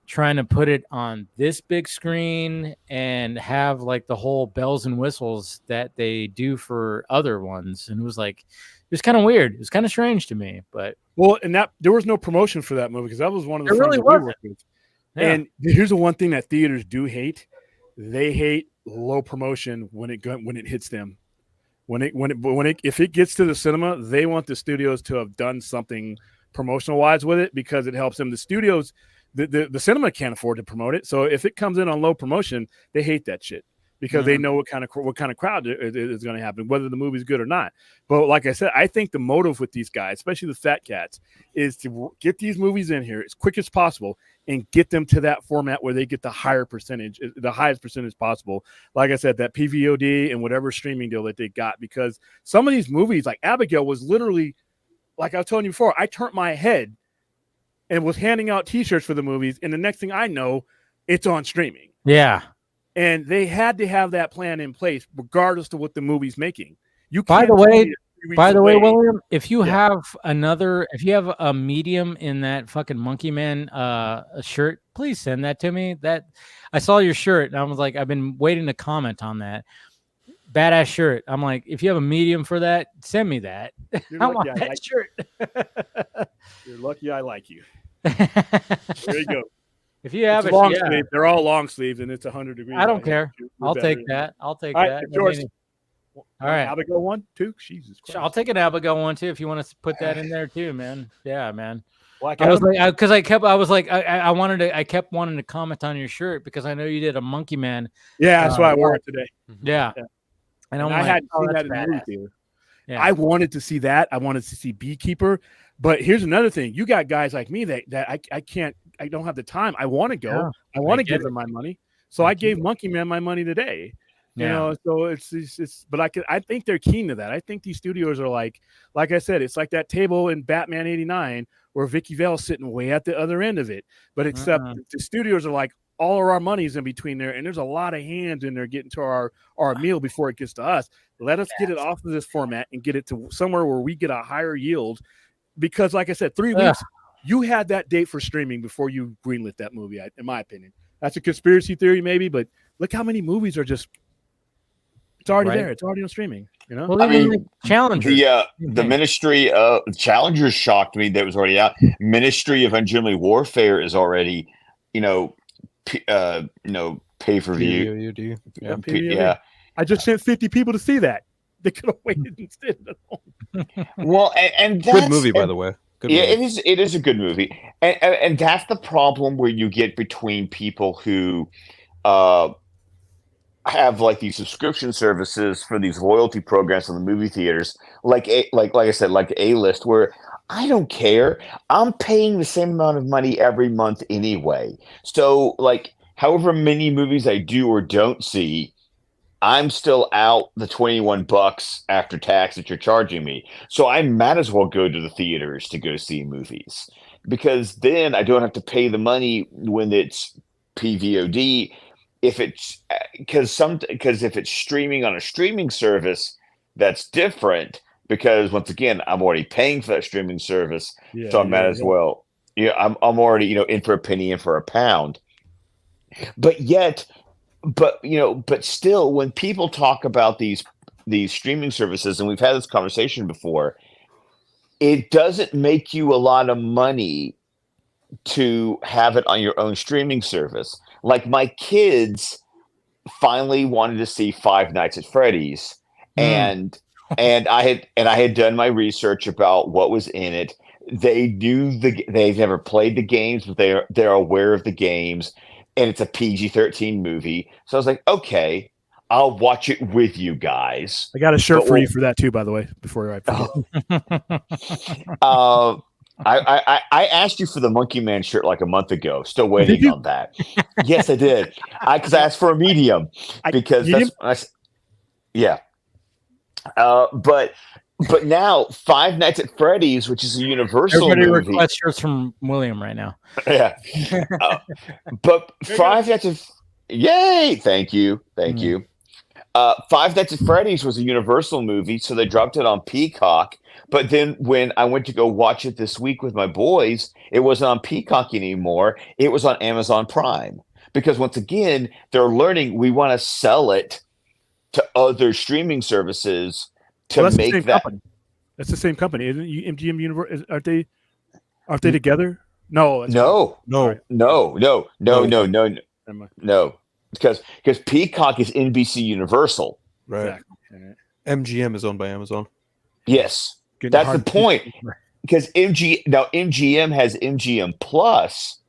[SPEAKER 2] trying to put it on this big screen and have like the whole bells and whistles that they do for other ones. And it was like, it was kind of weird. It was kind of strange to me, but
[SPEAKER 7] and that there was no promotion for that movie because that was one of the
[SPEAKER 2] really
[SPEAKER 7] we worked with. Yeah. And here's the one thing that theaters do hate: they hate low promotion when it hits them. If it gets to the cinema, they want the studios to have done something promotional wise with it because it helps them. The studios, the cinema can't afford to promote it. So if it comes in on low promotion, they hate that shit. because they know what kind of crowd is going to happen, whether the movie's good or not. But like I said, I think the motive with these guys, especially the fat cats, is to get these movies in here as quick as possible and get them to that format where they get the highest percentage possible. Like I said, that PVOD and whatever streaming deal that they got, because some of these movies, like Abigail, was literally, like I was telling you before, I turned my head and was handing out T-shirts for the movies, and the next thing I know, it's on streaming.
[SPEAKER 2] Yeah.
[SPEAKER 7] And they had to have that plan in place, regardless of what the movie's making.
[SPEAKER 2] By the way, William, if you have a medium in that fucking Monkey Man shirt, please send that to me. That I saw your shirt, and I was like, I've been waiting to comment on that. Badass shirt. I'm like, if you have a medium for that, send me that. I want that shirt.
[SPEAKER 7] You're lucky I like you. There you go.
[SPEAKER 2] If you have
[SPEAKER 7] it's long sleeve, they're all long sleeves, and it's 100 degrees.
[SPEAKER 2] I don't care. I'll take that. I'll take that.
[SPEAKER 7] George,
[SPEAKER 2] all right.
[SPEAKER 7] Abigail one, too. Jesus Christ.
[SPEAKER 2] I'll take an Abigail one too if you want to put that in there too, man. Yeah, man.
[SPEAKER 7] Black
[SPEAKER 2] I was like, because I kept wanting to comment on your shirt because I know you did a Monkey Man.
[SPEAKER 7] Yeah, that's why I wore it today.
[SPEAKER 2] Yeah.
[SPEAKER 7] And I hadn't seen that in the movie theater. Yeah. I wanted to see that. I wanted to see Beekeeper. But here's another thing. You got guys like me that I can't, I don't have the time. I want to go. Yeah, I want to give them my money. So I gave Monkey Man my money today. You know, so it's but I think they're keen to that. I think these studios are like I said, it's like that table in Batman 89 where Vicky Vale's sitting way at the other end of it. But except the studios are like, all of our money's in between there, and there's a lot of hands in there getting to our meal before it gets to us. Let us get it off of this format and get it to somewhere where we get a higher yield. Because, like I said, 3 weeks, you had that date for streaming before you greenlit that movie, in my opinion. That's a conspiracy theory, maybe, but look how many movies are just – it's already there. It's already on streaming, you know?
[SPEAKER 2] Well, I mean, Challenger.
[SPEAKER 10] The Ministry of – Challenger shocked me that it was already out. Ministry of Ungodly Warfare is already, pay-per-view.
[SPEAKER 7] Yeah. I just sent 50 people to see that. They could have waited instead.
[SPEAKER 10] Well, and that's,
[SPEAKER 8] good movie, by the way. Good movie.
[SPEAKER 10] It is a good movie, and that's the problem where you get between people who have like these subscription services for these loyalty programs in the movie theaters, like I said, like A-List, where I don't care. I'm paying the same amount of money every month anyway. So, like, however many movies I do or don't see, I'm still out the $21 after tax that you're charging me. So I might as well go to the theaters to go see movies, because then I don't have to pay the money when it's PVOD. If it's because if it's streaming on a streaming service, that's different, because once again, I'm already paying for that streaming service. So I might as well. Yeah, I'm already, in for a penny and for a pound. But still, when people talk about these streaming services, and we've had this conversation before, it doesn't make you a lot of money to have it on your own streaming service. Like, my kids finally wanted to see Five Nights at Freddy's, and I had done my research about what was in it. They knew they've never played the games, but they're aware of the games. And it's a PG-13 movie. So I was like, okay, I'll watch it with you guys.
[SPEAKER 7] I got a shirt for you for that too, by the way, before I forget.
[SPEAKER 10] I asked you for the Monkey Man shirt like a month ago. Still waiting on that. Yes, I did. Because I asked for a medium. Because yeah. But now Five Nights at Freddy's, which is a Universal movie.
[SPEAKER 2] Everybody requests shirts from William right now.
[SPEAKER 10] Yeah. But Five Nights at Yay! Thank you. Five Nights at Freddy's was a Universal movie, so they dropped it on Peacock. But then when I went to go watch it this week with my boys, it wasn't on Peacock anymore. It was on Amazon Prime. Because once again, they're learning we want to sell it to other streaming services to make that.
[SPEAKER 7] Company. That's the same company, isn't it? MGM Universe, aren't they together? No. No. Because Peacock is NBC Universal.
[SPEAKER 8] Right. Exactly. MGM is owned by Amazon.
[SPEAKER 10] Yes. That's the point. Because MGM has MGM Plus,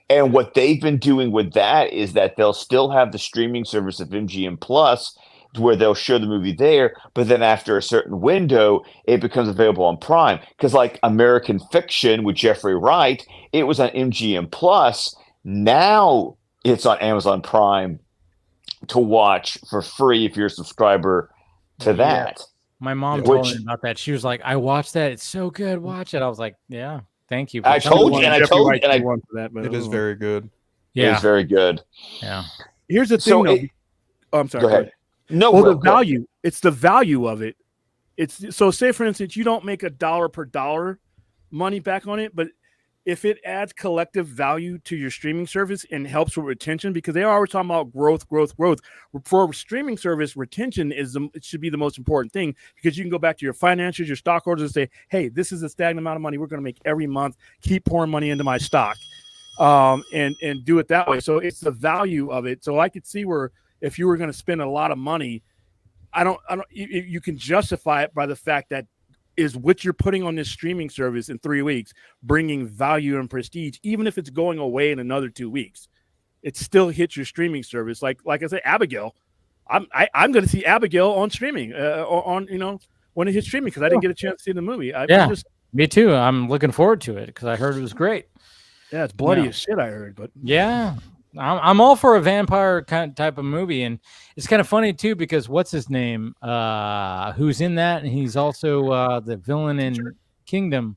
[SPEAKER 10] And what they've been doing with that is that they'll still have the streaming service of MGM Plus, where they'll show the movie there, but then after a certain window, it becomes available on Prime. Because like American Fiction with Jeffrey Wright, it was on MGM Plus. Now it's on Amazon Prime to watch for free if you're a subscriber to that.
[SPEAKER 2] My mom told me about that. She was like, "I watched that. It's so good. Watch it." I was like, "Yeah, thank you."
[SPEAKER 10] I told you, and I told you,
[SPEAKER 8] it is very good.
[SPEAKER 2] Yeah,
[SPEAKER 10] it's very good.
[SPEAKER 2] Yeah.
[SPEAKER 7] Here's the thing. I'm sorry.
[SPEAKER 10] Go ahead. No,
[SPEAKER 7] well, the value. It's the value of it. It's so. Say for instance, you don't make $1 per dollar money back on it, but if it adds collective value to your streaming service and helps with retention, because they are always talking about growth. For a streaming service, retention it should be the most important thing, because you can go back to your financials, your stockholders, and say, hey, this is a stagnant amount of money we're going to make every month. Keep pouring money into my stock, and do it that way. So it's the value of it. So I could see where if you were going to spend a lot of money, you can justify it by the fact that is what you're putting on this streaming service in 3 weeks, bringing value and prestige, even if it's going away in another 2 weeks, it still hits your streaming service. Like I said, Abigail, I'm going to see Abigail on streaming, when it hits streaming, because I didn't get a chance to see the movie.
[SPEAKER 2] Me too. I'm looking forward to it because I heard it was great.
[SPEAKER 7] Yeah, it's bloody as shit, I heard, but
[SPEAKER 2] yeah. I'm all for a vampire kind of type of movie, and it's kind of funny too because what's his name? Who's in that? And he's also the villain in Kingdom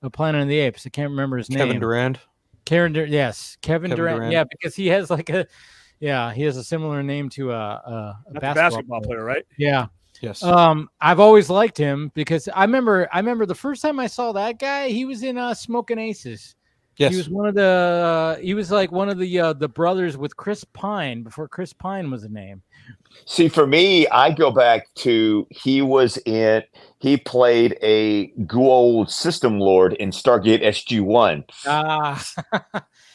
[SPEAKER 2] of Planet of the Apes. I can't remember his name.
[SPEAKER 8] Kevin Durant.
[SPEAKER 2] Yes, Kevin Durant. Yeah, because he has he has a similar name to a
[SPEAKER 7] basketball player, right?
[SPEAKER 2] Yeah.
[SPEAKER 8] Yes.
[SPEAKER 2] I've always liked him because I remember the first time I saw that guy, he was in Smoking Aces.
[SPEAKER 8] Yes.
[SPEAKER 2] He was one of the brothers with Chris Pine before Chris Pine was a name.
[SPEAKER 10] See, for me, I go back to he played a old system lord in Stargate SG-1.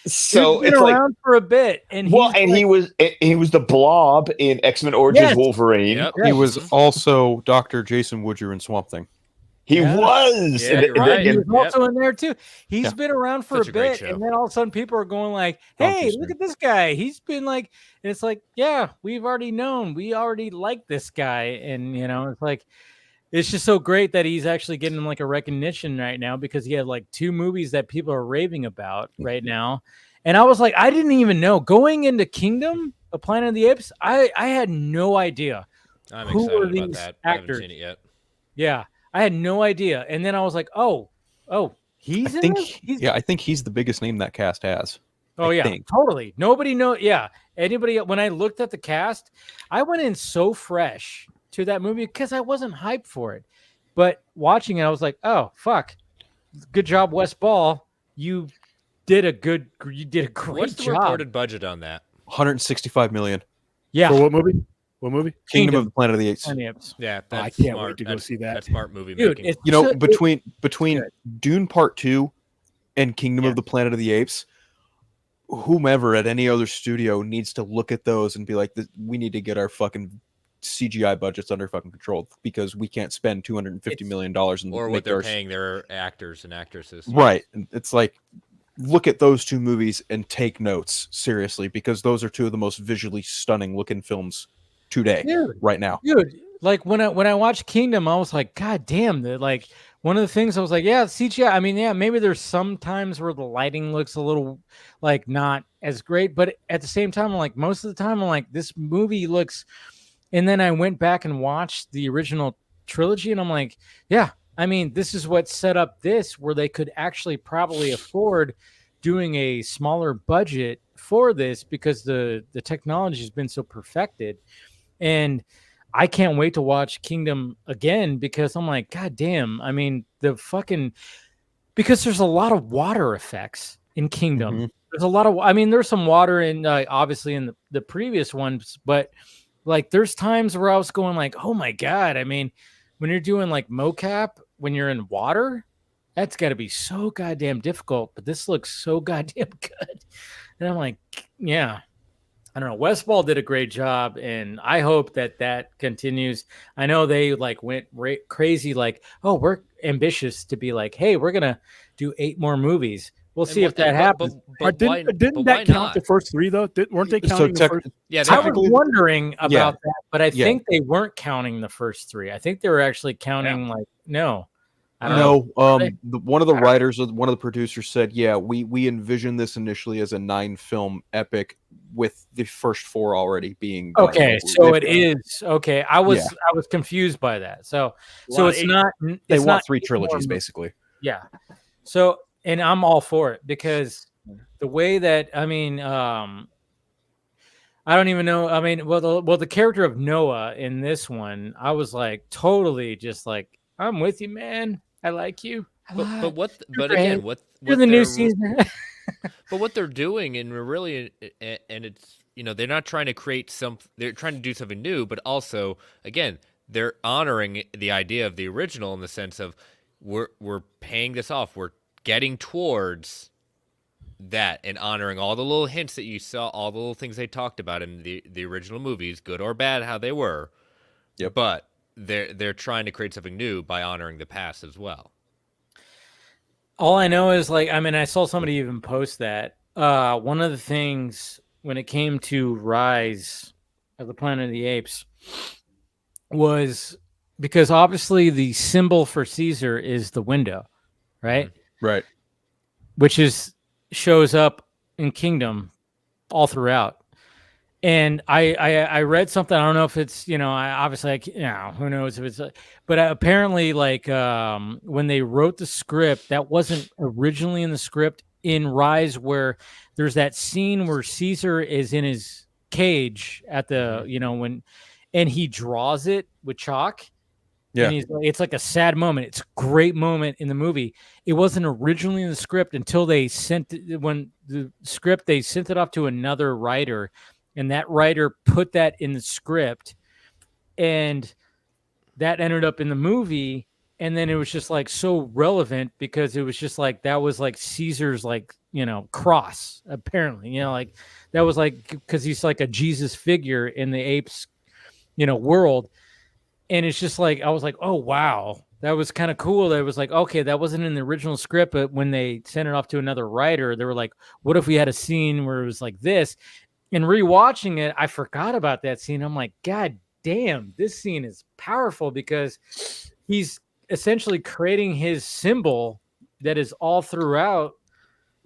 [SPEAKER 10] So
[SPEAKER 2] he's been around for a bit, and
[SPEAKER 10] he was the Blob in X-Men Origins Wolverine.
[SPEAKER 8] Yep. He was also Dr. Jason Woodger in Swamp Thing.
[SPEAKER 10] He was.
[SPEAKER 2] Yeah, he was also in there too. He's been around for a bit, and then all of a sudden people are going like, "Hey, look at this guy. He's been like," and it's like, "Yeah, we've already known. We already like this guy," and it's like, it's just so great that he's actually getting like a recognition right now because he had like 2 movies that people are raving about right now, and I was like, I didn't even know going into Kingdom of Planet of the Apes. I had no idea
[SPEAKER 3] who were these actors. I haven't seen it yet.
[SPEAKER 2] Yeah. I had no idea, and then I was like, "Oh, he's in this?"
[SPEAKER 8] I think he's the biggest name that cast has.
[SPEAKER 2] Oh yeah, totally. Nobody knows. Yeah, anybody. When I looked at the cast, I went in so fresh to that movie because I wasn't hyped for it. But watching it, I was like, "Oh fuck, good job, Wes Ball. You did a great
[SPEAKER 3] What's the
[SPEAKER 2] job."
[SPEAKER 3] reported budget on that?
[SPEAKER 8] $165 million.
[SPEAKER 2] Yeah.
[SPEAKER 7] For what movie? What movie?
[SPEAKER 8] Kingdom of the Planet of the Apes.
[SPEAKER 3] Yeah, that's
[SPEAKER 7] I can't
[SPEAKER 3] smart.
[SPEAKER 7] wait to go see that.
[SPEAKER 3] That's smart movie
[SPEAKER 2] Dude,
[SPEAKER 3] making.
[SPEAKER 8] Between Dune Part 2 and Kingdom of the Planet of the Apes, whomever at any other studio needs to look at those and be like, we need to get our fucking CGI budgets under fucking control because we can't spend $250 million
[SPEAKER 3] or what they're paying their actors and actresses.
[SPEAKER 8] Right. It's like, look at those 2 movies and take notes seriously because those are 2 of the most visually stunning looking films today, right now.
[SPEAKER 2] Dude, like when I watched Kingdom, I was like, God damn, like one of the things I was like, yeah, CGI. I mean, yeah, maybe there's some times where the lighting looks a little like not as great, but at the same time, I'm like, most of the time, I'm like, this movie looks. And then I went back and watched the original trilogy, and I'm like, yeah, I mean, this is what set up this, where they could actually probably afford doing a smaller budget for this because the technology has been so perfected. And I can't wait to watch Kingdom again because I'm like, God damn. I mean, because there's a lot of water effects in Kingdom. Mm-hmm. There's a lot of, there's some water in, obviously in the previous ones, but like there's times where I was going like, oh my God. I mean, when you're doing like mocap, when you're in water, that's got to be so goddamn difficult, but this looks so goddamn good. And I'm like, yeah. I don't know. Wes Ball did a great job, and I hope that continues. I know they like went crazy, like, oh, we're ambitious to be like, hey, we're gonna do 8 more movies. we'll see if that happens.
[SPEAKER 7] Didn't that count the first three though? Weren't they counting the first?
[SPEAKER 3] Yeah,
[SPEAKER 2] I was wondering about that, but I
[SPEAKER 8] Yeah.
[SPEAKER 2] think they weren't counting the first three. I think they were actually counting no. I don't
[SPEAKER 8] No,
[SPEAKER 2] know.
[SPEAKER 8] one of the writers, one of the producers said, "Yeah, we envisioned this initially as a 9-film epic, with the first 4 already being done."
[SPEAKER 2] Okay, so it is okay. I was confused by that. So it's not.
[SPEAKER 8] They
[SPEAKER 2] It's
[SPEAKER 8] want
[SPEAKER 2] not
[SPEAKER 8] 3 trilogies basically.
[SPEAKER 2] Yeah. So and I'm all for it because the way that I don't even know. I mean, the character of Noah in this one, I was like totally just like, I'm with you, man. I like you.
[SPEAKER 3] But again, what
[SPEAKER 2] you're the new season.
[SPEAKER 3] But what they're doing, and we're really, and it's they're not trying to create they're trying to do something new, but also again they're honoring the idea of the original in the sense of we're paying this off, we're getting towards that and honoring all the little hints that you saw, all the little things they talked about in the original movies, good or bad, how they were.
[SPEAKER 8] Yep.
[SPEAKER 3] But they're trying to create something new by honoring the past as well.
[SPEAKER 2] All I know is I saw somebody even post that. One of the things when it came to Rise of the Planet of the Apes was because obviously the symbol for Caesar is the window, right?
[SPEAKER 8] Right.
[SPEAKER 2] Which shows up in Kingdom all throughout. And I read something. I don't know if it's who knows if it's, but apparently when they wrote the script, that wasn't originally in the script in Rise, where there's that scene where Caesar is in his cage at the and he draws it with chalk.
[SPEAKER 8] Yeah,
[SPEAKER 2] and it's like a sad moment. It's a great moment in the movie. It wasn't originally in the script until they sent it off to another writer. And that writer put that in the script, and that ended up in the movie. And then it was just so relevant because it was just that was Caesar's cross, apparently, that was because he's a Jesus figure in the apes, world. And it's just I was oh, wow, that was kind of cool. That was okay, that wasn't in the original script, but when they sent it off to another writer, they were what if we had a scene where it was this? And rewatching it, I forgot about that scene. I'm like, God damn, this scene is powerful because he's essentially creating his symbol that is all throughout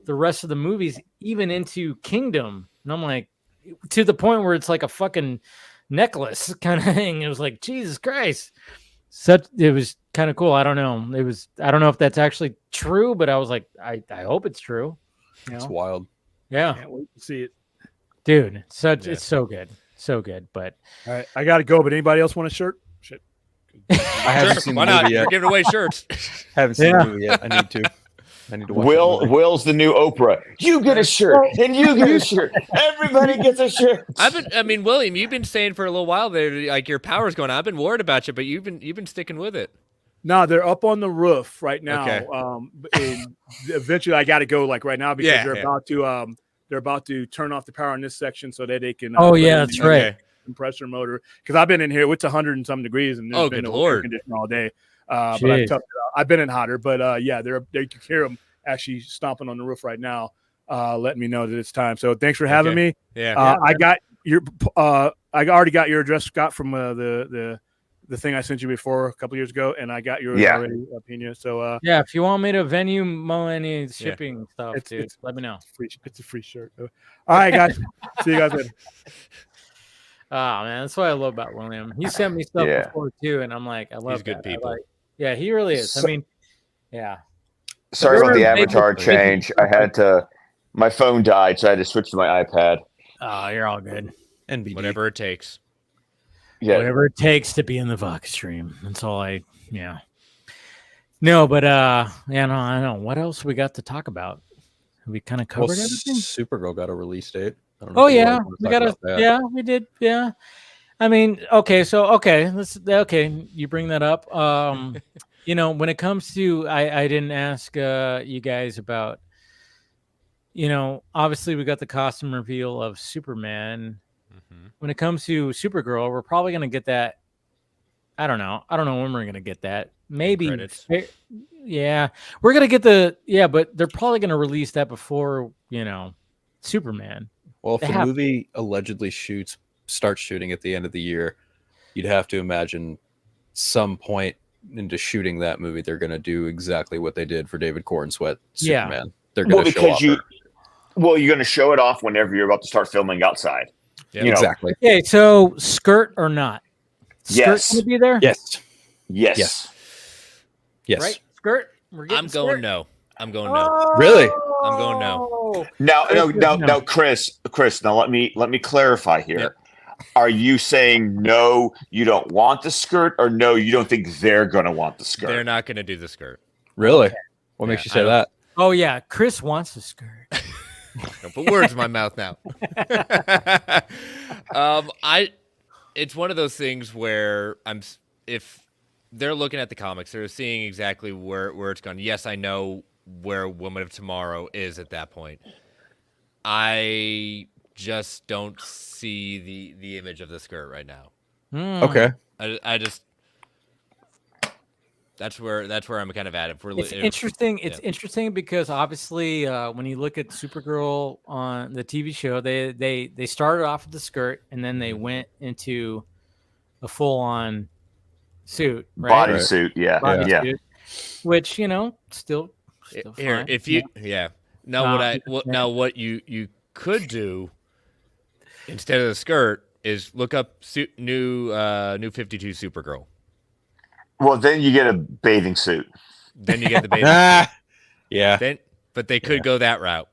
[SPEAKER 2] the rest of the movies, even into Kingdom. And I'm like, to the point where it's like a fucking necklace kind of thing. It was Jesus Christ. It was kind of cool. I don't know. I don't know if that's actually true, but I was I hope it's true.
[SPEAKER 8] It's wild.
[SPEAKER 2] Yeah.
[SPEAKER 7] Can't wait to see it.
[SPEAKER 2] Dude, it's so good. But
[SPEAKER 7] all right, I gotta go. But anybody else want a shirt? Shit.
[SPEAKER 8] I haven't seen the
[SPEAKER 3] Why
[SPEAKER 8] movie
[SPEAKER 3] not?
[SPEAKER 8] yet.
[SPEAKER 3] You're giving away shirts.
[SPEAKER 8] Haven't seen the movie yet. I need to. Watch
[SPEAKER 10] Will's the new Oprah. You get a shirt, and you get a shirt. Everybody gets a shirt.
[SPEAKER 3] William, you've been saying for a little while there, your power's going on. I've been worried about you, but you've been sticking with it.
[SPEAKER 7] No, they're up on the roof right now.
[SPEAKER 3] Okay.
[SPEAKER 7] And eventually, I got to go right now because they're about to turn off the power in this section so that they can.
[SPEAKER 2] That's right.
[SPEAKER 7] Compressor motor, because I've been in here. It's 100 and some degrees, and there's been no air conditioner all day. But I've toughed it out. I've been in hotter, but you can hear them actually stomping on the roof right now, letting me know that it's time. So thanks for having me.
[SPEAKER 3] Yeah.
[SPEAKER 7] I got your. I already got your address, Scott, from the thing I sent you before a couple years ago, and I got yours already, Pena. So
[SPEAKER 2] if you want me to venue any shipping stuff, let me know.
[SPEAKER 7] It's a free shirt. All right, guys. See you guys later.
[SPEAKER 2] Oh man, that's what I love about William. He sent me stuff before too, and I'm I love
[SPEAKER 3] He's good people.
[SPEAKER 2] He really is. Sorry
[SPEAKER 10] about the avatar change. I had to. My phone died, so I had to switch to my iPad.
[SPEAKER 2] Oh, you're all good.
[SPEAKER 8] NBD.
[SPEAKER 3] Whatever it takes.
[SPEAKER 10] Yeah.
[SPEAKER 2] Whatever it takes to be in the Vodka stream. That's all No, but I don't know. What else we got to talk about? Have we kind of covered everything?
[SPEAKER 8] Supergirl got a release date. I don't know
[SPEAKER 2] we got a we did. Yeah. I mean, okay, you bring that up. When it comes to I didn't ask you guys about obviously we got the costume reveal of Superman. When it comes to Supergirl, we're probably going to get that. I don't know when we're going to get that. Maybe Yeah, we're gonna get the but they're probably gonna release that before Superman.
[SPEAKER 8] Well, if
[SPEAKER 2] They
[SPEAKER 8] the
[SPEAKER 2] have
[SPEAKER 8] movie allegedly starts shooting at the end of the year, you'd have to imagine some point into shooting that movie, they're going to do exactly what they did for David Cornsweet Superman. They're going to show off.
[SPEAKER 10] you're going to show it off whenever you're about to start filming outside.
[SPEAKER 3] Yeah,
[SPEAKER 8] exactly.
[SPEAKER 2] Okay, so skirt or not? Skirt
[SPEAKER 10] Yes.
[SPEAKER 2] gonna be there?
[SPEAKER 8] Yes.
[SPEAKER 2] Right? Skirt?
[SPEAKER 3] I'm going no. I'm going no.
[SPEAKER 8] Really?
[SPEAKER 3] I'm going no.
[SPEAKER 10] Now, Chris. Now let me clarify here.
[SPEAKER 3] Yep.
[SPEAKER 10] Are you saying no, you don't want the skirt, or no, you don't think they're going to want the skirt?
[SPEAKER 3] They're not going to do the skirt.
[SPEAKER 8] Really? What makes you say that?
[SPEAKER 2] Oh yeah, Chris wants a skirt.
[SPEAKER 3] Don't put words in my mouth now. It's one of those things where if they're looking at the comics, they're seeing exactly where it's gone. Yes, I know where Woman of Tomorrow is at that point. I just don't see the image of the skirt right now.
[SPEAKER 8] Okay.
[SPEAKER 3] I just that's where I'm kind of at.
[SPEAKER 2] It's interesting. It's interesting because obviously when you look at Supergirl on the TV show, they started off with the skirt and then they went into a full on suit, right?
[SPEAKER 10] Bodysuit, yeah.
[SPEAKER 2] Bodysuit, which still
[SPEAKER 3] here
[SPEAKER 2] fine.
[SPEAKER 3] if you Now what you could do instead of the skirt is look up new 52 Supergirl.
[SPEAKER 10] Well, then you get a bathing suit.
[SPEAKER 3] Then you get the bathing suit.
[SPEAKER 8] Yeah.
[SPEAKER 3] But they could go that route.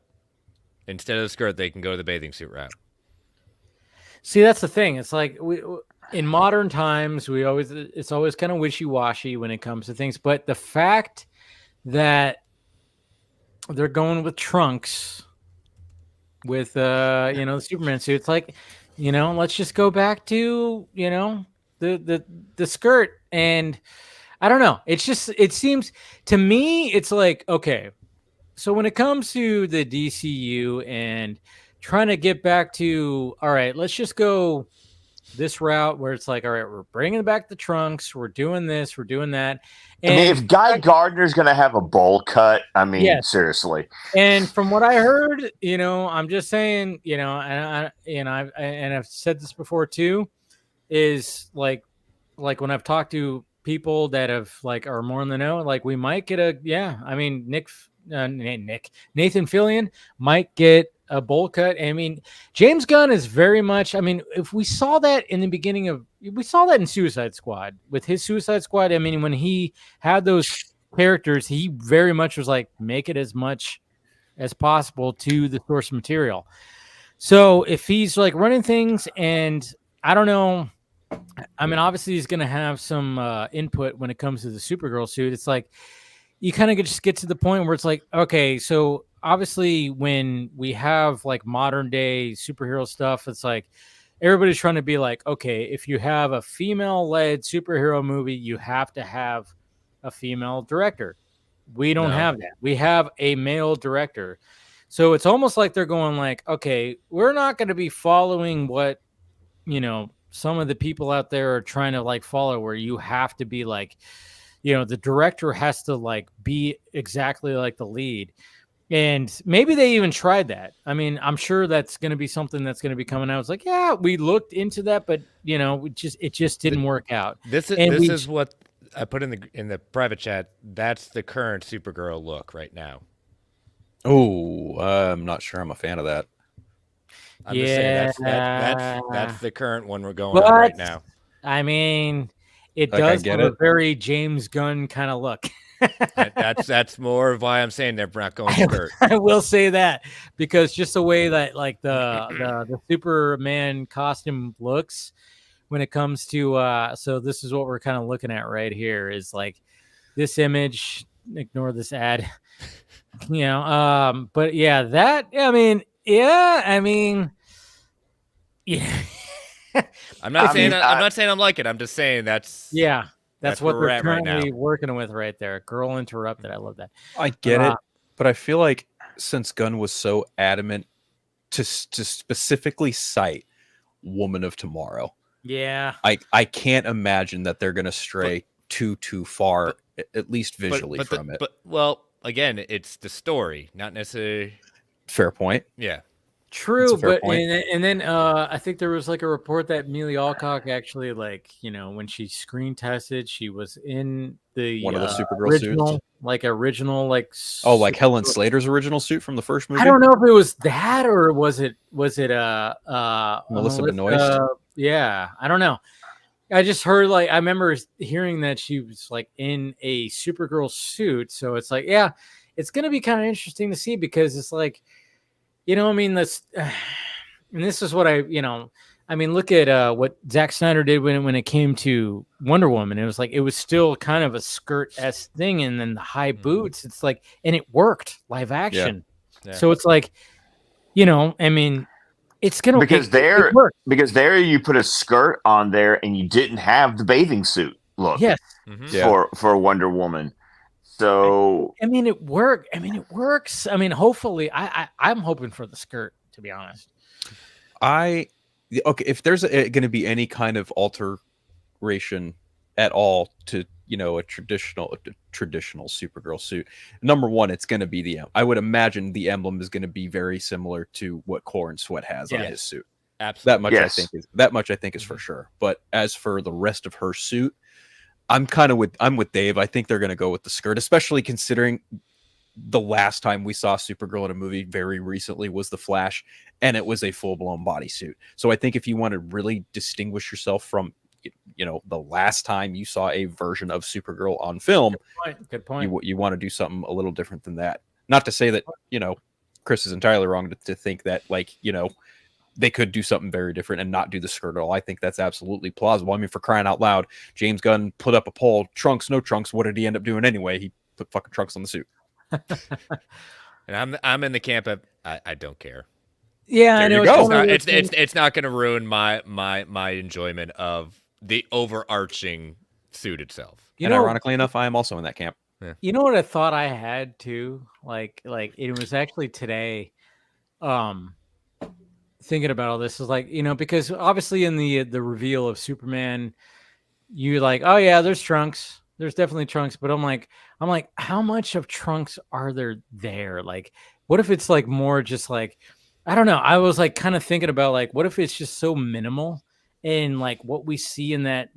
[SPEAKER 3] Instead of the skirt, they can go the bathing suit route.
[SPEAKER 2] See, that's the thing. It's like in modern times, it's always kind of wishy-washy when it comes to things. But the fact that they're going with trunks with the Superman suit, it's like, let's just go back to the skirt. And I don't know, it seems to me, it's like, okay, so when it comes to the DCU and trying to get back to, all right, let's just go this route where it's like, all right, we're bringing back the trunks, we're doing this, we're doing that. And
[SPEAKER 10] if Guy Gardner's going to have a bowl cut, seriously.
[SPEAKER 2] And from what I heard, I'm just saying, and I've said this before too, is like when I've talked to people that have are more in the know, we might get Nathan Fillion might get a bowl cut. James Gunn is very much, if we saw that in the beginning we saw that in Suicide Squad with his Suicide Squad. When he had those characters, he very much was like, make it as much as possible to the source material. So if he's running things, and I don't know, obviously he's going to have some input when it comes to the Supergirl suit. It's like, you kind of just get to the point where it's like, okay, so obviously when we have modern day superhero stuff, it's like everybody's trying to be like, okay, if you have a female led superhero movie, you have to have a female director. We don't have that. We have a male director. So it's almost like they're going okay, we're not going to be following what, some of the people out there are trying to follow, where you have to be the director has to be exactly like the lead. And maybe they even tried that. I'm sure that's going to be something that's going to be coming out. It's like, yeah, we looked into that, but it just didn't work out.
[SPEAKER 3] This is what I put in the private chat. That's the current Supergirl look right now.
[SPEAKER 8] Oh, I'm not sure I'm a fan of that.
[SPEAKER 3] I'm just saying that's the current one we're going on right now.
[SPEAKER 2] It does have a very James Gunn kind of look.
[SPEAKER 3] That's more of why I'm saying they're not going skirt.
[SPEAKER 2] I will say that, because just the way that the Superman costume looks when it comes to so this is what we're kind of looking at right here is this image. Ignore this ad. But yeah, that yeah.
[SPEAKER 3] I'm not saying I'm like it. I'm just saying that's
[SPEAKER 2] what they're currently working with right there. Girl interrupted. I love that.
[SPEAKER 8] I get it, but I feel like since Gunn was so adamant to specifically cite Woman of Tomorrow,
[SPEAKER 2] yeah,
[SPEAKER 8] I can't imagine that they're going to stray too far, at least visually from it.
[SPEAKER 3] But well, again, it's the story, not necessarily.
[SPEAKER 8] Fair point.
[SPEAKER 3] Yeah.
[SPEAKER 2] True,
[SPEAKER 8] fair
[SPEAKER 2] but
[SPEAKER 8] point.
[SPEAKER 2] and then I think there was like a report that Amelia Alcock actually, like, you know, when she screen tested, she was in the
[SPEAKER 8] One of the Supergirl
[SPEAKER 2] original,
[SPEAKER 8] suits.
[SPEAKER 2] like
[SPEAKER 8] Like Helen Slater's original suit from the first movie.
[SPEAKER 2] I don't know if it was that or was it
[SPEAKER 8] Melissa Benoist?
[SPEAKER 2] Yeah, I don't know. I just heard, like, I remember hearing that she was like in a Supergirl suit, so it's like, yeah, it's gonna be kind of interesting to see, because it's like, you know, I mean, this, and this is what I mean, look at what Zack Snyder did when it came to Wonder Woman. It was like, it was still kind of a skirt-esque thing, and then the high boots. It's like, and it worked live action.
[SPEAKER 3] Yeah.
[SPEAKER 2] So it's like, you know, I mean, it's gonna
[SPEAKER 4] because
[SPEAKER 2] it worked.
[SPEAKER 4] because there you put a skirt on there and you didn't have the bathing suit look.
[SPEAKER 2] Yes.
[SPEAKER 4] For Wonder Woman. So
[SPEAKER 2] I mean, it worked. I mean, it works. I mean, hopefully, I'm hoping for the skirt, to be honest.
[SPEAKER 8] Okay, if there's going to be any kind of alteration at all to, you know, a traditional Supergirl suit, number one, it's going to be I would imagine the emblem is going to be very similar to what Corin Sweat has on his suit.
[SPEAKER 3] Absolutely.
[SPEAKER 8] That much I think is for sure. But as for the rest of her suit, I'm with Dave. I think they're going to go with the skirt, especially considering the last time we saw Supergirl in a movie very recently was The Flash, and it was a full-blown bodysuit. So I think if you want to really distinguish yourself from, you know, the last time you saw a version of Supergirl on film,
[SPEAKER 2] good point.
[SPEAKER 8] You want to do something a little different than that. Not to say that, you know, Chris is entirely wrong to think that, like, you know, they could do something very different and not do the skirt at all. I think that's absolutely plausible. I mean, for crying out loud, James Gunn put up a poll, trunks, no trunks. What did he end up doing anyway? He put fucking trunks on the suit.
[SPEAKER 3] And I'm in the camp of I don't care.
[SPEAKER 2] Yeah, I know.
[SPEAKER 3] It's not going to ruin my enjoyment of the overarching suit itself.
[SPEAKER 8] And ironically enough, I am also in that camp.
[SPEAKER 3] Yeah.
[SPEAKER 2] You know what I thought I had too? Like it was actually today. Thinking about all this is like, you know, because obviously in the reveal of Superman, you're like, oh yeah, there's trunks. There's definitely trunks, but I'm like, how much of trunks are there? Like, what if it's like more just like, I don't know. I was like kind of thinking about like, what if it's just so minimal, and like what we see in that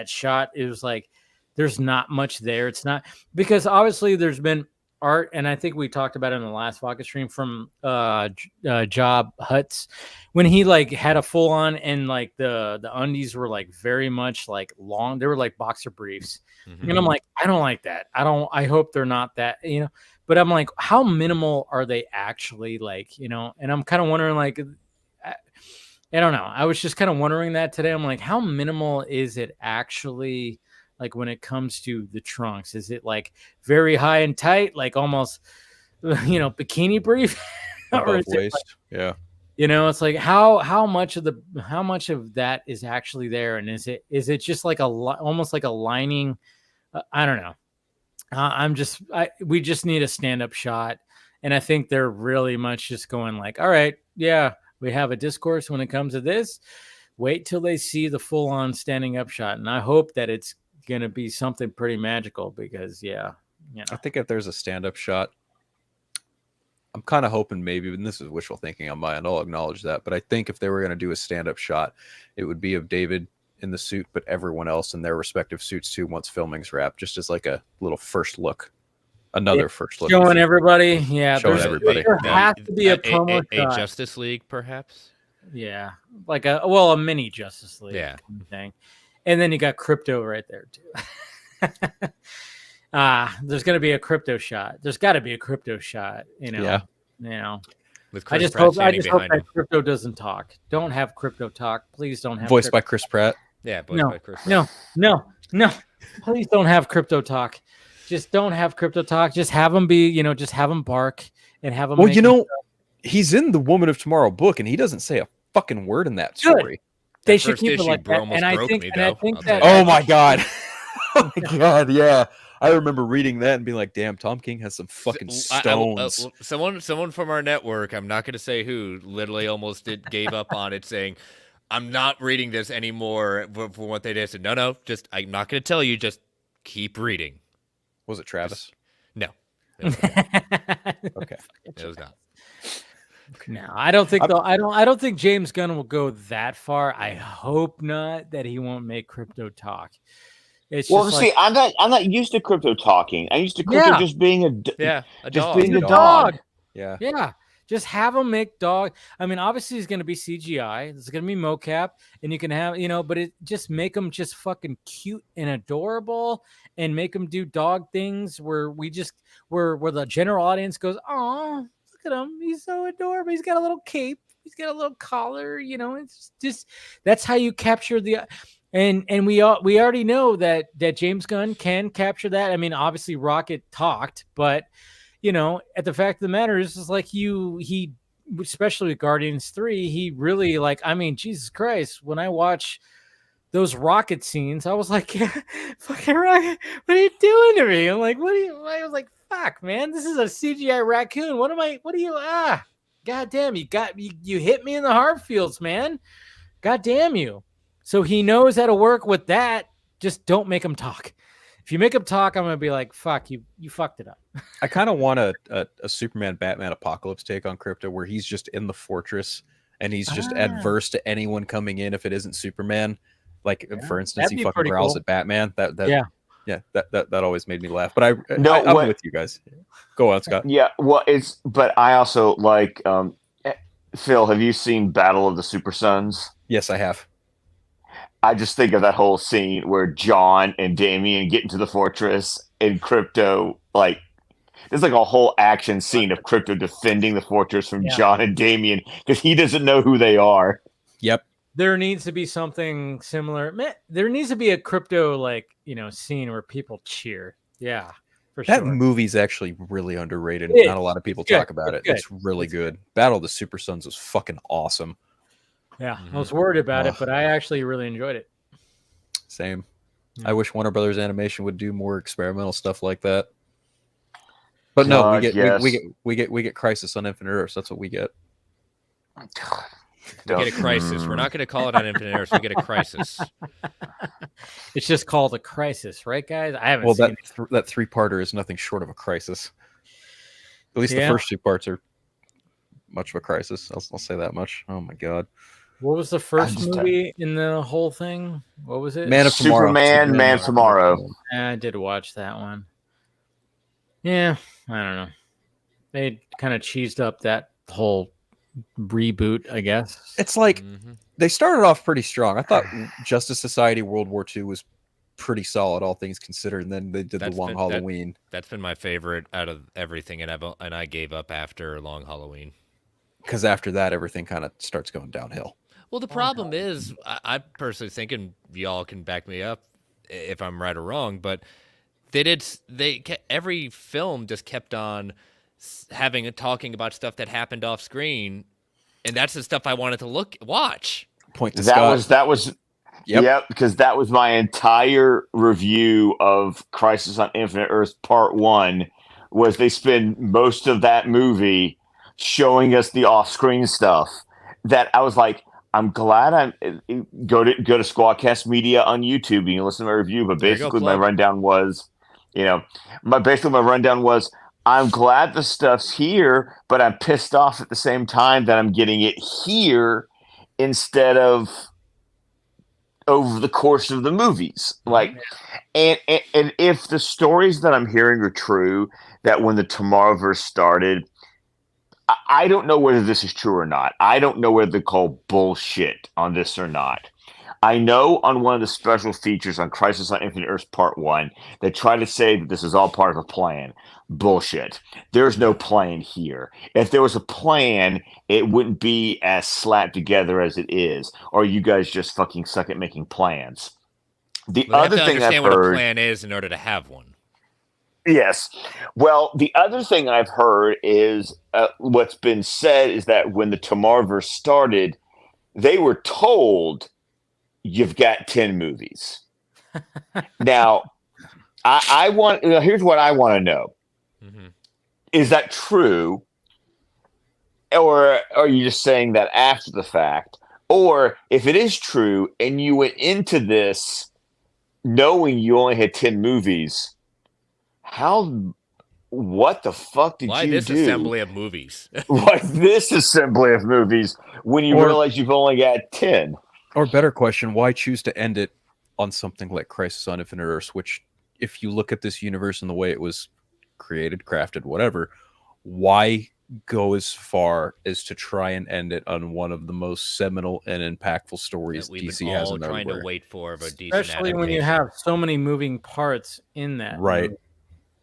[SPEAKER 2] shot is like, there's not much there. It's not, because obviously there's been art, and I think we talked about it in the last Vodka stream from Job Hutz, when he like had a full on, and like the undies were like very much like long. They were like boxer briefs. And I'm like, I don't like that. I hope they're not that, you know, but I'm like, how minimal are they actually, like, you know? And I'm kind of wondering, like, I don't know. I was just kind of wondering that today. I'm like, how minimal is it actually? Like when it comes to the trunks, is it like very high and tight, like almost, you know, bikini brief? Or is it like,
[SPEAKER 8] yeah,
[SPEAKER 2] you know, it's like how much of that is actually there, and is it just like almost like a lining? I don't know. We just need a stand-up shot, and I think they're really much just going like, all right, yeah, we have a discourse when it comes to this. Wait till they see the full-on standing up shot, and I hope that it's gonna be something pretty magical, because yeah, you know.
[SPEAKER 8] I think if there's a stand-up shot, I'm kind of hoping maybe, and this is wishful thinking on my end, I'll acknowledge that, but I think if they were going to do a stand-up shot, it would be of David in the suit, but everyone else in their respective suits too once filming's wrapped, just as like a little first look, first look,
[SPEAKER 2] showing everybody. Yeah,
[SPEAKER 8] showing everybody.
[SPEAKER 2] There has to be a promo
[SPEAKER 3] a Justice League, perhaps.
[SPEAKER 2] Yeah, like a mini Justice League,
[SPEAKER 3] yeah,
[SPEAKER 2] kind of thing. And then you got Crypto right there too. There's going to be a Crypto shot. There's got to be a Crypto shot. You know.
[SPEAKER 8] Yeah.
[SPEAKER 2] You know.
[SPEAKER 3] With
[SPEAKER 2] I just hope that Crypto doesn't talk. Don't have Crypto talk. Please don't have.
[SPEAKER 8] Voiced by Chris Pratt.
[SPEAKER 3] Yeah. By Chris Pratt.
[SPEAKER 2] No. Please don't have Crypto talk. Just don't have Crypto talk. Just have him be. You know. Just have him bark and have him.
[SPEAKER 8] Well, you know, he's in the Woman of Tomorrow book, and he doesn't say a fucking word in that story.
[SPEAKER 2] They should keep it like that. And I think that.
[SPEAKER 8] Oh my god. Oh my god. Yeah. I remember reading that and being like, "Damn, Tom King has some fucking stones."
[SPEAKER 3] Someone from our network, I'm not going to say who, literally almost gave up on it, saying, "I'm not reading this anymore for what they did." I said, "No, just I'm not going to tell you. Just keep reading.
[SPEAKER 8] Was it Travis?
[SPEAKER 3] No. It was not.
[SPEAKER 8] Okay.
[SPEAKER 3] It was not.
[SPEAKER 2] No, I don't think though. I don't think James Gunn will go that far. I hope not. That he won't make crypto talk. It's
[SPEAKER 10] Well,
[SPEAKER 2] just
[SPEAKER 10] see,
[SPEAKER 2] like,
[SPEAKER 10] I'm not used to crypto talking. I'm used to crypto just being a
[SPEAKER 3] dog.
[SPEAKER 10] being a dog.
[SPEAKER 8] Yeah.
[SPEAKER 2] Yeah. Just have him make dog. I mean, obviously he's going to be CGI. It's going to be mocap, and you can have, but it just make him just fucking cute and adorable, and make him do dog things where where the general audience goes, "Oh, look at him. He's so adorable. He's got a little cape. He's got a little collar, It's just that's how you capture the and we already know that James Gunn can capture that. I mean, obviously Rocket talked, but at the fact of the matter is like he especially with Guardians 3, he really Jesus Christ, when I watch those rocket scenes, I was like, yeah, fucking Rocket, what are you doing to me? I'm like, I was like, fuck, man, this is a CGI raccoon. God damn, you hit me in the hard fields, man. God damn you. So he knows how to work with that. Just don't make him talk. If you make him talk, I'm going to be like, fuck, you fucked it up.
[SPEAKER 8] I kind of want a Superman Batman Apocalypse take on Crypto where he's just in the fortress and he's just adverse to anyone coming in if it isn't Superman. Like, for instance, he fucking growls at Batman. That always made me laugh. But I'm with you guys. Go on, Scott.
[SPEAKER 10] Yeah, well, but I also like, Phil, have you seen Battle of the Super Sons?
[SPEAKER 8] Yes, I have.
[SPEAKER 10] I just think of that whole scene where John and Damian get into the fortress and Crypto, there's like a whole action scene of Crypto defending the fortress from John and Damian because he doesn't know who they are.
[SPEAKER 8] Yep.
[SPEAKER 2] There needs to be something similar. There needs to be a Crypto scene where people cheer. Yeah, for sure.
[SPEAKER 8] That movie's actually really underrated. Not a lot of people talk about it. It's really good. Battle of the Super Sons was fucking awesome.
[SPEAKER 2] Yeah, I was worried about it, but I actually really enjoyed it.
[SPEAKER 8] Same.
[SPEAKER 2] Yeah.
[SPEAKER 8] I wish Warner Brothers Animation would do more experimental stuff like that. But no, we get Crisis on Infinite Earths. That's what we get.
[SPEAKER 3] We get a crisis. We're not going to call it on Infinite Earths. We get a crisis.
[SPEAKER 2] It's just called a crisis, right, guys? I haven't seen
[SPEAKER 8] that three-parter is nothing short of a crisis. At least the first two parts are much of a crisis. I'll say that much. Oh my god.
[SPEAKER 2] What was the first movie in the whole thing? What was it?
[SPEAKER 8] Man of Tomorrow.
[SPEAKER 10] Superman, Man of Tomorrow.
[SPEAKER 2] I did watch that one. Yeah, I don't know. They kind of cheesed up that whole reboot, I guess.
[SPEAKER 8] It's like they started off pretty strong. I thought Justice Society World War II was pretty solid, all things considered, and then they did the Long Halloween.
[SPEAKER 3] That's been my favorite out of everything, and I gave up after Long Halloween.
[SPEAKER 8] Because after that, everything kind of starts going downhill.
[SPEAKER 3] Well, the problem is, I personally think, and y'all can back me up if I'm right or wrong, but every film just kept on talking about stuff that happened off screen, and that's the stuff I wanted to watch.
[SPEAKER 8] Point to Scott.
[SPEAKER 10] That was yep, because that was my entire review of Crisis on Infinite Earths Part 1, was they spend most of that movie showing us the off-screen stuff that I was like, I'm glad go to Squadcast Media on YouTube. You can listen to my review, but basically my rundown was, my rundown was, I'm glad the stuff's here, but I'm pissed off at the same time that I'm getting it here instead of over the course of the movies. And if the stories that I'm hearing are true, that when the Tomorrowverse started, I don't know whether this is true or not. I don't know whether to call bullshit on this or not. I know on one of the special features on Crisis on Infinite Earths Part 1, they try to say that this is all part of a plan. Bullshit. There's no plan here. If there was a plan, it wouldn't be as slapped together as it is. Or you guys just fucking suck at making plans. The other thing I've heard,
[SPEAKER 3] what a plan is in order to have one.
[SPEAKER 10] Yes. Well, the other thing I've heard is what's been said is that when the Tomorrowverse started, they were told you've got 10 movies. Now, here's what I want to know. Mm-hmm. Is that true? Or are you just saying that after the fact? Or if it is true and you went into this knowing you only had 10 movies, what the fuck did
[SPEAKER 3] Why
[SPEAKER 10] you
[SPEAKER 3] this
[SPEAKER 10] do?
[SPEAKER 3] assembly of movies?
[SPEAKER 10] Why this assembly of movies when you realize you've only got 10?
[SPEAKER 8] Or better question, why choose to end it on something like Crisis on Infinite Earths, which, if you look at this universe and the way it was created, crafted, whatever, why go as far as to try and end it on one of the most seminal and impactful stories
[SPEAKER 3] We've
[SPEAKER 8] DC
[SPEAKER 3] been
[SPEAKER 8] has
[SPEAKER 3] all
[SPEAKER 8] in their
[SPEAKER 3] trying to
[SPEAKER 8] library?
[SPEAKER 3] wait for of a decent
[SPEAKER 2] Especially when you
[SPEAKER 3] adaptation.
[SPEAKER 2] have so many moving parts in that
[SPEAKER 8] Right.
[SPEAKER 2] movie,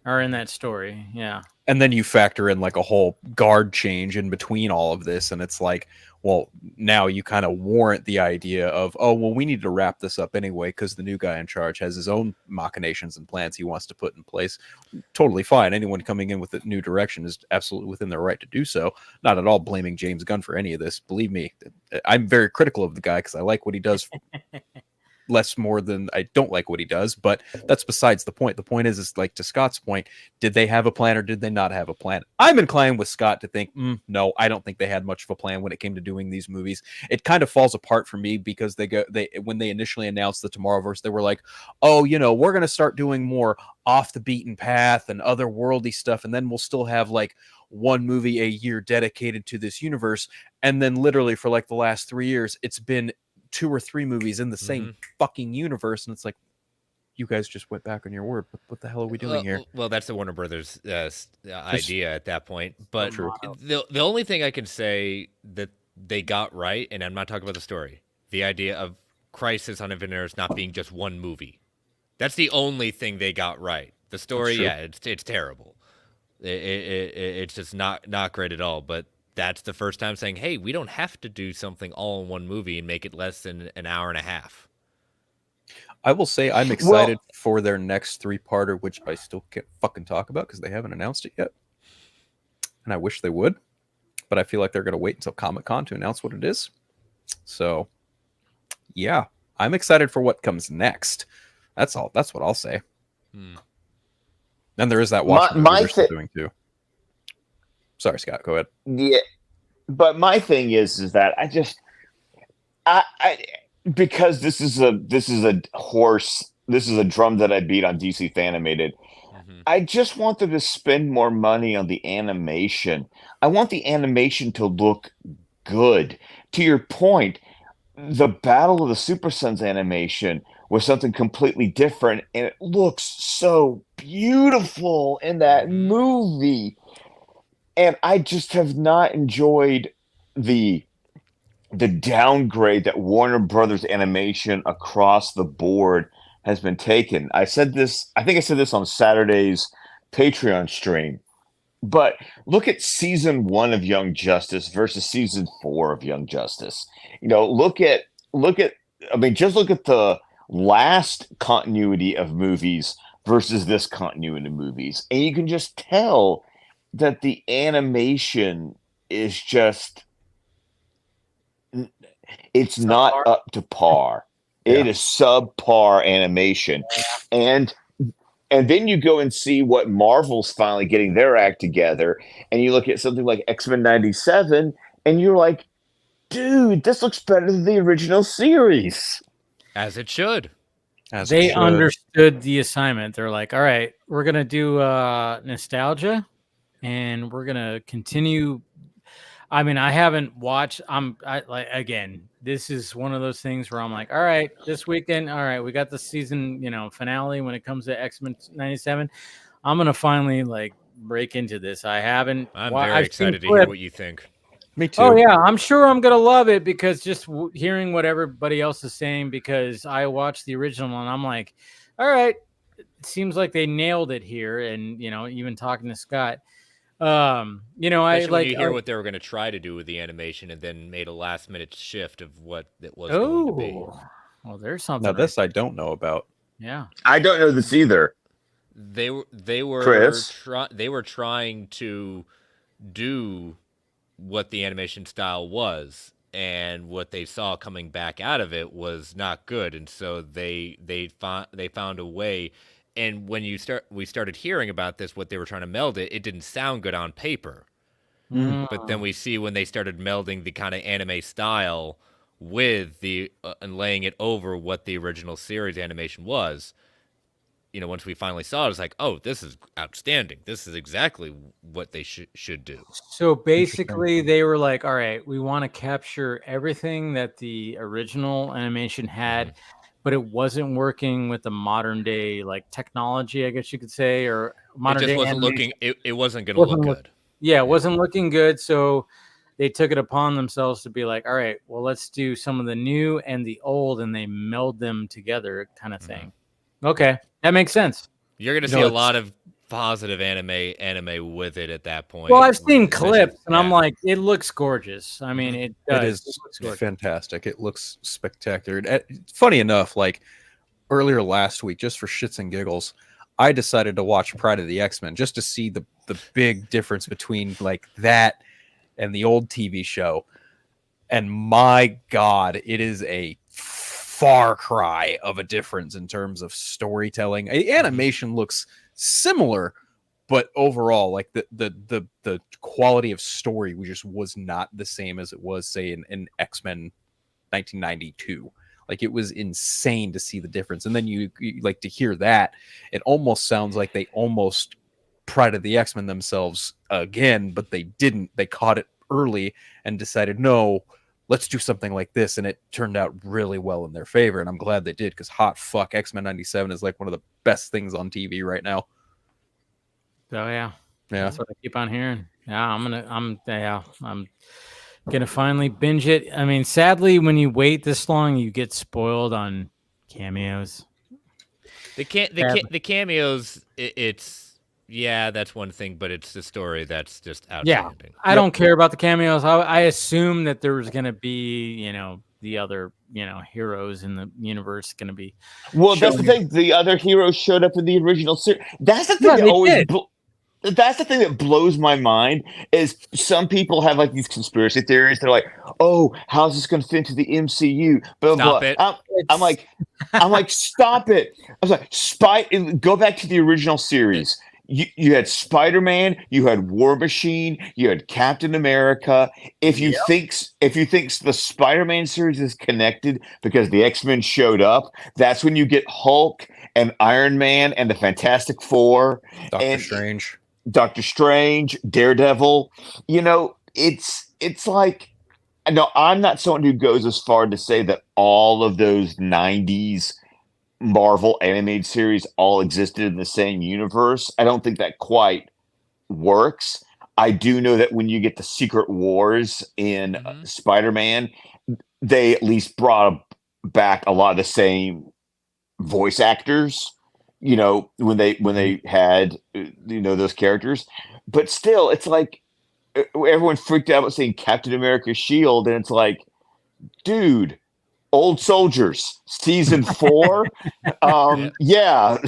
[SPEAKER 2] or in that story. Yeah.
[SPEAKER 8] And then you factor in like a whole guard change in between all of this, and it's like, well, now you kind of warrant the idea of, oh, well, we need to wrap this up anyway because the new guy in charge has his own machinations and plans he wants to put in place. Totally fine. Anyone coming in with a new direction is absolutely within their right to do so. Not at all blaming James Gunn for any of this. Believe me, I'm very critical of the guy because I like what he does less more than I don't like what he does, but that's besides the point. The point is like, to Scott's point, did they have a plan or did they not have a plan? I'm inclined with Scott to think, no, I don't think they had much of a plan when it came to doing these movies. It kind of falls apart for me because when they initially announced the Tomorrowverse, they were like, oh, we're going to start doing more off the beaten path and otherworldly stuff, and then we'll still have like one movie a year dedicated to this universe. And then literally for like the last 3 years, it's been 2 or 3 movies in the same fucking universe, and it's like, you guys just went back on your word. What the hell are we doing here?
[SPEAKER 3] Well, that's the Warner Brothers idea at that point. But the only thing I can say that they got right, and I'm not talking about the story, the idea of Crisis on Infinite Earths not being just one movie. That's the only thing they got right. The story, yeah, it's terrible. It's just not great at all. But that's the first time saying, hey, we don't have to do something all in one movie and make it less than an hour and a half.
[SPEAKER 8] I will say I'm excited for their next 3-parter, which I still can't fucking talk about because they haven't announced it yet. And I wish they would, but I feel like they're going to wait until Comic-Con to announce what it is. So, yeah, I'm excited for what comes next. That's all. That's what I'll say. And there is that Watchmen universe they're doing too. Sorry, Scott, go ahead.
[SPEAKER 10] Yeah, but my thing is that I because this is a drum that I beat on DC Fanimated. I just want them to spend more money on the animation. I want the animation to look good. To your point, the Battle of the Super Sons animation was something completely different, and it looks so beautiful in that movie. And I just have not enjoyed the downgrade that Warner Brothers animation across the board has been taken. I think I said this on Saturday's Patreon stream, but look at season 1 of Young Justice versus season 4 of Young Justice. Look at just look at the last continuity of movies versus this continuity of movies, and you can just tell that the animation is just, it's not up to par. It is subpar animation. And then you go and see what Marvel's finally getting their act together, and you look at something like X-Men 97, and you're like, dude, this looks better than the original series.
[SPEAKER 3] As it should.
[SPEAKER 2] They understood the assignment. They're like, all right, we're going to do nostalgia, and we're going to continue. I mean, I haven't watched. Again, this is one of those things where I'm like, all right, this weekend, all right, we got the season, finale when it comes to X-Men 97. I'm gonna finally break into this. I'm very
[SPEAKER 3] excited to hear what you think.
[SPEAKER 8] Me too.
[SPEAKER 2] Oh yeah, I'm sure I'm gonna love it because just hearing what everybody else is saying. Because I watched the original and I'm like, all right, it seems like they nailed it here. And even talking to Scott.
[SPEAKER 3] Especially when you hear what they were going to try to do with the animation and then made a last-minute shift of what it was going to be.
[SPEAKER 2] Well, there's something.
[SPEAKER 8] Now this I don't know about.
[SPEAKER 2] Yeah,
[SPEAKER 10] I don't know this either.
[SPEAKER 3] They were
[SPEAKER 10] Chris?
[SPEAKER 3] They were trying to do what the animation style was, and what they saw coming back out of it was not good, and so they found a way. And when we started hearing about this, what they were trying to meld it didn't sound good on paper. But then we see when they started melding the kind of anime style with the and laying it over what the original series animation was. You know, once we finally saw it, it's like, oh, this is outstanding. This is exactly what they should do.
[SPEAKER 2] So basically, they were like, all right, we want to capture everything that the original animation had, but it wasn't working with the modern day like technology, I guess you could say, or modern day
[SPEAKER 3] wasn't
[SPEAKER 2] animation.
[SPEAKER 3] it wasn't going to look good.
[SPEAKER 2] Yeah, it wasn't looking good. So they took it upon themselves to be like, all right, well, let's do some of the new and the old, and they meld them together kind of thing. Okay, that makes sense.
[SPEAKER 3] You're going to see a lot of positive anime with it at that point.
[SPEAKER 2] Well, I've seen clips, and I'm like, it looks gorgeous. I mean, it does.
[SPEAKER 8] It is fantastic. It looks spectacular. Funny enough, like earlier last week, just for shits and giggles, I decided to watch Pride of the X-Men just to see the big difference between like that and the old TV show. And my God, it is a far cry of a difference in terms of storytelling. Animation looks similar, but overall, like the quality of story was not the same as it was, say, in X-Men 1992. Like, it was insane to see the difference. And then you like to hear that. It almost sounds like they almost Pride of the X-Men themselves again, but they didn't. They caught it early and decided, no, let's do something like this, and it turned out really well in their favor, and I'm glad they did, because hot fuck, X-Men 97 is like one of the best things on TV right now.
[SPEAKER 2] Oh yeah, that's what I keep on hearing. Yeah, I'm gonna finally binge it. I mean, sadly, when you wait this long, you get spoiled on cameos.
[SPEAKER 3] The cameos, that's one thing, but it's the story that's just outstanding.
[SPEAKER 2] Yeah, I don't care about the cameos. I assume that there was going to be, the other, heroes in the universe going to be.
[SPEAKER 10] Well, that's the thing. The other heroes showed up in the original series. That's the thing that's the thing that blows my mind is some people have like these conspiracy theories. They're like, oh, how's this going to fit into the MCU? Blah,
[SPEAKER 3] Stop
[SPEAKER 10] blah.
[SPEAKER 3] it.
[SPEAKER 10] I'm like, stop it. I was like, go back to the original series. You had Spider-Man, you had War Machine, you had Captain America. If you think the Spider-Man series is connected because the X-Men showed up, that's when you get Hulk and Iron Man and the Fantastic Four, Doctor Strange, Daredevil. It's like, no, I'm not someone who goes as far to say that all of those 90s Marvel animated series all existed in the same universe. I don't think that quite works. I do know that when you get the Secret Wars in Spider-Man, they at least brought back a lot of the same voice actors, when they had, those characters. But still, it's like everyone freaked out about saying Captain America's shield, and it's like, dude, Old Soldiers, season 4. Yeah.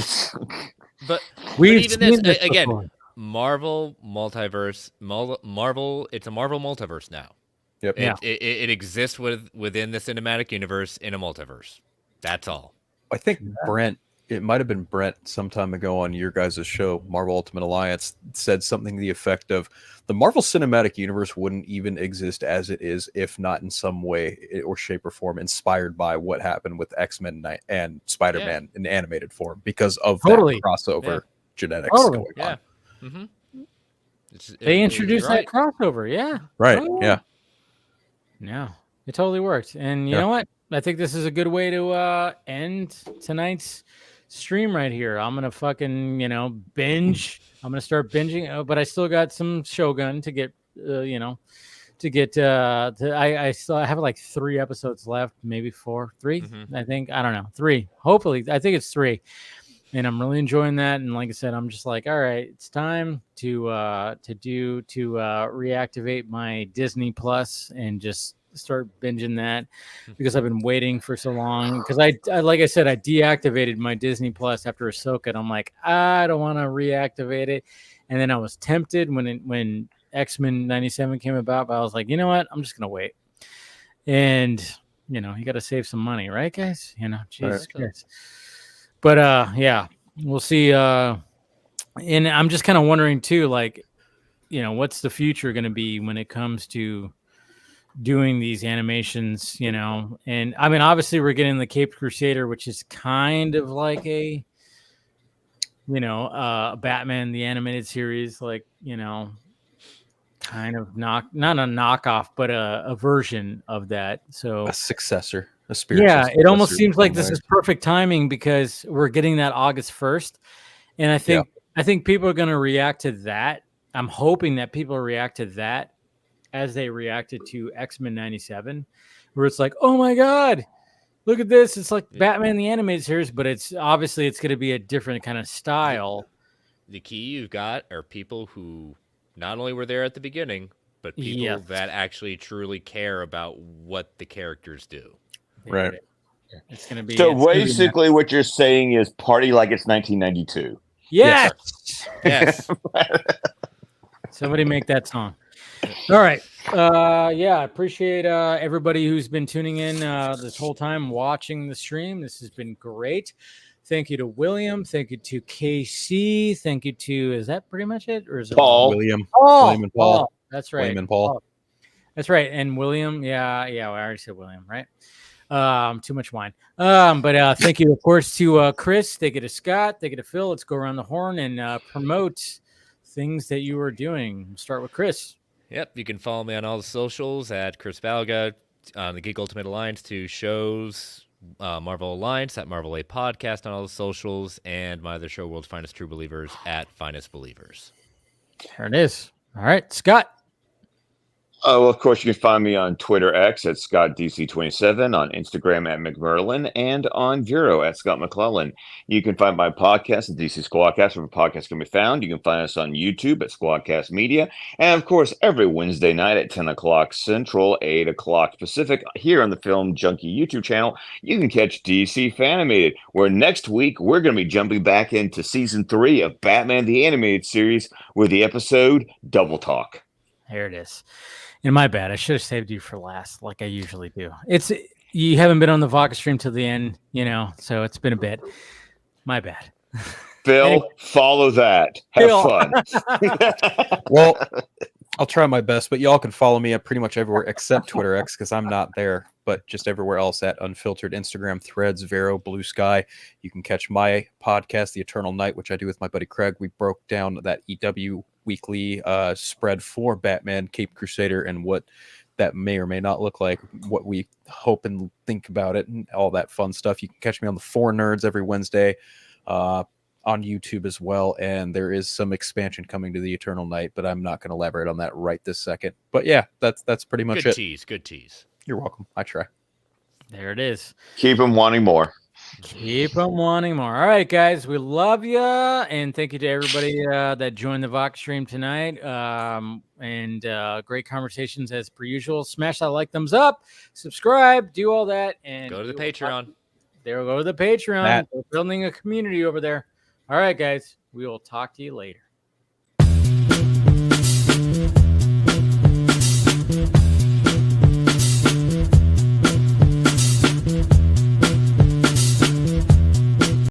[SPEAKER 3] But even this again, before. Marvel multiverse, Marvel. It's a Marvel multiverse now.
[SPEAKER 8] Yep.
[SPEAKER 3] It exists within the cinematic universe in a multiverse. That's all.
[SPEAKER 8] I think Brent, it might have been Brent some time ago on your guys' show, Marvel Ultimate Alliance, said something to the effect of the Marvel Cinematic Universe wouldn't even exist as it is if not in some way or shape or form inspired by what happened with X-Men and Spider-Man in animated form because of that crossover genetics going on.
[SPEAKER 3] Mm-hmm.
[SPEAKER 2] They introduced that crossover,
[SPEAKER 8] Right,
[SPEAKER 2] No, it totally worked. And you know what? I think this is a good way to end tonight's stream right here. I'm gonna fucking binge. I'm gonna start binging, but I still got some Shogun to get. I still have like 3 episodes left, maybe 4, 3. I think, I don't know, 3. Hopefully, I think it's 3, and I'm really enjoying that. And like I said, I'm just like, all right, it's time to reactivate my Disney Plus and just start binging that, because I've been waiting for so long. Because I like I said, I deactivated my Disney Plus after Ahsoka, and I'm like, I don't want to reactivate it. And then I was tempted when X-Men 97 came about, but I was like, you know what? I'm just gonna wait. And you got to save some money, right, guys? Jesus Christ. But we'll see. And I'm just kind of wondering too, like, what's the future going to be when it comes to doing these animations, you know. And I mean, obviously we're getting the Caped Crusader, which is kind of like a, you know, Batman the animated series, like, you know, kind of not a knockoff, but a version of that. So
[SPEAKER 8] A successor, a spiritual
[SPEAKER 2] yeah, it almost
[SPEAKER 8] successor
[SPEAKER 2] seems
[SPEAKER 8] in
[SPEAKER 2] like
[SPEAKER 8] some
[SPEAKER 2] this
[SPEAKER 8] way.
[SPEAKER 2] is perfect timing because we're getting that August 1st. And I think people are going to react to that. I'm hoping that people react to that as they reacted to X-Men 97, where it's like, oh my God, look at this. It's like Batman the animated series, but it's obviously it's going to be a different kind of style.
[SPEAKER 3] The key you've got are people who not only were there at the beginning, but people that actually truly care about what the characters do.
[SPEAKER 8] Right.
[SPEAKER 2] It's going to be.
[SPEAKER 4] So basically, what you're saying is party like it's 1992.
[SPEAKER 2] Yes.
[SPEAKER 3] Yes.
[SPEAKER 2] Somebody make that song. All right. Yeah, I appreciate everybody who's been tuning in this whole time watching the stream. This has been great. Thank you to William. Thank you to KC. Thank you to, is that pretty much it? Or is it
[SPEAKER 4] Paul?
[SPEAKER 8] William.
[SPEAKER 2] Paul.
[SPEAKER 8] William and Paul.
[SPEAKER 2] Paul. That's right.
[SPEAKER 8] William and Paul.
[SPEAKER 2] That's right. And William. Yeah, I already said William, right? Too much wine. But thank you, of course, to Chris. Thank you to Scott. Thank you to Phil. Let's go around the horn and promote things that you are doing. We'll start with Chris.
[SPEAKER 3] Yep, you can follow me on all the socials at Chris Valga, on the Geek Ultimate Alliance, to shows, Marvel Alliance at Marvel A Podcast on all the socials, and my other show, World's Finest True Believers, at Finest Believers.
[SPEAKER 2] There it is. All right, Scott.
[SPEAKER 4] Oh, of course, you can find me on Twitter X at ScottDC27, on Instagram at McMerlin, and on Vero at Scott McClellan. You can find my podcast at DC Squadcast, where podcasts can be found. You can find us on YouTube at Squadcast Media. And, of course, every Wednesday night at 10 o'clock Central, 8 o'clock Pacific, here on the Film Junkie YouTube channel, you can catch DC Fanimated, where next week we're going to be jumping back into Season 3 of Batman the Animated Series with the episode Double Talk.
[SPEAKER 2] There it is. And my bad. I should have saved you for last, like I usually do. You haven't been on the Vodka stream till the end, you know, so it's been a bit. My bad.
[SPEAKER 4] Phil,
[SPEAKER 2] Anyway.
[SPEAKER 4] follow that. Have
[SPEAKER 2] Phil.
[SPEAKER 4] fun.
[SPEAKER 8] Well, I'll try my best, but y'all can follow me at pretty much everywhere except Twitter X, because I'm not there, but just everywhere else at Unfiltered, Instagram, Threads, Vero, Blue Sky. You can catch my podcast, The Eternal Night, which I do with my buddy Craig. We broke down that EW weekly spread for Batman, Caped Crusader, and what that may or may not look like, what we hope and think about it, and all that fun stuff. You can catch me on the Four Nerds every Wednesday on YouTube as well, and there is some expansion coming to the Eternal Night, but I'm not going to elaborate on that right this second. But yeah, that's pretty much it.
[SPEAKER 3] Good tease.
[SPEAKER 8] You're welcome. I try.
[SPEAKER 2] There it is.
[SPEAKER 4] Keep them wanting more.
[SPEAKER 2] Keep them wanting more. All right, guys, we love you, and thank you to everybody that joined the Vox stream tonight. And great conversations as per usual. Smash that like, thumbs up, subscribe, do all that, and
[SPEAKER 3] Go to the Patreon.
[SPEAKER 2] There, go to the Patreon.
[SPEAKER 8] Matt.
[SPEAKER 2] We're building a community over there. All right, guys, we will talk to you later.